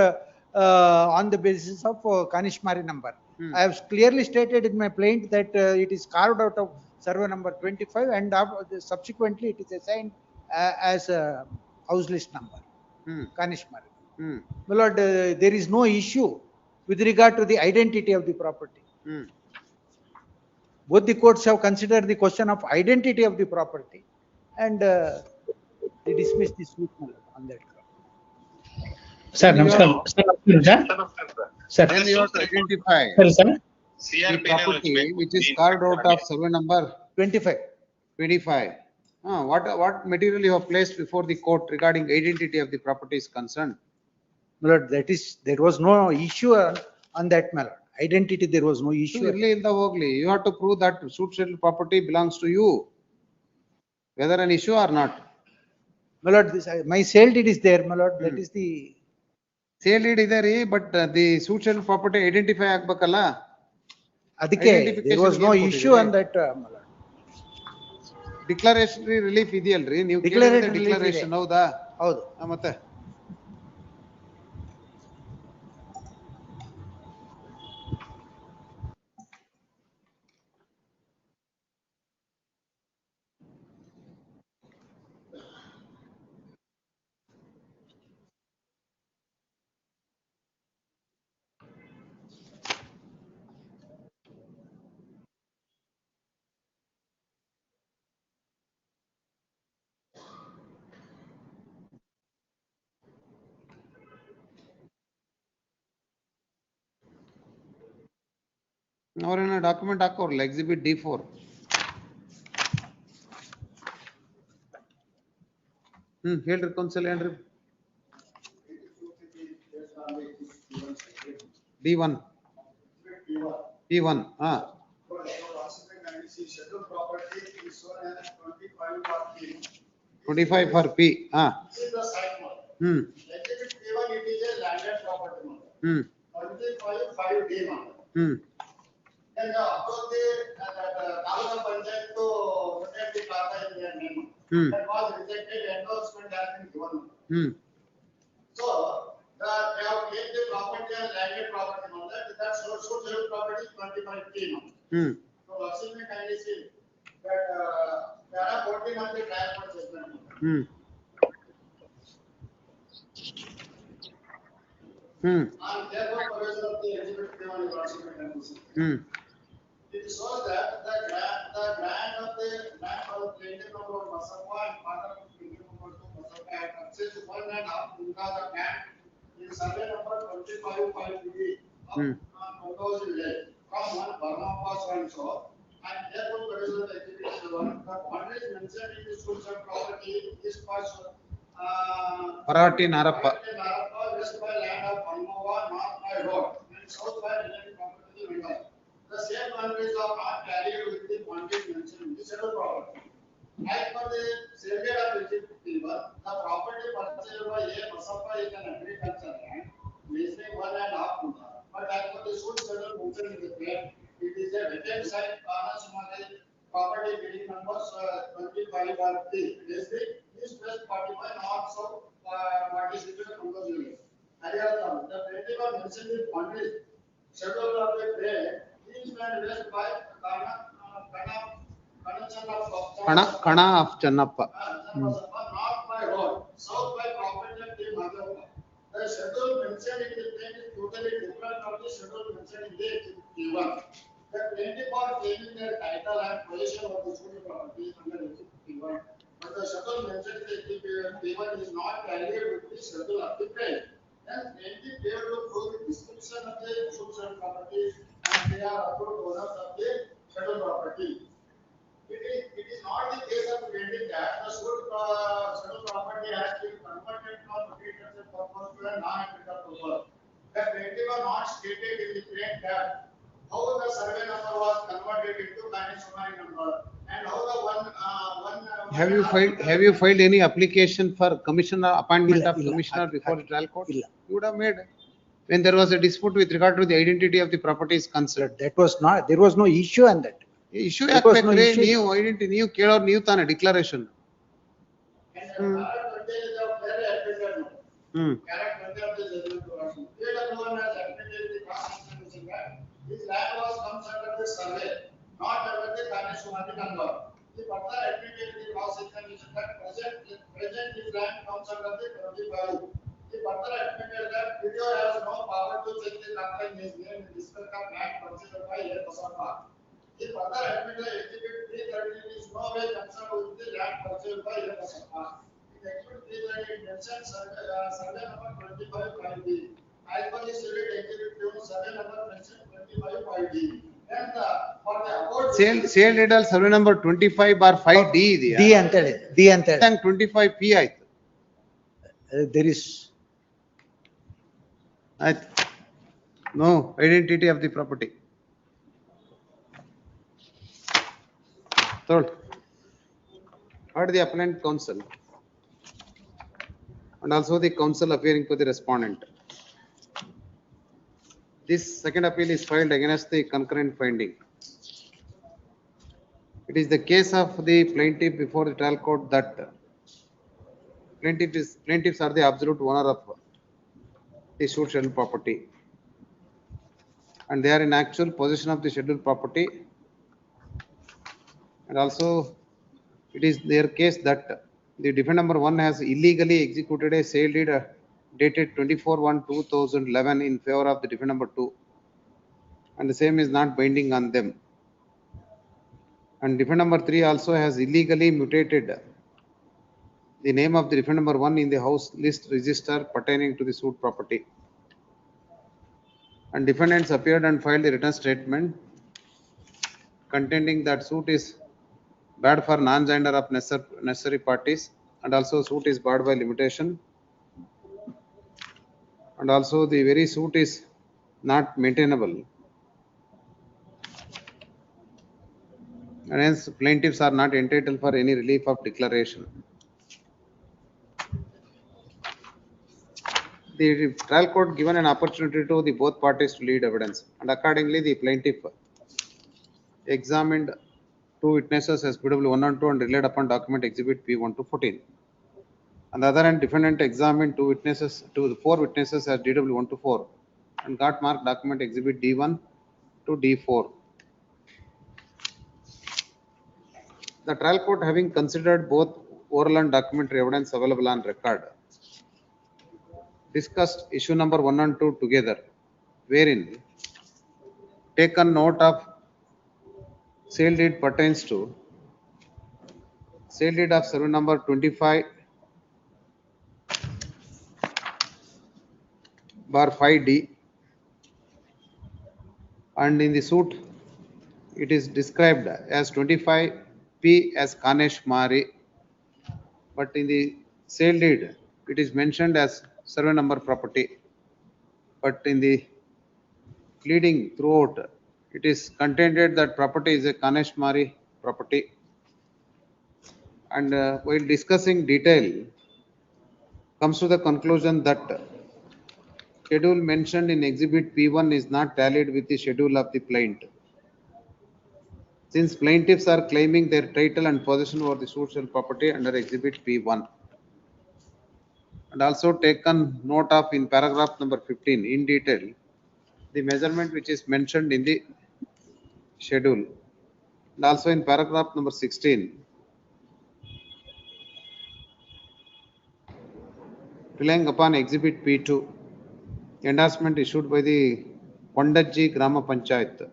Speaker 13: on the basis of Kanishmari number. I have clearly stated in my plaint that it is carved out of survey number 25 and subsequently it is assigned as a house list number, Kanishmari. My lord, there is no issue with regard to the identity of the property. Both the courts have considered the question of identity of the property and they dismissed the suit on that ground.
Speaker 6: Sir, namaskar. Sir.
Speaker 3: Then you have to identify
Speaker 6: Sir.
Speaker 3: the property which is carved out of survey number
Speaker 13: 25.
Speaker 3: 25. What material you have placed before the court regarding identity of the property is concerned?
Speaker 13: My lord, there was no issue on that, my lord. Identity, there was no issue.
Speaker 3: You have to prove that suit schedule property belongs to you, whether an issue or not.
Speaker 13: My lord, my sale deed is there, my lord. That is the
Speaker 3: sale deed is there, but the suit schedule property identify agಬೇಕಲ್ಲ.
Speaker 13: ಅದಕ್ಕೆ there was no issue on that, my lord.
Speaker 3: Declaratory relief ಇದೆಯಲ್ರಿ, ನೀವು declaration ಹೌದಾ?
Speaker 13: ಹೌದು.
Speaker 3: ಮತ್ತೆ ಅವರೇನೋ document ಹಾಕೋರ್ಲ exhibit D4. ಹೇಳ್ರಿ council ಏನ್ರಿ? D1. P1. ಹಾ.
Speaker 10: Schedule property is shown as 25 for P.
Speaker 3: 25 for P.
Speaker 10: This is the site model. Exhibit P1, it is a landed property model. 25 5D model. And approach the Talaka Panchayat to protect the Khata in their name. That was rejected, endorsement has been given. So, they have claimed the property as landed property model. That social property is 25D model. So, assuming kindly see that there are 14 on the trial court judgment. And therefore, provision of the exhibit P1 is also made. It shows that the grant of the land for the plaintiff number of Masapa and part of the plaintiff number to Masapa had purchased 1.5 acres of land in survey number 25/5 on 2011 from one Burma and so. And therefore, provision of the exhibit P1, the boundaries mentioned in the social property is for
Speaker 3: Parati Narappa.
Speaker 10: West by land of Palmova, north by road, and south by related property Bengal. The same boundaries are not carried with the boundaries mentioned in the schedule property. As per the sale deed of exhibit P1, the property purchased by A. Masappa is an agricultural land, measuring 1.5 acres. But as per the suit schedule mentioned in the plan, it is a vacant site, property bidding numbers 25
Speaker 14: mentioned in boundaries, schedule of the play, is when raised by
Speaker 3: Kana of Channappa.
Speaker 14: Not by road, south by property of the Madhava. The schedule mentioned in the plan is totally different from the schedule mentioned in the P1. The plaintiff are claiming their title and possession of the school property under P1. But the schedule mentioned in the P1 is not tallied with the schedule of the plan. Then plaintiff failed to prove the description of the social property and they are approved owners of the schedule property. It is not the case of plaintiff that the schedule property has been converted from maintenance purpose to a non-agricultural purpose. The plaintiff are not stated in the claim that how the survey number was converted into Kanishkumari number and how the
Speaker 3: Have you filed any application for commissioner, appointment of commissioner before the trial court? You would have made. When there was a dispute with regard to the identity of the property is concerned.
Speaker 13: That was not, there was no issue on that.
Speaker 3: Issue
Speaker 13: There was no issue.
Speaker 3: new identity, new care or new tana declaration.
Speaker 14: His land was comes under the survey, not under the Kanishkumari number. The further admitted in the cross examination that present his land comes under the 25. The further admitted that video has no power to check the company his name in respect of land purchased by a Kasapa. The further admitted exhibit 330 is no way concerned with the land purchased by a Kasapa. In exhibit 330 mentions survey number 25 5D. As per the exhibit 2, survey number mentioned 25 5D. And for the above
Speaker 3: Sale deed survey number 25/5D ಇದೆಯಾ?
Speaker 13: D ಅಂತ ಹೇಳಿ, D ಅಂತ ಹೇಳಿ.
Speaker 3: 25P ಆಯ್ತು.
Speaker 13: There is
Speaker 3: no identity of the property. Third, heard the appellant counsel and also the counsel appearing for the respondent. This second appeal is filed against the concurrent finding. It is the case of the plaintiff before the trial court that plaintiffs are the absolute owner of the scheduled property and they are in actual possession of the scheduled property, and also it is their case that the defendant number 1 has illegally executed a sale deed dated 24/1/2011 in favor of the defendant number 2 and the same is not binding on them, and defendant number 3 also has illegally mutated the name of the defendant number 1 in the house list register pertaining to the suit property, and defendants appeared and filed a written statement contending that suit is bad for non-joinder of necessary parties and also suit is barred by limitation, and also the very suit is not maintainable, and hence plaintiffs are not entitled for any relief of declaration. The trial court given an opportunity to the both parties to lead evidence, and accordingly the plaintiff examined 2 witnesses as PW 1 and 2 and relied upon document exhibit P1 to 14. On the other hand, defendant examined 4 witnesses as DW 1 to 4 and got marked document exhibit D1 to D4. The trial court, having considered both oral and documentary evidence available on record, discussed issue number 1 and 2 together, wherein taken note of sale deed pertains to sale deed of survey number 25/5D, and in the suit it is described as 25P as Kanishkumari, but in the sale deed it is mentioned as survey number property, but in the pleading throughout it is contended that property is a Kanishkumari property, and while discussing detail comes to the conclusion that schedule mentioned in exhibit P1 is not tallied with the schedule of the plaintiff. Since plaintiffs are claiming their title and possession over the social property under exhibit P1, and also taken note of in paragraph number 15 in detail the measurement which is mentioned in the schedule. And also in paragraph number 16, relying upon exhibit P2, endorsement issued by the Kondaji Grama Panchayat.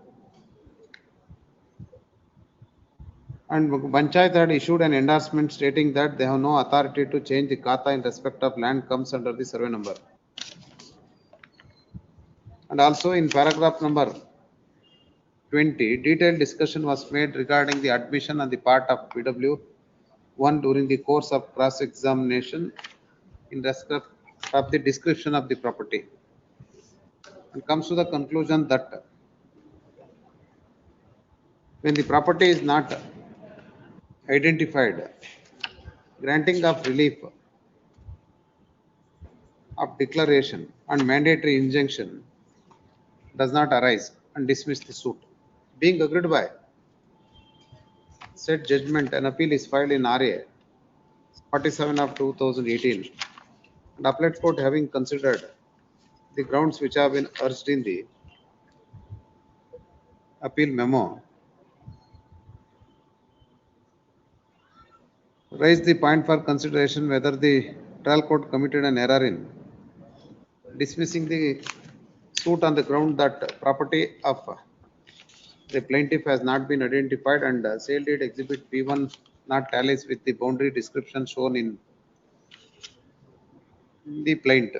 Speaker 3: And Panchayat had issued an endorsement stating that they have no authority to change the kata in respect of land comes under the survey number. And also in paragraph number 20, detailed discussion was made regarding the admission on the part of PW1 during the course of cross-examination in respect of the description of the property. And comes to the conclusion that when the property is not identified, granting of relief of declaration and mandatory injunction does not arise and dismiss the suit. Being agreed by said judgment, an appeal is filed in RA 47 of 2018. And appellate court having considered the grounds which have been urged in the appeal memo, raised the point for consideration whether the trial court committed an error in dismissing the suit on the ground that property of the plaintiff has not been identified and sale deed exhibit P1 not tallies with the boundary description shown in the plaint,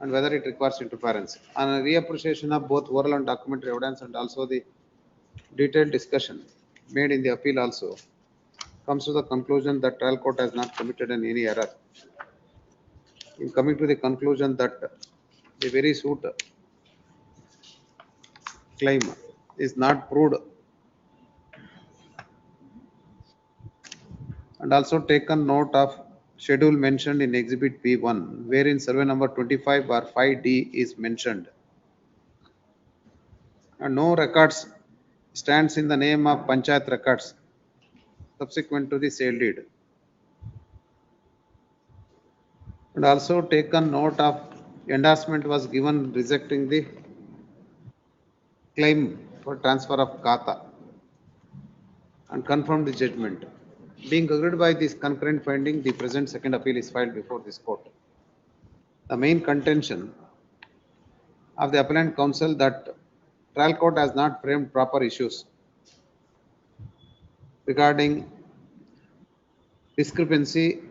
Speaker 3: and whether it requires interference. On a reappreciation of both oral and documentary evidence and also the detailed discussion made in the appeal also comes to the conclusion that trial court has not committed any error in coming to the conclusion that the very suit claim is not proved, and also taken note of schedule mentioned in exhibit P1 wherein survey number 25 or 5D is mentioned, and no records stands in the name of Panchayat records subsequent to the sale deed, and also taken note of endorsement was given rejecting the claim for transfer of kata and confirmed the judgment. Being agreed by this concurrent finding, the present second appeal is filed before this court. The main contention of the appellant counsel that trial court has not framed proper issues regarding discrepancy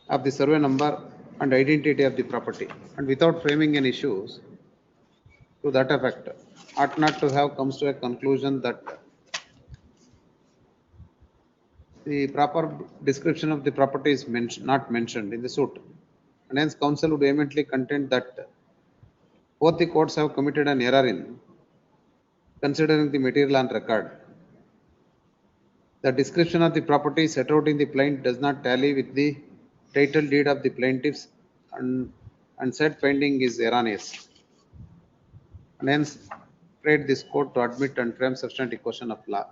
Speaker 3: of the survey number and identity of the property, and without framing any issues to that effect, ought not to have comes to a conclusion that the proper description of the property is not mentioned in the suit, and hence counsel would vehemently contend that both the courts have committed an error in considering the material on record. The description of the property set out in the plaint does not tally with the title deed of the plaintiffs, and said finding is erroneous, and hence prayed this court to admit and frame substantive question of law.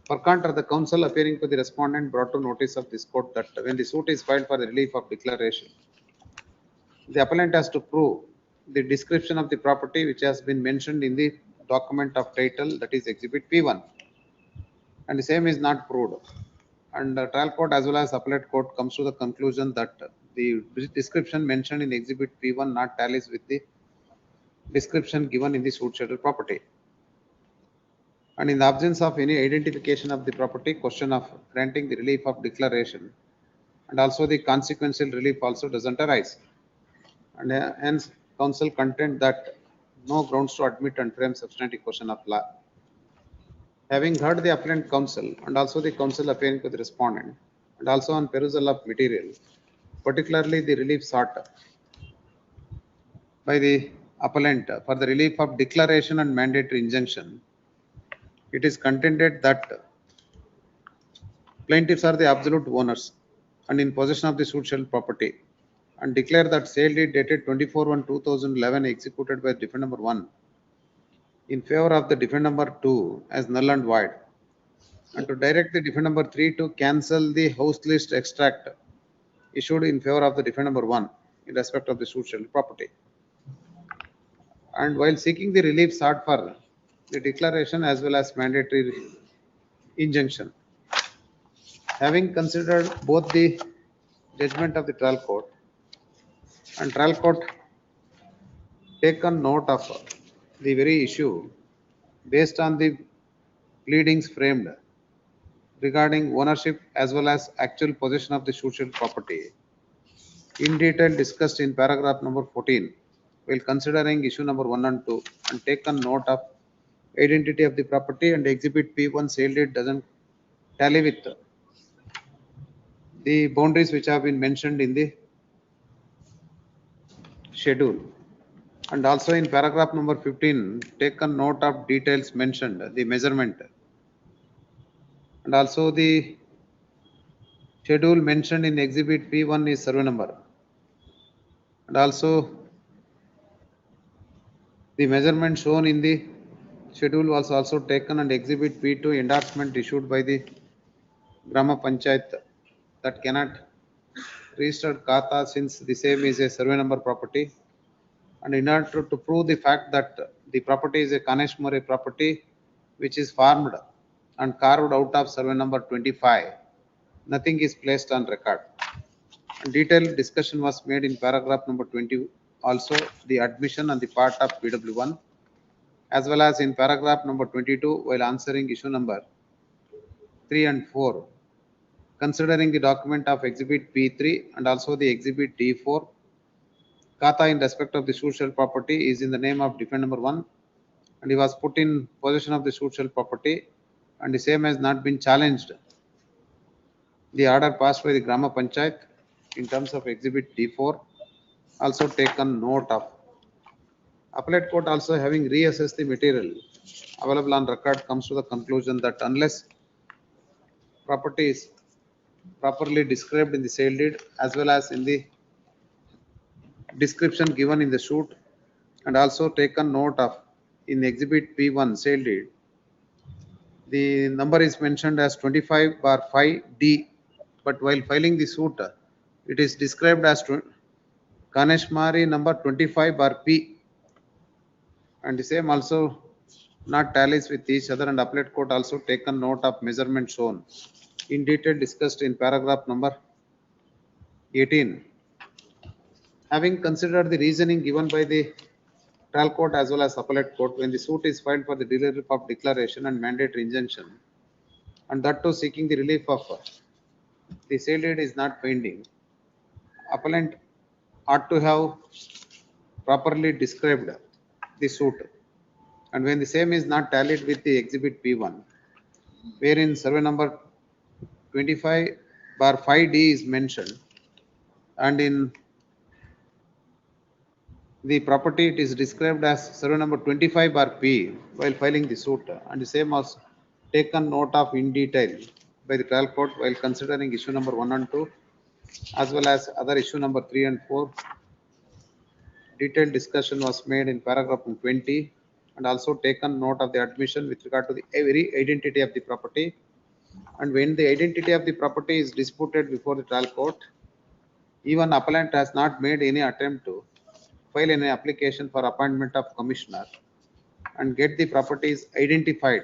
Speaker 3: For contra, the counsel appearing to the respondent brought to notice of this court that when the suit is filed for the relief of declaration, the appellant has to prove the description of the property which has been mentioned in the document of title, that is exhibit P1, and the same is not proved. And the trial court as well as appellate court comes to the conclusion that the description mentioned in exhibit P1 not tallies with the description given in the suit schedule property. And in the absence of any identification of the property, question of granting the relief of declaration and also the consequential relief also doesn't arise. And hence counsel contend that no grounds to admit and frame substantive question of law. Having heard the appellant counsel and also the counsel appearing to the respondent, and also on perusal of material, particularly the relief sought by the appellant for the relief of declaration and mandatory injunction, it is contended that plaintiffs are the absolute owners and in possession of the suit schedule property, and declare that sale deed dated 24/1/2011 executed by defendant number 1 in favor of the defendant number 2 as null and void, and to direct the defendant number 3 to cancel the house list extract issued in favor of the defendant number 1 in respect of the suit schedule property. And while seeking the relief sought for the declaration as well as mandatory injunction. Having considered both the judgment of the trial court and trial court taken note of the very issue based on the pleadings framed regarding ownership as well as actual possession of the social property in detail discussed in paragraph number 14 while considering issue number 1 and 2 and taken note of identity of the property and exhibit P1 sale deed doesn't tally with the boundaries which have been mentioned in the schedule. And also in paragraph number 15, taken note of details mentioned, the measurement. And also the schedule mentioned in exhibit P1 is survey number. And also the measurement shown in the schedule was also taken and exhibit P2 endorsement issued by the Grama Panchayat that cannot registered Kata since the same is a survey number property. And in order to prove the fact that the property is a Kaneshmari property which is farmed and carved out of survey number 25, nothing is placed on record. And detailed discussion was made in paragraph number 20, also the admission on the part of PW1, as well as in paragraph number 22 while answering issue number 3 and 4, considering the document of exhibit P3 and also the exhibit D4. Kata in respect of the social property is in the name of defendant number 1 and he was put in possession of the social property and the same has not been challenged. The order passed by the Grama Panchayat in terms of exhibit D4 also taken note of. Appellate court also having reassessed the material available on record comes to the conclusion that unless property is properly described in the sale deed as well as in the description given in the suit and also taken note of in exhibit P1 sale deed. The number is mentioned as 25/5D, but while filing the suit, it is described as Kaneshmari number 25/P, and the same also not tallies with each other. And appellate court also taken note of measurement shown in detail discussed in paragraph number 18. Having considered the reasoning given by the trial court as well as appellate court when the suit is filed for the delivery of declaration and mandatory injunction, and that too seeking the relief of the sale deed is not binding, appellant ought to have properly described the suit. And when the same is not tallied with the exhibit P1, wherein survey number 25/5D is mentioned, and in the property it is described as survey number 25/P while filing the suit, and the same was taken note of in detail by the trial court while considering issue number 1 and 2 as well as other issue number 3 and 4. Detailed discussion was made in paragraph 20 and also taken note of the admission with regard to the very identity of the property. And when the identity of the property is disputed before the trial court, even appellant has not made any attempt to file an application for appointment of commissioner and get the properties identified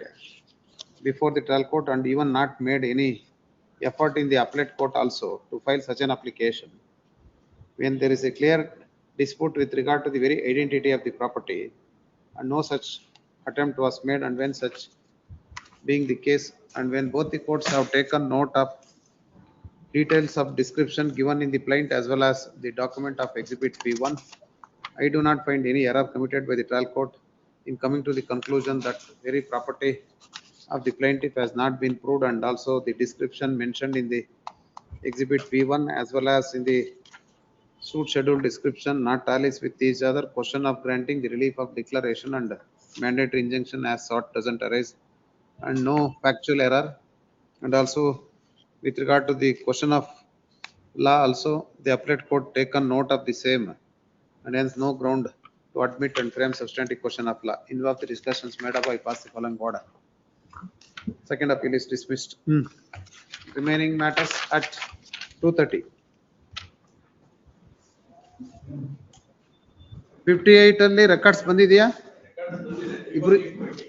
Speaker 3: before the trial court and even not made any effort in the appellate court also to file such an application. When there is a clear dispute with regard to the very identity of the property and no such attempt was made, and when such being the case and when both the courts have taken note of details of description given in the plaint as well as the document of exhibit P1, I do not find any error committed by the trial court in coming to the conclusion that very property of the plaintiff has not been proved, and also the description mentioned in the exhibit P1 as well as in the suit schedule description not tallies with each other. Question of granting the relief of declaration and mandatory injunction as sought doesn't arise, and no factual error. And also with regard to the question of law also the appellate court taken note of the same, and hence no ground to admit and frame substantive question of law. In view of the discussions made up, I pass the following order. Second appeal is dismissed. Remaining matters at 2:30. 58 ಅಲ್ಲಿ records ಬಂದಿದ್ಯಾ?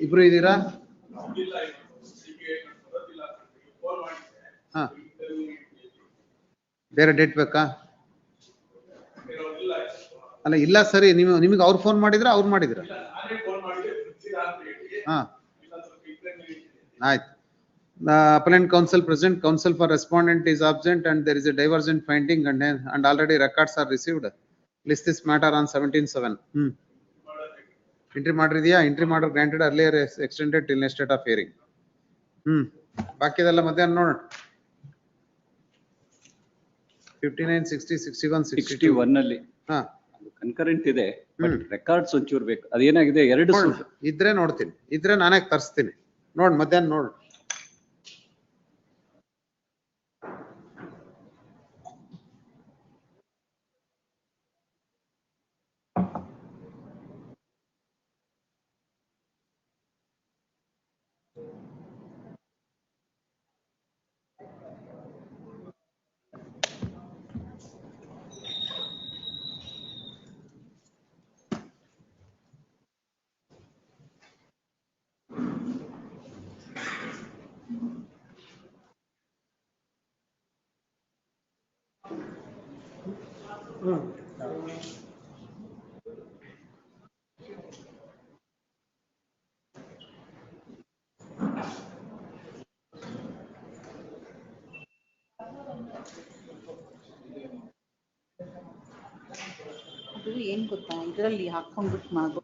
Speaker 3: ಇಬ್ರು ಇದೀರಾ? ಹಾ, ಬೇರೆ date ಬೇಕಾ? ಅಲ್ಲ ಇಲ್ಲ ಸರಿ, ನಿಮಗೆ ಅವ್ರು ಫೋನ್ ಮಾಡಿದ್ರ ಅವ್ರು ಮಾಡಿದ್ರ? ಹಾ ಆಯ್ತು. Appellant counsel present, counsel for respondent is absent and there is a divergent finding and already records are received. List this matter on 17/7. Entry ಮಾಡಿದ್ಯಾ? Entry order granted earlier extended till next date of hearing. ಬಾಕಿದೆಲ್ಲ ಮಧ್ಯಾಹ್ನ ನೋಡೋಣ. 59, 60, 61, 62.
Speaker 15: 61 ಅಲ್ಲಿ concurrent ಇದೆ, but records ಒಂಚೂರು ಬೇಕು. ಅದೇನಾಗಿದೆ, ಎರಡು suit
Speaker 3: ಇದ್ರೆ ನೋಡ್ತೀನಿ, ಇದ್ರೆ ನಾನೇ ತರಿಸ್ತೀನಿ. ನೋಡ್ ಮಧ್ಯಾಹ್ನ ನೋಡ್.
Speaker 16: ಅದು ಏನ್ ಗೊತ್ತಾ, ಇದರಲ್ಲಿ ಹಾಕೊಂಡ್ಬಿಟ್ಟು ಮಾಡೋ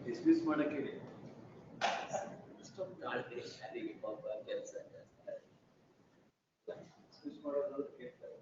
Speaker 15: ಡಿಸ್ಮಿಸ್ ಮಾಡಕ್ಕೆ ಹೇಳಿ. ನಾಳೆ ಯಾರಿಗೆ ಪಾಪ ಕೆಲಸ ಡಿಸ್ಮಿಸ್ ಮಾಡೋದು ಕೇಳ್ತಾರೆ.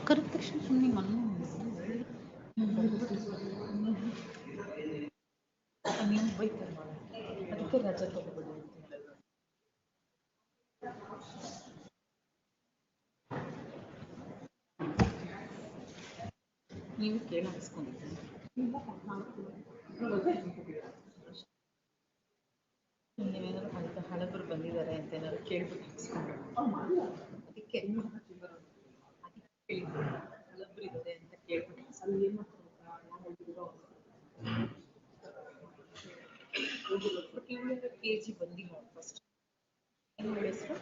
Speaker 16: ಕರೆದ ತಕ್ಷಣ ಸುಮ್ಮನೆ ಮಣ್ಣು ನೀವು ಬೈತಾರೆ ಅದಕ್ಕೆ ರಜೆ ತಗೋಬೇಡಿ ನೀವು ಕೇಳಿ ಹಾಕ್ಸ್ಕೊಂಡಿದ್ದೀರಿ ನೀವೇನಾದ್ರು ಹಳಬರು ಬಂದಿದ್ದಾರೆ ಅಂತ ಏನಾದ್ರು ಕೇಳ್ಬಿಟ್ಟು ಹಾಕ್ಸ್ಕೊಂಡು ಅದಕ್ಕೆ ಹಳಬರು ಇದ್ದಾರೆ ಅಂತ ಕೇಳ್ಬಿಟ್ಟು ಕೆಜಿ ಬಂದಿಲ್ಲ ಫಸ್ಟ್ ಏನು ಹೇಳಿ ಹೆಸರು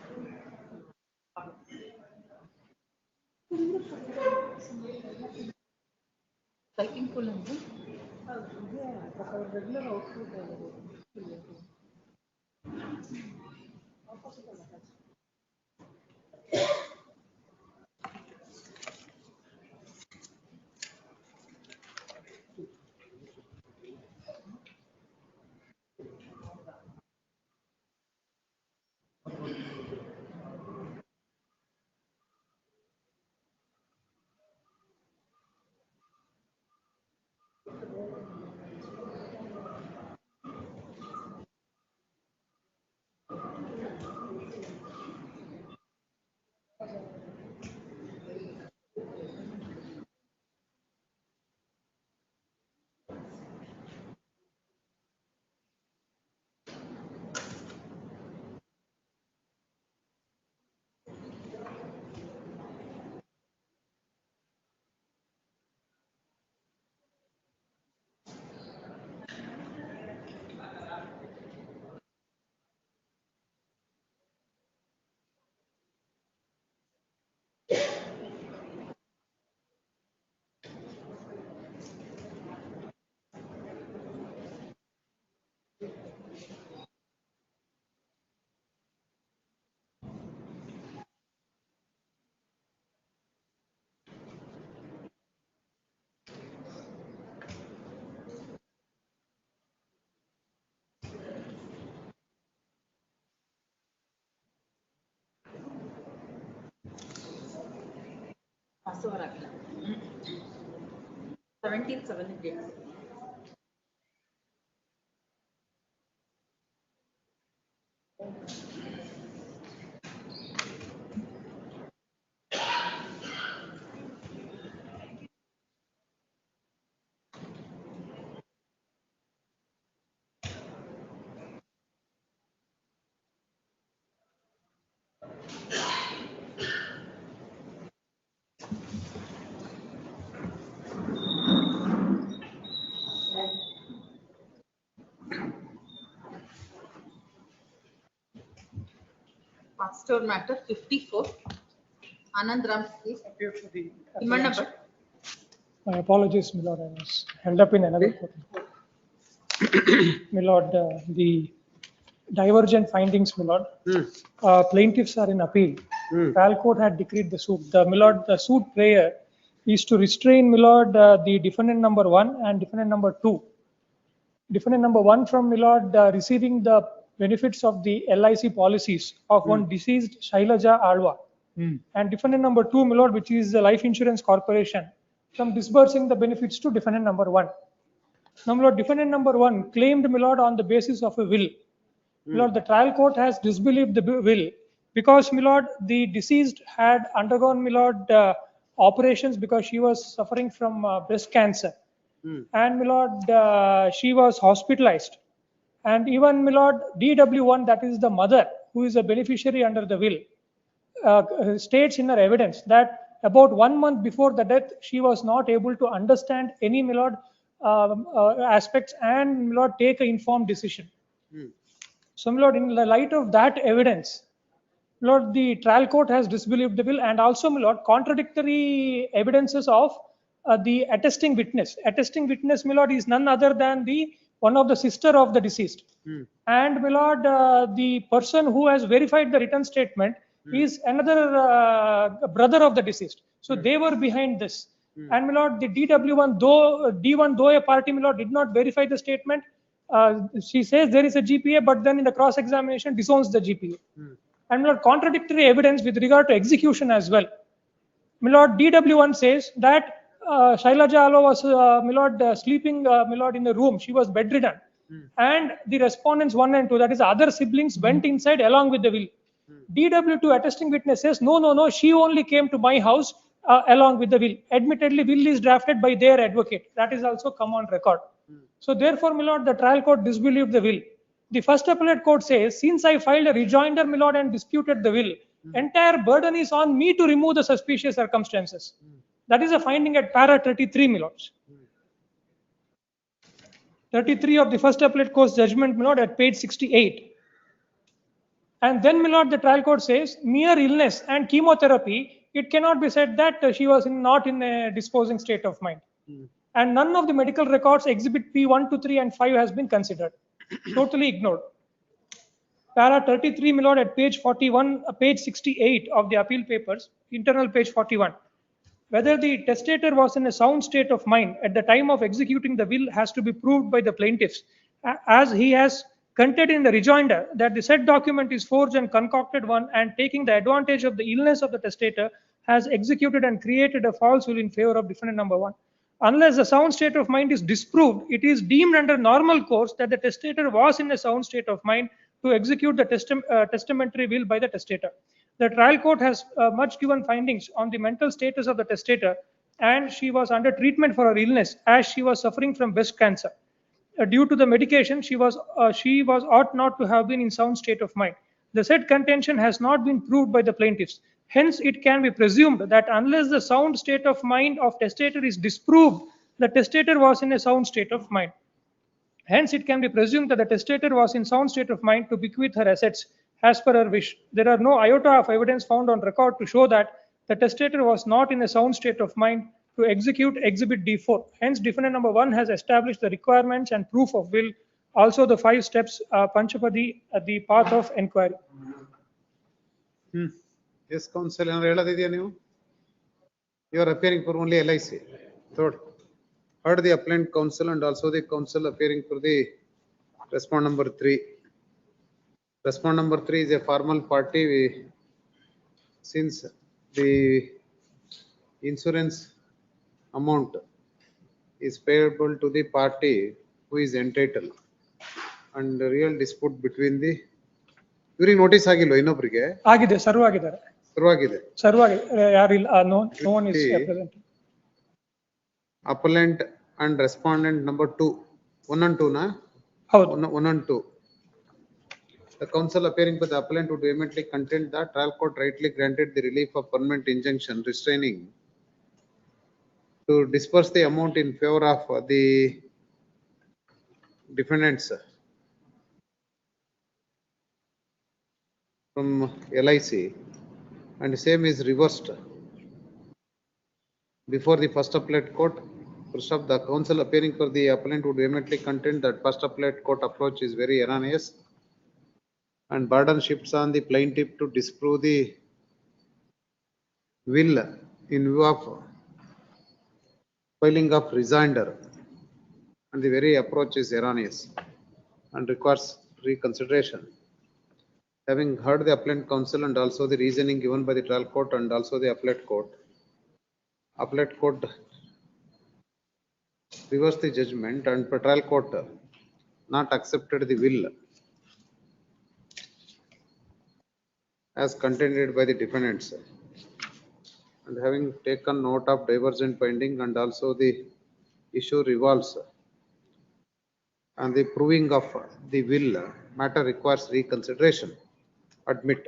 Speaker 16: ಟೈಪಿಂಗ್ ಫುಲ್ ಅಂತ ರೆಗ್ಯುಲರ್ ಔಟ್ಪುಟ್ ಪಾಸ್ ಓವರ್ ಆಗಿಲ್ಲ 17 date. Passed over matter 54. Anand Ram, please. Imanna Bhatt.
Speaker 7: My apologies, my lord, I was held up in another court. My lord, the divergent findings, my lord. Plaintiffs are in appeal. Trial court had decreed the suit. My lord, the suit prayer is to restrain, my lord, the defendant number 1 and defendant number 2. Defendant number 1 from, my lord, receiving the benefits of the LIC policies of one deceased Shailaja Alwa. And defendant number 2, my lord, which is the Life Insurance Corporation, from disbursing the benefits to defendant number 1. Now, my lord, defendant number 1 claimed, my lord, on the basis of a will. My lord, the trial court has disbelieved the will because, my lord, the deceased had undergone, my lord, operations because she was suffering from breast cancer. And, my lord, she was hospitalized. And even, my lord, DW1, that is the mother who is a beneficiary under the will, states in her evidence that about 1 month before the death, she was not able to understand any, my lord, aspects and, my lord, take an informed decision. So, my lord, in the light of that evidence, my lord, the trial court has disbelieved the will, and also, my lord, contradictory evidences of the attesting witness. Attesting witness, my lord, is none other than the one of the sister of the deceased. And, my lord, the person who has verified the written statement is another brother of the deceased. So they were behind this. And, my lord, the DW1, D1, though a party, my lord, did not verify the statement. She says there is a GPA, but then in the cross-examination disowns the GPA. And, my lord, contradictory evidence with regard to execution as well. My lord, DW1 says that Shailaja Alwa was, my lord, sleeping, my lord, in the room. She was bedridden. And the respondents 1 and 2, that is other siblings, went inside along with the will. DW2 attesting witness says, no, she only came to my house along with the will. Admittedly, will is drafted by their advocate. That is also come on record. So therefore, my lord, the trial court disbelieved the will. The first appellate court says, since I filed a rejoinder, my lord, and disputed the will, entire burden is on me to remove the suspicious circumstances. That is a finding at para 33, my lords. 33 of the first appellate court's judgment, my lord, at page 68. And then, my lord, the trial court says, mere illness and chemotherapy, it cannot be said that she was not in a disposing state of mind. And none of the medical records, exhibit P1 to 3 and 5, has been considered. Totally ignored. Para 33, my lord, at page 41, page 68 of the appeal papers, internal page 41. Whether the testator was in a sound state of mind at the time of executing the will has to be proved by the plaintiffs, as he has contained in the rejoinder that the said document is forged and concocted one, and taking the advantage of the illness of the testator has executed and created a false will in favor of defendant number 1. Unless the sound state of mind is disproved, it is deemed under normal course that the testator was in a sound state of mind to execute the testamentary will by the testator. The trial court has much given findings on the mental status of the testator, and she was under treatment for her illness as she was suffering from breast cancer. Due to the medication, she was ought not to have been in sound state of mind. The said contention has not been proved by the plaintiffs. Hence, it can be presumed that unless the sound state of mind of testator is disproved, the testator was in a sound state of mind. Hence, it can be presumed that the testator was in sound state of mind to bequeath her assets as per her wish. There are no iota of evidence found on record to show that the testator was not in a sound state of mind to execute exhibit D4. Hence, defendant number 1 has established the requirements and proof of will, also the 5 steps, Panchapadi, the path of inquiry.
Speaker 3: Yes, counsel, you are appearing for only LIC. Third, heard the appellant counsel and also the counsel appearing for the respond number 3. Respond number 3 is a formal party. Since the insurance amount is payable to the party who is entitled and the real dispute between the ಇವ್ರಿಗೆ notice ಆಗಿಲ್ವ ಇನ್ನೊಬ್ರಿಗೆ
Speaker 7: ಆಗಿದೆ, serve ಆಗಿದ್ದಾರೆ.
Speaker 3: ಶುರುವಾಗಿದೆ.
Speaker 7: Serve ಆಗಿದೆ, ಯಾರಿಲ್ಲ, no one is present.
Speaker 3: Appellant and respondent number 2, 1 and 2 na?
Speaker 7: ಹೌದು.
Speaker 3: 1 and 2. The counsel appearing for the appellant would vehemently contend that trial court rightly granted the relief of permanent injunction restraining to disperse the amount in favor of the defendants from LIC, and same is reversed before the first appellate court. First of the counsel appearing for the appellant would vehemently contend that first appellate court approach is very erroneous and burden shifts on the plaintiff to disprove the will in view of filing of rejoinder, and the very approach is erroneous and requires reconsideration. Having heard the appellant counsel and also the reasoning given by the trial court and also the appellate court reversed the judgment and trial court not accepted the will as contended by the defendants, and having taken note of divergent binding and also the issue revolves and the proving of the will matter requires reconsideration. Admit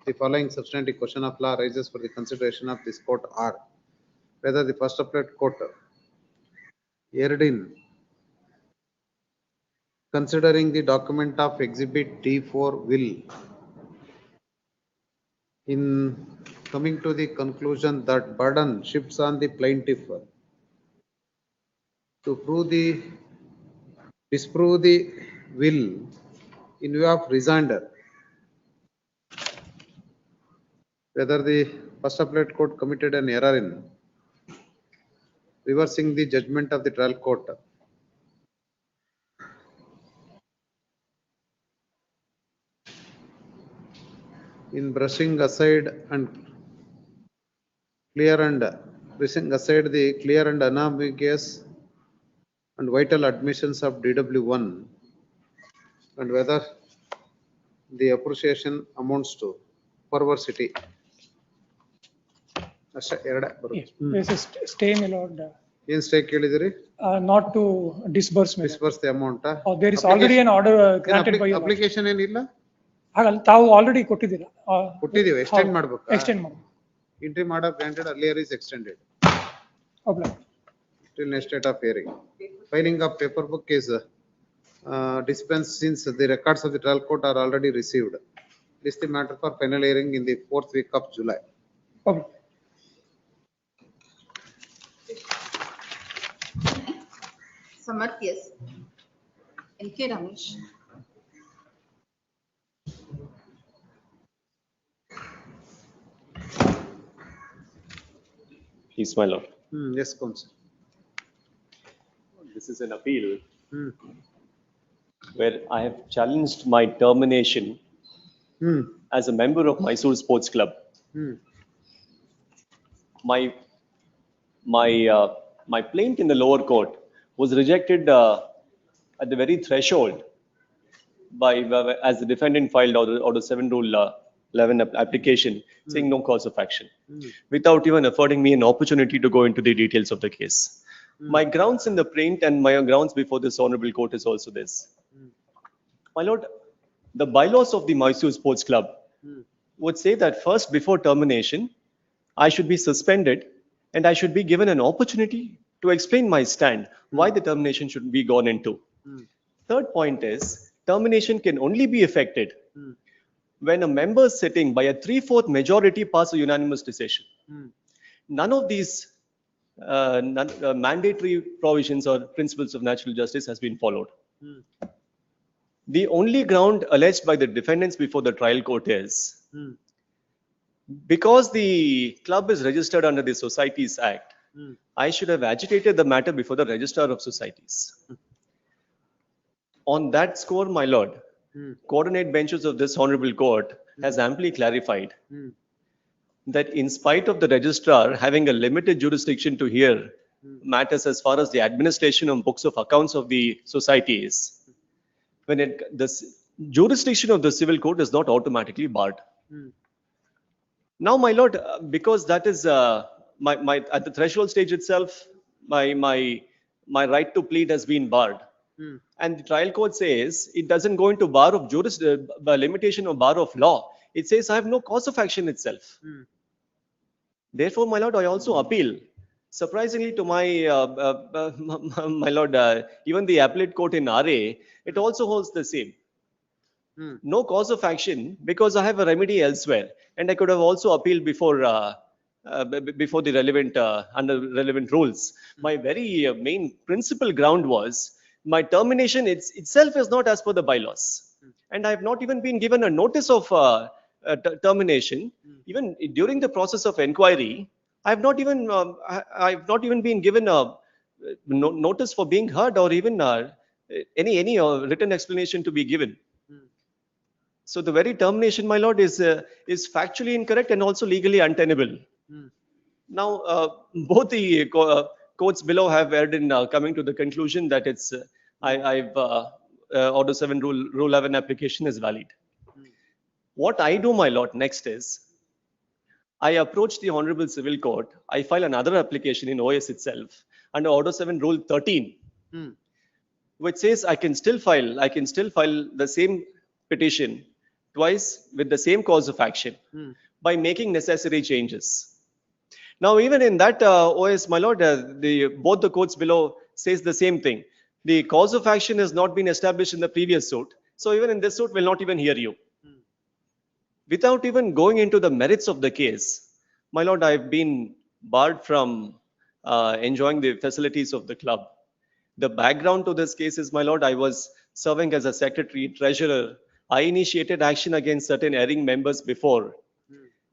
Speaker 3: the following substantive question of law arises for the consideration of this court are whether the first appellate court erred in considering the document of exhibit D4 will in coming to the conclusion that burden shifts on the plaintiff to disprove the will in view of rejoinder, whether the first appellate court committed an error in reversing the judgment of the trial court in brushing aside the clear and unambiguous and vital admissions of DW1, and whether the appreciation amounts to perversity.
Speaker 7: Stay melod.
Speaker 3: ಏನ್ stay ಕೇಳಿದಿರಿ?
Speaker 7: Not to disburse
Speaker 3: the amount.
Speaker 7: There is already an order granted by you.
Speaker 3: Application ಏನಿಲ್ಲ?
Speaker 7: ಹಾಗಲ್ಲ, ತಾವು already ಕೊಟ್ಟಿದ್ದೀರಾ.
Speaker 3: ಕೊಟ್ಟಿದ್ದೀವಿ, extend ಮಾಡಬೇಕು.
Speaker 7: Extend ಮಾಡಿ.
Speaker 3: Interim order granted earlier is extended till next date of hearing. Filing of paper book is dispensed since the records of the trial court are already received. This is the matter for final hearing in the 4th week of July.
Speaker 16: Samarth, yes. NK Ramesh.
Speaker 17: Please, my lord.
Speaker 3: Yes, counsel.
Speaker 17: This is an appeal where I have challenged my termination as a member of Mysore Sports Club. My plaint in the lower court was rejected at the very threshold as the defendant filed order 7 rule 11 application saying no cause of action without even affording me an opportunity to go into the details of the case. My grounds in the plaint and my grounds before this honorable court is also this. My lord, the bylaws of the Mysore Sports Club would say that first, before termination, I should be suspended and I should be given an opportunity to explain my stand, why the termination should be gone into. Third point is, termination can only be effected when a member sitting by a 3/4 majority pass a unanimous decision. None of these mandatory provisions or principles of natural justice has been followed. The only ground alleged by the defendants before the trial court is because the club is registered under the Societies Act, I should have agitated the matter before the Registrar of Societies. On that score, my lord, coordinate benches of this honorable court has amply clarified that in spite of the registrar having a limited jurisdiction to hear matters as far as the administration of books of accounts of the society is, when the jurisdiction of the civil court is not automatically barred. Now, my lord, because that is my at the threshold stage itself, my right to plead has been barred. And the trial court says it doesn't go into bar of limitation of bar of law. It says I have no cause of action itself. Therefore, my lord, I also appeal. Surprisingly to my my lord, even the appellate court in RA, it also holds the same. No cause of action because I have a remedy elsewhere, and I could have also appealed before before the relevant under relevant rules. My very main principal ground was my termination itself is not as per the bylaws, and I have not even been given a notice of termination. Even during the process of inquiry, I have not even been given a notice for being heard or even any written explanation to be given. So the very termination, my lord, is factually incorrect and also legally untenable. Now, both the courts below have erred in coming to the conclusion that it's Order 7 Rule 11 application is valid. What I do, my lord, next is I approach the Honorable Civil Court. I file another application in OS itself under Order 7 Rule 13, which says I can still file the same petition twice with the same cause of action by making necessary changes. Now, even in that OS, my lord, both the courts below says the same thing. The cause of action has not been established in the previous suit. So even in this suit, will not even hear you. Without even going into the merits of the case, my lord, I've been barred from enjoying the facilities of the club. The background to this case is, my lord, I was serving as a secretary, treasurer. I initiated action against certain erring members before.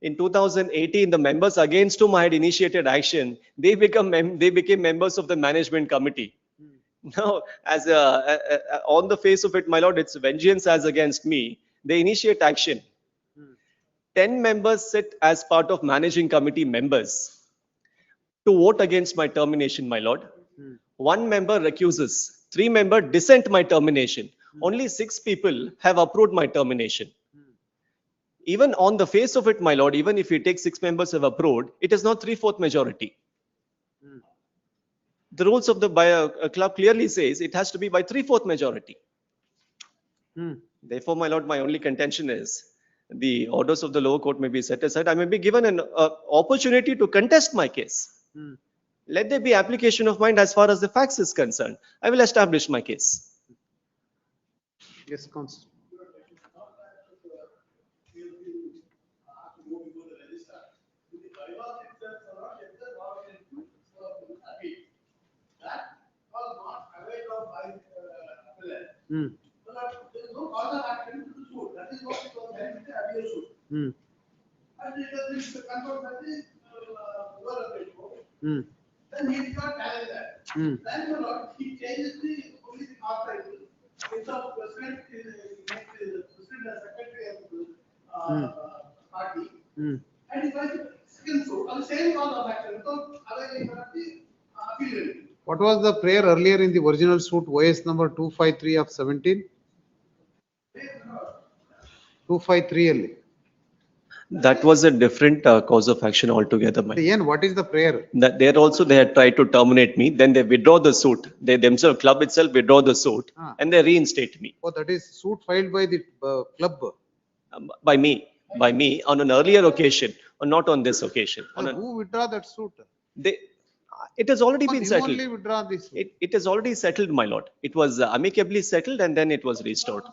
Speaker 17: In 2018, the members against whom I had initiated action, they became members of the management committee. Now, as on the face of it, my lord, it's vengeance as against me. They initiate action. 10 members sit as part of managing committee members to vote against my termination, my lord. 1 member recuses. 3 members dissent my termination. Only 6 people have approved my termination. Even on the face of it, my lord, even if you take 6 members have approved, it is not 3/4 majority. The rules of the club clearly says it has to be by 3/4 majority. Therefore, my lord, my only contention is the orders of the lower court may be set aside. I may be given an opportunity to contest my case. Let there be application of mind as far as the facts is concerned. I will establish my case.
Speaker 3: Yes, Counsel.
Speaker 14: There is no cause of action to the suit. That is what it was meant with the abuse suit. And it has been confirmed that the lower court. Then he did not challenge that. Then the Lord, he changes only the cost title. Instead of president, he makes the president as secretary of the party. And he files the second suit on the same cause of action without availing the appeal.
Speaker 3: What was the prayer earlier in the original suit OS number 253 of 17? 253 ಅಲ್ಲಿ.
Speaker 17: That was a different cause of action altogether.
Speaker 3: What is the prayer?
Speaker 17: That there also they had tried to terminate me. Then they withdraw the suit. They themselves, club itself, withdraw the suit and they reinstate me.
Speaker 3: Oh, that is suit filed by the club.
Speaker 17: By me on an earlier occasion, or not on this occasion.
Speaker 3: Who withdraw that suit?
Speaker 17: It has already been settled.
Speaker 3: Only withdraw this.
Speaker 17: It is already settled, my lord. It was amicably settled and then it was restored.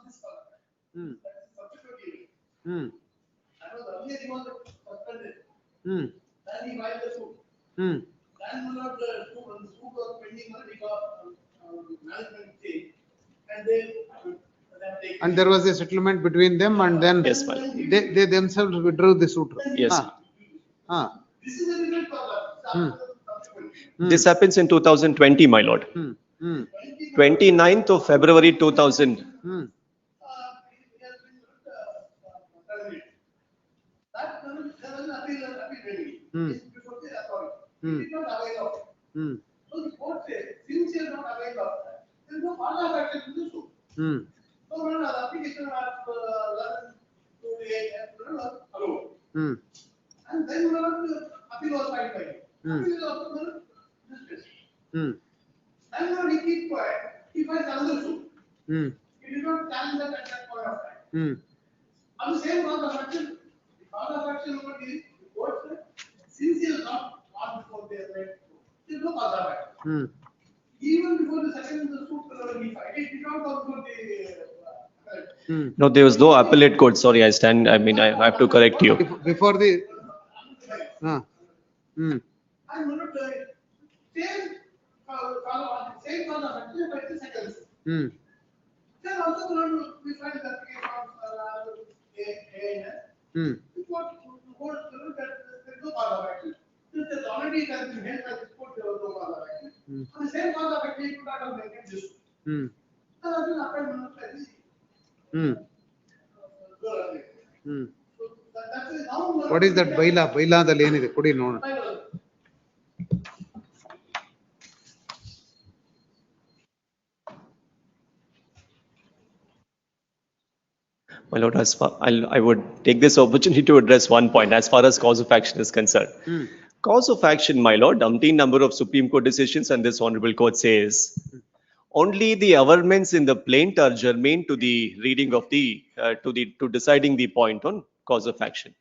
Speaker 14: Then he filed the suit. Then the suit was pending management change,
Speaker 3: and there was a settlement between them, and then
Speaker 17: yes,
Speaker 3: they themselves withdrew the suit.
Speaker 17: Yes.
Speaker 14: This is a result of that.
Speaker 17: This happens in 2020, my lord. 29th of February 2000.
Speaker 14: This is before the authority. He did not avail of it. So the court says, since he has not availed of that, there is no cause of action in the suit. So when the application of 11 to the alone. And then appeal was filed by him. Appeal is also dismissed. And he keeps quiet. He files another suit. He did not challenge that at that point of time. On the same cause of action, the cause of action over the court said, since he has not gone before the appellate court, there is no cause of action. Even before the second suit he filed, it did not go before the appellate.
Speaker 17: No, there was no appellate court. Sorry, I have to correct you.
Speaker 3: Before the,
Speaker 14: And same cause of action by the second suit. Then also we find the application of the court that there is no cause of action. Since there's already has been held by the court, there was no cause of action. On the same cause of action, he could not have maintained this. And I think after
Speaker 3: what is that baila? Baila the lane is put known.
Speaker 17: My lord, I would take this opportunity to address one point as far as cause of action is concerned. Cause of action, my lord, umpteen number of Supreme Court decisions and this honorable court says only the averments in the plaint are germane to the reading of to deciding the point on cause of action.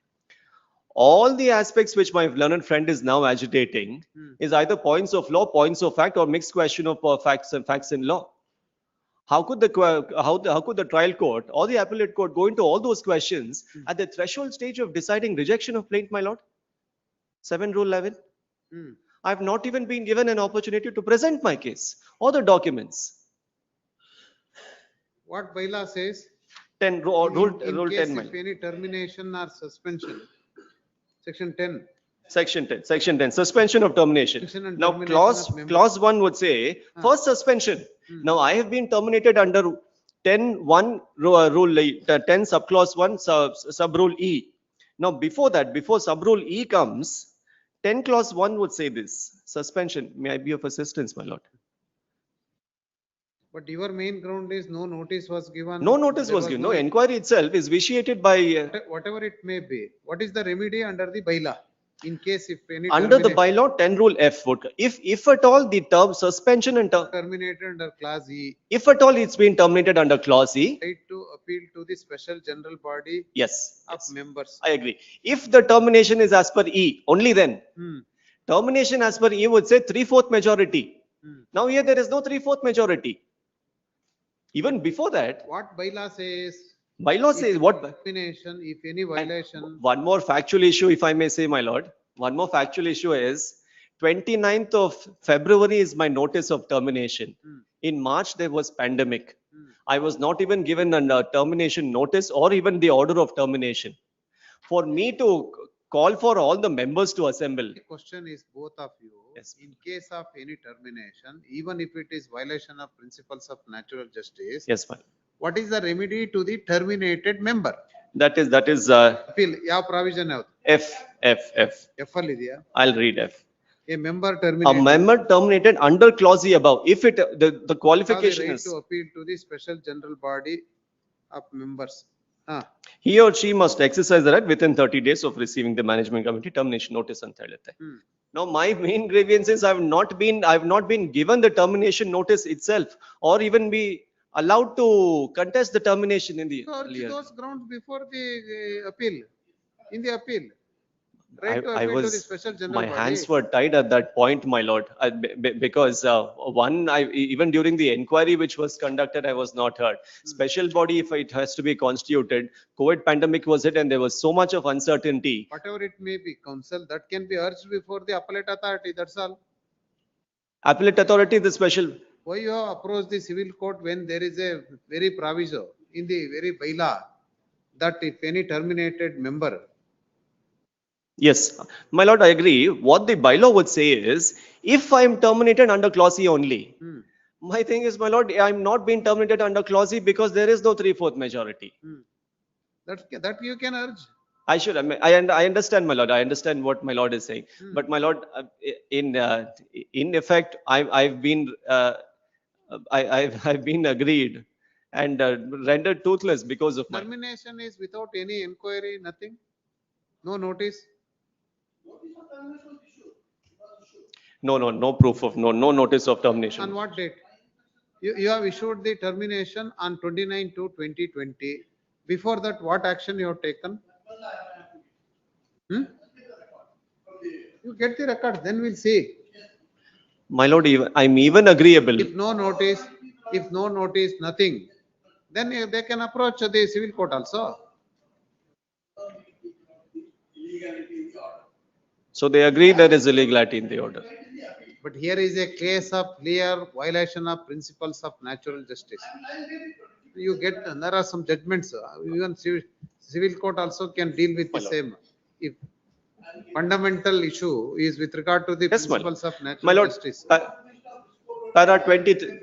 Speaker 17: All the aspects which my learned friend is now agitating is either points of law, points of fact, or mixed question of facts in law. How could the trial court or the appellate court go into all those questions at the threshold stage of deciding rejection of plaint, my lord? 7 Rule 11. I have not even been given an opportunity to present my case or the documents.
Speaker 3: What bylaw says?
Speaker 17: 10 Rule
Speaker 3: case
Speaker 17: 10.
Speaker 3: If any termination or suspension. Section 10.
Speaker 17: Section 10, suspension of termination. Now, clause 1 would say, first suspension. Now, I have been terminated under 10(1) rule 10 subclause 1 sub rule E. Now, before that, before sub rule E comes, 10 clause 1 would say this, suspension. May I be of assistance, my lord?
Speaker 3: But your main ground is no notice was given.
Speaker 17: No notice was given. No, inquiry itself is vitiated by.
Speaker 3: Whatever it may be. What is the remedy under the bylaw? In case if any
Speaker 17: under the bylaw 10 rule F would, if at all the term suspension and
Speaker 3: terminated under clause E,
Speaker 17: if at all it's been terminated under clause E,
Speaker 3: right to appeal to the special general body
Speaker 17: yes,
Speaker 3: of members.
Speaker 17: I agree. If the termination is as per E, only then termination as per E would say 3/4 majority. Now here there is no 3/4 majority. Even before that,
Speaker 3: what bylaw says?
Speaker 17: Bylaw says what?
Speaker 3: Termination, if any violation.
Speaker 17: And one more factual issue, if I may say, my lord. One more factual issue is 29th of February is my notice of termination. In March, there was pandemic. I was not even given a termination notice or even the order of termination. For me to call for all the members to assemble.
Speaker 3: The question is both of you.
Speaker 17: Yes.
Speaker 3: In case of any termination, even if it is violation of principles of natural justice.
Speaker 17: Yes, ma'am.
Speaker 3: What is the remedy to the terminated member?
Speaker 17: That is
Speaker 3: appeal. Yeah, provision out.
Speaker 17: F.
Speaker 3: I'll
Speaker 17: read F.
Speaker 3: A member terminated.
Speaker 17: A member terminated under clause E above. If it the qualification
Speaker 3: right
Speaker 17: is
Speaker 3: to appeal to the special general body of members.
Speaker 17: He or she must exercise the right within 30 days of receiving the management committee termination notice and Now my main grievance is I have not been given the termination notice itself or even be allowed to contest the termination in the earlier.
Speaker 3: Those grounds before the appeal, in the appeal. Right to
Speaker 17: I
Speaker 3: appeal to the
Speaker 17: was,
Speaker 3: special general
Speaker 17: my
Speaker 3: body.
Speaker 17: hands were tied at that point, my lord, because even during the inquiry which was conducted, I was not heard. Special body, if it has to be constituted, COVID pandemic was it, and there was so much of uncertainty.
Speaker 3: Whatever it may be, counsel, that can be urged before the appellate authority, that's all.
Speaker 17: Appellate authority, the special.
Speaker 3: Why you have approached the civil court when there is a very proviso in the very bylaw that if any terminated member.
Speaker 17: Yes, my lord, I agree. What the bylaw would say is, if I am terminated under clause E only, my thing is, my lord, I am not being terminated under clause E because there is no 3/4 majority.
Speaker 3: That you can urge.
Speaker 17: I understand, my lord. I understand what my lord is saying. But my lord, in effect, I've been, I've been agreed and rendered toothless because of my.
Speaker 3: Termination is without any inquiry, nothing? No notice?
Speaker 17: No proof of, no notice of termination.
Speaker 3: On what date? You have issued the termination on 29/2/2020. Before that, what action you have taken? You get the record, then we'll see.
Speaker 17: My lord, I'm even agreeable.
Speaker 3: If no notice, nothing, then they can approach the civil court also.
Speaker 17: So they agree there is illegality in the order.
Speaker 3: But here is a case of clear violation of principles of natural justice. You get, there are some judgments, even civil court also can deal with the same. If fundamental issue is with regard to the
Speaker 17: Yes,
Speaker 3: principles of
Speaker 17: my
Speaker 3: natural
Speaker 17: lord,
Speaker 3: justice.
Speaker 17: para 23.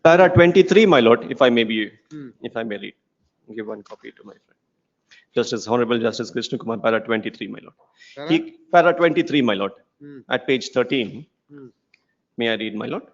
Speaker 17: Para 23, my lord, if I may be, if I may read, give one copy to my friend. Justice, Honorable Justice Krishna Kumar, para 23, my lord. Para 23, my lord, at page 13. May I read, my lord?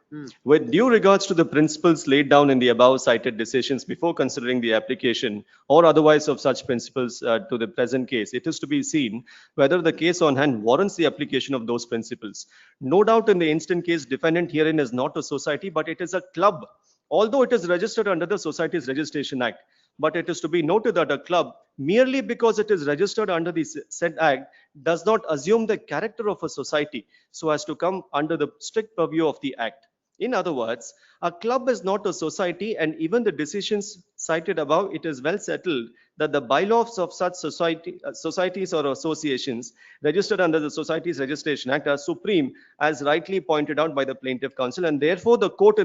Speaker 17: With due regards to the principles laid down in the above cited decisions before considering the application or otherwise of such principles to the present case, it is to be seen whether the case on hand warrants the application of those principles. No doubt in the instant case, defendant herein is not a society, but it is a club, although it is registered under the Societies Registration Act. But it is to be noted that a club, merely because it is registered under the said act, does not assume the character of a society so as to come under the strict purview of the act. In other words, a club is not a society, and even the decisions cited above, it is well settled that the bylaws of such societies or associations registered under the Societies Registration Act are supreme, as rightly pointed out by the plaintiff counsel, and therefore the court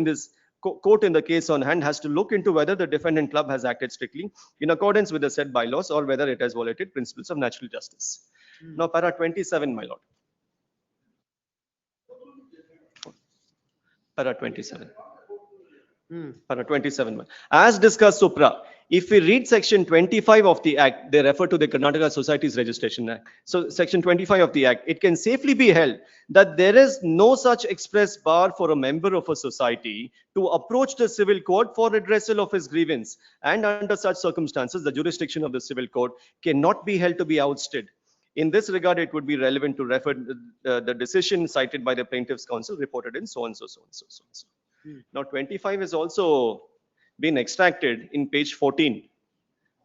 Speaker 17: in the case on hand has to look into whether the defendant club has acted strictly in accordance with the said bylaws or whether it has violated principles of natural justice. Now, para 27, my lord. Para 27. Para 27. As discussed supra, if we read section 25 of the act, they refer to the Karnataka Societies Registration Act. So section 25 of the act, it can safely be held that there is no such express bar for a member of a society to approach the civil court for redressal of his grievance. And under such circumstances, the jurisdiction of the civil court cannot be held to be outstayed. In this regard, it would be relevant to refer the decision cited by the plaintiff's counsel reported in so and so. Now, 25 has also been extracted in page 14.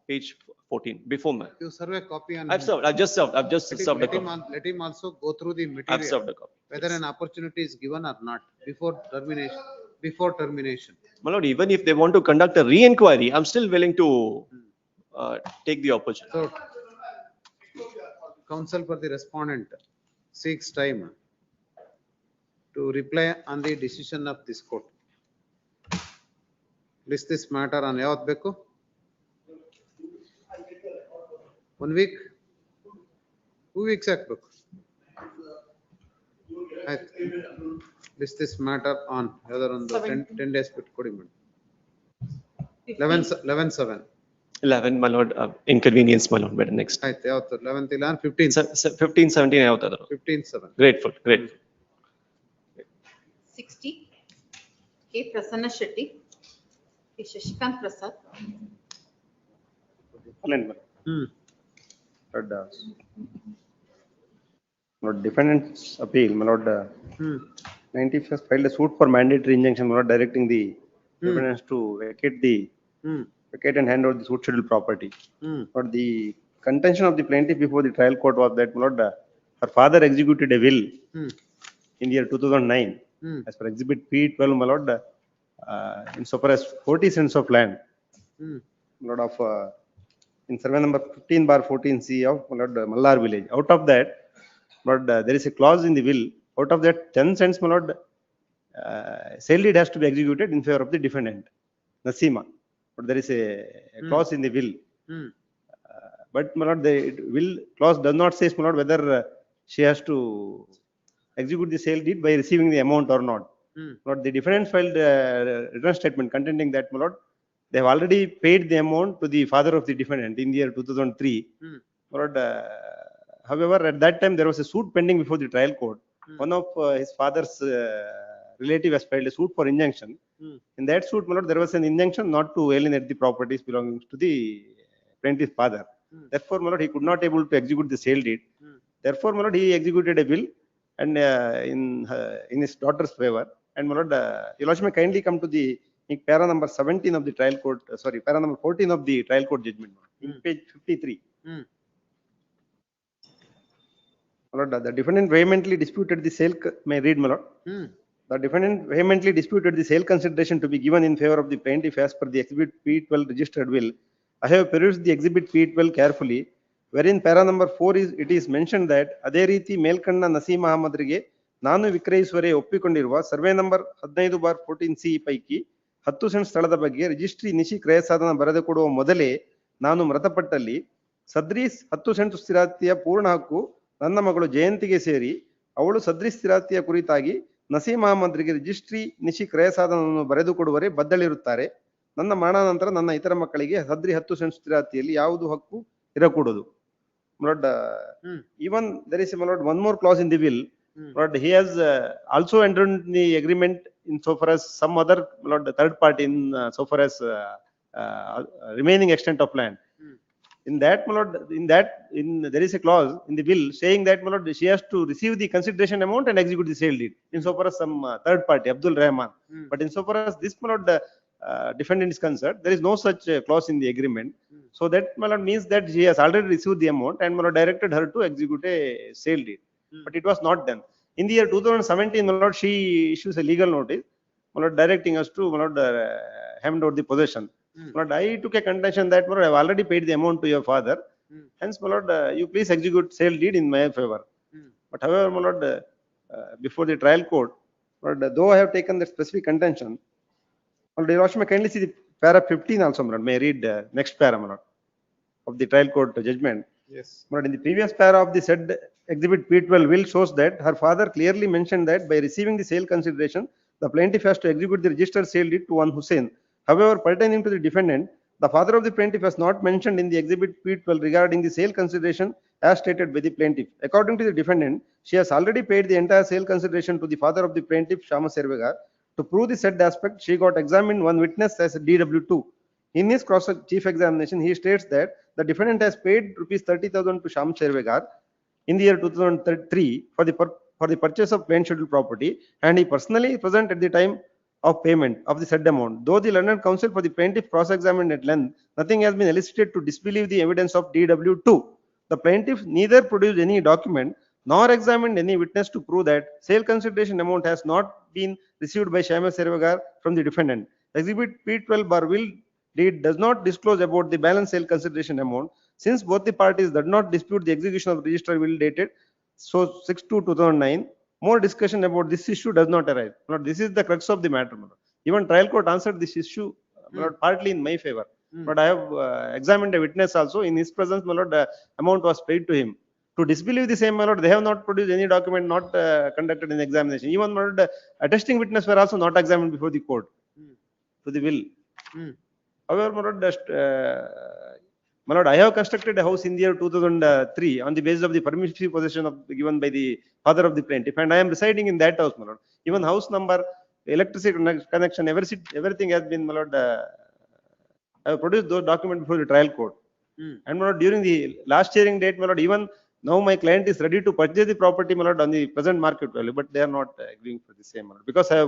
Speaker 17: Page 14, before me.
Speaker 3: You serve a copy on.
Speaker 17: I've served a copy.
Speaker 3: Let him also go through the material.
Speaker 17: I've served a copy.
Speaker 3: Whether an opportunity is given or not before termination.
Speaker 17: My lord, even if they want to conduct a re-inquiry, I'm still willing to take the opportunity.
Speaker 3: So, counsel for the respondent seeks time to reply on the decision of this court. List this matter on yavat beku? 1 week? 2 weeks ಆಗ್ಬೇಕು. List this matter on ಯಾವ್ದಾರ ಒಂದು 10 days ಬಿಟ್ಟು ಕೊಡಿ madam. 11/7.
Speaker 17: 11, my lord, inconvenience, my lord, better next.
Speaker 3: ಆಯ್ತು ಯಾವತ್ತು 11th ಇಲ್ಲ 15th.
Speaker 17: 15, 17 ಯಾವತ್ತಾದ್ರು.
Speaker 3: 15/7.
Speaker 17: Grateful.
Speaker 16: 60, K. Prasanna Shetty, K. Shashikant Prasad.
Speaker 18: Lord, defendant's appeal, my lord, 91st filed a suit for mandatory injunction, my lord, directing the defendants to vacate and hand over the suit schedule property. But the contention of the plaintiff before the trial court was that, my lord, her father executed a will in the year 2009 as per exhibit P12, my lord, in so far as 40 cents of land, my lord, of in survey number 15/14C of my lord, Mallar village. Out of that, but there is a clause in the will. Out of that 10 cents, my lord, sale deed has to be executed in favor of the defendant, Nasima. But there is a clause in the will. But my lord, the will clause does not say, my lord, whether she has to execute the sale deed by receiving the amount or not. Lord, the defendant filed a return statement contending that, my lord, they have already paid the amount to the father of the defendant in the year 2003. My lord, however, at that time there was a suit pending before the trial court. One of his father's relative has filed a suit for injunction. In that suit, my lord, there was an injunction not to alienate the properties belonging to the plaintiff's father. Therefore, my lord, he could not able to execute the sale deed. Therefore, my lord, he executed a will and in his daughter's favor. And my lord, your lordship may kindly come to the para number 17 of the trial court, para number 14 of the trial court judgment, in page 53. My lord, the defendant vehemently disputed the sale, may read, my lord. The defendant vehemently disputed the sale consideration to be given in favor of the plaintiff as per the exhibit P12 registered will. I have perused the exhibit P12 carefully, wherein para number 4 it is mentioned that ಅದೇ ರೀತಿ ಮೇಲ್ಕಂಡ ನಸೀಮ್ ಅಹಮದ್ರಿಗೆ ನಾನು ವಿಕ್ರಯಿಸುವರೆ ಒಪ್ಪಿಕೊಂಡಿರುವ survey number 15/14C ಪೈಕಿ 10 scent ಸ್ಥಳದ ಬಗ್ಗೆ registry ನಿಶಿ ಕ್ರಯ ಸಾಧನ ಬರೆದುಕೊಡುವ ಮೊದಲೇ ನಾನು ಮೃತಪಟ್ಟಲ್ಲಿ ಸದ್ರಿ 10 ಸೆಂಟ್ ಸ್ಥಿರಾಸ್ತಿಯ ಪೂರ್ಣ ಹಕ್ಕು ನನ್ನ ಮಗಳು ಜಯಂತಿಗೆ ಸೇರಿ ಅವಳು ಸದ್ರಿ ಸ್ಥಿರಾಸ್ತಿಯ ಕುರಿತಾಗಿ ನಸೀಮ್ ಅಹಮದ್ರಿಗೆ ರಿಜಿಸ್ಟ್ರಿ ನಿಶಿ ಕ್ರಯ ಸಾಧನವನ್ನು ಬರೆದುಕೊಡುವರೆ ಬದ್ದಳಿರುತ್ತಾರೆ. ನನ್ನ ಮರಣಾನಂತರ ನನ್ನ ಇತರ ಮಕ್ಕಳಿಗೆ ಸದ್ರಿ 10 ಸೆಂಟ್ ಸ್ಥಿರಾಸ್ತಿಯಲ್ಲಿ ಯಾವುದು ಹಕ್ಕು ಇರಕೂಡದು. Lord, even there is Lord, one more clause in the will. Lord, he has also entered the agreement in so far as some other Lord third party in so far as remaining extent of land. In that, Lord, there is a clause in the will saying that Lord, she has to receive the consideration amount and execute the sale deed. In so far as some third party, Abdul Rahman. But in so far as this Lord defendant is concerned, there is no such clause in the agreement. So that my lord means that she has already received the amount and my lord directed her to execute a sale deed. But it was not done. In the year 2017, my lord, she issues a legal notice, my lord, directing us to my lord hand over the possession. My lord, I took a contention that my lord, I have already paid the amount to your father. Hence, my lord, you please execute sale deed in my favor. But however, my lord, before the trial court, my lord, though I have taken that specific contention, my lord, your lordship may kindly see the para 15 also, my lord, may read next para, my lord, of the trial court judgment.
Speaker 3: Yes.
Speaker 18: But in the previous para of the said exhibit P12 will shows that her father clearly mentioned that by receiving the sale consideration, the plaintiff has to execute the registered sale deed to one Hussein. However, pertaining to the defendant, the father of the plaintiff has not mentioned in the exhibit P12 regarding the sale consideration as stated by the plaintiff. According to the defendant, she has already paid the entire sale consideration to the father of the plaintiff, Shama Servegar. To prove the said aspect, she got examined one witness as a DW2. In his cross chief examination, he states that the defendant has paid rupees 30,000 to Sham Servegar in the year 2003 for the purchase of plain scheduled property, and he personally present at the time of payment of the said amount. Though the London counsel for the plaintiff cross-examined at length, nothing has been elicited to disbelieve the evidence of DW2. The plaintiff neither produced any document nor examined any witness to prove that sale consideration amount has not been received by Shama Servegar from the defendant. Exhibit P12 bar will deed does not disclose about the balance sale consideration amount. Since both the parties did not dispute the execution of the register will dated so 6/2/2009, more discussion about this issue does not arise. Lord, this is the crux of the matter. Lord. Even trial court answered this issue, Lord, partly in my favor. But I have examined a witness also. In his presence, my lord, amount was paid to him. To disbelieve the same, my lord, they have not produced any document, not conducted an examination. Even my lord, attesting witness were also not examined before the court to the will. However, my lord, I have constructed a house in the year 2003 on the basis of the permissive possession given by the father of the plaintiff, and I am residing in that house, my lord. Even house number, electricity connection, everything has been, my lord. I have produced those documents before the trial court. And my lord, during the last hearing date, my lord, even now my client is ready to purchase the property, my lord, on the present market value, but they are not agreeing for the same, my lord, because I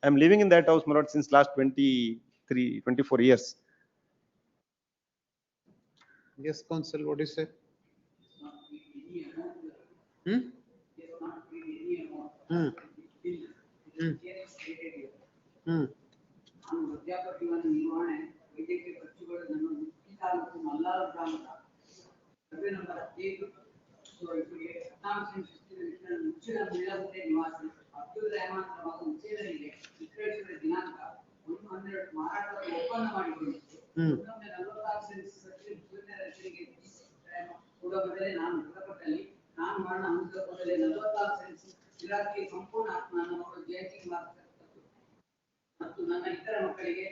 Speaker 18: am living in that house, my lord, since last 24 years.
Speaker 3: Yes, counsel, what do you say? Hmm? Hmm. Hmm. Hmm.
Speaker 4: ಮತ್ತು ನನ್ನ ಇತರ ಮಕ್ಕಳಿಗೆ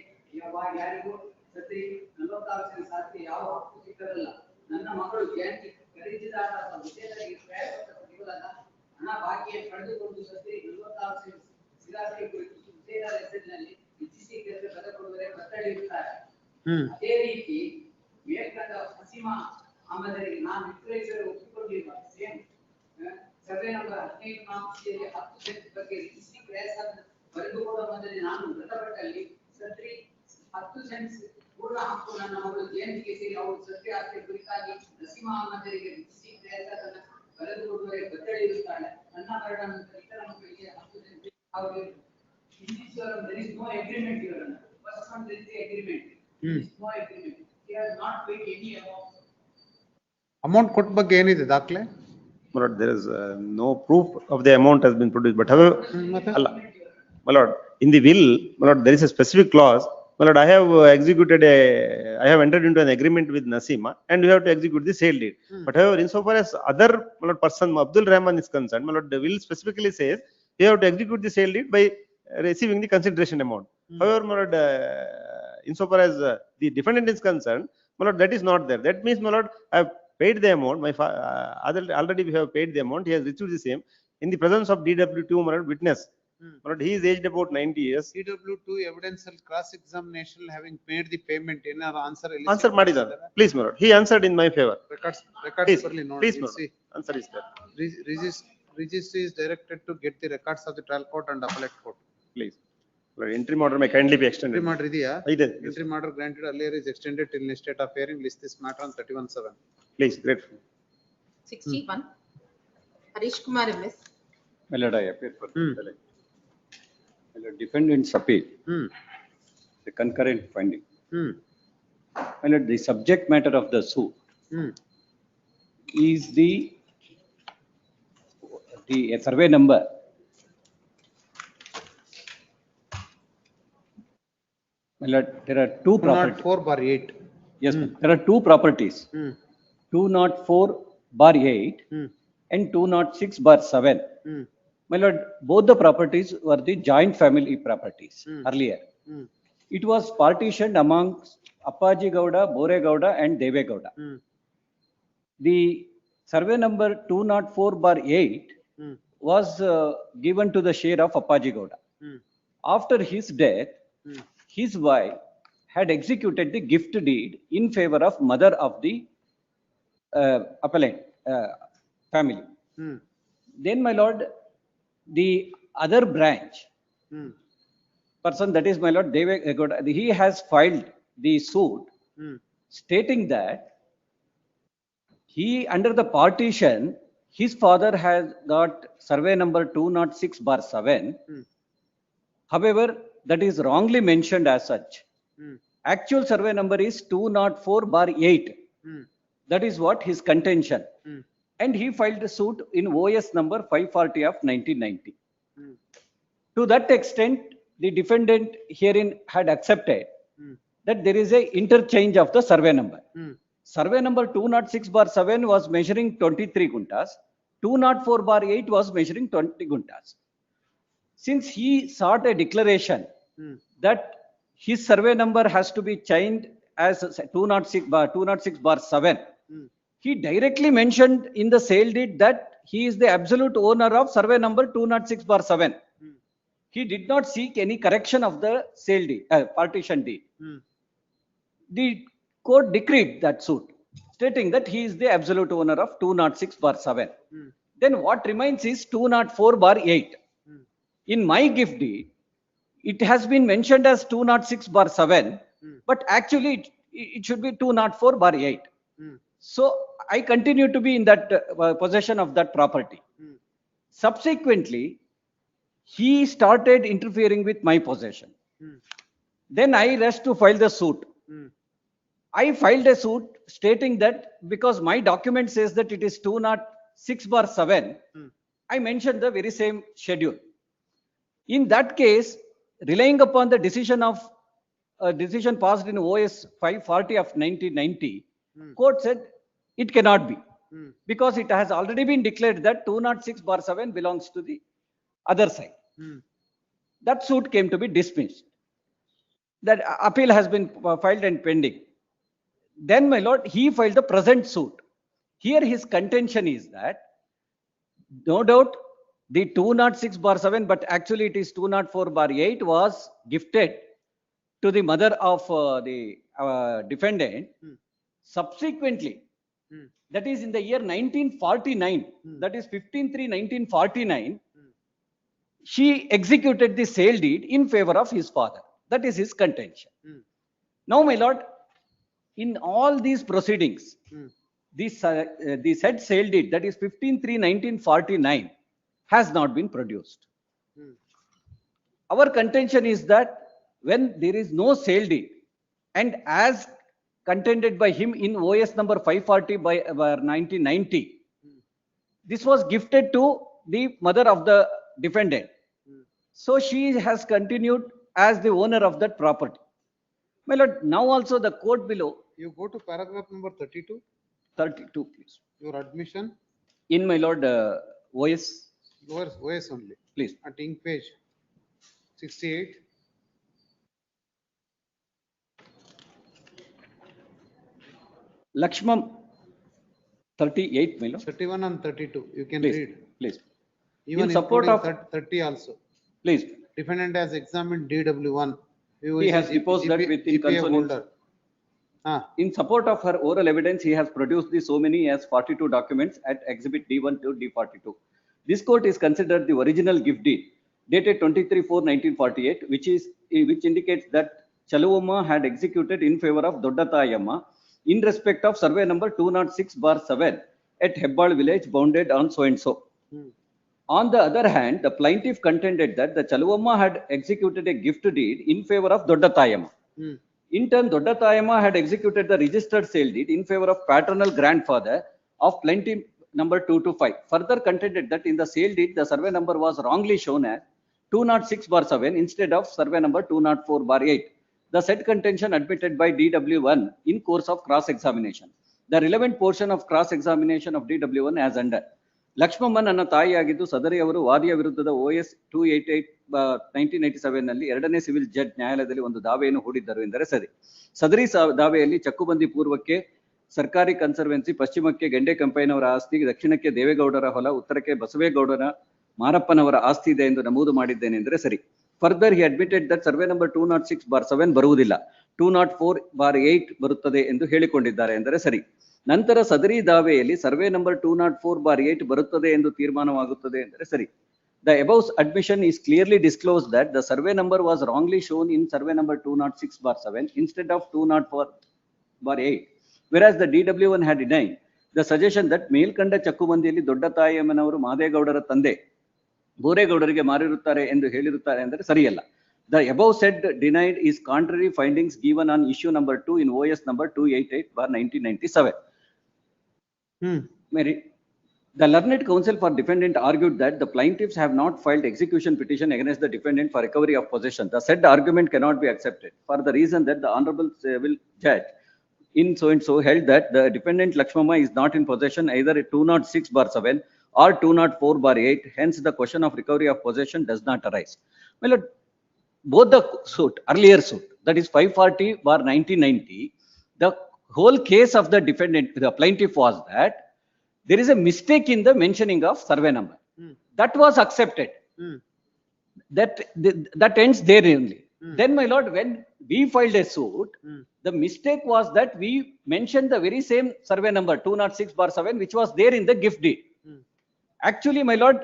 Speaker 4: ಯಾರಿಗೂ ಸತಿ 46 sense ಸಾಧ್ಯ ಯಾವ ಹಕ್ಕು ಸಿಕ್ಕರಲ್ಲ. ನನ್ನ ಮಗಳು ಜಯಂತಿ ಖರೀದಿದಾರ ವಿಷಯದಲ್ಲಿ ಕೇವಲ ಹಣ ಬಾಕಿ ಪಡೆದುಕೊಂಡು ಸತಿ 46 ಸೆನ್ಸ್ ಸ್ಥಿರಾಸ್ತಿ ಕುರಿತು ವಿಷಯದ ಹೆಸರಿನಲ್ಲಿ ಇಚ್ಛಿಸಿ ಕೆಲಸ ಪಡೆದುಕೊಳ್ಳುವರೆ ಒತ್ತಡ ಇರುತ್ತಾರೆ. ಅದೇ ರೀತಿ ವಿವೇಕಾನಂದ ಅಸೀಮಾ ಆಮದರಿಗೆ ನಾನು ವಿಕ್ರಯಿಸಲು ಒಪ್ಪಿಕೊಂಡಿರುವ ಸೇಮ್ ಸರ್ವೆ ನಂಬರ್ 15 ಮಾರ್ಕ್ಸಿಯಲ್ಲಿ 10 ಸೆಂಟ್ ಬಗ್ಗೆ ಇಸಿ ಪ್ರಯಾಸ ಬರೆದುಕೊಡ ಮೊದಲೇ ನಾನು ಮೃತಪಟ್ಟಲ್ಲಿ ಸತ್ರಿ 10 ಸೆಂಟ್ಸ್ ಪೂರ್ಣ ಹಕ್ಕು ನನ್ನ ಮಗಳು ಜಯಂತಿಗೆ ಸೇರಿ ಅವರು ಸತ್ಯ ಆಸ್ತಿ ಕುರಿತಾಗಿ ನಸೀಮಾ ಅಹಮದರಿಗೆ ಇಸಿ ಪ್ರಯಾಸ ಬರೆದುಕೊಡುವರೆ ಒತ್ತಡ ಇರುತ್ತಾಳೆ. ನನ್ನ ಮರಣ ನಂತರ ಇತರ ಮಕ್ಕಳಿಗೆ 10 ಸೆಂಟ್ ಅವರು there is no agreement here. First one there is the agreement. There is no agreement. They are not paid any amount.
Speaker 3: Amount ಕೊಟ್ಟ ಬಗ್ಗೆ ಏನಿದೆ ದಾಖಲೆ?
Speaker 18: My lord, there is no proof of the amount has been produced, but however, my lord, in the will, my lord, there is a specific clause. My lord, I have I have entered into an agreement with Nasima and we have to execute the sale deed. But however, insofar as other, my lord, person, Abdul Rahman is concerned, my lord, the will specifically says we have to execute the sale deed by receiving the consideration amount. However, my lord, insofar as the defendant is concerned, my lord, that is not there. That means, my lord, I have paid the amount. Already we have paid the amount. He has received the same in the presence of DW2, my lord, witness. My lord, he is aged about 90 years.
Speaker 3: DW2 evidence cross examination having paid the payment in our answer.
Speaker 18: Answer ಮಾಡಿದ್ದಾರೆ. Please, my lord. He answered in my favor.
Speaker 3: Records
Speaker 18: Please,
Speaker 3: ಬರ್ಲಿ ನೋಡಿ.
Speaker 18: please, my lord. Answer is there.
Speaker 3: Registry is directed to get the records of the trial court and appellate court.
Speaker 18: Please. My lord, entry order may kindly be extended.
Speaker 3: Entry order ಇದೆಯಾ?
Speaker 18: ಇದೆ.
Speaker 3: Entry order granted earlier is extended till the state of hearing. List this matter on 31/7.
Speaker 18: Please, grateful.
Speaker 16: 61. Harish Kumar MS.
Speaker 15: My lord, I appear for my lord, defendant's appeal. The concurrent finding. My lord, the subject matter of the suit is the survey number. My lord, there are two properties.
Speaker 3: 204/8.
Speaker 15: Yes, there are two properties. 204/8 and 206/7. My lord, both the properties were the joint family properties earlier. It was partitioned among Appaji Gowda, Bore Gowda and Deve Gowda. The survey number 204/8 was given to the share of Appaji Gowda. After his death, his wife had executed the gift deed in favor of mother of the appellant family. Then, my lord, the other branch person, that is my lord Deve Gowda, he has filed the suit stating that he, under the partition, his father has got survey number 206/7. However, that is wrongly mentioned as such. Actual survey number is 204/8. That is what his contention. And he filed a suit in OS number 540 of 1990. To that extent, the defendant herein had accepted that there is a interchange of the survey number. Survey number 206/7 was measuring 23 guntas. 204/8 was measuring 20 guntas. Since he sought a declaration that his survey number has to be changed as 206/7, he directly mentioned in the sale deed that he is the absolute owner of survey number 206/7. He did not seek any correction of the sale deed, partition deed. The court decreed that suit, stating that he is the absolute owner of 206/7. Then what remains is 204/8. In my gift deed, it has been mentioned as 206/7, but actually it should be 204/8. So I continue to be in that possession of that property. Subsequently, he started interfering with my possession. Then I rushed to file the suit. I filed a suit stating that because my document says that it is 206/7, I mentioned the very same schedule. In that case, relying upon the decision passed in OS 540 of 1990, court said it cannot be because it has already been declared that 206/7 belongs to the other side. That suit came to be dismissed. that appeal has been filed and pending. Then, my lord, he filed the present suit. Here his contention is that, no doubt, the 206/7, but actually it is 204/8 was gifted to the mother of the defendant. Subsequently, that is in the year 1949, that is 15/3/1949, she executed the sale deed in favor of his father. That is his contention. Now, my lord, in all these proceedings, the said sale deed, that is 15/3/1949, has not been produced. Our contention is that when there is no sale deed, and as contended by him in OS number 540 by 1990, this was gifted to the mother of the defendant. So she has continued as the owner of that property. My lord, now also the court below.
Speaker 3: You go to paragraph number 32.
Speaker 15: 32, please.
Speaker 3: Your admission.
Speaker 15: In my lord, OS.
Speaker 3: OS only.
Speaker 15: Please.
Speaker 3: At ink page 68.
Speaker 15: Lakshman 38, my lord.
Speaker 3: 31 and 32. You can
Speaker 15: Please,
Speaker 3: read.
Speaker 15: please.
Speaker 3: Even
Speaker 15: In support of
Speaker 3: 30 also.
Speaker 15: Please.
Speaker 3: Defendant has examined DW1.
Speaker 15: He has deposed that with in consonance. In support of her oral evidence, he has produced the so many as 42 documents at exhibit D1 to D42. This court is considered the original gift deed dated 23/4/1948, which indicates that Chaluamma had executed in favor of Doddatayamma in respect of survey number 206/7 at Hebbal village bounded on so and so. On the other hand, the plaintiff contended that the Chaluamma had executed a gift deed in favor of Doddatayamma. In turn, Doddatayamma had executed the registered sale deed in favor of paternal grandfather of plaintiff number 2 to 5. Further contended that in the sale deed, the survey number was wrongly shown as 206/7 instead of survey number 204/8. The said contention admitted by DW1 in course of cross-examination. The relevant portion of cross-examination of DW1 as under. ಲಕ್ಷ್ಮಮ್ಮನ್ ನನ್ನ ತಾಯಿಯಾಗಿದ್ದು ಸದರಿಯವರು ವಾದಿಯ ವಿರುದ್ಧದ OS 288 1997 ನಲ್ಲಿ ಎರಡನೇ civil judge ನ್ಯಾಯಾಲಯದಲ್ಲಿ ಒಂದು ದಾವೆಯನ್ನು ಹೂಡಿದ್ದರು ಎಂದರೆ ಸರಿ. ಸದರಿ ದಾವೆಯಲ್ಲಿ ಚಕ್ಕುಬಂದಿ ಪೂರ್ವಕ್ಕೆ ಸರ್ಕಾರಿ ಕನ್ಸರ್ವೆನ್ಸಿ, ಪಶ್ಚಿಮಕ್ಕೆ ಗೆಂಡೆ ಕಂಪೈನವರ ಆಸ್ತಿ, ದಕ್ಷಿಣಕ್ಕೆ ದೇವೇಗೌಡರ ಹೊಲ, ಉತ್ತರಕ್ಕೆ ಬಸವೇಗೌಡರ ಮಾರಪ್ಪನವರ ಆಸ್ತಿ ಇದೆ ಎಂದು ನಮೂದು ಮಾಡಿದ್ದೇನೆ ಎಂದರೆ ಸರಿ. Further he admitted that survey number 206/7 ಬರುವುದಿಲ್ಲ, 204/8 ಬರುತ್ತದೆ ಎಂದು ಹೇಳಿಕೊಂಡಿದ್ದಾರೆ ಎಂದರೆ ಸರಿ. ನಂತರ ಸದರಿ ದಾವೆಯಲ್ಲಿ ಸರ್ವೆ ನಂಬರ್ 204/8 ಬರುತ್ತದೆ ಎಂದು ತೀರ್ಮಾನವಾಗುತ್ತದೆ ಎಂದರೆ ಸರಿ. The above admission is clearly disclosed that the survey number was wrongly shown in survey number 206/7 instead of 204/8, whereas the DW1 had denied the suggestion that ಮೇಲ್ಕಂಡ ಚಕ್ಕುಬಂದಿಯಲ್ಲಿ ದೊಡ್ಡ ತಾಯಿಯಮ್ಮನವರು ಮಾದೇಗೌಡರ ತಂದೆ ಬೋರೇಗೌಡರಿಗೆ ಮಾರಿರುತ್ತಾರೆ ಎಂದು ಹೇಳಿರುತ್ತಾರೆ ಎಂದರೆ ಸರಿಯಲ್ಲ. The above said denied is contrary findings given on issue number 2 in OS number 288/1997. Mary, the learned counsel for defendant argued that the plaintiffs have not filed execution petition against the defendant for recovery of possession. The said argument cannot be accepted for the reason that the honorable civil judge in so and so held that the defendant Lakshmamma is not in possession either at 206/7 or 204/8. Hence, the question of recovery of possession does not arise. Well, both the suit, earlier suit, that is 540/1990, the whole case of the defendant, the plaintiff, was that there is a mistake in the mentioning of survey number. That was accepted. That ends there only. Then, my lord, when we filed a suit, the mistake was that we mentioned the very same survey number 206/7, which was there in the gift deed. Actually, my lord,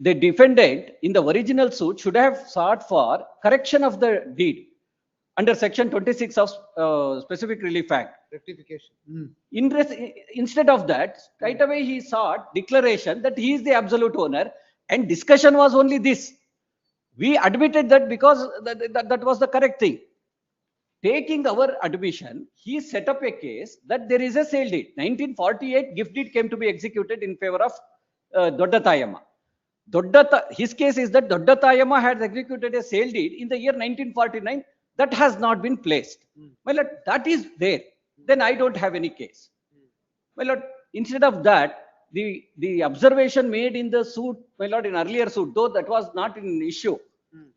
Speaker 15: the defendant in the original suit should have sought for correction of the deed under section 26 of specific relief act.
Speaker 3: Rectification.
Speaker 15: Instead of that, right away he sought declaration that he is the absolute owner, and discussion was only this. We admitted that because that was the correct thing. Taking our admission, he set up a case that there is a sale deed. 1948 gift deed came to be executed in favor of Doddatayamma. His case is that Doddatayamma had executed a sale deed in the year 1949 that has not been placed. Well, that is there. Then I don't have any case. Well, instead of that, the observation made in the suit, my lord, in earlier suit, though that was not an issue,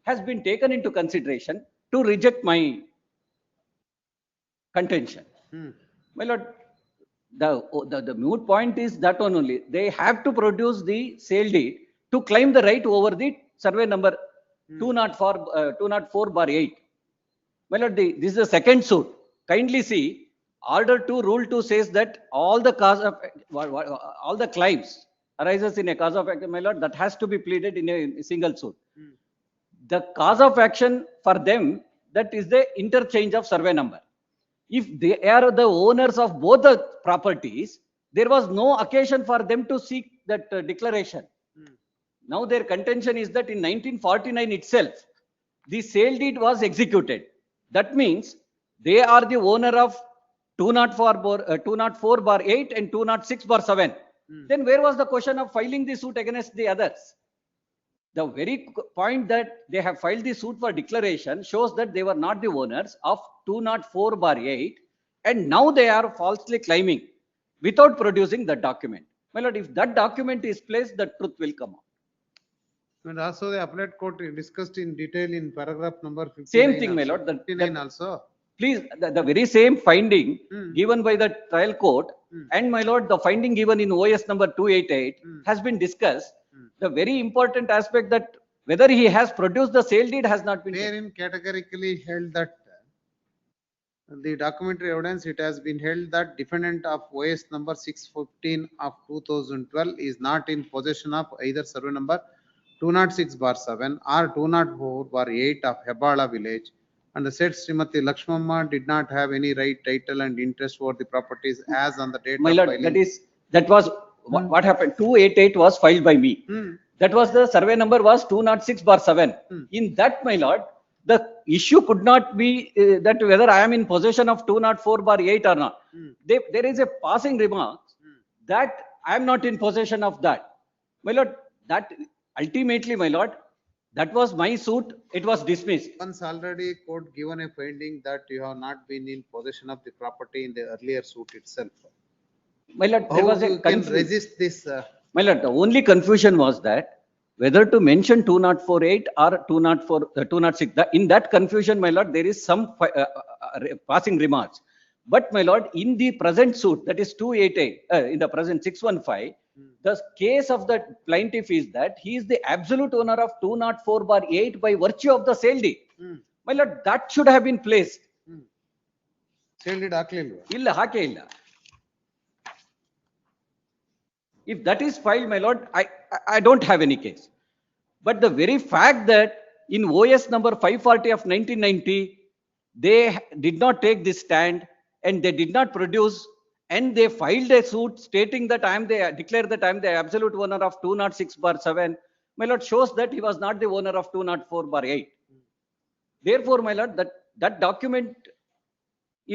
Speaker 15: has been taken into consideration to reject my contention. My lord, the moot point is that one only. They have to produce the sale deed to claim the right over the survey number 204/8. My lord, this is the second suit. Kindly see, order 2, rule 2 says that all the all the claims arises in a cause of action, my lord, that has to be pleaded in a single suit. The cause of action for them, that is the interchange of survey number. If they are the owners of both the properties, there was no occasion for them to seek that declaration. Now their contention is that in 1949 itself, the sale deed was executed. That means they are the owner of 204/8 and 206/7. Then where was the question of filing the suit against the others? The very point that they have filed the suit for declaration shows that they were not the owners of 204/8, and now they are falsely claiming without producing that document. My lord, if that document is placed, the truth will come out.
Speaker 3: And also the appellate court discussed in detail in paragraph number 59.
Speaker 15: Same thing, my lord.
Speaker 3: 59 also.
Speaker 15: Please, the very same finding given by the trial court and my lord, the finding given in OS number 288 has been discussed. The very important aspect that whether he has produced the sale deed has not been.
Speaker 3: Wherein categorically held that the documentary evidence, it has been held that defendant of OS number 615 of 2012 is not in possession of either survey number 206/7 or 204/8 of Hebala village, and the said Srimati Lakshmamma did not have any right, title and interest over the properties as on the date
Speaker 15: My
Speaker 3: of
Speaker 15: lord,
Speaker 3: filing.
Speaker 15: that was what happened. 288 was filed by me. That was the survey number was 206/7. In that, my lord, the issue could not be that whether I am in possession of 204/8 or not. There is a passing remark that I am not in possession of that. My lord, that ultimately, my lord, that was my suit. It was dismissed.
Speaker 3: Once already court given a finding that you have not been in possession of the property in the earlier suit itself.
Speaker 15: My lord, there
Speaker 3: How
Speaker 15: was a
Speaker 3: you can resist this?
Speaker 15: My lord, the only confusion was that whether to mention 204/8 or 206. In that confusion, my lord, there is some passing remarks. But my lord, in the present suit, that is 288, in the present 615, the case of the plaintiff is that he is the absolute owner of 204/8 by virtue of the sale deed. My lord, that should have been placed.
Speaker 3: Sale deed ಹಾಕ್ಲಿಲ್ವಾ?
Speaker 15: ಇಲ್ಲ ಹಾಕೇ ಇಲ್ಲ. If that is filed, my lord, I don't have any case. But the very fact that in OS number 540 of 1990, they did not take this stand and they did not produce, and they filed a suit stating that declared that I am the absolute owner of 206/7, my lord, shows that he was not the owner of 204/8. Therefore, my lord, that document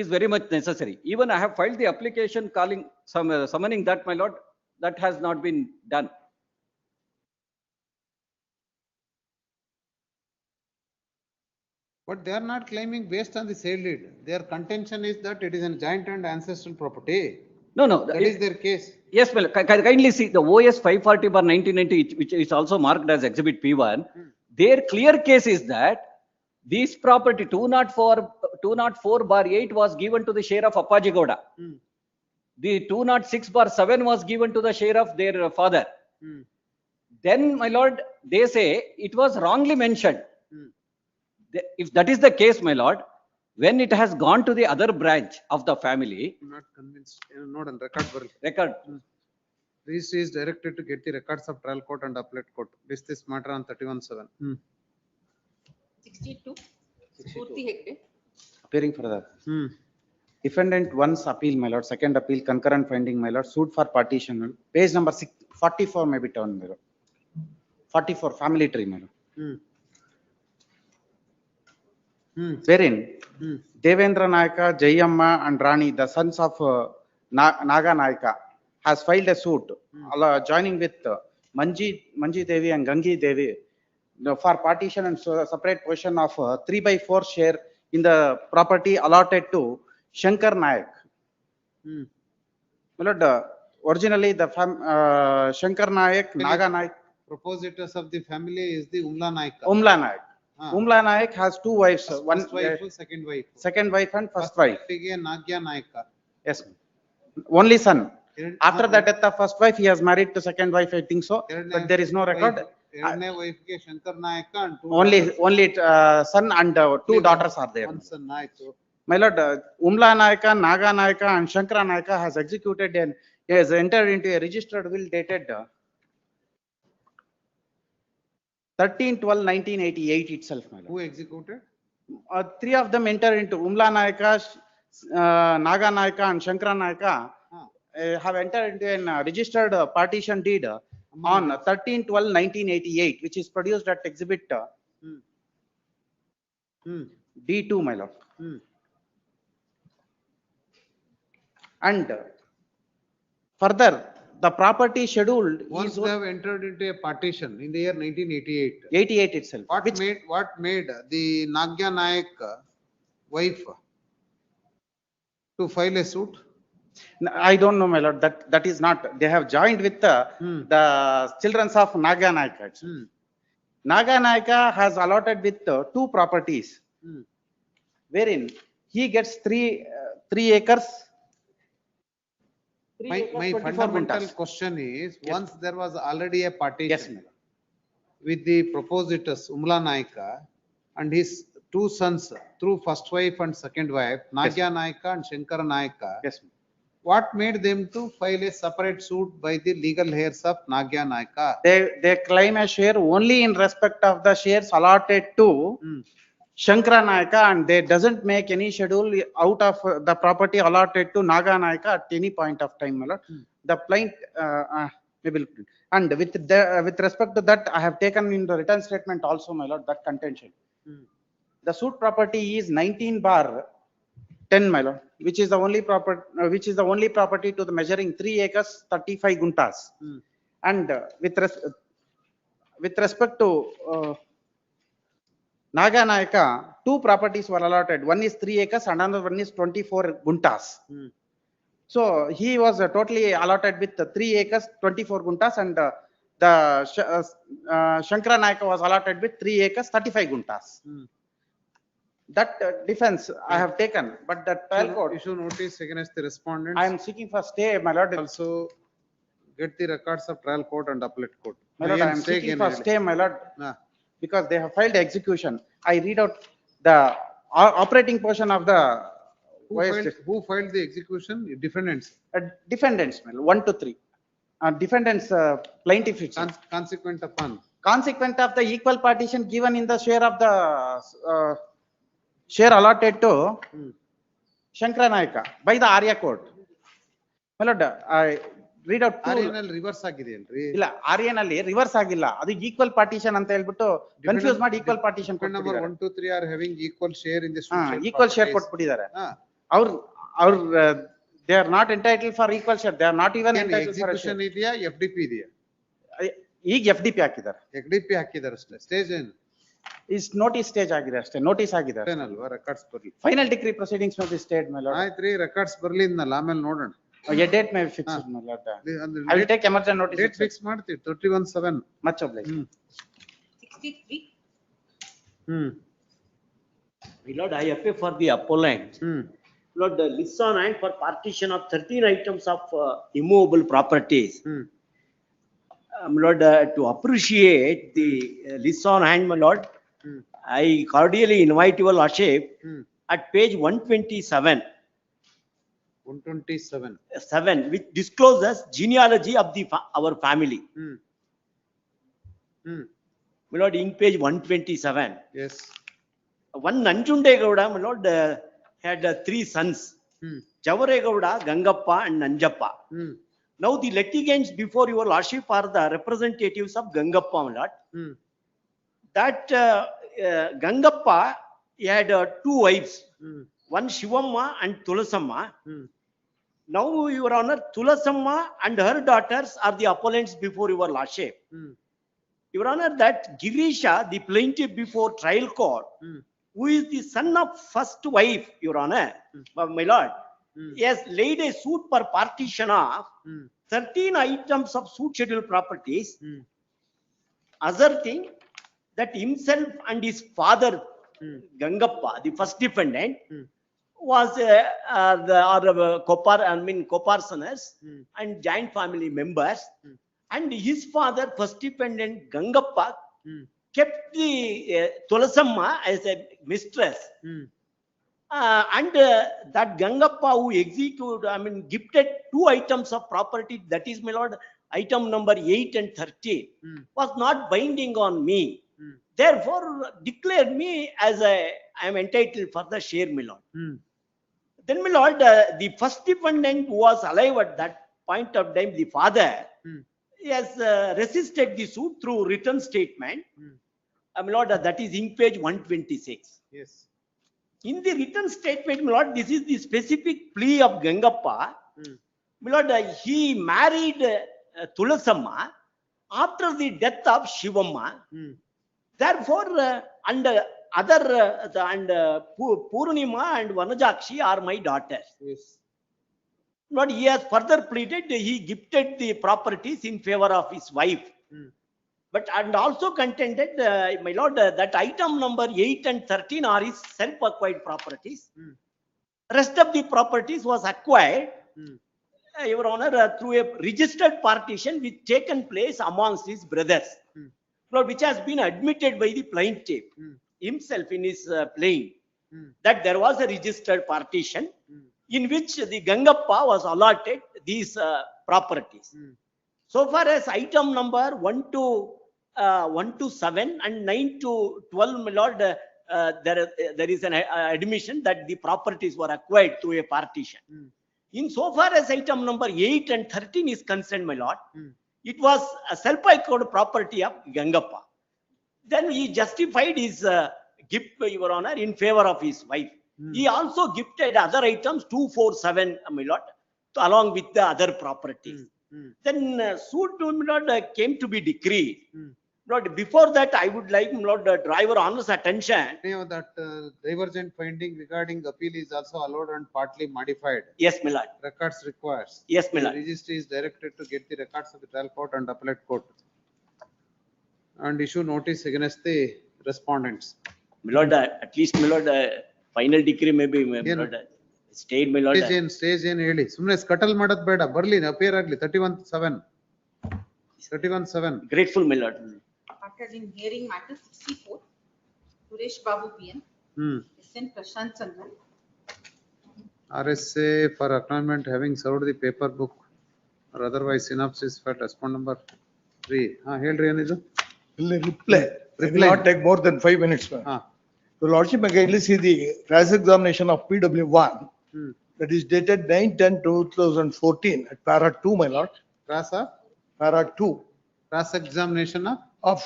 Speaker 15: is very much necessary. Even I have filed the application summoning that, my lord, that has not been done.
Speaker 3: But they are not claiming based on the sale deed. Their contention is that it is a joint and ancestral property.
Speaker 15: No.
Speaker 3: That is their case.
Speaker 15: Yes, well, kindly see the OS 540/1990, which is also marked as Exhibit P1. Their clear case is that this property 204/8 was given to the share of Appaji Gowda. The 206/7 was given to the share of their father. Then, my lord, they say it was wrongly mentioned. If that is the case, my lord, when it has gone to the other branch of the family.
Speaker 3: I'm not convinced. Not on record.
Speaker 15: Record.
Speaker 3: Registry is directed to get the records of trial court and appellate court. This matter on 31/7.
Speaker 16: 62. Purti Hegde.
Speaker 8: Appearing for the defendant once appeal, my lord, second appeal, concurrent finding, my lord, suit for partition. Page number 44 may be turned, my lord. 44, family tree, my lord. Wherein Devendra Nayaka, Jayamma and Rani, the sons of Naga Nayaka, has filed a suit joining with Manji Devi and Gangi Devi for partition and separate portion of 3/4 share in the property allotted to Shankar Nayak. My lord, originally the Shankar Nayak, Naga Nayak.
Speaker 3: Propositors of the family is the Umla Nayak.
Speaker 8: Umla Nayak. Umla Naik has two wives, one
Speaker 3: First wife, second wife.
Speaker 8: second wife and first wife.
Speaker 3: Wife Nagya Naika.
Speaker 8: Yes, only son. After the death of first wife, he has married to second wife, I think so, but there is no record.
Speaker 3: Erane wife ke Shankar Naika and two
Speaker 8: Only son and two daughters are there.
Speaker 3: one son Naiko.
Speaker 8: My lord, Umla Naika, Naga Naika and Shankara Naika has executed and has entered into a registered will dated 13/12/1988 itself, my lord.
Speaker 3: Who executed?
Speaker 8: Three of them enter into Umla Naika, Naga Naika and Shankara Naika have entered into a registered partition deed on 13/12/1988, which is produced at exhibit D2, my lord. And further, the property scheduled
Speaker 3: Once
Speaker 8: is
Speaker 3: they have entered into a partition in the year 1988.
Speaker 8: 88 itself.
Speaker 3: What made the Nagya Naik wife to file a suit?
Speaker 8: I don't know, my lord, that is not, they have joined with the children of Naga Naika. Naga Naika has allotted with two properties, wherein he gets 3 acres.
Speaker 3: My fundamental question is, once there was already a partition with the propositors Umla Naika and his two sons through first wife and second wife, Nagya Naika and Shankara Naika.
Speaker 8: Yes.
Speaker 3: What made them to file a separate suit by the legal heirs of Nagya Naika?
Speaker 8: They claim a share only in respect of the shares allotted to Shankara Naika, and they doesn't make any schedule out of the property allotted to Naga Naika at any point of time, my lord. The plaint, and with respect to that, I have taken in the written statement also, my lord, that contention. The suit property is 19/10, my lord, which is the only property to the measuring 3 acres 35 guntas. And with respect to Naga Naika, two properties were allotted. One is 3 acres and another one is 24 guntas. So he was totally allotted with 3 acres 24 guntas, and Shankara Naika was allotted with 3 acres 35 guntas. That defense I have taken, but the trial court
Speaker 3: issue notice against the respondents.
Speaker 8: I am seeking for stay, my lord.
Speaker 3: Also get the records of trial court and appellate court.
Speaker 8: My lord, I am seeking for stay, my lord, because they have filed execution. I read out the operating portion of the
Speaker 3: who filed the execution? Defendants.
Speaker 8: Defendants, 1 to 3. Defendants, plaintiff itself.
Speaker 3: Consequent upon.
Speaker 8: Consequent of the equal partition given in the share of the share allotted to Shankara Naika by the Arya court. My lord, I read out two.
Speaker 3: Aryanal reverse agide alri.
Speaker 8: Illa, Aryanalli reverse agilla. Adu equal partition anta helbittu confuse ಮಾಡಿ equal partition
Speaker 3: number 1 2 3 are having equal share in the suit.
Speaker 8: Equal share ಕೊಟ್ಬಿಟ್ಟಿದ್ದಾರೆ. They are not entitled for equal share. They are not even entitled for a share.
Speaker 3: Execution ಇದೆಯಾ FDP ಇದೆಯಾ?
Speaker 8: ಈಗ FDP ಹಾಕಿದ್ದಾರೆ.
Speaker 3: FDP ಹಾಕಿದ್ದಾರೆ ಅಷ್ಟೇ. Stage ಏನು?
Speaker 8: Is notice stage ಆಗಿದೆ ಅಷ್ಟೇ, notice ಆಗಿದೆ ಅಷ್ಟೇ.
Speaker 3: ಅಲ್ವಾ, ರೆಕಾರ್ಡ್ಸ್ ಬರಲಿ.
Speaker 8: Final decree proceedings may be stayed, my lord.
Speaker 3: ಆಯ್ತ್ರಿ, ರೆಕಾರ್ಡ್ಸ್ ಬರಲಿ ಅಂದಲ್ಲ, ಆಮೇಲೆ ನೋಡೋಣ.
Speaker 8: A date may be fixed, my lord. I will take emergency notice.
Speaker 3: Date fix ಮಾಡ್ತೀವಿ, 31/7.
Speaker 8: Much obliged.
Speaker 16: 63.
Speaker 1: My lord, I appeal for the appellant. Lord, the list on hand for partition of 13 items of immovable properties. My lord, to appreciate the list on hand, my lord, I cordially invite your lordship at page 127.
Speaker 3: 127.
Speaker 1: Which discloses genealogy of our family. My lord, in page 127.
Speaker 3: Yes.
Speaker 1: One Nanjundegowda, my lord, had 3 sons. Javaregowda, Gangappa and Nanjappa. Now the litigants before your lordship are the representatives of Gangappa, my lord. That Gangappa, he had 2 wives. One Shivamma and Tulasamma. Now, your honor, Tulasamma and her daughters are the appellants before your lordship. Your honor, that Girisha, the plaintiff before trial court, who is the son of first wife, your honor, my lord, he has laid a suit for partition of 13 items of suit schedule properties, asserting that himself and his father, Gangappa, the first defendant, was co-partners and joint family members. And his father, first defendant Gangappa, kept the Tulasamma as a mistress. And that Gangappa who gifted 2 items of property, that is, my lord, item number 8 and 13, was not binding on me. Therefore, declared me as I am entitled for the share, my lord. Then, my lord, the first defendant who was alive at that point of time, the father, has resisted the suit through written statement. My lord, that is in page 126.
Speaker 3: Yes.
Speaker 1: In the written statement, my lord, this is the specific plea of Gangappa. My lord, he married Tulasamma after the death of Shivamma. Therefore, Purnima and Vanajakshi are my daughters.
Speaker 3: Yes.
Speaker 1: But he has further pleaded, he gifted the properties in favor of his wife. But and also contended, my lord, that item number 8 and 13 are his self-acquired properties. Rest of the properties was acquired, Your Honor, through a registered partition which taken place amongst his brothers, which has been admitted by the plaintiff himself in his plaint, that there was a registered partition in which the Gangappa was allotted these properties. So far as item number 1 to 7 and 9 to 12, my lord, there is an admission that the properties were acquired through a partition. In so far as item number 8 and 13 is concerned, my lord, it was a self-acquired property of Gangappa. Then he justified his gift, Your Honor, in favor of his wife. He also gifted other items 2, 4, 7, my lord, along with the other properties. Then suit, my lord, came to be decreed. Lord, before that, I would like, Lord, draw your Honor's attention.
Speaker 3: That divergent finding regarding appeal is also allowed and partly modified.
Speaker 1: Yes, my lord.
Speaker 3: Records requires.
Speaker 1: Yes, my lord.
Speaker 3: The registry is directed to get the records of the trial court and appellate court and issue notice against the respondents.
Speaker 1: My lord, at least, my lord, final decree may be, my lord, stayed, my lord.
Speaker 3: Stage in ಹೇಳಿ ಸುಮ್ಮನೆ ಸ್ಕಟಲ್ ಮಾಡೋದು ಬೇಡ ಬರ್ಲಿ appear ಆಗ್ಲಿ 31/7.
Speaker 1: Grateful, my lord.
Speaker 16: After in hearing matter 64, Suresh Babu PM, SN Prashant Chandran.
Speaker 3: RSA for acknowledgement having served the paper book or otherwise synopsis for respond number 3. ಹೇಳ್ರಿ ಏನಿದು?
Speaker 20: Reply. It will not take more than 5 minutes. The Lordship again see the cross examination of PW1 that is dated 9/10/2014 at para 2, my lord. Para 2.
Speaker 3: Cross examination
Speaker 20: of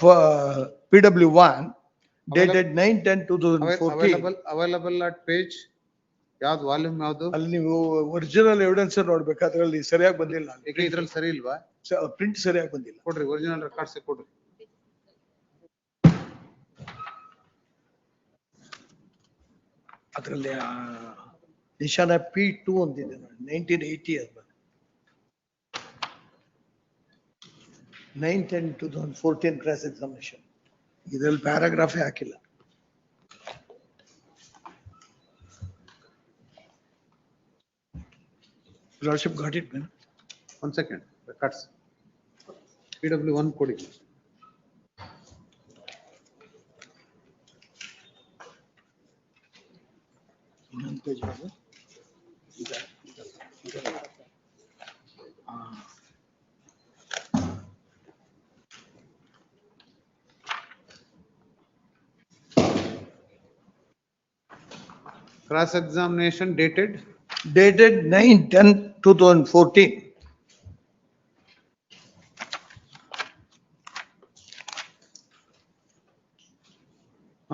Speaker 20: PW1 dated 9/10/2014.
Speaker 3: Available at page ಯಾವ್ದು volume ಯಾವ್ದು?
Speaker 20: ಅಲ್ಲಿ ನೀವು original evidence ನೋಡ್ಬೇಕು, ಅದರಲ್ಲಿ ಸರಿಯಾಗಿ ಬಂದಿಲ್ಲ.
Speaker 3: ಇದ್ರಲ್ಲಿ ಸರಿ ಇಲ್ವಾ?
Speaker 20: ಪ್ರಿಂಟ್ ಸರಿಯಾಗಿ ಬಂದಿಲ್ಲ.
Speaker 3: ಕೊಡ್ರಿ ಒರಿಜಿನಲ್ ರೆಕಾರ್ಡ್ಸ್ ಕೊಡ್ರಿ.
Speaker 20: ಅದರಲ್ಲಿ ನಿಶಾನ P2 ಅಂತಿದೆ 1980 ಅದು 9/10/2014 ಕ್ರಾಸ್ ಎಕ್ಸಾಮಿನೇಷನ್. ಇದರಲ್ಲಿ ಪ್ಯಾರಾಗ್ರಾಫೇ ಹಾಕಿಲ್ಲ. Lordship got it, man.
Speaker 3: 1 second. Records. PW1 ಕೊಡಿ.
Speaker 20: ಇನ್ನೊಂದು ಪೇಜ್ ಅದು.
Speaker 3: Cross examination dated
Speaker 20: 9/10/2014.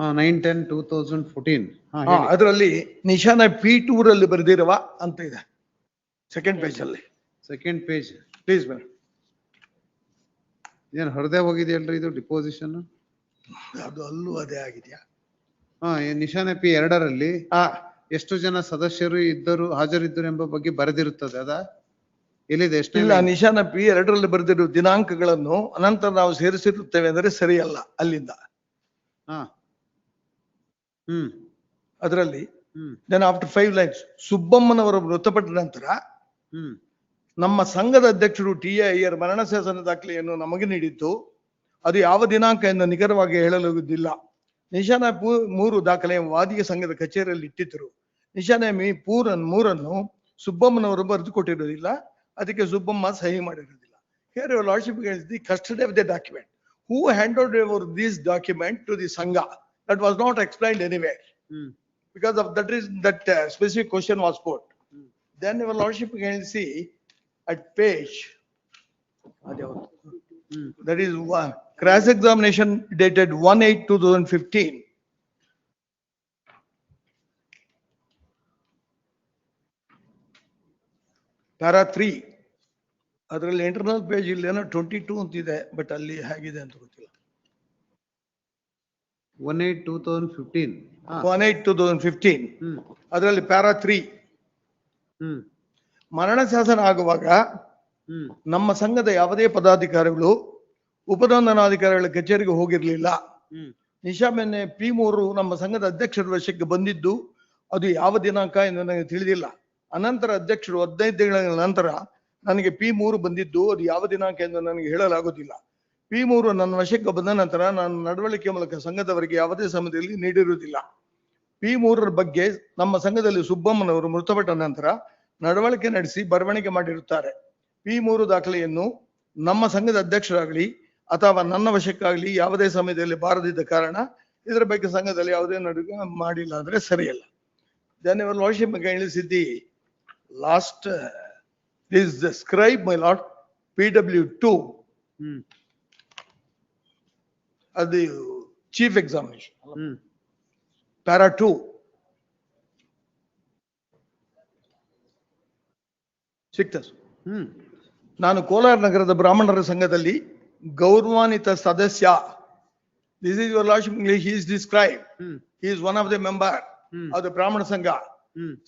Speaker 3: Ah, 9/10/2014.
Speaker 20: ಅದರಲ್ಲಿ ನಿಶಾನ P2 ರಲ್ಲಿ ಬರೆದಿರುವ ಅಂತ ಇದೆ ಸೆಕೆಂಡ್ ಪೇಜ್ ಅಲ್ಲಿ.
Speaker 3: Second page
Speaker 20: please madam.
Speaker 3: ಏನ್ ಹರಿದೇ ಹೋಗಿದೆಯಲ್ರಿ ಇದು ಡಿಪೋಸಿಷನ್?
Speaker 20: ಅದು ಅಲ್ಲೂ ಅದೇ ಆಗಿದೆಯಾ?
Speaker 3: ನಿಶಾನ P2ರಲ್ಲಿ ಎಷ್ಟು ಜನ ಸದಸ್ಯರು ಇದ್ದರು ಹಾಜರಿದ್ದರು ಎಂಬ ಬಗ್ಗೆ ಬರೆದಿರುತ್ತದೆ. ಅದ ಎಲ್ಲಿದೆ? ಎಷ್ಟು
Speaker 20: ಇಲ್ಲ, ನಿಶಾನ P2ರಲ್ಲಿ ಬರೆದಿರುವ ದಿನಾಂಕಗಳನ್ನು ಅನಂತರ ನಾವು ಸೇರಿಸಿರುತ್ತೇವೆ ಅಂದರೆ ಸರಿಯಲ್ಲ. ಅಲ್ಲಿಂದ
Speaker 3: ಹಾ. ಹ್ಮ್.
Speaker 20: ಅದರಲ್ಲಿ
Speaker 3: ಹ್ಮ್.
Speaker 20: then after 5 lines, ಸುಬ್ಬಮ್ಮನವರು ಮೃತಪಟ್ಟ ನಂತರ
Speaker 3: ಹ್ಮ್.
Speaker 20: ನಮ್ಮ ಸಂಘದ ಅಧ್ಯಕ್ಷರು ಟಿ.ಎ. ಅಯ್ಯರ್ ಮರಣ ಶಾಸನ ದಾಖಲೆಯನ್ನು ನಮಗೆ ನೀಡಿದ್ದು ಅದು ಯಾವ ದಿನಾಂಕ ಎಂದು ನಿಖರವಾಗಿ ಹೇಳಲಾಗುವುದಿಲ್ಲ. ನಿಶಾನ 3 ದಾಖಲೆಯ ವಾದಿಯ ಸಂಘದ ಕಚೇರಿಯಲ್ಲಿ ಇಟ್ಟಿದ್ದರು. ನಿಶಾನೆ ಮೂರನ್ನು ಸುಬ್ಬಮ್ಮನವರು ಬರೆದು ಕೊಟ್ಟಿರುವುದಿಲ್ಲ, ಅದಕ್ಕೆ ಸುಬ್ಬಮ್ಮ ಸಹಿ ಮಾಡಿರುವುದಿಲ್ಲ. Here your lordship is the custody of the document. Who handed over this document to the Sangha? That was not explained anywhere. Because of that reason, that specific question was put. Then your lordship can see at page, that is one, cross examination dated 1/8/2015. Para 3. ಅದರಲ್ಲಿ internal page ಇಲ್ಲಿ ಏನೋ 22 ಅಂತಿದೆ, but ಅಲ್ಲಿ ಹೇಗಿದೆ ಅಂತ ಗೊತ್ತಿಲ್ಲ.
Speaker 3: 1/8/2015.
Speaker 20: 1/8/2015. ಅದರಲ್ಲಿ para 3. ಮರಣ ಶಾಸನ ಆಗುವಾಗ ನಮ್ಮ ಸಂಘದ ಯಾವುದೇ ಪದಾಧಿಕಾರಿಗಳು ಉಪನೋಂದನಾಧಿಕಾರಿಗಳ ಕಚೇರಿಗೆ ಹೋಗಿರ್ಲಿಲ್ಲ. ನಿಶಾಮೆನ್ನೆ P3 ನಮ್ಮ ಸಂಘದ ಅಧ್ಯಕ್ಷರ ವಶಕ್ಕೆ ಬಂದಿದ್ದು ಅದು ಯಾವ ದಿನಾಂಕ ಎಂದು ನನಗೆ ತಿಳಿದಿಲ್ಲ. ಅನಂತರ ಅಧ್ಯಕ್ಷರು 15 ದಿನಗಳ ನಂತರ ನನಗೆ P3 ಬಂದಿದ್ದು ಅದು ಯಾವ ದಿನಾಂಕ ಎಂದು ನನಗೆ ಹೇಳಲಾಗುವುದಿಲ್ಲ. P3 ನನ್ನ ವಶಕ್ಕೆ ಬಂದ ನಂತರ ನಾನು ನಡವಳಿಕೆ ಮೂಲಕ ಸಂಘದವರಿಗೆ ಯಾವುದೇ ಸಮಯದಲ್ಲಿ ನೀಡಿರುವುದಿಲ್ಲ. P3 ಬಗ್ಗೆ ನಮ್ಮ ಸಂಘದಲ್ಲಿ ಸುಬ್ಬಮ್ಮನವರು ಮೃತಪಟ್ಟ ನಂತರ ನಡವಳಿಕೆ ನಡೆಸಿ ಬರವಣಿಗೆ ಮಾಡಿರುತ್ತಾರೆ. P3 ದಾಖಲೆಯನ್ನು ನಮ್ಮ ಸಂಘದ ಅಧ್ಯಕ್ಷರಾಗಲಿ ಅಥವಾ ನನ್ನ ವಶಕ್ಕಾಗಲಿ ಯಾವುದೇ ಸಮಯದಲ್ಲಿ ಬಾರದಿದ್ದ ಕಾರಣ ಇದರ ಬಗ್ಗೆ ಸಂಘದಲ್ಲಿ ಯಾವುದೇ ನಡುವೆ ಮಾಡಿಲ್ಲ ಅಂದ್ರೆ ಸರಿಯಲ್ಲ. Then your lordship ಇಳಿಸಿದ್ದಿ last is the scribe, my lord, PW2. ಅದು ಚೀಫ್ ಎಕ್ಸಾಮಿನೇಷನ್ ಪ್ಯಾರಾ 2. ಸಿಕ್ತಸ್. ನಾನು ಕೋಲಾರ ನಗರದ ಬ್ರಾಹ್ಮಣರ ಸಂಘದಲ್ಲಿ ಗೌರವಾನ್ವಿತ ಸದಸ್ಯ. This is your lordship English. He is described. He is one of the member of the ಬ್ರಾಹ್ಮಣ ಸಂಘ.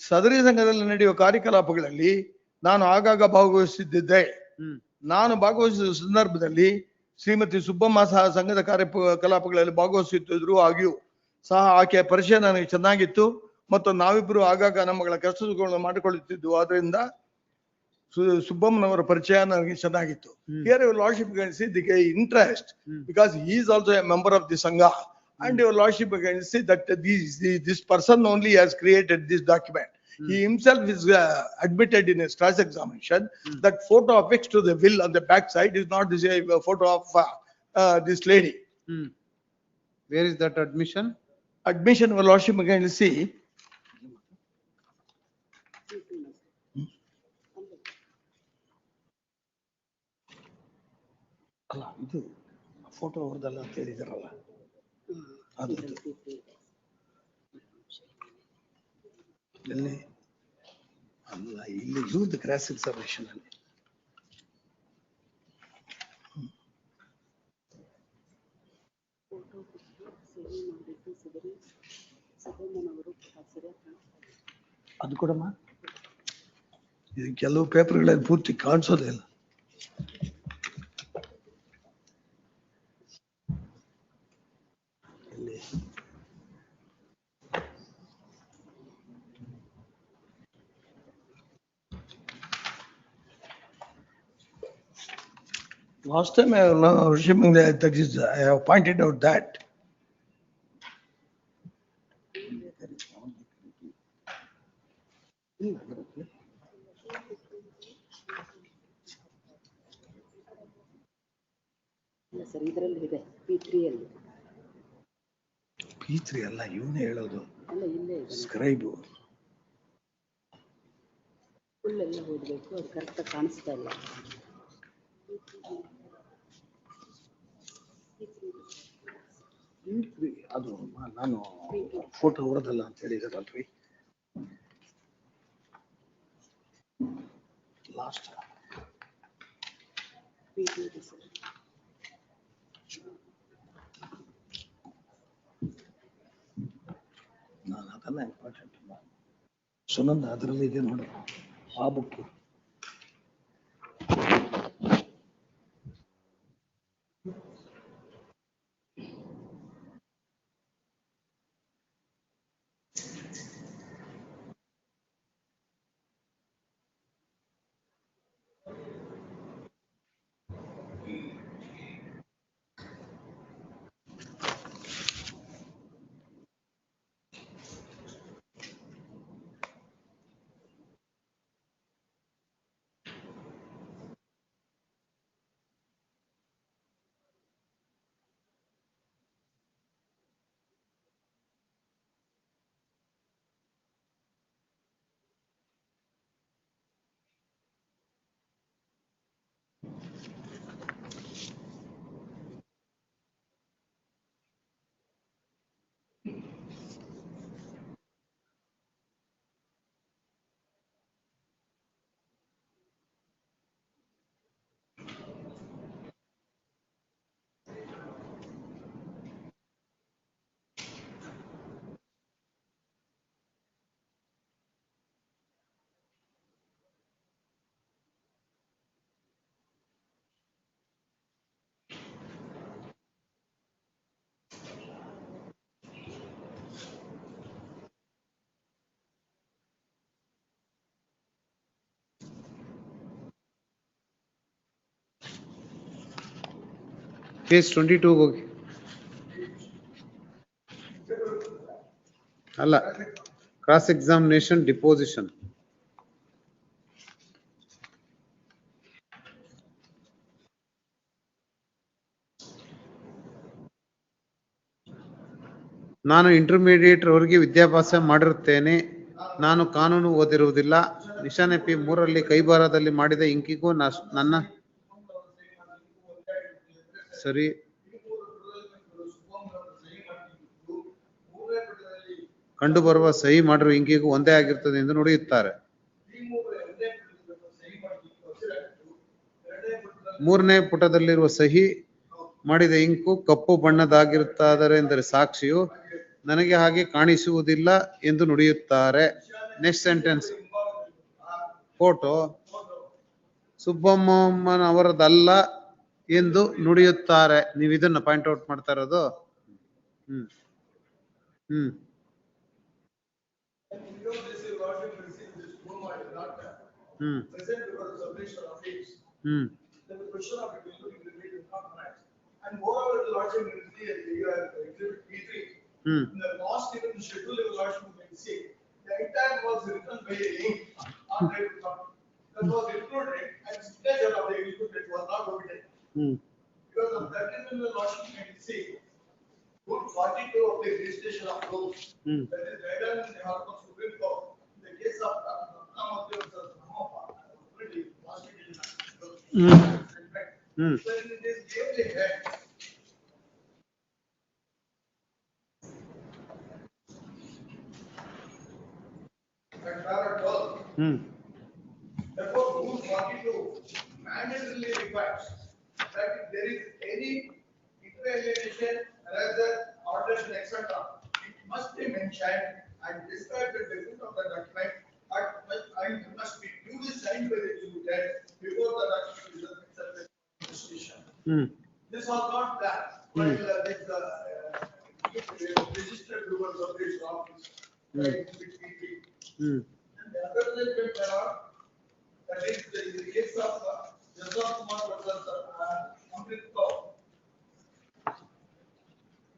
Speaker 20: ಸದರಿ ಸಂಘದಲ್ಲಿ ನಡೆಯುವ ಕಾರ್ಯಕಲಾಪಗಳಲ್ಲಿ ನಾನು ಆಗಾಗ ಭಾಗವಹಿಸುತ್ತಿದ್ದೆ. ನಾನು ಭಾಗವಹಿಸಿದ ಸಂದರ್ಭದಲ್ಲಿ ಶ್ರೀಮತಿ ಸುಬ್ಬಮ್ಮ ಸಹ ಸಂಘದ ಕಾರ್ಯಕಲಾಪಗಳಲ್ಲಿ ಭಾಗವಹಿಸುತ್ತಿದ್ರು. ಆಗಿಯೂ ಸಹ ಆಕೆಯ ಪರಿಚಯ ನನಗೆ ಚೆನ್ನಾಗಿತ್ತು ಮತ್ತು ನಾವಿಬ್ಬರು ಆಗಾಗ ನಮ್ಮಗಳ ಕಷ್ಟ ಸುಖಗಳನ್ನು ಮಾಡಿಕೊಳ್ಳುತ್ತಿದ್ದು. ಆದ್ರಿಂದ ಸುಬ್ಬಮ್ಮನವರ ಪರಿಚಯ ನನಗೆ ಚೆನ್ನಾಗಿತ್ತು. Here your lordship can see the interest because he is also a member of the Sangha, and your lordship can see that this person only has created this document. He himself is admitted in a cross examination that photo affixed to the will on the back side is not the photo of this lady.
Speaker 3: Where is that admission?
Speaker 20: Admission your lordship can see. ಅಲ್ಲ ಇದು photo ಅವ್ರದಲ್ಲ ಅಂತ ಹೇಳಿದಾರಲ್ಲ, ಅದು ಎಲ್ಲಿ ಅಲ್ಲ, ಇಲ್ಲಿ youth cross examination ಅಲ್ಲಿ ಅದು ಕೊಡಮ್ಮ. ಇದು ಕೆಲವು ಪೇಪರ್ಗಳಲ್ಲಿ ಪೂರ್ತಿ ಕಾಣಿಸೋದೇ ಇಲ್ಲ. Last time I have pointed out that
Speaker 2: sir ಇದರಲ್ಲಿ ಇದೆ P3 ಅಲ್ಲಿ.
Speaker 20: P3 ಅಲ್ಲ, ಇವನೇ ಹೇಳೋದು
Speaker 2: ಅಲ್ಲ ಇಲ್ಲೇ
Speaker 20: ಸ್ಕ್ರೈಬ್.
Speaker 2: ಫುಲ್ ಎಲ್ಲ ಓದಬೇಕು, ಅದು ಕರೆಕ್ಟ್ ಕಾಣಿಸ್ತಾ ಇಲ್ಲ.
Speaker 20: ಅದು ನಾನು ಫೋಟೋ ಹೊರದಲ್ಲ ಅಂತ ಹೇಳಿದಾರಲ್ರಿ ಲಾಸ್ಟ್. ನಾನು ಅದನ್ನ ಇಂಪಾರ್ಟೆಂಟ್ ಸುನಂದ ಅದರಲ್ಲಿ ಇದೆ ನೋಡು ಆ ಬುಕ್.
Speaker 3: Page 22 ಹೋಗಿ. ಅಲ್ಲ, ಕ್ರಾಸ್ ಎಕ್ಸಾಮಿನೇಷನ್ ಡಿಪೋಸಿಷನ್. ನಾನು ಇಂಟರ್ಮೀಡಿಯೇಟ್ ವರೆಗೆ ವಿದ್ಯಾಭ್ಯಾಸ ಮಾಡಿರುತ್ತೇನೆ. ನಾನು ಕಾನೂನು ಓದಿರುವುದಿಲ್ಲ. ನಿಶಾನೆ P3 ಕೈಬರಹದಲ್ಲಿ ಮಾಡಿದ ಇಂಕಿಗೂ ನನ್ನ ಸರಿ ಕಂಡುಬರುವ ಸಹಿ ಮಾಡಿರುವ ಇಂಕಿಗೂ ಒಂದೇ ಆಗಿರುತ್ತದೆ ಎಂದು ನುಡಿಯುತ್ತಾರೆ. 3ನೇ ಪುಟದಲ್ಲಿರುವ ಸಹಿ ಮಾಡಿದ ಇಂಕು ಕಪ್ಪು ಬಣ್ಣದಾಗಿರುತ್ತದೆ ಎಂದರೆ ಸಾಕ್ಷಿಯು ನನಗೆ ಹಾಗೆ ಕಾಣಿಸುವುದಿಲ್ಲ ಎಂದು ನುಡಿಯುತ್ತಾರೆ. ನೆಕ್ಸ್ಟ್ ಸೆಂಟೆನ್ಸ್, ಫೋಟೋ ಸುಬ್ಬಮ್ಮನವರದಲ್ಲ ಎಂದು ನುಡಿಯುತ್ತಾರೆ. ನೀವು ಇದನ್ನ ಪಾಯಿಂಟ್ ಔಟ್ ಮಾಡ್ತಾ ಇರೋದು. ಹ್ಮ್ ಹ್ಮ್ ಹ್ಮ್ ಹ್ಮ್
Speaker 14: And moreover, the lordship will see exhibit P3. In the last even schedule, the lordship will see the entire was written by a ink on that was included and signature of the executed was not omitted. Because of that reason, the lordship will see Rule 42 of the registration of rules. That is written in the Honorable Supreme Court. In the case of when it is clearly read. Therefore, Rule 42 mandatorily requires that if there is any inter-alienation, rather alteration, etc., it must be mentioned and described the basis of the document and must be duly signed by the executed before the document is accepted for registration. This was not done while this registered doers of this office. And the other element that is in the case of Kumar versus Amrit Kaur,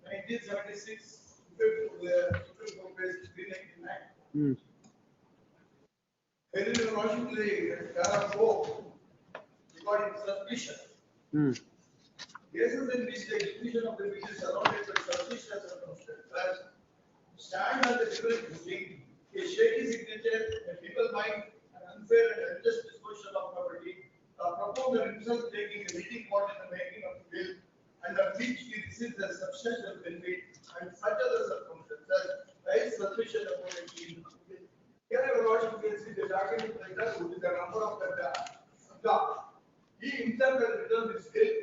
Speaker 14: 1976, Supreme Court page 399. Very logically, there are four regarding suspicion. Cases in which the execution of the will is surrounded by suspicious circumstances stand as a different thing. A shaky signature, a feeble mind, an unfair and unjust disposition of property, a proposer himself taking a leading part in the making of the will, and of which he receives a substantial benefit, and such other circumstances, raise suspicion upon a will. Here, your lordship can see the document writer, which is the number of that job. He himself has returned his will.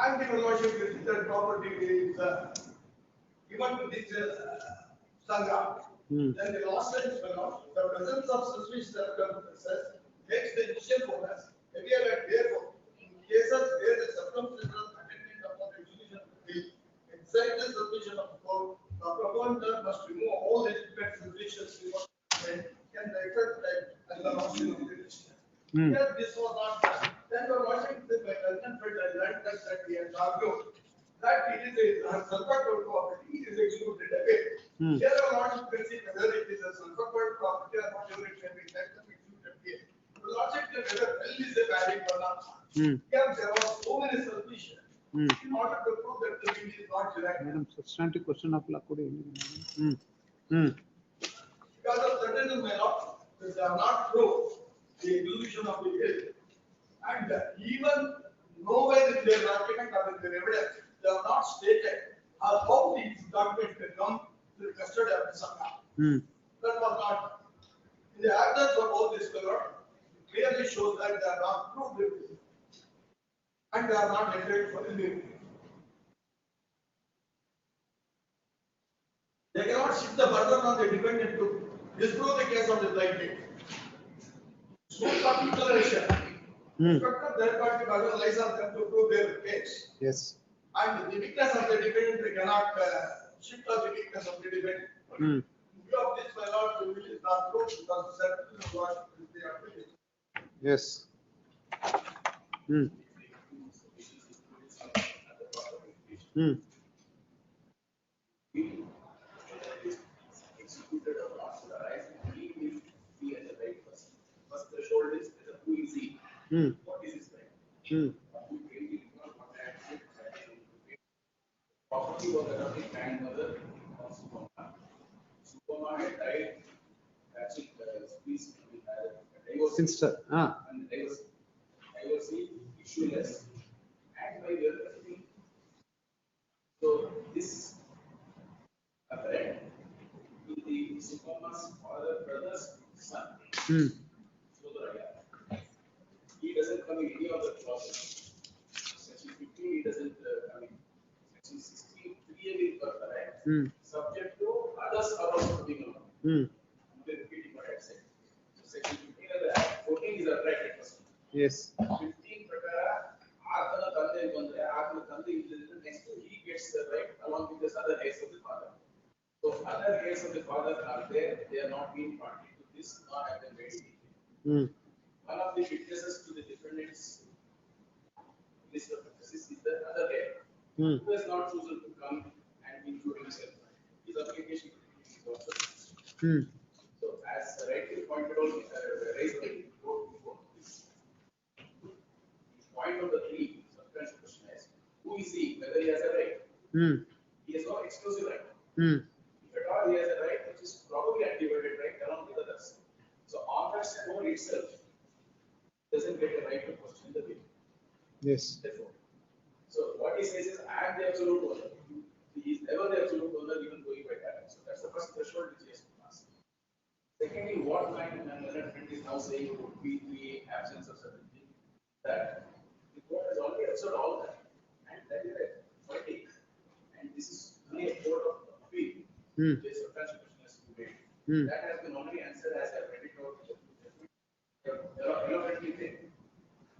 Speaker 14: And the lordship will see that property is given to this Sangha. Then the last sentence, the presence of suspicious circumstances makes the initial bonus heavier and therefore, in cases where the circumstances attendant upon the execution of the will excite the suspicion of the court, the proposer must remove all the suspicious and can refer that as the lordship of the registrar. Here, this was not done. Then the lordship that we have argued that it is a sulfur property is executed away. Here, the lordship can see whether it is a sulfur property or whatever it can be executed here. The lordship can whether well is a valid or not. Here, there was so many suspicions. In order to prove that the will is not direct.
Speaker 3: Madam, substantive question of law.
Speaker 14: Because of certain law, they have not proved the execution of the will. And even nowhere in their document or in their evidence, they have not stated how these documents can come to the custody of the Sangha. That was not. In the absence of all this color, it clearly shows that they are not proved it. And they are not entitled for the will. They cannot shift the burden on the defendant to disprove the case of the plaintiff. So declaration. Instructor third party burden lies on them to prove their case.
Speaker 3: Yes.
Speaker 14: And the weakness of the defendant, they cannot shift on the weakness of the defendant. In view of this, my lord, the will is not proved because the certain law is there.
Speaker 3: Yes. Hmm.
Speaker 10: Executed or authorized, he will be at the right person. First threshold is who is he?
Speaker 3: Hmm.
Speaker 10: What is his right?
Speaker 3: Hmm.
Speaker 10: Property was that of the grandmother of Supama. Supama had died, actually, please, divorce.
Speaker 3: Sister. Ah.
Speaker 10: And divorce issueless. And by the other thing, so this apparent to the Supama's father, brother's son.
Speaker 3: Hmm.
Speaker 10: He doesn't come in any of the clauses. Section 15, he doesn't come in. Section 16 clearly right? Subject to others are also being allowed. I'm repeating what I said. So section 15 of the Act, 14 is a right person.
Speaker 3: Yes.
Speaker 10: 15 prakara, Athana Tande Bandre, Athana Tande, next he gets the right along with this other heirs of the father. So other heirs of the father are there, they are not being party to this, nor have been very. One of the witnesses to the defendant's list of witnesses is the other heir, who has not chosen to come and include himself. His application is also. So as rightly pointed out, raised by the court before, point number 3, substantial question is, who is he, whether he has a right? He has no exclusive right. If at all he has a right, which is probably undivided right along with others. So on that score itself, doesn't get a right to question the will.
Speaker 3: Yes.
Speaker 10: Therefore, so what he says is, I am the absolute owner. He is never the absolute owner, even going by that. So that's the first threshold which he has to pass. Secondly, what my learned friend is now saying would be the absence of certain things, that the court has already observed all that, and that is a verdict. And this is only a court of appeal. This substantial question has to be made. That has been already answered as I read it out.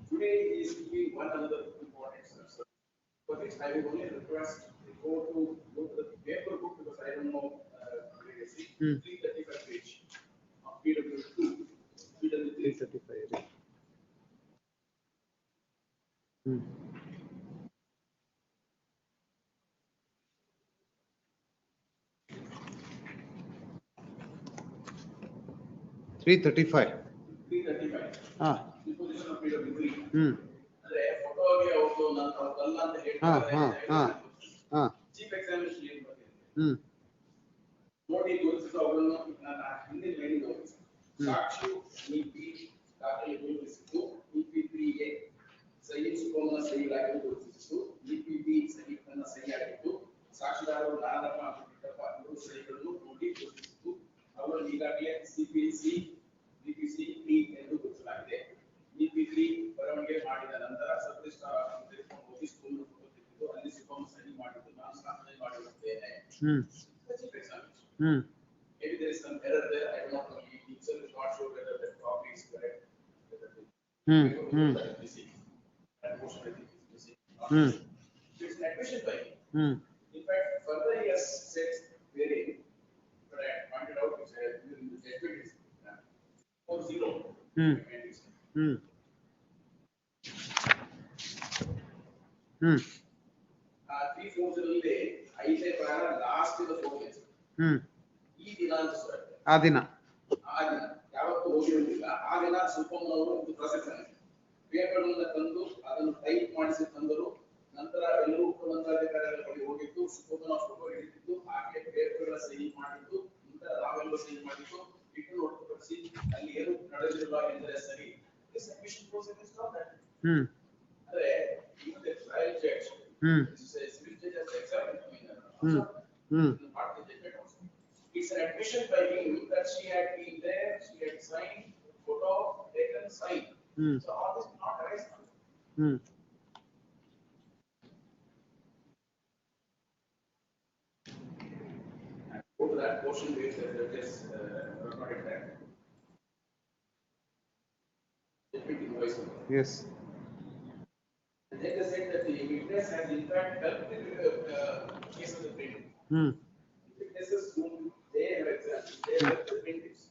Speaker 10: Today is giving one another important steps. For this, I will only request the court to go to the paper book because I don't know previously. 335 page of PW2, PW3.
Speaker 3: 335. Three 35.
Speaker 10: 335.
Speaker 3: Ah.
Speaker 10: The position of PW3.
Speaker 3: ಅಂದ್ರೆ
Speaker 10: photo ಆಗಿ ಅವ್ರದ್ದು ನಾನು ಅವ್ರದ್ದಲ್ಲ ಅಂತ ಹೇಳ್ತಾರೆ. Chief examination ಏನು ಬರ್ತೀನಿ ನೋಡಿ ತೋರಿಸಿದ ಅವರನ್ನು ನಾನು ಹಿಂದಿನ ಲೈನಿಗೆ ಹೋಗಿಸಿ ಸಾಕ್ಷಿ ನೀತಿ ದಾಖಲೆ ತೋರಿಸಿದ್ದು EP3A ಸಹಿ ಸುಗಮನ ಸಹಿಯಾಗಿ ತೋರಿಸಿದ್ದು EP3 ಸಹಿಯನ್ನು ಸಹಿಯಾಗಿದ್ದು ಸಾಕ್ಷಿದಾರರು ನಾರಪ್ಪ ಬಿಟ್ಟಪ್ಪ ಇವರು ಸಹಿಗಳನ್ನು ನೋಡಿ ತೋರಿಸಿದ್ದು ಅವರು ಈಗಾಗಲೇ DPC ಎಂದು ಗುರುತಿಸಲಾಗಿದೆ. EP3 ಬರವಣಿಗೆ ಮಾಡಿದ ನಂತರ ಸಬ್ರಿಜಿಸ್ಟ್ರಾರ್ ಆಫೀಸ್ ನೋಟಿಸ್ ಕೊಟ್ಟಿದ್ದು ಅಲ್ಲಿ ಸುಗಮ ಸಹಿ ಮಾಡಿದ್ದು ನಾನು ಸಾಧನೆ ಮಾಡಿರುತ್ತೇನೆ. Maybe there is some error there. I don't know. He himself is not sure whether that copy is correct. That portion I think is missing. It's an admission by him. In fact, further he has said wherein, but I pointed out which I have in the judgment is 40. 340 ಐದನೇ ಪ್ರಾಣ lost in the 4 days. ಈ ದಿನ
Speaker 3: ಆ ದಿನ
Speaker 10: ಯಾವತ್ತು ಹೋಗಿರುವುದಿಲ್ಲ. ಆ ದಿನ ಸುಪ್ಪಮ್ಮನವರು ಒಂದು ಪ್ರೊಸೆಸ್ ಪೇಪರ್ಗಳನ್ನ ತಂದು ಅದನ್ನು ಟೈಪ್ ಮಾಡಿಸಿ ತಂದರು. ನಂತರ ಎಲ್ಲರೂ ಉಪನಂದಾಧಿಕಾರಿಗಳ ಬಳಿ ಹೋಗಿದ್ದು ಸುಪ್ಪಮ್ಮನ ಫೋಟೋ ಹಿಡಿದಿದ್ದು ಹಾಗೆ ಪೇಪರ್ಗಳ ಸಹಿ ಮಾಡಿದ್ದು ನಂತರ ನಾವೆಲ್ಲರೂ ಸಹಿ ಮಾಡಿದ್ದು ಇಟ್ಟು ಹೊರತುಪಡಿಸಿ ಅಲ್ಲಿ ಏನು ನಡೆದಿಲ್ಲ ಎಂದರೆ ಸರಿ. ಅಂದ್ರೆ even the trial judge, civil judge has examined it's an admission by him that she had been there, she had signed, photo, taken, signed. So all this not arise. Go to that portion where the judges recorded that.
Speaker 3: Yes.
Speaker 10: The judge said that the witness has in fact helped the case of the plaintiff. Witnesses whom they have examined, they have helped the plaintiffs.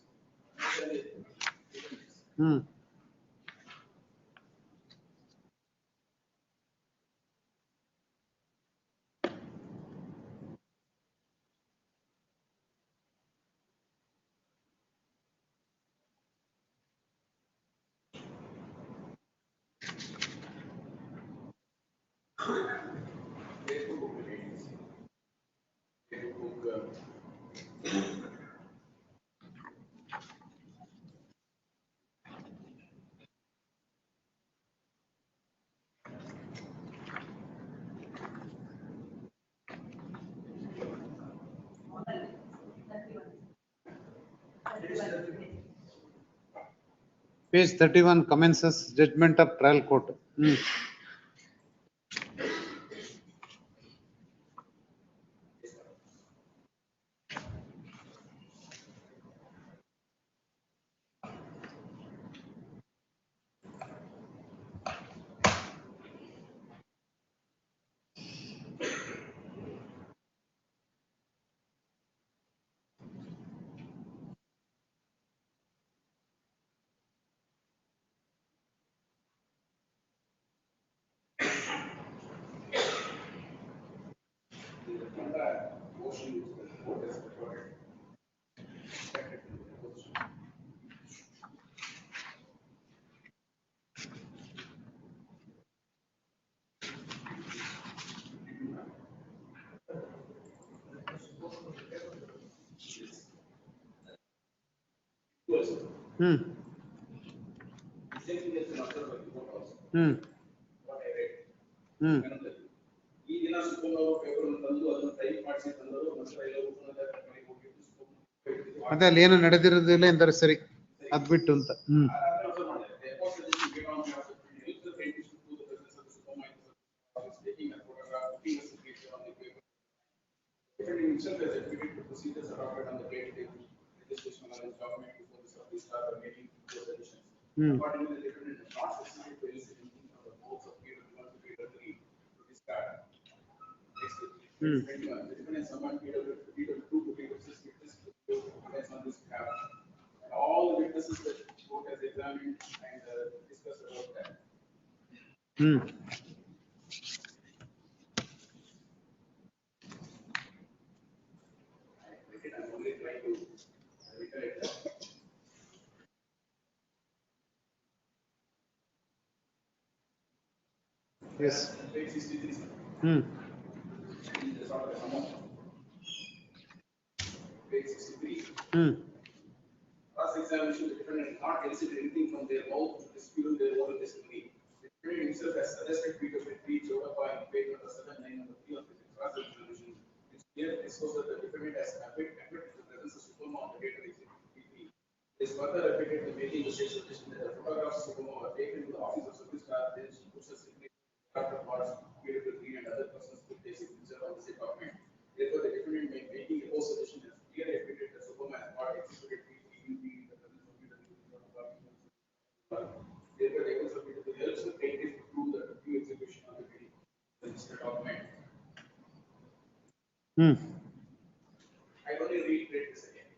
Speaker 3: Page 31 commences judgment of trial court. Hmm. Hmm. Hmm.
Speaker 10: ಈ ದಿನ supreme paper ತಂದು ಅದನ್ನು type ಮಾಡಿಸಿ ತಂದರು ನಂತರ ಎಲ್ಲರೂ
Speaker 3: ಅದೇ ಅಲ್ಲಿ ಏನು ನಡೆದಿರೋದಿಲ್ಲ ಎಂದರೆ ಸರಿ ಅದ್ ಬಿಟ್ಟು ಅಂತ.
Speaker 10: himself has admitted to procedures adopted on the plaintiff registration of his document before the service start or making those additions. Accordingly, the defendant is not specific to elicit anything from the boards of Peter 1 to Peter 3 to discard. Next, the defendant summoned Peter 2 to Peter 6 witness to evidence on this behalf. And all the witnesses that the court has examined and discussed about that. I'm only trying to recollect that.
Speaker 3: Yes.
Speaker 10: Page 63. Page 63. Cross-examination, the defendant did not elicit anything from their mouth to dispute their oral testimony. The defendant himself has suggested Peter 3 Jodapa in page number 7, 9, number 3 of the cross-examination. It's clear disclosed that the defendant has admitted the presence of Superma on the date of exhibit 3. It is further repeated in making the state suggestion that the photographs of Superma were taken to the office of service star, then she puts a signature counterparts, Peter 3 and other persons to take signature on the same document. Therefore, the defendant making a post suggestion has clearly admitted that Superma has not executed therefore, the evidence of Peter helps the plaintiff to prove the due execution of the registered document. I only reiterate this again.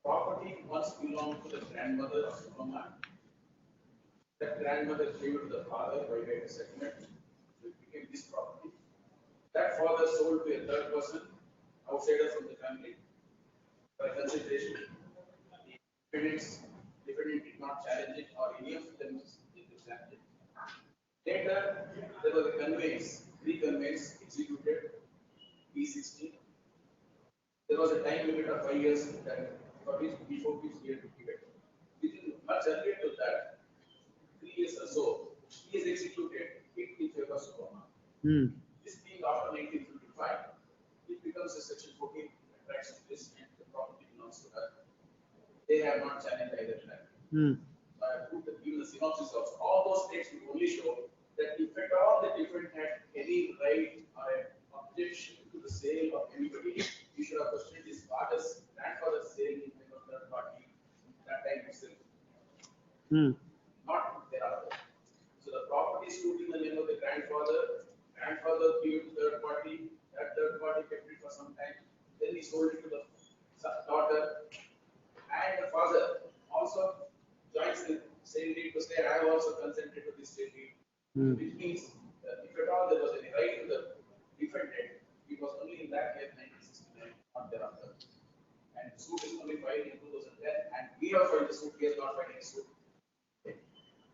Speaker 10: Property once belonged to the grandmother of Superman. That grandmother gave it to the father by way of settlement. So it became this property. That father sold to a third person, outsider from the family, for consideration. The defendant did not challenge it or any of them did challenge it. Later, there was a conveyance, reconveyance executed, P16. There was a time limit of 5 years that for which before which he had to give it. Within much earlier to that, 3 years or so, he is executed in favor of Superman. This being after 1955, it becomes a section 14 attraction list and the property belongs to her. They have not challenged either track. I have put given the synopsis of all those states will only show that if at all the defendant had any right or an objection to the sale of anybody, you should have questioned his father's grandfather's sale in favor of third party that time itself. Not thereafter. So the property stood in the name of the grandfather gave it to third party, that third party kept it for some time, then he sold it to the daughter, and the father also joins the sale deed to say, I have also consented to this sale deed. Which means that if at all there was any right to the defendant, it was only in that year 1969, not thereafter. And the suit is only filed in 2010, and we have filed the suit, he has not filed any suit. Okay.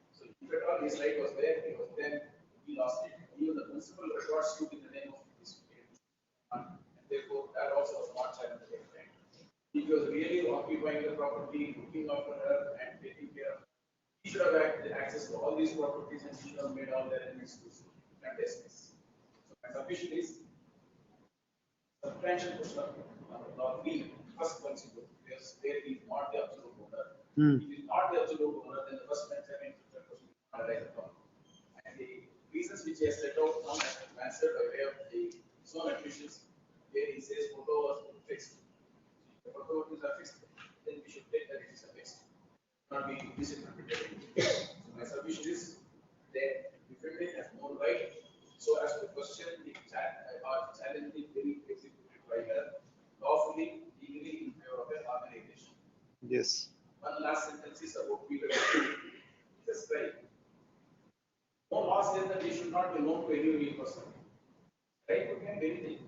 Speaker 10: So if at all his right was there, he was then, he lost it. even the principal records suit in the name of this. And therefore, that also was not challenged at the time. He was really occupying the property, looking after her and taking care of her. He should have had access to all these properties and he should have made all the elements to contest this. So my submission is substantial question of law being first principle, because there he is not the absolute owner. If he is not the absolute owner, then the first and second question will not arise at all. And the reasons which he has set out now has been answered by way of the zone officials, where he says photo was fixed. If the photo is fixed, then we should take that it is fixed, not be misinterpreted. So my submission is that defendant has no right so as to question the challenge the very executed by her lawfully, legally in favor of an organization.
Speaker 3: Yes.
Speaker 10: One last sentence is about PWD. Just right. No law says that he should not be known to any real person. Right could mean anything.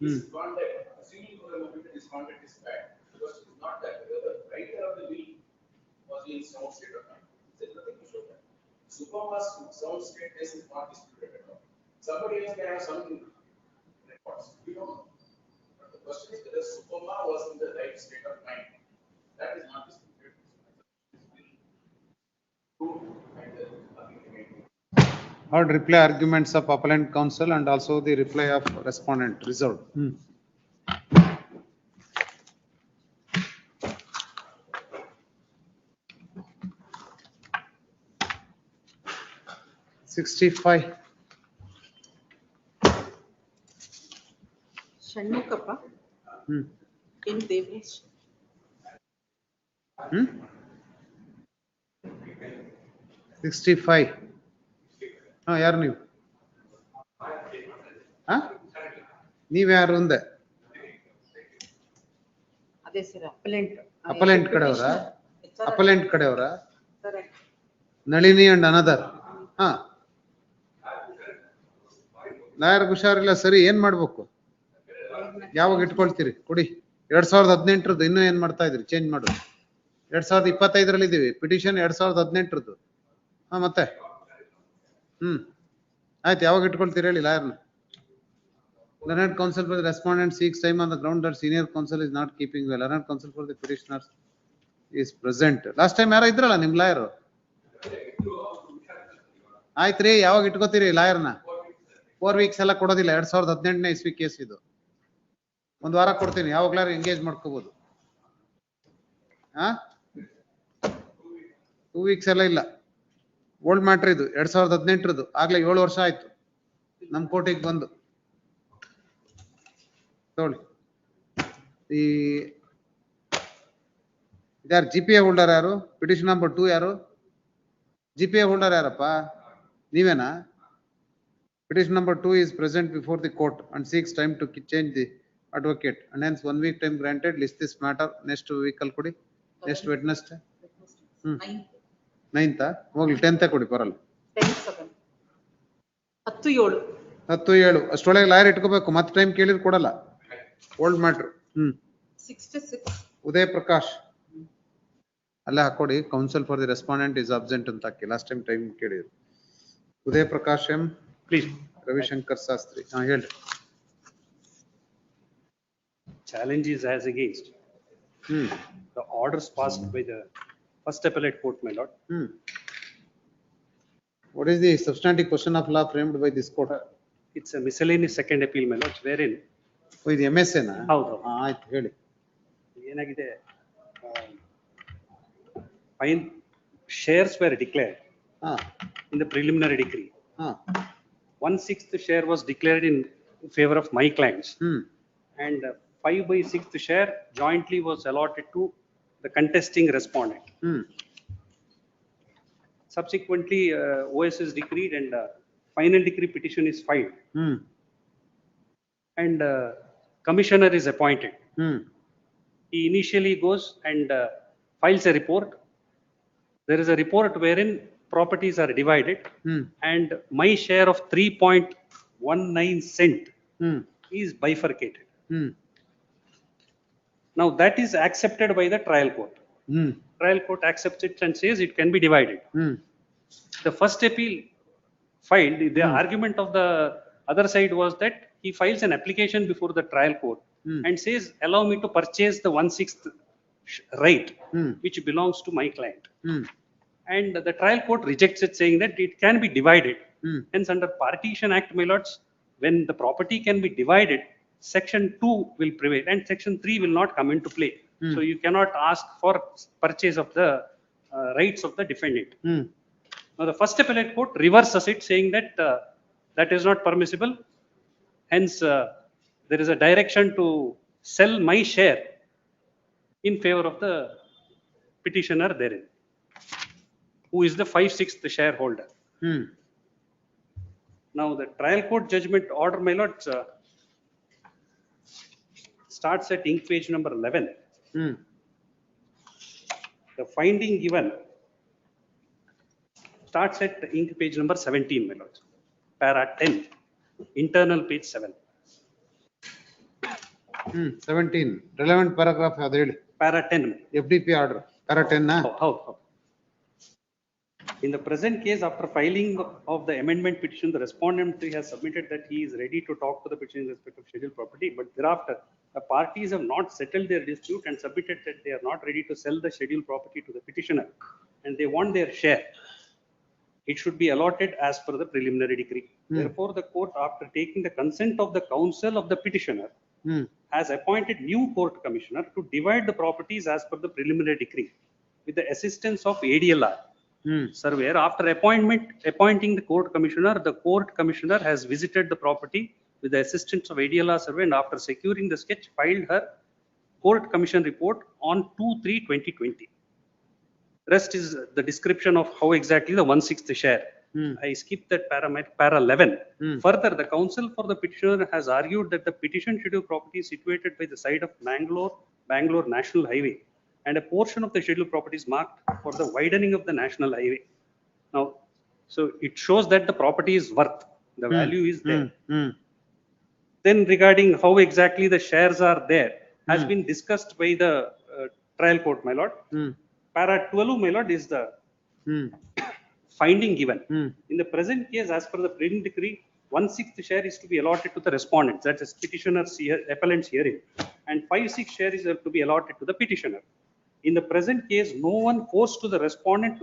Speaker 10: His conduct, assuming for a moment that his conduct is bad, because it is not that whether the writer of the will was in sound state of mind. There is nothing to show that. Superma's sound state test is not disputed at all. Somebody else can have some records. We don't know. But the question is whether Superma was in the right state of mind. That is not disputed.
Speaker 3: Heard reply arguments of appellant counsel and also the reply of respondent reserved. 65.
Speaker 16: Shannukappa. In Devresh.
Speaker 3: 65. ಯಾರು ನೀವು ನೀವ್ಯಾರು ಅಂದೆ
Speaker 16: ಅದೇ sir appellant
Speaker 3: appellant ಕಡೆಯವರ appellant ಕಡೆಯವರ Nalini and another lawyer ಹುಷಾರಿಲ್ಲ ಸರಿ ಏನ್ ಮಾಡ್ಬೇಕು ಯಾವಾಗ ಇಟ್ಕೊಳ್ತೀರಿ ಕೊಡಿ 2018 ಇನ್ನೂ ಏನ್ ಮಾಡ್ತಾ ಇದ್ರಿ ಚೇಂಜ್ ಮಾಡೋದು 2025 ಇದೀವಿ ಪಿಟಿಷನ್ 2018 ಮತ್ತೆ ಆಯ್ತು ಯಾವಾಗ ಇಟ್ಕೊಳ್ತೀರಿ ಹೇಳಿ ಲಾಯರ್ನ learned counsel for the respondent seeks time on the ground that senior counsel is not keeping well. Learned counsel for the petitioner is present. Last time ಯಾರ ಇದ್ರಲ್ಲ ನಿಮ್ ಲಾಯರ್ ಆಯ್ತ್ರಿ ಯಾವಾಗ ಇಟ್ಕೋತೀರಿ ಲಾಯರ್ನ 4 weeks ಎಲ್ಲ ಕೊಡೋದಿಲ್ಲ 2018ನೇ ಇಸ್ವಿ ಕೇಸ್ ಇದು ಒಂದ್ ವಾರ ಕೊಡ್ತೀನಿ ಯಾವಾಗ್ಲಾರು ಎಂಗೇಜ್ ಮಾಡ್ಕೋಬಹುದು 2 weeks ಎಲ್ಲ ಇಲ್ಲ ಓಲ್ಡ್ ಮ್ಯಾಟ್ರ್ ಇದು 2018 ಆಗ್ಲೇ 7 ವರ್ಷ ಆಯ್ತು ನಮ್ ಕೋರ್ಟಿಗೆ ಬಂದು ನೋಡಿ ಈ ಯಾರು GPA ಹೋಲ್ಡರ್ ಯಾರು ಪಿಟಿಷನ್ ನಂಬರ್ 2 ಯಾರು GPA ಹೋಲ್ಡರ್ ಯಾರಪ್ಪ ನೀವೇನಾ petition number 2 is present before the court and seeks time to change the advocate and hence 1 week time granted. List this matter next week ಅಲ್ಲಿ ಕೊಡಿ next Wednesday 9th ಹೋಗ್ಲಿ 10th ಕೊಡಿ ಬರಲ್ಲ 10-7 ಅಷ್ಟೊಳಗೆ lawyer ಇಟ್ಕೋಬೇಕು ಮತ್ತೆ time ಕೇಳಿದ್ರೆ ಕೊಡಲ್ಲ ಓಲ್ಡ್ ಮ್ಯಾಟ್ರ್
Speaker 16: 66
Speaker 3: ಉದಯ್ ಪ್ರಕಾಶ್ ಅಲ್ಲೇ ಹಾಕೊಡಿ counsel for the respondent is absent ಅಂತ ಹಾಕಿ ಲಾಸ್ಟ್ ಟೈಮ್ ಟೈಮ್ ಕೇಳಿದ್ರು ಉದಯ್ ಪ್ರಕಾಶ್ ಎಂ
Speaker 9: ಪ್ಲೀಸ್
Speaker 3: ರವಿಶಂಕರ್ ಶಾಸ್ತ್ರಿ ಹೇಳ್ರಿ
Speaker 9: challenge is as against the orders passed by the first appellate court, my lord.
Speaker 3: What is the substantive question of law framed by this court?
Speaker 9: It's a miscellaneous second appeal, my lord, wherein
Speaker 3: ಇದು MSA ನಾ
Speaker 9: ಹೌದು
Speaker 3: ಆಯ್ತು ಹೇಳಿ
Speaker 9: ಏನಾಗಿದೆ fine shares were declared in the preliminary decree. 1/6 share was declared in favor of my clients and 5/6 share jointly was allotted to the contesting respondent. Subsequently, OS is decreed and final decree petition is filed. And commissioner is appointed. He initially goes and files a report. There is a report wherein properties are divided and my share of 3.19 cent is bifurcated. Now that is accepted by the trial court. Trial court accepts it and says it can be divided. The first appeal filed, the argument of the other side was that he files an application before the trial court and says, allow me to purchase the 1/6 right, which belongs to my client. And the trial court rejects it, saying that it can be divided. Hence, under Partition Act, my lords, when the property can be divided, Section 2 will prevail and Section 3 will not come into play. So you cannot ask for purchase of the rights of the defendant. Now, the first appellate court reverses it, saying that that is not permissible. Hence, there is a direction to sell my share in favor of the petitioner therein, who is the 5/6 shareholder. Now, the trial court judgment order, my lords, starts at ink page number 11. The finding given starts at ink page number 17, my lords. Para 10, internal page 7.
Speaker 3: 17, relevant paragraph ಯಾವ್ದು ಹೇಳಿ.
Speaker 9: Para 10.
Speaker 3: FDP order, para 10 ನಾ?
Speaker 9: How? In the present case, after filing of the amendment petition, the respondent has submitted that he is ready to talk to the petition in respect of scheduled property, but thereafter, the parties have not settled their dispute and submitted that they are not ready to sell the scheduled property to the petitioner, and they want their share. It should be allotted as per the preliminary decree. Therefore, the court, after taking the consent of the counsel of the petitioner, has appointed new court commissioner to divide the properties as per the preliminary decree with the assistance of ADLR surveyor. After appointing the court commissioner has visited the property with the assistance of ADLR surveyor, and after securing the sketch, filed her court commission report on 2/3/2020. Rest is the description of how exactly the 1/6 share. I skipped that para 11. Further, the counsel for the petitioner has argued that the petition scheduled property is situated by the side of Bangalore National Highway, and a portion of the scheduled property is marked for the widening of the National Highway. Now, so it shows that the property is worth, the value is there. Then regarding how exactly the shares are there has been discussed by the trial court, my lord. Para 12, my lord, is the finding given. In the present case, as per the preliminary decree, 1/6 share is to be allotted to the respondents, that is petitioner's appellant's hearing, and 5/6 share is to be allotted to the petitioner. In the present case, no one forced to the respondent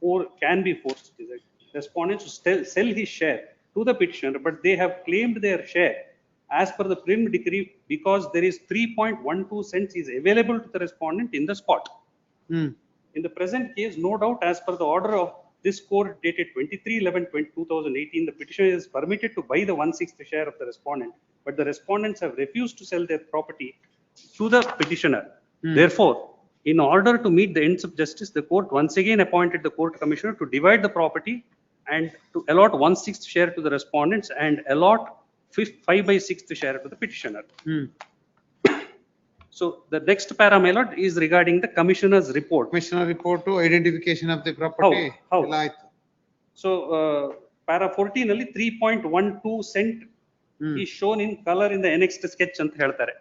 Speaker 9: or can be forced to the respondent to sell his share to the petitioner, but they have claimed their share as per the preliminary decree because there is 3.12 cents is available to the respondent in the spot. In the present case, no doubt, as per the order of this court dated 23/11/2018, the petitioner is permitted to buy the 1/6 share of the respondent, but the respondents have refused to sell their property to the petitioner. Therefore, in order to meet the ends of justice, the court once again appointed the court commissioner to divide the property and to allot 1/6 share to the respondents and allot 5/6 share to the petitioner. So the next para, my lord, is regarding the commissioner's report.
Speaker 3: Commissioner report to identification of the property.
Speaker 9: How?
Speaker 3: ಎಲ್ಲ ಆಯ್ತು.
Speaker 9: So para 14 ಅಲ್ಲಿ 3.12 cent is shown in color in the annexed sketch ಅಂತ ಹೇಳ್ತಾರೆ.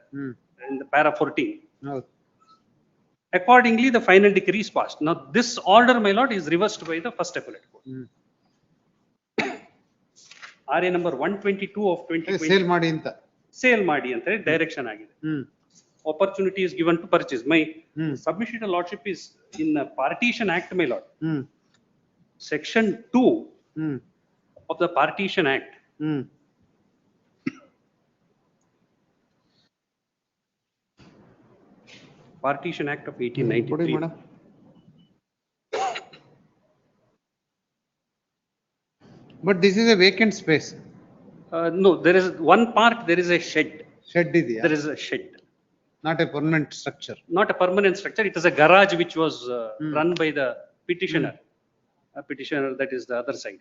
Speaker 9: In the para 14.
Speaker 3: ಹೌದು.
Speaker 9: Accordingly, the final decree is passed. Now, this order, my lord, is reversed by the first appellate court. RA number 122 of 2020.
Speaker 3: Sale ಮಾಡಿ ಅಂತ.
Speaker 9: Sale ಮಾಡಿ ಅಂತ direction ಆಗಿದೆ. Opportunity is given to purchase. My submission to lordship is in Partition Act, my lord. Section 2 of the Partition Act. Partition Act of 1893.
Speaker 3: But this is a vacant space.
Speaker 9: No, there is one part, there is a shed.
Speaker 3: Shed ಇದೆಯಾ?
Speaker 9: There is a shed.
Speaker 3: Not a permanent structure.
Speaker 9: Not a permanent structure. It is a garage which was run by the petitioner. A petitioner, that is the other side.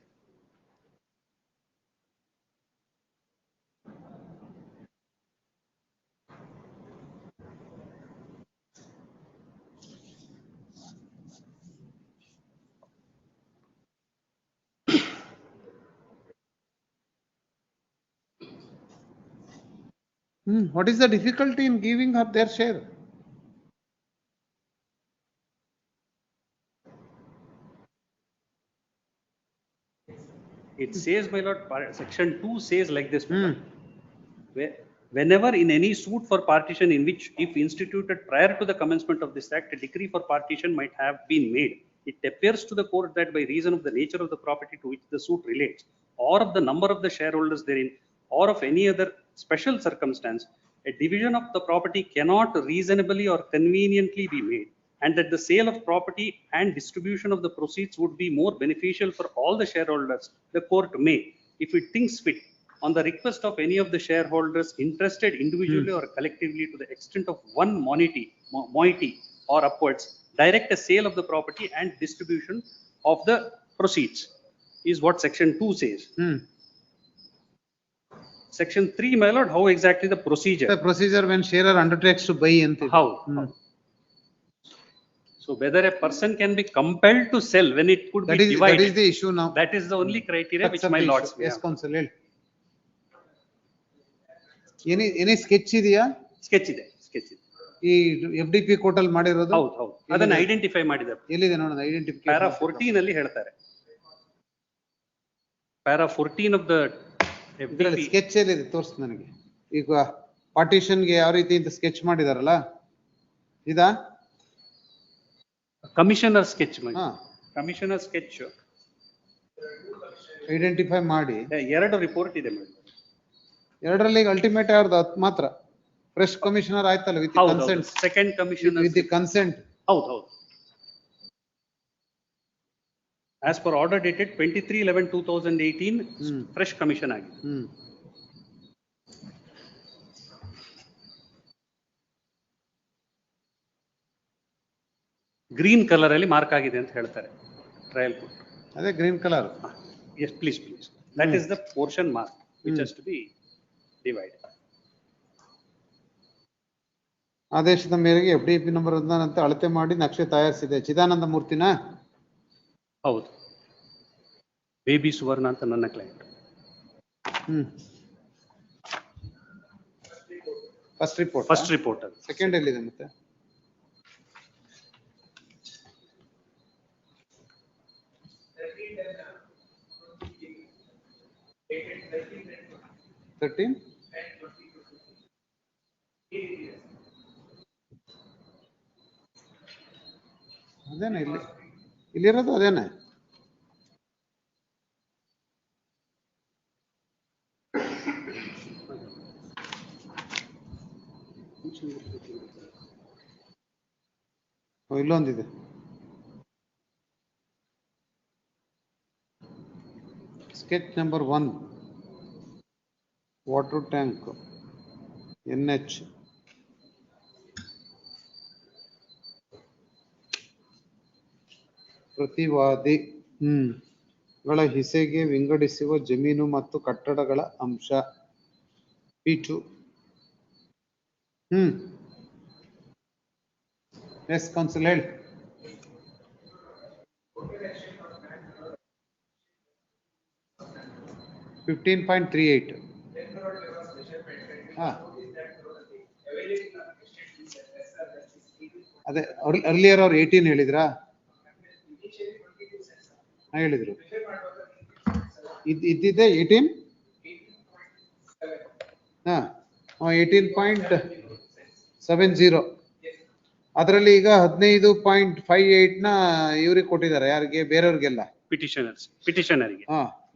Speaker 3: What is the difficulty in giving her their share?
Speaker 9: It says, my lord, section 2 says like this. my lord. Whenever in any suit for partition in which, if instituted prior to the commencement of this act, a decree for partition might have been made, it appears to the court that by reason of the nature of the property to which the suit relates, or of the number of the shareholders therein, or of any other special circumstance, a division of the property cannot reasonably or conveniently be made, and that the sale of property and distribution of the proceeds would be more beneficial for all the shareholders, the court may, if it thinks fit, on the request of any of the shareholders interested individually or collectively to the extent of one moiety or upwards, direct a sale of the property and distribution of the proceeds, is what section 2 says. Section 3, my lord, how exactly the procedure?
Speaker 3: The procedure when sharer undertakes to buy and.
Speaker 9: How? So whether a person can be compelled to sell when it could be divided.
Speaker 3: That is the issue now.
Speaker 9: That is the only criteria which my lords.
Speaker 3: Yes, counsel. Any sketch ಇದೆಯಾ?
Speaker 9: Sketch ಇದೆ.
Speaker 3: ಈ FDP court ಅಲ್ಲಿ ಮಾಡಿರೋದು?
Speaker 9: ಹೌದು. ಅದನ್ನ identify ಮಾಡಿದ್ದಾರೆ.
Speaker 3: ಎಲ್ಲಿದೆ ನೋಡೋಣ ಐಡೆಂಟಿಫಿಕೇಶನ್.
Speaker 9: ಪ್ಯಾರಾ 14 ಅಲ್ಲಿ ಹೇಳ್ತಾರೆ. Para 14 of the FDP.
Speaker 3: Sketch ಎಲ್ಲಿದೆ ತೋರಿಸು ನನಗೆ. ಈಗ ಪಾರ್ಟಿಷನ್ ಗೆ ಯಾವ ರೀತಿ ಅಂತ ಸ್ಕೆಚ್ ಮಾಡಿದಾರಲ್ಲ ಇದಾ?
Speaker 9: ಕಮಿಷನರ್ ಸ್ಕೆಚ್ ಮಾಡಿ. ಕಮಿಷನರ್ ಸ್ಕೆಚ್
Speaker 3: ಐಡೆಂಟಿಫೈ ಮಾಡಿ.
Speaker 9: 2 ರಿಪೋರ್ಟ್ ಇದೆ ಮೇಡಮ್.
Speaker 3: ಎರಡರಲ್ಲಿ ಅಲ್ಟಿಮೇಟ್ ಯಾರ್ದು ಮಾತ್ರ ಫ್ರೆಶ್ ಕಮಿಷನರ್ ಆಯ್ತಲ್ಲ with consent.
Speaker 9: Second commissioner
Speaker 3: with consent.
Speaker 9: ಹೌದು. As per order dated 23/11/2018, fresh commission ಆಗಿದೆ. ಗ್ರೀನ್ ಕಲರ್ ಅಲ್ಲಿ ಮಾರ್ಕ್ ಆಗಿದೆ ಅಂತ ಹೇಳ್ತಾರೆ ಟ್ರಯಲ್ ಕೋರ್ಟ್.
Speaker 3: ಅದೇ green colour.
Speaker 9: Yes, please. That is the portion mark which has to be divided.
Speaker 3: ಆದೇಶದ ಮೇರೆಗೆ FDP number 1 ಅಂತ ಅಳತೆ ಮಾಡಿ ನಕ್ಷೆ ತಯಾರಿಸಿದೆ. ಚಿದಾನಂದ ಮೂರ್ತಿನ?
Speaker 9: ಹೌದು. ಬೇಬಿ ಸುವರ್ಣ ಅಂತ ನನ್ನ ಕ್ಲೈಂಟ್. ಫಸ್ಟ್ ರಿಪೋರ್ಟ್ ಅದು.
Speaker 3: ಸೆಕೆಂಡ್ ಎಲ್ಲಿದೆ ಮತ್ತೆ? ಅದೇನ ಇಲ್ಲಿರೋದು ಅದೇನೆ. ಇಲ್ಲೊಂದಿದೆ. Sketch number 1 water tank NH. ಪ್ರತಿವಾದಿ ಗಳ ಹಿಸ್ಸೆಗೆ ವಿಂಗಡಿಸುವ ಜಮೀನು ಮತ್ತು ಕಟ್ಟಡಗಳ ಅಂಶ P2. ಎಸ್ ಕೌನ್ಸಿಲ್ ಹೇಳಿ. $15.38. ಅದೇ ಅರ್ಲಿಯರ್ ಅವ್ರು 18 ಹೇಳಿದ್ರಾ? ಹೇಳಿದ್ರು ಇದ್ದಿದ್ದೆ 18. 18.70. ಅದರಲ್ಲಿ ಈಗ 15.58 ನ ಇವ್ರಿಗೆ ಕೊಟ್ಟಿದ್ದಾರೆ. ಯಾರಿಗೆ? ಬೇರೆಯವ್ರಿಗೆಲ್ಲ
Speaker 9: ಪಿಟಿಷನರ್ಗೆ.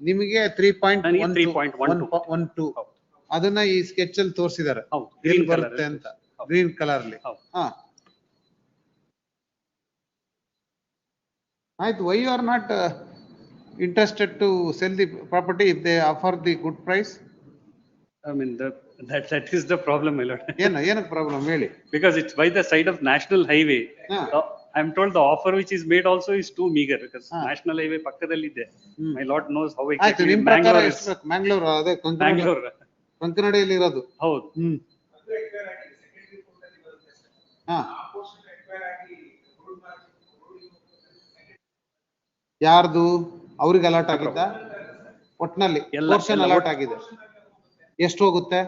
Speaker 3: ನಿಮಗೆ 3.12. ಅದನ್ನ ಈ ಸ್ಕೆಚ್ ಅಲ್ಲಿ ತೋರಿಸಿದ್ದಾರೆ ಎಲ್ಲಿ ಬರುತ್ತೆ ಅಂತ. ಗ್ರೀನ್ ಕಲರ್ ಅಲ್ಲಿ. ಆಯ್ತು. Why you are not interested to sell the property if they offer the good price?
Speaker 9: I mean that is the problem, my lord.
Speaker 3: ಏನು problem ಹೇಳಿ?
Speaker 9: Because it's by the side of national highway. I am told the offer which is made also is too meager because national highway pakkadalli ಇದೆ. My lord knows how exactly Bangalore is.
Speaker 3: Mangalore ಅದೇ ಕೊಂಕನಡಿಯಲ್ಲಿ ಇರೋದು.
Speaker 9: ಹೌದು.
Speaker 3: ಯಾರ್ದು? ಅವ್ರಿಗೆ allot ಆಗಿದ್ದ? ಒಟ್ನಲ್ಲಿ portion allot ಆಗಿದೆ. ಎಷ್ಟು ಹೋಗುತ್ತೆ?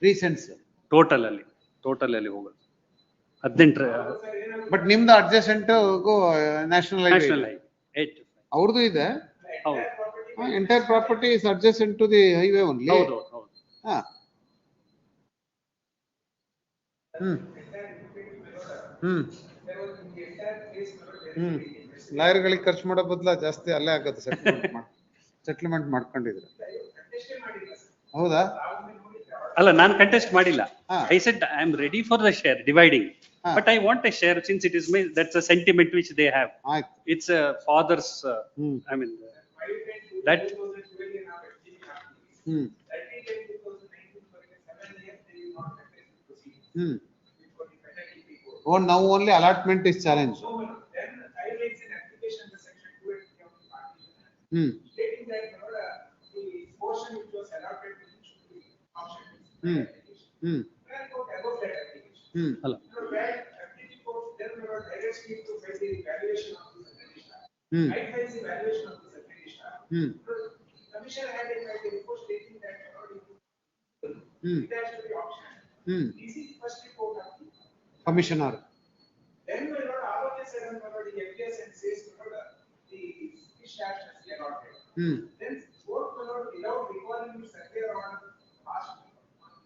Speaker 3: 3 cents
Speaker 9: ಟೋಟಲ್ ಅಲ್ಲಿ ಹೋಗುತ್ತೆ 18.
Speaker 3: ಬಟ್ ನಿಮ್ದು ಅಡ್ಜಸೆಂಟ್ ನ್ಯಾಷನಲ್ ಹೈವೇ ಅವ್ರದ್ದು ಇದೆ.
Speaker 9: ಹೌದು
Speaker 3: Entire property is adjacent to the highway only.
Speaker 9: ಹೌದು ಹೌದು.
Speaker 3: ಹಾ. ಲಾಯರ್ಗಳಿಗೆ ಖರ್ಚು ಮಾಡೋ ಬದಲ ಜಾಸ್ತಿ ಅಲ್ಲೇ ಆಗುತ್ತೆ ಸೆಟ್ಲ್ಮೆಂಟ್ ಮಾಡ್ಕೊಂಡಿದ್ರೆ. ಹೌದಾ?
Speaker 9: ಅಲ್ಲ ನಾನು ಕಂಟೆಸ್ಟ್ ಮಾಡಿಲ್ಲ. I said I am ready for the share dividing. But I want a share since it is my, that's a sentiment which they have. It's a father's, I mean, that.
Speaker 3: Oh, now only allotment is challenged.
Speaker 10: Stating that the portion which was allotted to each of the options. Above that application.
Speaker 9: Hello.
Speaker 10: Where FTP court then directs me to find the valuation of the secretary. I find the valuation of the secretary. Commissioner had in fact a report stating that it has to be optional. This is first report of the
Speaker 3: Commissioner.
Speaker 10: Then my lord, authorization the FDS and says the fish tax has been allotted. Then both my lord without recalling the survey order passed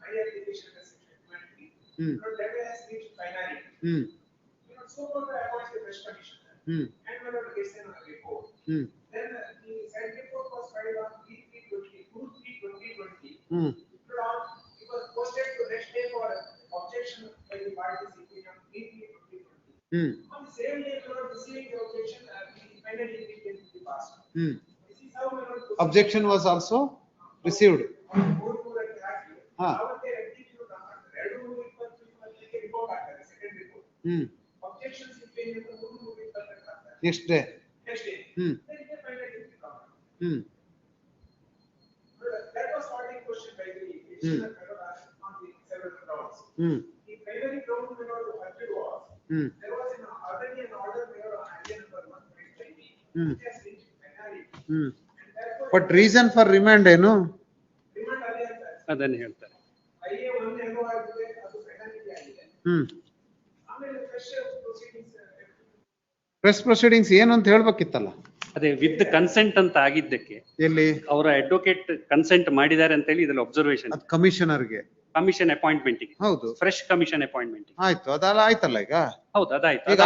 Speaker 10: my application as section 20. That has reached finality. So far I appoint the fresh commissioner. And my lord gets a report. Then the said report was filed on 3/3/20. It was posted to next day for objection by the parties on 3/3/20. On the same day, my lord, receiving the objection, the final decree can be passed. This is how my lord.
Speaker 3: Objection was also received.
Speaker 10: Objections
Speaker 3: Next day.
Speaker 10: Next day. Then the final decree comes. That was not a question by the petitioner on the several grounds. The primary ground was there was already an order on idea number 1.5. It has reached finality.
Speaker 3: But reason for remand ಏನು?
Speaker 10: Remand ಅದೇ ಅಂತ.
Speaker 9: ಅದನ್ನು ಹೇಳ್ತಾರೆ.
Speaker 10: IA 1 ಏನೋ ಆಗಿದೆ ಅದು finality ಆಗಿದೆ. ಆಮೇಲೆ fresh
Speaker 3: proceedings ಏನು ಅಂತ ಹೇಳ್ಬೇಕಿತ್ತಲ್ಲ.
Speaker 9: ಅದೇ ವಿತ್ ಕನ್ಸೆಂಟ್ ಅಂತ ಆಗಿದ್ದಕ್ಕೆ
Speaker 3: ಎಲ್ಲಿ
Speaker 9: ಅವರ ಅಡ್ವೊಕೇಟ್ ಕನ್ಸೆಂಟ್ ಮಾಡಿದ್ದಾರೆ ಅಂತ ಹೇಳಿ ಇದ್ರಲ್ಲಿ ಅಬ್ಸರ್ವೇಷನ್.
Speaker 3: ಅದು ಕಮಿಷನರ್ಗೆ
Speaker 9: ಕಮಿಷನ್ ಅಪಾಯಿಂಟ್ಮೆಂಟ್.
Speaker 3: ಹೌದು.
Speaker 9: Fresh commission appointment.
Speaker 3: ಆಯ್ತು ಅದಲ್ಲ ಆಯ್ತಲ್ಲ ಈಗ.
Speaker 9: ಹೌದು ಅದಾಯ್ತು.
Speaker 3: ಈಗ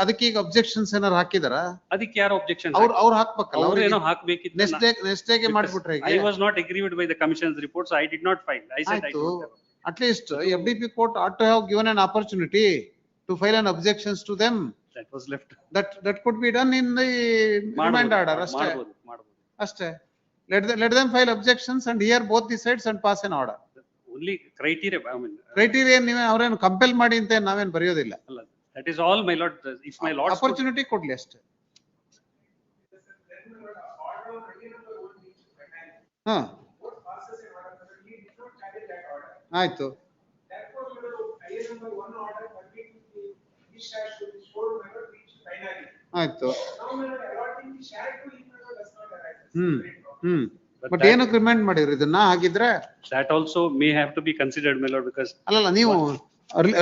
Speaker 3: ಅದಕ್ಕೆ ಈಗ ಅಬ್ಜೆಕ್ಷನ್ಸ್ ಏನಾರು ಹಾಕಿದಾರ?
Speaker 9: ಅದಕ್ಕೆ ಯಾರು ಅಬ್ಜೆಕ್ಷನ್?
Speaker 3: ಅವ್ರು ಹಾಕ್ಬೇಕಲ್ಲ.
Speaker 9: ಅವ್ರು ಏನೋ ಹಾಕ್ಬೇಕಿತ್ತು.
Speaker 3: ನೆಕ್ಸ್ಟ್ ಡೇಗೆ ಮಾಡ್ಬಿಟ್ರೆ ಈಗ.
Speaker 9: I was not aggrieved by the commission's report, so I did not file. I said I don't have.
Speaker 3: At least FDP court ought to have given an opportunity to file an objections to them.
Speaker 9: That was left.
Speaker 3: That could be done in the remand order. Aste. Let them file objections and hear both the sides and pass an order.
Speaker 9: Only criteria, I mean.
Speaker 3: Criteria ನೀವೇ ಅವರೇನು compel ಮಾಡಿ ಅಂತ ನಾವೇನು ಬರೆಯೋದಿಲ್ಲ.
Speaker 9: That is all my lord. If my lord
Speaker 3: opportunity ಕೊಡ್ಲಿ ಅಷ್ಟೇ. ಆಯ್ತು. ಆಯ್ತು. But ಏನಕ್ಕೆ ರಿಮೈಂಡ್ ಮಾಡಿದ್ರಿ ಇದನ್ನ ಹಾಗಿದ್ರೆ?
Speaker 9: That also may have to be considered, my lord, because
Speaker 3: ಅಲ್ಲಲ್ಲ ನೀವು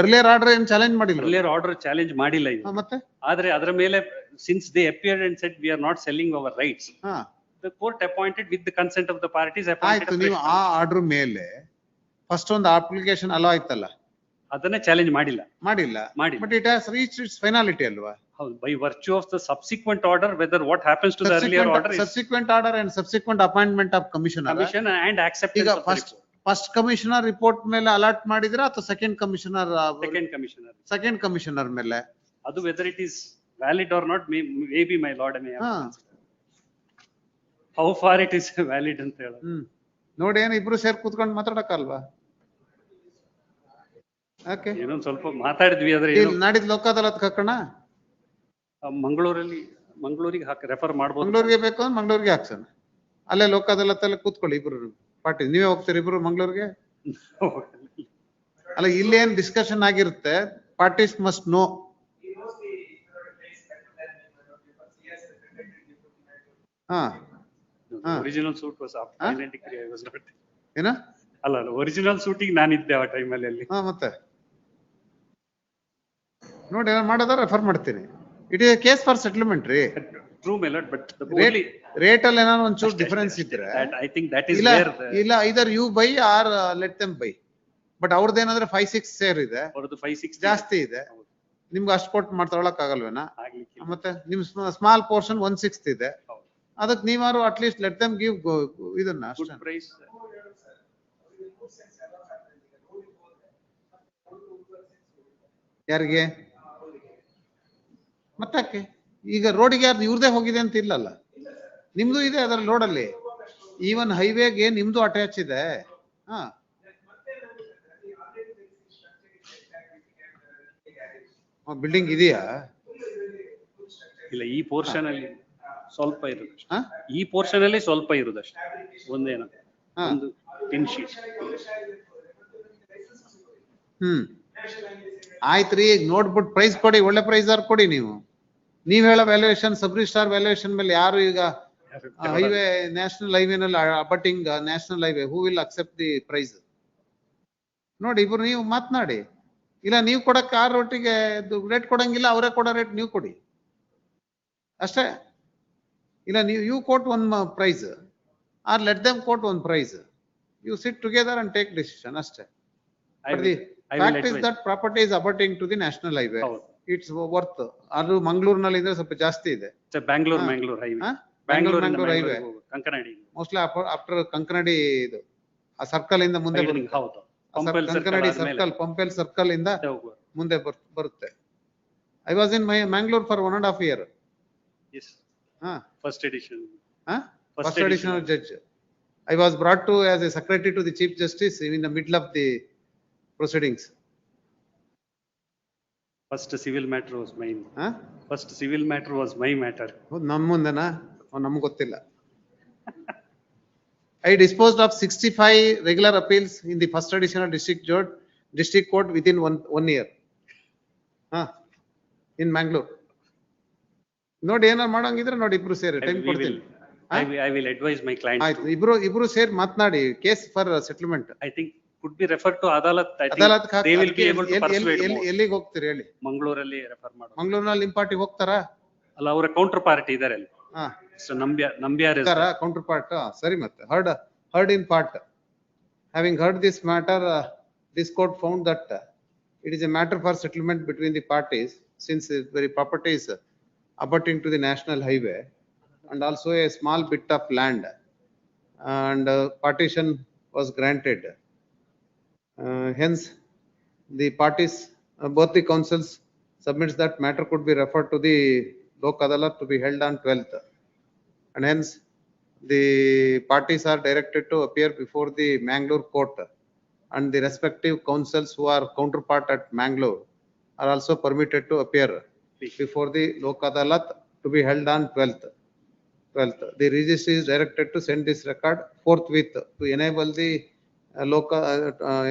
Speaker 3: ಅರ್ಲಿಯರ್ ಆರ್ಡರ್ ಏನು ಚಾಲೆಂಜ್ ಮಾಡಿಲ್ಲ.
Speaker 9: ಅರ್ಲಿಯರ್ ಆರ್ಡರ್ ಚಾಲೆಂಜ್ ಮಾಡಿಲ್ಲ ಇದು.
Speaker 3: ಮತ್ತೆ
Speaker 9: ಆದ್ರೆ ಅದರ ಮೇಲೆ since they appeared and said we are not selling our rights, the court appointed with the consent of the parties appointed.
Speaker 3: ಆಯ್ತು, ನೀವು ಆ ಆರ್ಡರ್ ಮೇಲೆ ಫಸ್ಟ್ ಒಂದು ಅಪ್ಲಿಕೇಶನ್ ಅಲೋ ಆಯ್ತಲ್ಲ,
Speaker 9: ಅದನ್ನ ಚಾಲೆಂಜ್ ಮಾಡಿಲ್ಲ.
Speaker 3: But it has reached it's finality ಅಲ್ವಾ?
Speaker 9: ಹೌದು, by virtue of the subsequent order, whether what happens to the earlier order is
Speaker 3: subsequent order and subsequent appointment of commissioner
Speaker 9: and acceptance of the report.
Speaker 3: First commissioner report ಮೇಲೆ allot ಮಾಡಿದ್ರ ಅಥವಾ second commissioner ಮೇಲೆ
Speaker 9: ಅದು whether it is valid or not maybe my lord may have considered. How far it is valid ಅಂತ ಹೇಳ
Speaker 3: ನೋಡಿ, ಏನು ಇಬ್ರು ಸೇರ್ ಕೂತ್ಕೊಂಡು ಮಾತಾಡಕ್ಕಲ್ವಾ? ಓಕೆ,
Speaker 9: ಏನೊಂದು ಸ್ವಲ್ಪ ಮಾತಾಡಿದ್ವಿ. ಆದ್ರೆ
Speaker 3: ನಾಡಿದ್ ಲೋಕ ಅದಾಲತ್ ಹಾಕೋಣ.
Speaker 9: ಮಂಗಳೂರಿಗೆ ರೆಫರ್ ಮಾಡ್ಬೋದು.
Speaker 3: ಮಂಗಳೂರಿಗೆ ಬೇಕು ಅಂದ್ರೆ ಮಂಗಳೂರಿಗೆ ಹಾಕ್ಸೋಣ. ಅಲ್ಲೇ ಲೋಕ ಅದಾಲತ್ತಲ್ಲಿ ಕೂತ್ಕೊಳ್ಳಿ ಇಬ್ರು ಪಾರ್ಟಿ. ನೀವೇ ಹೋಗ್ತೀರಿ ಇಬ್ರು ಮಂಗಳೂರಿಗೆ? ಅಲ್ಲ, ಇಲ್ಲೇನ್ ಡಿಸ್ಕಷನ್ ಆಗಿರುತ್ತೆ. Parties must know.
Speaker 9: Original suit was after decree. I was not.
Speaker 3: ಏನ?
Speaker 9: ಅಲ್ಲ, ಒರಿಜಿನಲ್ ಸೂಟಿಗೆ ನಾನಿದ್ದೆ ಆ ಟೈಮಲ್ಲಿ ಅಲ್ಲಿ.
Speaker 3: ಮತ್ತೆ ನೋಡಿ ಮಾಡೋದ ರೆಫರ್ ಮಾಡ್ತೀನಿ. It is case for settlement ರೀ.
Speaker 9: true, my lord, but the
Speaker 3: Rate,
Speaker 9: only,
Speaker 3: rate ಅಲ್ಲಿ ಏನಾದ್ರು ಒಂಚೂರು ಡಿಫರೆನ್ಸ್ ಇದ್ರೆ
Speaker 9: that I think that is
Speaker 3: ಇಲ್ಲ
Speaker 9: where the,
Speaker 3: ಇಲ್ಲ either you buy or let them buy. But ಅವ್ರದ್ದೇನಾದ್ರೆ 5-6 share ಇದೆ,
Speaker 9: ಅವ್ರದ್ದು 560
Speaker 3: ಜಾಸ್ತಿ ಇದೆ, ನಿಮ್ಗೆ ಅಷ್ಟು ಕೊಟ್ಟು ಮಾಡ್ಕೊಳಕ್ ಆಗಲ್ವೇನಾ?
Speaker 9: ಆಗ್ಲಿಕ್ಕಿಲ್ಲ.
Speaker 3: ಮತ್ತೆ ನಿಮ್ ಸ್ಮಾಲ್ ಪೋರ್ಷನ್ 1/6 ಇದೆ, ಅದಕ್ಕೆ ನೀವಾರು ಅಟ್ಲೀಸ್ಟ್ ಲೆಟ್ ದಮ್ ಗಿವ್ ಇದನ್ನ
Speaker 9: Good
Speaker 3: ಅಷ್ಟೇ.
Speaker 9: price.
Speaker 3: ಯಾರಿಗೆ ಮತ್ತಕ್ಕೆ ಈಗ ರೋಡಿಗೆ ಯಾರ್ದು ಇವ್ರದೇ ಹೋಗಿದೆ ಅಂತ ಇಲ್ಲಲ್ಲ, ನಿಮ್ದು ಇದೆ ಅದರ ರೋಡಲ್ಲಿ, ಈವನ್ ಹೈವೇಗೆ ನಿಮ್ದು ಅಟ್ಯಾಚ್ ಇದೆ. ಹಾ ಬಿಲ್ಡಿಂಗ್ ಇದೆಯಾ?
Speaker 9: ಇಲ್ಲ, ಈ ಪೋರ್ಷನ್ ಅಲ್ಲಿ ಸ್ವಲ್ಪ ಇರುದು,
Speaker 3: ಹಾ?
Speaker 9: ಈ ಪೋರ್ಷನ್ ಅಲ್ಲಿ ಸ್ವಲ್ಪ ಇರುದಷ್ಟೇ, ಒಂದೇನ ಒಂದು ಟಿನ್ ಶೀಟ್.
Speaker 3: ಆಯ್ತ್ರಿ, ಈಗ ನೋಡ್ಬಿಟ್ಟು ಪ್ರೈಸ್ ಕೊಡಿ, ಒಳ್ಳೆ ಪ್ರೈಸ್ ಆರ್ ಕೊಡಿ. ನೀವ್ ಹೇಳೋ ವ್ಯಾಲ್ಯೂಯೇಷನ್ ಸಬ್ ರಿಜಿಸ್ಟ್ರಾರ್ ವ್ಯಾಲ್ಯೂಯೇಷನ್ ಮೇಲೆ ಯಾರು ಈಗ ಹೈವೇ ನ್ಯಾಷನಲ್ ಹೈವೇನಲ್ಲಿ abutting national highway who will accept the price? ನೋಡಿ, ಇಬ್ರು ನೀವು ಮಾತನಾಡಿ. ಇಲ್ಲ ನೀವು ಕೊಡಕ್ಕೆ ಆ ರೇಟಿಗೆ ರೇಟ್ ಕೊಡಂಗಿಲ್ಲ, ಅವರೇ ಕೊಡೋ ರೇಟ್ ನೀವು ಕೊಡಿ ಅಷ್ಟೇ. ಇಲ್ಲ ನೀವು you quote one price or let them quote one price, you sit together and take decision ಅಷ್ಟೇ. Fact is that property is abutting to the national highway. It's worth. ಅದು ಮಂಗಳೂರಿನಲ್ಲಿ ಇದ್ರೆ ಸ್ವಲ್ಪ ಜಾಸ್ತಿ ಇದೆ.
Speaker 9: Bangalore highway,
Speaker 3: Bangalore highway
Speaker 9: Kankanadi,
Speaker 3: mostly after Kankanadi ಇದು ಆ circle ಇಂದ ಮುಂದೆ
Speaker 9: ಹೌದು,
Speaker 3: ಕಂಕನಾಡಿ ಸರ್ಕಲ್, ಪಂಪೆಲ್ ಸರ್ಕಲ್ ಇಂದ ಮುಂದೆ ಬರುತ್ತೆ. I was in Mangalore for 1.5 years.
Speaker 9: Yes. First edition.
Speaker 3: First additional judge. I was brought to as a secretary to the Chief Justice in the middle of the proceedings.
Speaker 9: First civil matter was mine. First civil matter was my matter.
Speaker 3: ನಮ್ಮ ಮುಂದೆನಾ? ನಮ್ಗೆ ಗೊತ್ತಿಲ್ಲ. I disposed of 65 regular appeals in the first additional district court within one year. In Mangalore. ನೋಡಿ, ಏನಾರು ಮಾಡಂಗಿದ್ರೆ ನೋಡಿ, ಇಬ್ರು ಸೇರಿ time ಕೊಡ್ತೀನಿ.
Speaker 9: I will advise my client.
Speaker 3: ಆಯ್ತು, ಇಬ್ರು ಸೇರಿ ಮಾತನಾಡಿ case for settlement.
Speaker 9: I think could be referred to Adalat. I
Speaker 3: Adalat
Speaker 9: think they will be able to persuade more.
Speaker 3: ಎಲ್ಲಿಗೆ ಹೋಗ್ತೀರಿ ಹೇಳಿ?
Speaker 9: ಮಂಗಳೂರಲ್ಲಿ ರೆಫರ್ ಮಾಡೋದು.
Speaker 3: ಮಂಗಳೂರಿನಲ್ಲಿ ನಿಮ್ಮ ಪಾರ್ಟಿ ಹೋಗ್ತಾರಾ?
Speaker 9: ಅಲ್ಲ, ಅವರ ಕೌಂಟರ್ ಪಾರ್ಟಿ ಇದಾರೆ ಅಲ್ಲಿ. ನಂಬ್ಯಾರ್
Speaker 3: ಕೌಂಟರ್ ಪಾರ್ಟ್. ಸರಿ, ಮತ್ತೆ heard in part. Having heard this matter, this court found that it is a matter for settlement between the parties, since the very property is abutting to the national highway and also a small bit of land, and partition was granted. Hence, the parties, both the councils submits that matter could be referred to the Lok Adalat to be held on 12th. And hence, the parties are directed to appear before the Mangalore court, and the respective councils who are counterpart at Mangalore are also permitted to appear before the Lok Adalat to be held on 12th. The registry is directed to send this record forthwith to enable the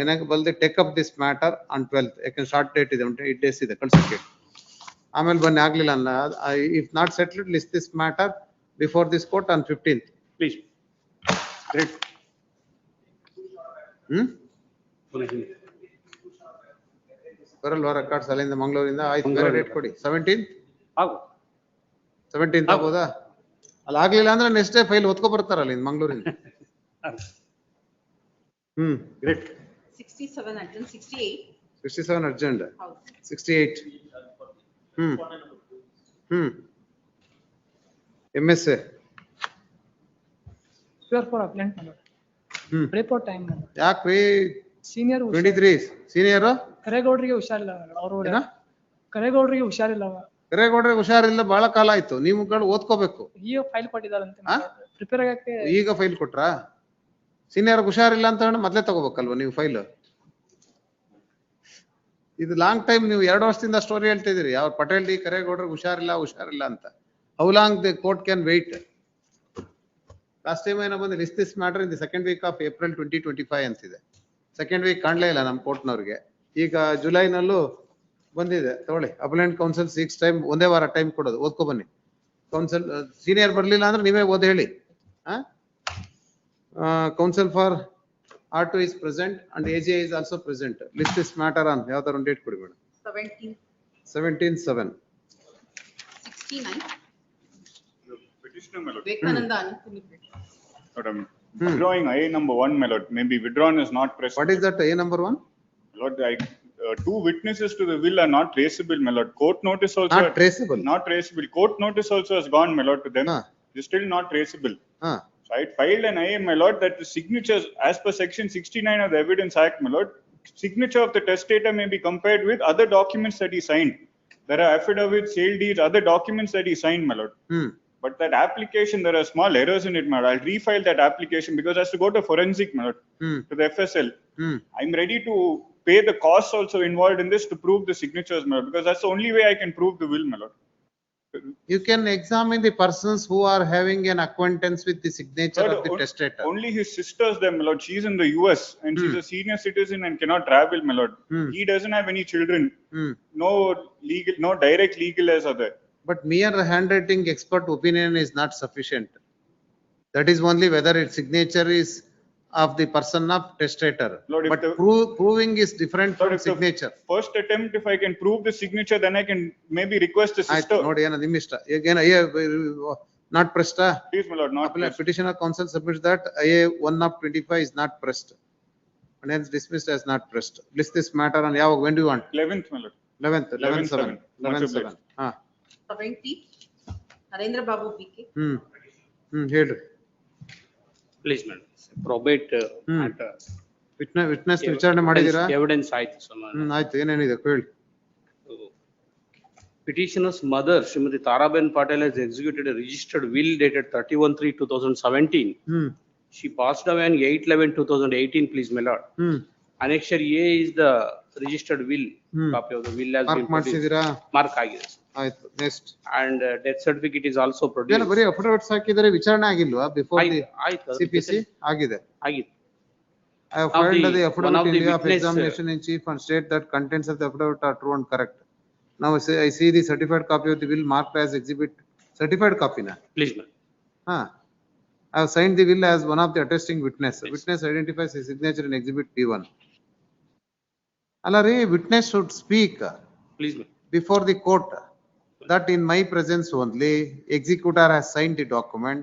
Speaker 3: enable the take up this matter on 12th. Yakan start date ಇದೆ, 8 days ಇದೆ ಕಳ್ಸಕ್ಕೆ. ಆಮೇಲೆ ಬನ್ನಿ, ಆಗ್ಲಿಲ್ಲ ಅಲ್ಲ, if not settled, list this matter before this court on 15th.
Speaker 9: Please. Great.
Speaker 3: ಬರಲ್ವಾ records ಅಲ್ಲಿಂದ ಮಂಗಳೂರಿಂದ? ಆಯ್ತು, ಬೇರೆ ಡೇಟ್ ಕೊಡಿ. 17th ಆಗ್ಬೋದಾ? ಅಲ್ಲಿ ಆಗ್ಲಿಲ್ಲ ಅಂದ್ರೆ ನೆಕ್ಸ್ಟ್ ಡೇ ಫೈಲ್ ಹೊತ್ಕೊ ಬರ್ತಾರಲ್ಲ ಇನ್ ಮಂಗಳೂರಿಂದ.
Speaker 9: Great.
Speaker 16: 67 urgent, 68.
Speaker 3: 67 urgent. 68. MSA.
Speaker 7: Sure for appellant. Report time.
Speaker 3: ಯಾಕ್ರಿ?
Speaker 7: Senior
Speaker 3: 23 ಸೀನಿಯರ್
Speaker 7: ಕರೇಗೌಡರಿಗೆ ಹುಷಾರಿಲ್ಲ, ಅವರು ಕರೇಗೌಡರಿಗೆ ಹುಷಾರಿಲ್ಲ.
Speaker 3: ಕರೇಗೌಡರಿಗೆ ಹುಷಾರಿಲ್ಲ, ಬಹಳ ಕಾಲ ಆಯ್ತು. ನೀವುಗಳು ಓದ್ಕೋಬೇಕು.
Speaker 7: ಈಗ ಫೈಲ್ ಕೊಟ್ಟಿದ್ದಾರಂತೆ, ಪ್ರಿಪೇರ್ ಆಗಕ್ಕೆ.
Speaker 3: ಈಗ ಫೈಲ್ ಕೊಟ್ರಾ? ಸೀನಿಯರ್ ಹುಷಾರಿಲ್ಲ ಅಂತ ಹೇಳಿ ಮೊದ್ಲೇ ತಗೋಬೇಕಲ್ವಾ ನೀವು ಫೈಲ್? ಇದು ಲಾಂಗ್ ಟೈಮ್, ನೀವು 2 ವರ್ಷದಿಂದ ಸ್ಟೋರಿ ಹೇಳ್ತಾ ಇದೀರಿ. ಯಾವ ಪಟೇಲ್ ಡಿ ಕರೇಗೌಡರಿಗೆ ಹುಷಾರಿಲ್ಲ ಅಂತ. How long the court can wait? Last time ಏನೋ ಬಂದು list this matter in the second week of April 2025 ಅಂತಿದೆ. ಸೆಕೆಂಡ್ ವೀಕ್ ಕಾಣ್ಲೇ ಇಲ್ಲ ನಮ್ಮ ಕೋರ್ಟ್ನವ್ರಿಗೆ. ಈಗ ಜುಲೈನಲ್ಲೂ ಬಂದಿದೆ, ತಗೊಳ್ಳಿ. ಅಪಲೆಂಟ್ ಕೌನ್ಸಿಲ್ 6 ಟೈಮ್, ಒಂದೇ ವಾರ ಟೈಮ್ ಕೊಡೋದು. ಓದ್ಕೊ ಬನ್ನಿ. ಕೌನ್ಸಿಲ್ ಸೀನಿಯರ್ ಬರ್ಲಿಲ್ಲ ಅಂದ್ರೆ ನೀವೇ ಓದ್ ಹೇಳಿ. Counsel for R2 is present and AGI is also present. List this matter on ಯಾವ್ದಾರ ಒಂದು ಡೇಟ್ ಕೊಡಿ madam.
Speaker 16: 17.
Speaker 3: 17/7.
Speaker 16: 69.
Speaker 10: Vishnu, my lord.
Speaker 16: Vivekananda Anupini.
Speaker 10: Lord, I'm withdrawing IA number 1, my lord. Maybe withdrawn is not pressed.
Speaker 3: What is that A number 1?
Speaker 10: Lord, two witnesses to the will are not traceable, my lord. Court notice also.
Speaker 3: Not traceable.
Speaker 10: Not traceable. Court notice also has gone, my lord, to them. They're still not traceable. So I filed an IA, my lord, that the signatures, as per section 69 of the Evidence Act, my lord, signature of the testator may be compared with other documents that he signed. There are affidavits, sale deeds, other documents that he signed, my lord. But that application, there are small errors in it, my lord. I'll refile that application because it has to go to forensic, my lord, to the FSL. I'm ready to pay the costs also involved in this to prove the signatures, my lord, because that's the only way I can prove the will, my lord.
Speaker 3: You can examine the persons who are having an acquaintance with the signature of the testator.
Speaker 10: Only his sister's there, my lord. She's in the US and she's a senior citizen and cannot travel, my lord. He doesn't have any children. No legal, no direct legal heirs are there.
Speaker 3: But mere handwriting expert opinion is not sufficient. That is only whether its signature is of the person of testator.
Speaker 10: Lord,
Speaker 3: but proving is different from signature.
Speaker 10: First attempt, if I can prove the signature, then I can maybe request the sister.
Speaker 3: Not pressed.
Speaker 10: Please, my lord, not pressed.
Speaker 3: Petitioner counsel submits that IA 1 of 25 is not pressed. And hence dismissed as not pressed. List this matter on when do you want?
Speaker 10: 11th, my lord.
Speaker 3: 11th, 11/7. 11/7.
Speaker 16: 70, Narendra Babu PK.
Speaker 3: Here.
Speaker 19: Please, madam. Probate matter.
Speaker 3: Witness ವಿಚಾರಣೆ ಮಾಡಿದಿರಾ?
Speaker 19: Evidence ಆಯ್ತು ಸಮಾನ.
Speaker 3: ಆಯ್ತು, ಏನೇನಿದೆ ಹೇಳಿ.
Speaker 19: Petitioner's mother, Srimati Taraben Patel, has executed a registered will dated 31/3/2017. She passed away on 8/11/2018, please, my lord. Annexure A is the registered will. Copy of the will has been produced. Mark ಆಗಿದೆ.
Speaker 3: ಆಯ್ತು, next.
Speaker 19: And death certificate is also produced.
Speaker 3: ಬರೀ affidavits ಹಾಕಿದರೆ ವಿಚಾರಣೆ ಆಗಿಲ್ವಾ? Before the CPC ಆಗಿದೆ.
Speaker 19: ಆಗಿದೆ.
Speaker 3: I have filed the affidavit in of examination in chief and state that contents of the affidavit are true and correct. Now I see the certified copy of the will marked as exhibit. Certified copy na?
Speaker 19: Please, ma'am.
Speaker 3: I have signed the will as one of the attesting witness. Witness identifies his signature in exhibit P1. Alare, witness should speak.
Speaker 19: Please, ma'am.
Speaker 3: Before the court that in my presence only executor has signed the document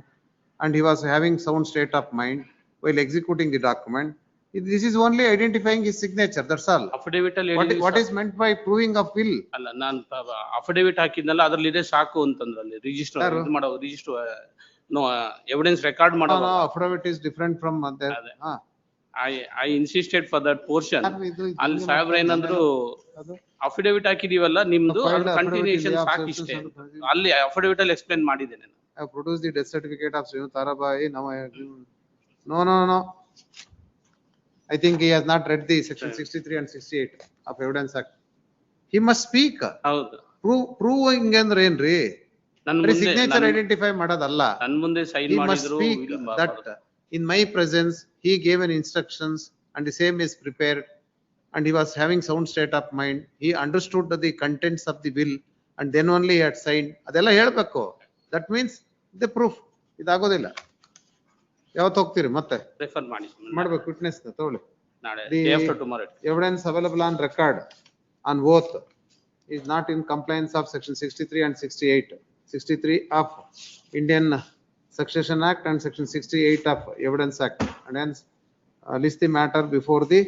Speaker 3: and he was having sound state of mind while executing the document. This is only identifying his signature, that's all.
Speaker 19: Affidavit
Speaker 3: What is meant by proving of will?
Speaker 19: ಅಲ್ಲ ನಾನು affidavit ಹಾಕಿದ್ನಲ್ಲ ಅದ್ರಲ್ಲಿ ಇದೆ ಸಾಕು ಅಂತಂದ್ರಲ್ಲಿ register ಇದು ಮಾಡೋ register no evidence record ಮಾಡೋ.
Speaker 3: No, affidavit is different from there.
Speaker 19: I insisted for that portion. ಅಲ್ಲಿ ಸಾಹೇಬ್ರ ಏನಂದ್ರು affidavit ಹಾಕಿದೀವಲ್ಲ ನಿಮ್ದು ಕಂಟಿನ್ಯೂಷನ್ ಸಾಕಿಷ್ಟೇ. ಅಲ್ಲಿ affidavit ಅಲ್ಲಿ ಎಕ್ಸ್ಪ್ಲೇನ್ ಮಾಡಿದ್ದೇನೆ.
Speaker 3: I have produced the death certificate of Srimati Tarabai. Now I have given. No. I think he has not read the section 63 and 68 of Evidence Act. He must speak. Proving ಅಂದ್ರೆ ಏನ್ರಿ? Signature identify ಮಾಡೋದಲ್ಲ.
Speaker 19: ನನ್ನ ಮುಂದೆ sign
Speaker 3: He must
Speaker 19: ಮಾಡಿದ್ರು
Speaker 3: speak that in my presence he gave an instructions and the same is prepared and he was having sound state of mind. He understood the contents of the will and then only he had signed. ಅದೆಲ್ಲ ಹೇಳ್ಬೇಕು. That means the proof. ಇದಾಗೋದಿಲ್ಲ. ಯಾವತ್ತು ಹೋಗ್ತೀರಿ ಮತ್ತೆ?
Speaker 19: Refer ಮಾಡಿ.
Speaker 3: ಮಾಡ್ಬೇಕು witness ತಗೊಳ್ಳಿ.
Speaker 19: ನಾಳೆ day after tomorrow.
Speaker 3: Evidence available on record on oath is not in compliance of section 63 and 68. 63 of Indian Succession Act and section 68 of Evidence Act. And hence list the matter before the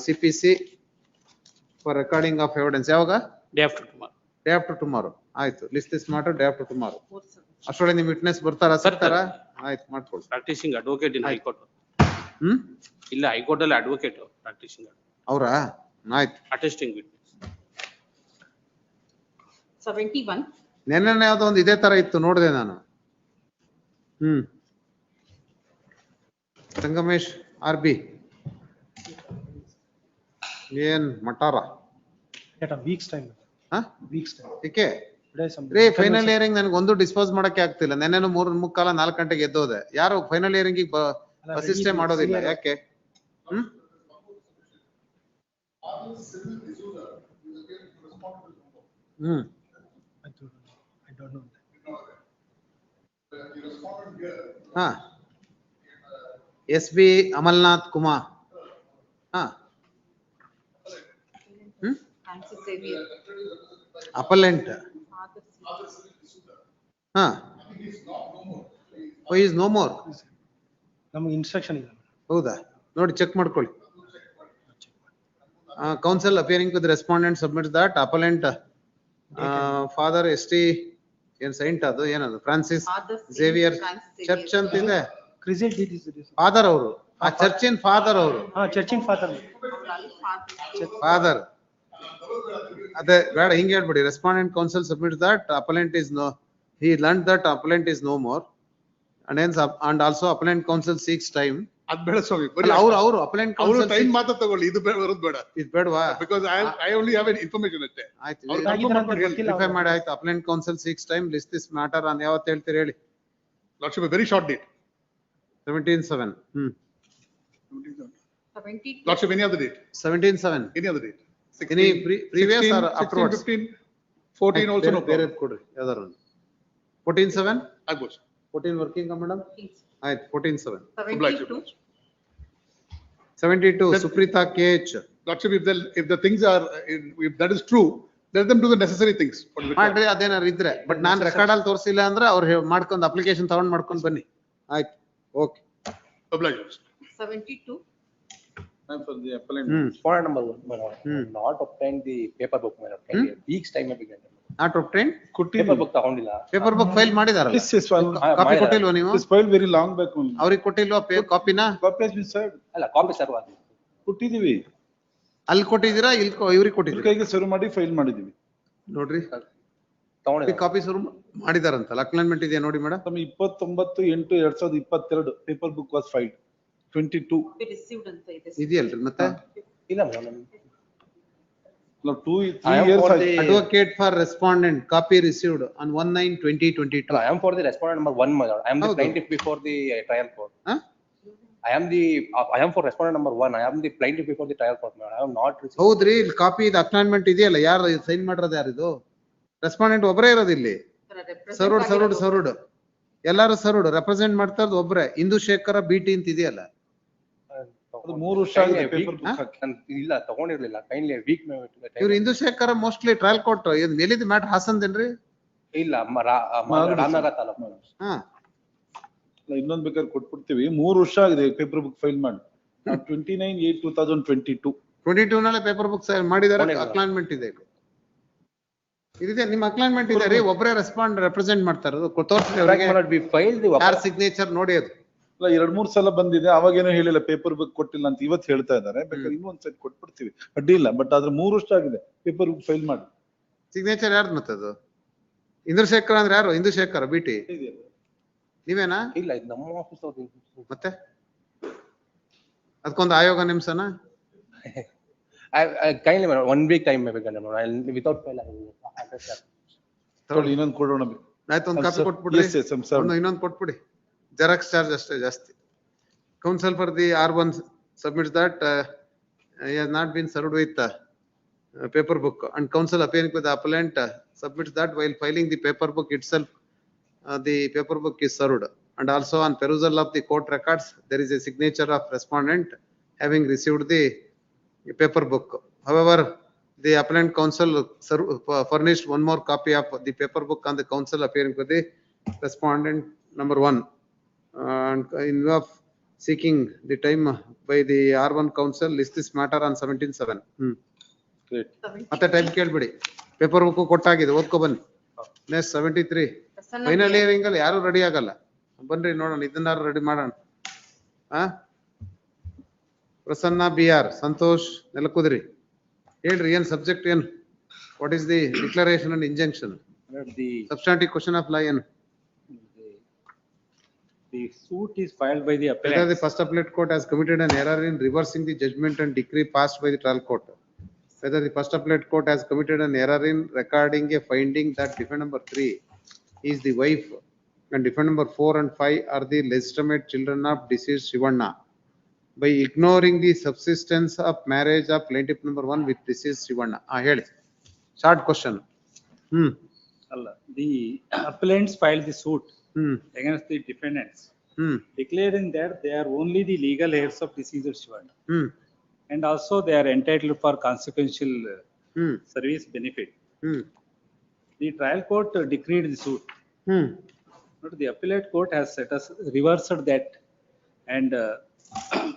Speaker 3: CPC for recording of evidence. ಯಾವಾಗ?
Speaker 19: Day after tomorrow.
Speaker 3: Day after tomorrow. ಆಯ್ತು. List this matter day after tomorrow. ಅಷ್ಟೊಳಗೆ ನಿಮ್ಮ witness ಬರ್ತಾರಾ? ಸಿಗ್ತಾರಾ? ಆಯ್ತು, ಮಾಡ್ಕೊಳ್ಳಿ.
Speaker 19: Practising advocate ಇನ್ high court. ಇಲ್ಲ high court ಅಲ್ಲಿ advocate practising.
Speaker 3: ಅವರಾ? ಆಯ್ತು.
Speaker 19: Attesting witness.
Speaker 16: 71.
Speaker 3: ನೆನ್ನೆ ಯಾವ್ದೋ ಒಂದು ಇದೇ ತರ ಇತ್ತು ನೋಡಿದೆ ನಾನು. ಸಂಗಮೇಶ್ RB ಏನ್ ಮಟಾರ?
Speaker 21: Weeks time. Weeks time.
Speaker 3: ಏಕೆ? ಫೈನಲ್ ಹಿಯರಿಂಗ್ ನನಗೆ ಒಂದು ಡಿಸ್ಪೋಸ್ ಮಾಡಕ್ಕೆ ಆಗ್ತಿಲ್ಲ. ನೆನ್ನೆನು 3:45 4 ಗಂಟೆಗೆ ಎದ್ದೋದೆ. ಯಾರು ಫೈನಲ್ ಹಿಯರಿಂಗ್ ಅಸಿಸ್ಟೇ ಮಾಡೋದಿಲ್ಲ, ಯಾಕೆ? SB Amalnath Kumar. Appellant.
Speaker 14: He is not no more.
Speaker 3: Oh, he is no more.
Speaker 21: ನಮ್ಗೆ ಇನ್ಸ್ಟ್ರಕ್ಷನ್ ಇದೆ.
Speaker 3: ಹೌದಾ? ನೋಡಿ ಚೆಕ್ ಮಾಡ್ಕೊಳ್ಳಿ. Counsel appearing with the respondent submits that appellant father ST ಏನ್ ಸೈಂಟ್ ಅದು ಏನದು ಫ್ರಾನ್ಸಿಸ್ ಝೇವಿಯರ್ ಚರ್ಚ್ ಅಂತ ಇದೆ.
Speaker 21: ರಿಸಲ್ಟ್ ಇಟ್ ಇಸ್
Speaker 3: ಫಾದರ್ ಅವರು, ಆ ಚರ್ಚಿನ್ ಫಾದರ್ ಅವರು.
Speaker 21: ಚರ್ಚಿನ್ ಫಾದರ್.
Speaker 3: ಫಾದರ್ ಅದೇ ಬೇಡ ಹಿಂಗೆ ಹೇಳ್ಬಿಡಿ. Respondent counsel submits that appellant is no, he learned that appellant is no more and hence and also appellant counsel seeks time.
Speaker 14: ಅದ್ ಬೇಡ ಸ್ವಾಮಿ.
Speaker 3: ಅವ್ರು appellant
Speaker 14: ಅವರು
Speaker 3: counsel
Speaker 14: ಟೈಮ್ ಮಾತ್ರ ತಗೊಳ್ಳಿ, ಇದು ಬರೋದು ಬೇಡ.
Speaker 3: ಇದು ಬೇಡವಾ?
Speaker 14: Because I only have an information ಅಷ್ಟೇ.
Speaker 3: ಆಯ್ತು ವೆರಿಫೈ ಮಾಡಿ ಆಯ್ತು. appellant counsel seeks time, list this matter on ಯಾವತ್ತು ಹೇಳ್ತೀರಿ ಹೇಳಿ.
Speaker 14: Lordship, a very short date.
Speaker 3: 17/7.
Speaker 16: 72.
Speaker 14: Lordship, any other date?
Speaker 3: 17/7.
Speaker 14: Any other date?
Speaker 3: Any previous
Speaker 14: 16,
Speaker 3: or afterwards?
Speaker 14: 16, 15, 14 also no
Speaker 3: ಬೇರೆ
Speaker 14: problem.
Speaker 3: ಕೊಡ್ರಿ ಯಾವ್ದಾರು. 14/7.
Speaker 14: ಆಗ್ಬೋದು.
Speaker 3: 14 ವರ್ಕಿಂಗ್ ಮೇಡಮ್. ಆಯ್ತು 14/7.
Speaker 16: 72.
Speaker 3: 72 Supreetha KH.
Speaker 14: Lordship, if the things are, if that is true, let them do the necessary things.
Speaker 3: ಮಾಡ್ರಿ ಅದೇನಾರು ಇದ್ರೆ. But non record ಅಲ್ಲಿ ತೋರಿಸಿಲ್ಲ ಅಂದ್ರೆ ಅವ್ರು ಮಾಡ್ಕೊಂಡು ಅಪ್ಲಿಕೇಶನ್ ತಗೊಂಡ್ ಮಾಡ್ಕೊಂಡು ಬನ್ನಿ. ಆಯ್ತು okay.
Speaker 14: Obliged.
Speaker 16: 72.
Speaker 12: For the appellant.
Speaker 18: Point number 1, my lord, not obtained the paper book, my lord. Weeks time have begun.
Speaker 3: Not obtained.
Speaker 18: Paper book ತಗೊಂಡಿಲ್ಲ.
Speaker 3: ಪೇಪರ್ ಬುಕ್ ಫೈಲ್ ಮಾಡಿದಾರಲ್ಲ. ಕಾಪಿ ಕೊಟ್ಟಿಲ್ವಾ ನೀವು?
Speaker 12: This file very long back only.
Speaker 3: ಅವ್ರಿಗೆ ಕೊಟ್ಟಿಲ್ವಾ ಕಾಪಿನ?
Speaker 12: Copy has been served.
Speaker 18: ಅಲ್ಲ copy serve ಆಗಿದೆ.
Speaker 12: ಕೊಟ್ಟಿದೀವಿ.
Speaker 3: ಅಲ್ಲಿ ಕೊಟ್ಟಿದ್ದೀರಾ ಇಲ್ಲಿ ಇವ್ರಿಗೆ ಕೊಟ್ಟಿದ್ದೀರಾ?
Speaker 12: ಕೈಗೆ ಸರ್ವ್ ಮಾಡಿ ಫೈಲ್ ಮಾಡಿದೀವಿ.
Speaker 3: ನೋಡ್ರಿ
Speaker 18: ತಗೊಂಡಿಲ್ಲ.
Speaker 3: Copy serve ಮಾಡಿದಾರಂತಲ್ಲ. ಅಕ್ಲಾನ್ಮೆಂಟ್ ಇದೆಯಾ ನೋಡಿ madam.
Speaker 12: 29/8/2022 paper book was filed. 22.
Speaker 16: Received ಅಂತ ಇದೆ.
Speaker 3: ಇದೆಯಲ್ರಿ ಮತ್ತೆ?
Speaker 18: ಇಲ್ಲ madam.
Speaker 12: No, 3 years.
Speaker 3: Advocate for respondent, copy received on 1/9/2022.
Speaker 18: I am for the respondent number 1, my lord. I am the plaintiff before the trial court. I am for respondent number 1. I am the plaintiff before the trial court, my lord. I have not received.
Speaker 3: ಹೌದ್ರಿ, ಇಲ್ಲಿ copy ಇದು ಅಕ್ಲಾನ್ಮೆಂಟ್ ಇದೆಯಲ್ಲ, ಯಾರು sign ಮಾಡಿರೋದು ಯಾರಿದು? Respondent ಒಬ್ಬರೇ ಇರೋದು ಇಲ್ಲಿ. ಸರ್ವ್ಡ್ ಎಲ್ಲಾರು ಸರ್ವ್ಡ್ ರೆಪ್ರೆಸೆಂಟ್ ಮಾಡ್ತಾ ಇರೋದು ಒಬ್ಬರೇ. ಇಂದು ಶೇಖರ BT ಅಂತ ಇದೆಯಲ್ಲ.
Speaker 12: ಅದು 3 ವರ್ಷ ಆಗಿದೆ ಪೇಪರ್ ಬುಕ್ ಹಾಕಿ.
Speaker 18: ಇಲ್ಲ ತಗೊಂಡಿರ್ಲಿಲ್ಲ. ಕೈಂಡ್ಲಿ ವೀಕ್
Speaker 3: ಇವ್ರು ಇಂದು ಶೇಖರ ಮೋಸ್ಟ್ಲಿ ಟ್ರಯಲ್ ಕೋರ್ಟ್ ಎಲ್ಲಿದ್ ಮ್ಯಾಟರ್ ಹಾಸನ್ದೇನ್ರಿ?
Speaker 18: ಇಲ್ಲ ರಾಮನಗರ ತಾಲೂಕು.
Speaker 12: ಇನ್ನೊಂದ್ ಬೇಕಾದ್ರೆ ಕೊಟ್ಬಿಡ್ತೀವಿ. 3 ವರ್ಷ ಆಗಿದೆ ಪೇಪರ್ ಬುಕ್ ಫೈಲ್ ಮಾಡಿ. 29/8/2022.
Speaker 3: 22 ನಲ್ಲಿ ಪೇಪರ್ ಬುಕ್ ಮಾಡಿದಾರೆ. ಅಕ್ಲಾನ್ಮೆಂಟ್ ಇದೆ ಇದಿದೆ. ನಿಮ್ಮ ಅಕ್ಲಾನ್ಮೆಂಟ್ ಇದೆ ರೀ. ಒಬ್ಬರೇ ರೆಪ್ರೆಸೆಂಟ್ ಮಾಡ್ತಾ ಇರೋದು. ತೋರಿಸ್ರಿ ಅವರಿಗೆ ಯಾರ್ ಸಿಗ್ನೇಚರ್ ನೋಡಿ. ಅದು
Speaker 12: 2-3 ಸಲ ಬಂದಿದೆ. ಅವಾಗೇನೋ ಹೇಳಿಲ್ಲ ಪೇಪರ್ ಬುಕ್ ಕೊಟ್ಟಿಲ್ಲ ಅಂತ. ಇವತ್ತು ಹೇಳ್ತಾ ಇದಾರೆ. ಬೇಕಾದ್ರೆ ಇನ್ನೊಂದ್ ಸೆಟ್ ಕೊಟ್ಬಿಡ್ತೀವಿ, ಅಡ್ಡಿ ಇಲ್ಲ. ಬಟ್ ಆದ್ರೆ 3 ವರ್ಷ ಆಗಿದೆ ಪೇಪರ್ ಬುಕ್ ಫೈಲ್ ಮಾಡಿ.
Speaker 3: ಸಿಗ್ನೇಚರ್ ಯಾರ್ದು ಮತ್ತದು? ಇಂದ್ರಶೇಖರ್ ಅಂದ್ರೆ ಯಾರು? ಇಂದು ಶೇಖರ್ BT ನೀವೇನಾ?
Speaker 18: ಇಲ್ಲ, ಇದು ನಮ್ಮ ಆಫೀಸ್ ಅವ್ರದ್ದು.
Speaker 3: ಮತ್ತೆ ಅದಕ್ಕೊಂದು ಆಯೋಗ ನೇಮಸನ?
Speaker 18: ಕೈಂಡ್ಲಿ 1 week time ಬೇಕಾದ್ರೆ ವಿತೌಟ್ ಫೈಲ್
Speaker 12: ಇನ್ನೊಂದು ಕೊಡೋಣ.
Speaker 3: ಆಯ್ತು, ಒಂದು ಕಾಪಿ ಕೊಟ್ಬಿಡ್ರಿ. ಇನ್ನೊಂದು ಕೊಟ್ಬಿಡಿ. ಜೆರಾಕ್ಸ್ ಚಾರ್ಜ್ ಅಷ್ಟೇ ಜಾಸ್ತಿ. Counsel for the R1 submits that he has not been served with paper book and counsel appearing with the appellant submits that while filing the paper book itself the paper book is served, and also on perusal of the court records there is a signature of respondent having received the paper book. However, the appellant counsel furnished one more copy of the paper book on the counsel appearing with the respondent number 1 and in view of seeking the time by the R1 counsel list this matter on 17/7. ಮತ್ತೆ time ಕೇಳ್ಬಿಡಿ. Paper book ಕೊಟ್ಟಾಗಿದೆ, ಓದ್ಕೊ ಬನ್ನಿ. Next 73 final hearing ಅಲ್ಲಿ ಯಾರು ready ಆಗಲ್ಲ. ಬನ್ರಿ ನೋಡೋಣ, ಇದನ್ನಾರು ready ಮಾಡೋಣ. Prasanna BR, Santosh ನೆಲಕುದ್ರಿ, ಹೇಳ್ರಿ ಏನ್ ಸಬ್ಜೆಕ್ಟ್ ಏನು? What is the declaration and injunction? Substantive question of law ಏನು?
Speaker 22: The suit is filed by the appellant.
Speaker 3: Whether the first appellate court has committed an error in reversing the judgment and decree passed by the trial court. Whether the first appellate court has committed an error in recording a finding that defendant number 3 is the wife and defendant number 4 and 5 are the legitimate children of deceased Shivanna by ignoring the subsistence of marriage of plaintiff number 1 with deceased Shivanna. Heli. Short question.
Speaker 22: The appellants filed the suit against the defendants, declaring that they are only the legal heirs of deceased Shivanna, and also they are entitled for consequential service benefit. The trial court decreed the suit. But the appellate court has set us, reversed that and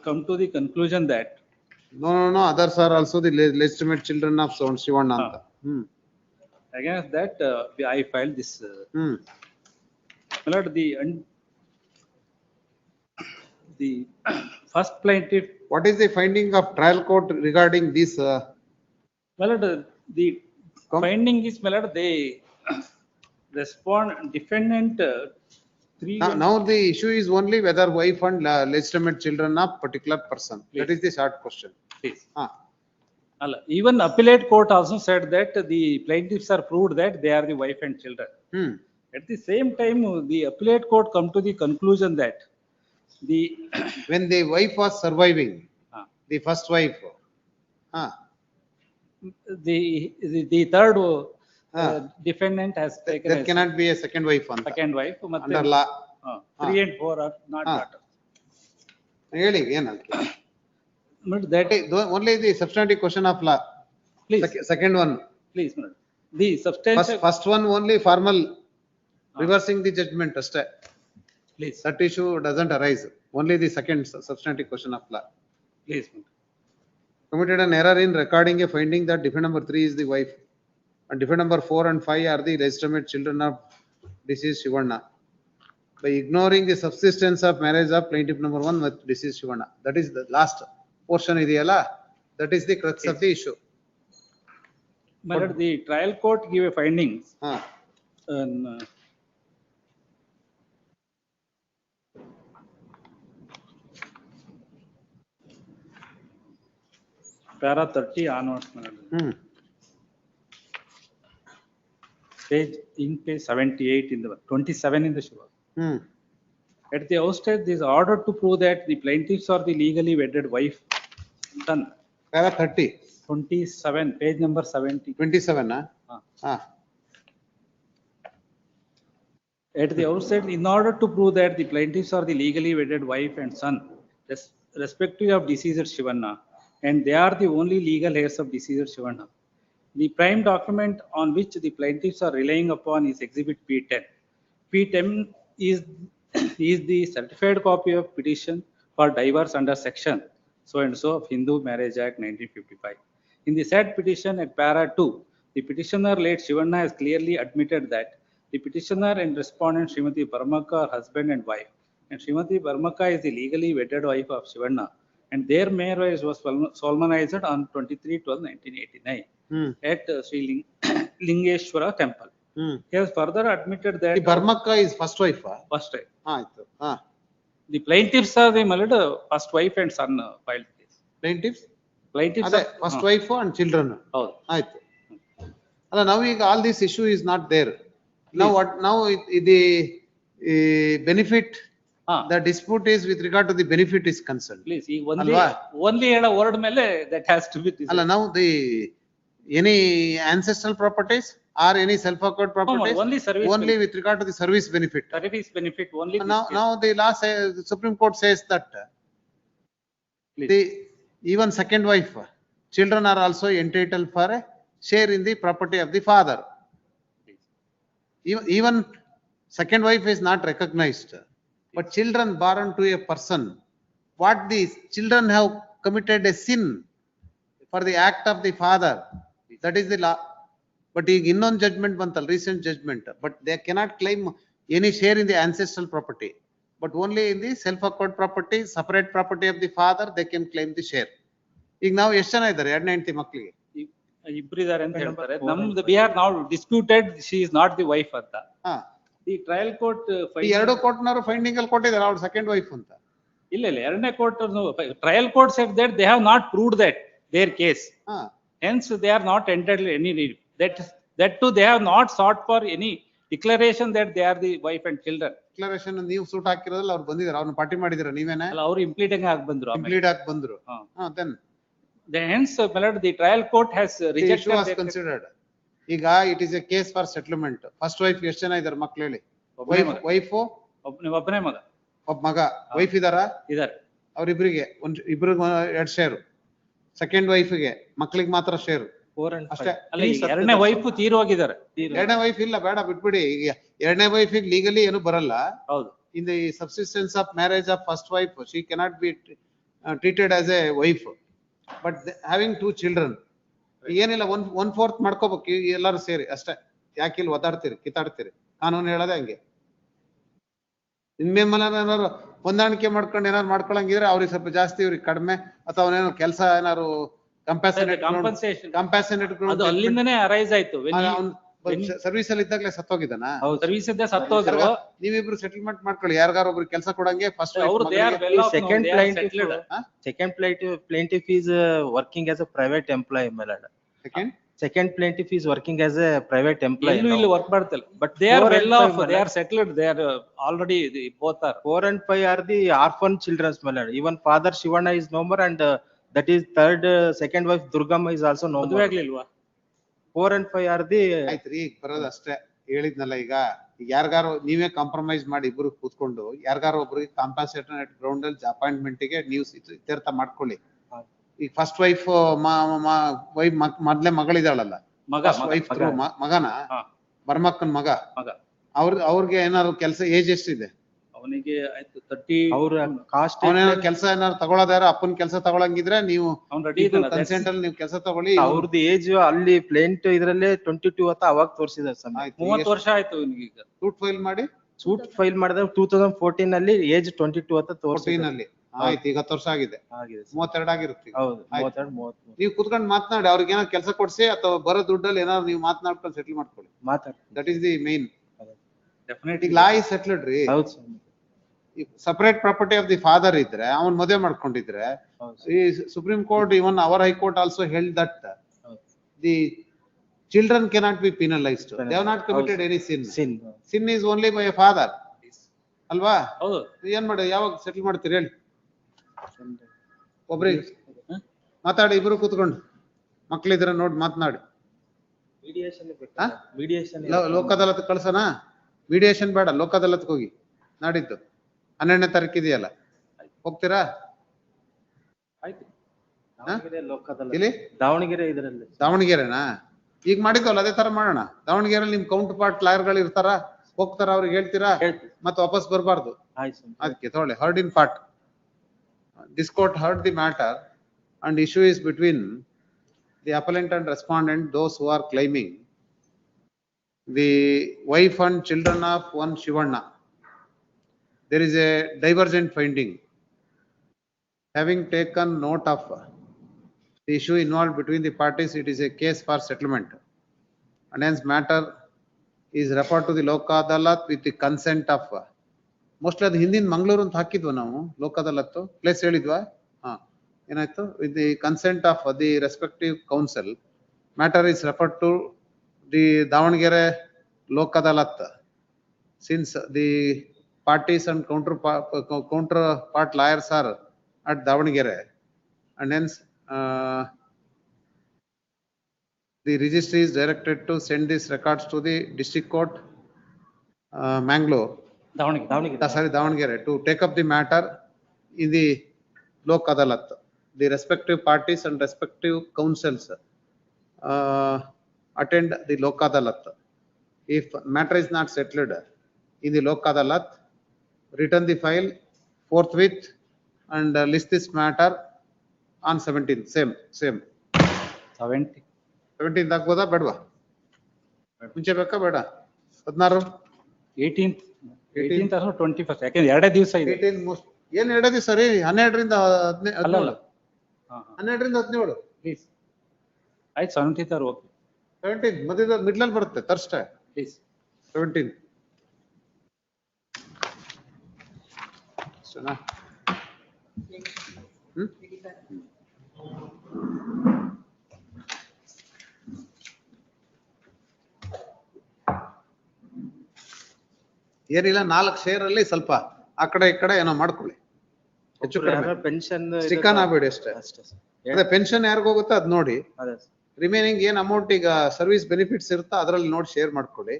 Speaker 22: come to the conclusion that
Speaker 3: No, others are also the legitimate children of Son Shivananda.
Speaker 22: against that, I filed this. My lord, the first plaintiff,
Speaker 3: What is the finding of trial court regarding this?
Speaker 22: my lord, the finding is, my lord, they respond, defendant, three.
Speaker 3: Now the issue is only whether wife and legitimate children of particular person. That is the short question.
Speaker 22: Please. Even appellate court also said that the plaintiffs are proved that they are the wife and children. At the same time, the appellate court come to the conclusion that
Speaker 3: when the wife was surviving, the first wife,
Speaker 22: the third defendant has taken.
Speaker 3: There cannot be a second wife.
Speaker 22: Second wife.
Speaker 3: Under law.
Speaker 22: 3 and 4 are not daughters.
Speaker 3: Really,
Speaker 22: But that
Speaker 3: only the substantive question of law.
Speaker 22: Please.
Speaker 3: Second one.
Speaker 22: Please, the substantial.
Speaker 3: First one only formal, reversing the judgment.
Speaker 22: Please.
Speaker 3: That issue doesn't arise. Only the second substantive question of law.
Speaker 22: Please.
Speaker 3: Committed an error in recording a finding that defendant number 3 is the wife and defendant number 4 and 5 are the legitimate children of deceased Shivanna. By ignoring the subsistence of marriage of plaintiff number 1 with deceased Shivanna. That is the last portion. That is the crux of the issue.
Speaker 22: But the trial court give a findings. Para 30 onwards. Page 78 in the 27 in the Shiva. At the outset, this order to prove that the plaintiffs are the legally wedded wife, son.
Speaker 3: Para 30.
Speaker 22: 27, page number 70.
Speaker 3: 27,
Speaker 22: At the outset, in order to prove that the plaintiffs are the legally wedded wife and son, respective of deceased Shivanna, and they are the only legal heirs of deceased Shivanna. The prime document on which the plaintiffs are relying upon is Exhibit P10. P10 is the certified copy of petition for divorce under section so and so of Hindu Marriage Act 1955. In the said petition at para 2, the petitioner late Shivanna has clearly admitted that the petitioner and respondent Srimati Parmaka are husband and wife, and Srimati Parmaka is the legally wedded wife of Shivanna, and their marriage was solemnized on 23/12/1989 at Sri Lingeshwara temple. He has further admitted that
Speaker 3: the Parmaka is first wife.
Speaker 22: First wife. The plaintiffs are the first wife and son filed case.
Speaker 3: Plaintiffs?
Speaker 22: Plaintiffs
Speaker 3: are first wife and children. Now all this issue is not there. Now what? Now the benefit. The dispute is with regard to the benefit is concerned.
Speaker 22: Please, only a word mele that has to be decided.
Speaker 3: Now any ancestral properties or any self-acquired properties?
Speaker 22: Only service.
Speaker 3: Only with regard to the service benefit.
Speaker 22: Service benefit only.
Speaker 3: Now the last the Supreme Court says that even second wife, children are also entitled for a share in the property of the father. Even second wife is not recognized. But children born to a person, what these children have committed a sin for the act of the father, that is the law. But in non judgment, recent judgment, but they cannot claim any share in the ancestral property, but only in the self-acquired property, separate property of the father, they can claim the share. Now, we
Speaker 22: have now disputed she is not the wife of the. The trial court
Speaker 3: finding court second wife.
Speaker 22: Trial court said that they have not proved that their case. Hence, they are not entitled to any relief. That too, they have not sought for any declaration that they are the wife and children.
Speaker 3: Declaration ನೀವು suit ಹಾಕಿರೋದಲ್ಲ ಅವರು ಬಂದಿದ್ದಾರೆ ಅವನು party ಮಾಡಿದಿರ ನೀವೇನೇ
Speaker 22: ಅವರು impleading ಆಗಿ ಬಂದ್ರು
Speaker 3: implead ಆಗಿ ಬಂದ್ರು
Speaker 22: then hence the trial court has rejected
Speaker 3: was considered. ಈಗ it is a case for settlement. First wife ಎಷ್ಟು ಜನ ಇದ್ದಾರೆ ಮಕ್ಕಳು ಹೇಳಿ wife
Speaker 22: ಒಬ್ಬನೇ ಮಗ
Speaker 3: ಒಬ್ಬ ಮಗ wife ಇದಾರಾ ಅವರಿಬ್ಬರಿಗೆ ಇಬ್ಬರಿಗೆ ಎರಡು ಶೇರ್ ಸೆಕೆಂಡ್ ವೈಫ್ಗೆ ಮಕ್ಕಳಿಗೆ ಮಾತ್ರ ಶೇರ್
Speaker 13: 4 and
Speaker 3: ಅಷ್ಟೇ.
Speaker 13: 5.
Speaker 22: ಅಲ್ಲ ಈಗ ಎರಡನೇ ವೈಫ್ ತೀರೋಗಿದ್ದಾರೆ.
Speaker 3: ಎರಡನೇ ವೈಫ್ ಇಲ್ಲ, ಬೇಡ ಬಿಟ್ಬಿಡಿ. ಈಗ ಎರಡನೇ ವೈಫ್ ಲೀಗಲಿ ಏನು ಬರಲ್ಲ.
Speaker 22: ಹೌದು.
Speaker 3: In the subsistence of marriage of first wife, she cannot be treated as a wife. But having 2 children, ಏನಿಲ್ಲ 1/4 ಮಾಡ್ಕೋಬೇಕು ಎಲ್ಲರೂ ಸೇರಿ ಅಷ್ಟೇ. ಯಾಕೆ ಇಲ್ಲಿ ಒದಾಡ್ತೀರಿ ಕಿತ್ತಾಡ್ತೀರಿ? ಕಾನೂನು ಹೇಳೋದೇ ಹಂಗೆ. ಇನ್ಮೇಲೆ ಏನಾದ್ರು ಹೊಂದಾಣಿಕೆ ಮಾಡ್ಕೊಂಡು ಏನಾದ್ರು ಮಾಡ್ಕೊಳಂಗಿದ್ರೆ ಅವ್ರಿಗೆ ಸ್ವಲ್ಪ ಜಾಸ್ತಿ, ಇವ್ರಿಗೆ ಕಡಿಮೆ, ಅಥವಾ ಅವನೇನೋ ಕೆಲಸ ಏನಾದ್ರು ಕಂಪ್ಯಾಷನೇಟ್
Speaker 22: ಅದು ಅಲ್ಲಿಂದನೇ ಅರೈಸ್ ಆಯ್ತು.
Speaker 3: ಸರ್ವಿಸ್ ಅಲ್ಲಿ ಇದ್ದಾಗಲೇ ಸತ್ತೋಗಿದ್ದಾನ.
Speaker 22: ಸರ್ವಿಸ್ ಇದ್ದೇ ಸತ್ತೋದ್ರು.
Speaker 3: ನೀವಿಬ್ರು ಸೆಟಲ್ಮೆಂಟ್ ಮಾಡ್ಕೊಳ್ಳಿ, ಯಾರಿಗಾರು ಒಬ್ರು ಕೆಲಸ ಕೊಡಂಗೆ. First
Speaker 13: second plaintiff is working as a private employee, my lord. Second plaintiff is working as a private employee.
Speaker 22: ಇಲ್ಲಿ ವರ್ಕ್ ಮಾಡ್ತಿಲ್ಲ, but they are well off, they are settled, they are already both are.
Speaker 13: 4 and 5 are the orphan children, my lord. Even father Shivana is no more, and that is third, second wife Durgama is also no more.
Speaker 22: ಮದುವೆ ಆಗ್ಲಿಲ್ವಾ?
Speaker 13: 4 and 5 are the.
Speaker 3: ಆಯ್ತ್ರಿ, ಬರೋದು ಅಷ್ಟೇ ಹೇಳಿದ್ನಲ್ಲ. ಈಗ ಯಾರಿಗಾರು ನೀವೇ compromise ಮಾಡಿ ಇಬ್ರು ಕೂತ್ಕೊಂಡು ಯಾರಿಗಾರು ಒಬ್ರಿಗೆ ಕಾಂಪನ್ಸೇಟೆಡ್ ಗ್ರೌಂಡ್ ಅಲ್ಲಿ ಅಪಾಯಿಂಟ್ಮೆಂಟ್ ಗೆ ನೀವು ಇತ್ಯರ್ಥ ಮಾಡ್ಕೊಳ್ಳಿ. ಈಗ ಫಸ್ಟ್ ವೈಫ್ ಮೊದ್ಲೇ ಮಗಳಿದಾಳಲ್ಲ, ವೈಫ್ ಮಗನ ಬರ್ಮಕ್ಕನ್ ಮಗ, ಅವ್ರಿಗೆ ಏನಾದ್ರು ಕೆಲಸ ಏಜ್ ಎಷ್ಟಿದೆ
Speaker 22: ಅವನಿಗೆ? ಆಯ್ತು 30.
Speaker 13: ಅವ್ರ ಕಾಸ್ಟ್
Speaker 3: ಅವನೇನಾದ್ರು ಕೆಲಸ ಏನಾದ್ರು ತಗೊಳ್ಳೋದಾರ, ಅಪ್ಪನ್ ಕೆಲಸ ತಗೊಳಂಗಿದ್ರೆ ನೀವು ಕನ್ಸೆಂಟ್ ಅಲ್ಲಿ ನೀವು ಕೆಲಸ ತಗೊಳ್ಳಿ.
Speaker 13: ಅವ್ರದ್ದು ಏಜ್ ಅಲ್ಲಿ ಪ್ಲೇಂಟ್ ಇದ್ರಲ್ಲೇ 22 ಅಂತ ಅವಾಗ ತೋರಿಸಿದಾರೆ.
Speaker 22: 30 ವರ್ಷ ಆಯ್ತು ಇವನಿಗೆ. ಈಗ
Speaker 3: ಸೂಟ್ ಫೈಲ್ ಮಾಡಿ,
Speaker 13: ಸೂಟ್ ಫೈಲ್ ಮಾಡಿದಾಗ 2014 ಅಲ್ಲಿ ಏಜ್ 22 ಅಂತ ತೋರಿಸಿದಲ್ಲಿ.
Speaker 3: ಆಯ್ತು, ಈಗ 10 ವರ್ಷ ಆಗಿದೆ, 32 ಆಗಿರುತ್ತೆ.
Speaker 13: ಹೌದು, 32, 33.
Speaker 3: ನೀವು ಕುತ್ಕೊಂಡು ಮಾತನಾಡಿ, ಅವ್ರಿಗೆ ಏನಾದ್ರು ಕೆಲಸ ಕೊಡ್ಸಿ ಅಥವಾ ಬರೋ ದುಡ್ಡಲ್ಲಿ ಏನಾದ್ರು ನೀವು ಮಾತನಾಡ್ಕೊಂಡು ಸೆಟಲ್ ಮಾಡ್ಕೊಳ್ಳಿ. That is the main.
Speaker 22: Definitely
Speaker 3: law is settled ರೀ. Separate property of the father ಇದ್ರೆ, ಅವನ್ ಮದುವೆ ಮಾಡ್ಕೊಂಡಿದ್ರೆ, ಈ supreme court, even our high court also held that the children cannot be penalized. They have not committed any sin. Sin is only by a father. ಅಲ್ವಾ? ಏನ್ ಮಾಡಿ, ಯಾವಾಗ ಸೆಟಲ್ ಮಾಡ್ತೀರಿ ಹೇಳಿ? ಒಬ್ರಿಗೆ ಮಾತಾಡಿ, ಇಬ್ರು ಕೂತ್ಕೊಂಡು, ಮಕ್ಳಿದ್ರ ನೋಡಿ ಮಾತನಾಡಿ. ಲೋಕ ಅದಾಲತ್ ಕಳ್ಸೋಣ? ಮೀಡಿಯೇಷನ್ ಬೇಡ, ಲೋಕ ಅದಾಲತ್ಗೆ ಹೋಗಿ. ನಾಡಿದ್ದು 12ನೇ ತಾರೀಕು ಇದೆಯಲ್ಲ, ಹೋಗ್ತೀರಾ? ಇಲ್ಲಿ ದಾವಣಗೆರೆನಾ? ಈಗ ಮಾಡಿದ್ವಲ್ಲ ಅದೇ ತರ ಮಾಡೋಣ. ದಾವಣಗೆರೆಯಲ್ಲಿ ನಿಮ್ ಕೌಂಟರ್ ಪಾರ್ಟ್ ಲಾಯರ್ಗಳು ಇರ್ತಾರ, ಹೋಗ್ತಾರ, ಅವ್ರಿಗೆ ಹೇಳ್ತೀರಾ, ಮತ್ತೆ ವಾಪಸ್ ಬರಬಾರ್ದು. ಅದಕ್ಕೆ ತೊಗೊಳ್ಳಿ. Heard in part. This court heard the matter and issue is between the appellant and respondent, those who are claiming the wife and children of one Shivanna. There is a divergent finding. Having taken note of the issue involved between the parties, it is a case for settlement. And hence matter is referred to the Loka Adalat with the consent of. Mostly ಅದು ಹಿಂದಿನ ಮಂಗಳೂರು ಅಂತ ಹಾಕಿದ್ವ ನಾವು, ಲೋಕ ಅದಾಲತ್ತು place ಹೇಳಿದ್ವಾ? ಏನಾಯ್ತು? With the consent of the respective counsel, matter is referred to the Davanagere Lok Adalat. Since the parties and counterpart lawyers are at Davangere, and hence the registry is directed to send these records to the district court, Mangalore, Davangere, to take up the matter in the Lok Adalat. The respective parties and respective councils attend the Lok Adalat. If matter is not settled in the Lok Adalat, return the file forthwith and list this matter on 17th. Same. 17th ಆಗ್ಬೋದಾ ಬೇಡವಾ? ಮುಂಚೆ ಬೇಕಾ ಬೇಡ? 16
Speaker 22: 18th ಅಥವಾ 21st, ಯಾಕಂದ್ರೆ ಎರಡೇ ದಿವಸ ಇದೆ.
Speaker 3: 18 ಮೋಸ್ಟ್ ಏನ್ ಎರಡೇ ದಿವಸ ರೀ? 12ರಿಂದ 17. 12ರಿಂದ 17
Speaker 22: ಪ್ಲೀಸ್. ಆಯ್ತು, 17th ಆರ್ ಓಕೆ.
Speaker 3: 17 ಮಧ್ಯದ ಮಿಡ್ಲಲ್ಲಿ ಬರುತ್ತೆ, ಥರ್ಸ್ಡೇ
Speaker 22: ಪ್ಲೀಸ್.
Speaker 3: 17. ಅಷ್ಟೇನಾ? ಏನಿಲ್ಲ, 4 ಶೇರ್ ಅಲ್ಲಿ ಸ್ವಲ್ಪ ಆ ಕಡೆ ಈ ಕಡೆ ಏನೋ ಮಾಡ್ಕೊಳ್ಳಿ. ಹೆಚ್ಚು ಕಡಿಮೆ
Speaker 13: ಪೆನ್ಷನ್
Speaker 3: ಸ್ಟಿಕನ್ ಆಗ್ಬೇಡಿ ಅಷ್ಟೇ. ಅದೇ ಪೆನ್ಷನ್ ಯಾರಿಗ ಹೋಗುತ್ತೋ ಅದ್ ನೋಡಿ. ರಿಮೈನಿಂಗ್ ಏನ್ ಅಮೌಂಟ್ ಈಗ ಸರ್ವಿಸ್ ಬೆನಿಫಿಟ್ಸ್ ಇರುತ್ತೋ ಅದ್ರಲ್ಲಿ ನೋಡಿ ಶೇರ್ ಮಾಡ್ಕೊಳ್ಳಿ.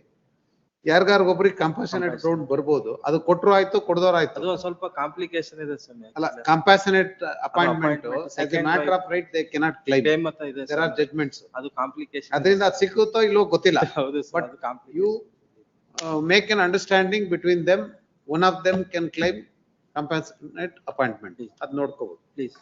Speaker 3: ಯಾರಿಗಾರಿಗೊಬ್ರಿಗೆ ಕಂಪಾಷನೇಟ್ ಗ್ರೌಂಡ್ ಬರ್ಬೋದು, ಅದು ಕೊಟ್ರು ಆಯ್ತು ಕೊಡದವ್ರು ಆಯ್ತು.
Speaker 5: ಅದು ಒಂದ್ ಸ್ವಲ್ಪ ಕಾಂಪ್ಲಿಕೇಶನ್ ಇದೆ ಸ್ವಾಮಿ.
Speaker 3: ಅಲ್ಲ, ಕಂಪಾಷನೇಟ್ appointment
Speaker 5: appointment,
Speaker 3: as a
Speaker 5: second
Speaker 3: matter of right they cannot claim.
Speaker 5: Claim ಅಂತ ಇದೆ
Speaker 3: There are
Speaker 5: ಸ್ವಾಮಿ.
Speaker 3: judgments.
Speaker 5: ಅದು ಕಾಂಪ್ಲಿಕೇಶನ್.
Speaker 3: ಅದರಿಂದ ಅದು ಸಿಕ್ಕುತ್ತೋ ಇಲ್ಲೋ ಗೊತ್ತಿಲ್ಲ.
Speaker 5: ಹೌದು sir,
Speaker 3: But
Speaker 5: ಅದು complication.
Speaker 3: you make an understanding between them, one of them can claim compassionate appointment. ಅದ್ ನೋಡ್ಕೋಬಹುದು.
Speaker 5: Please.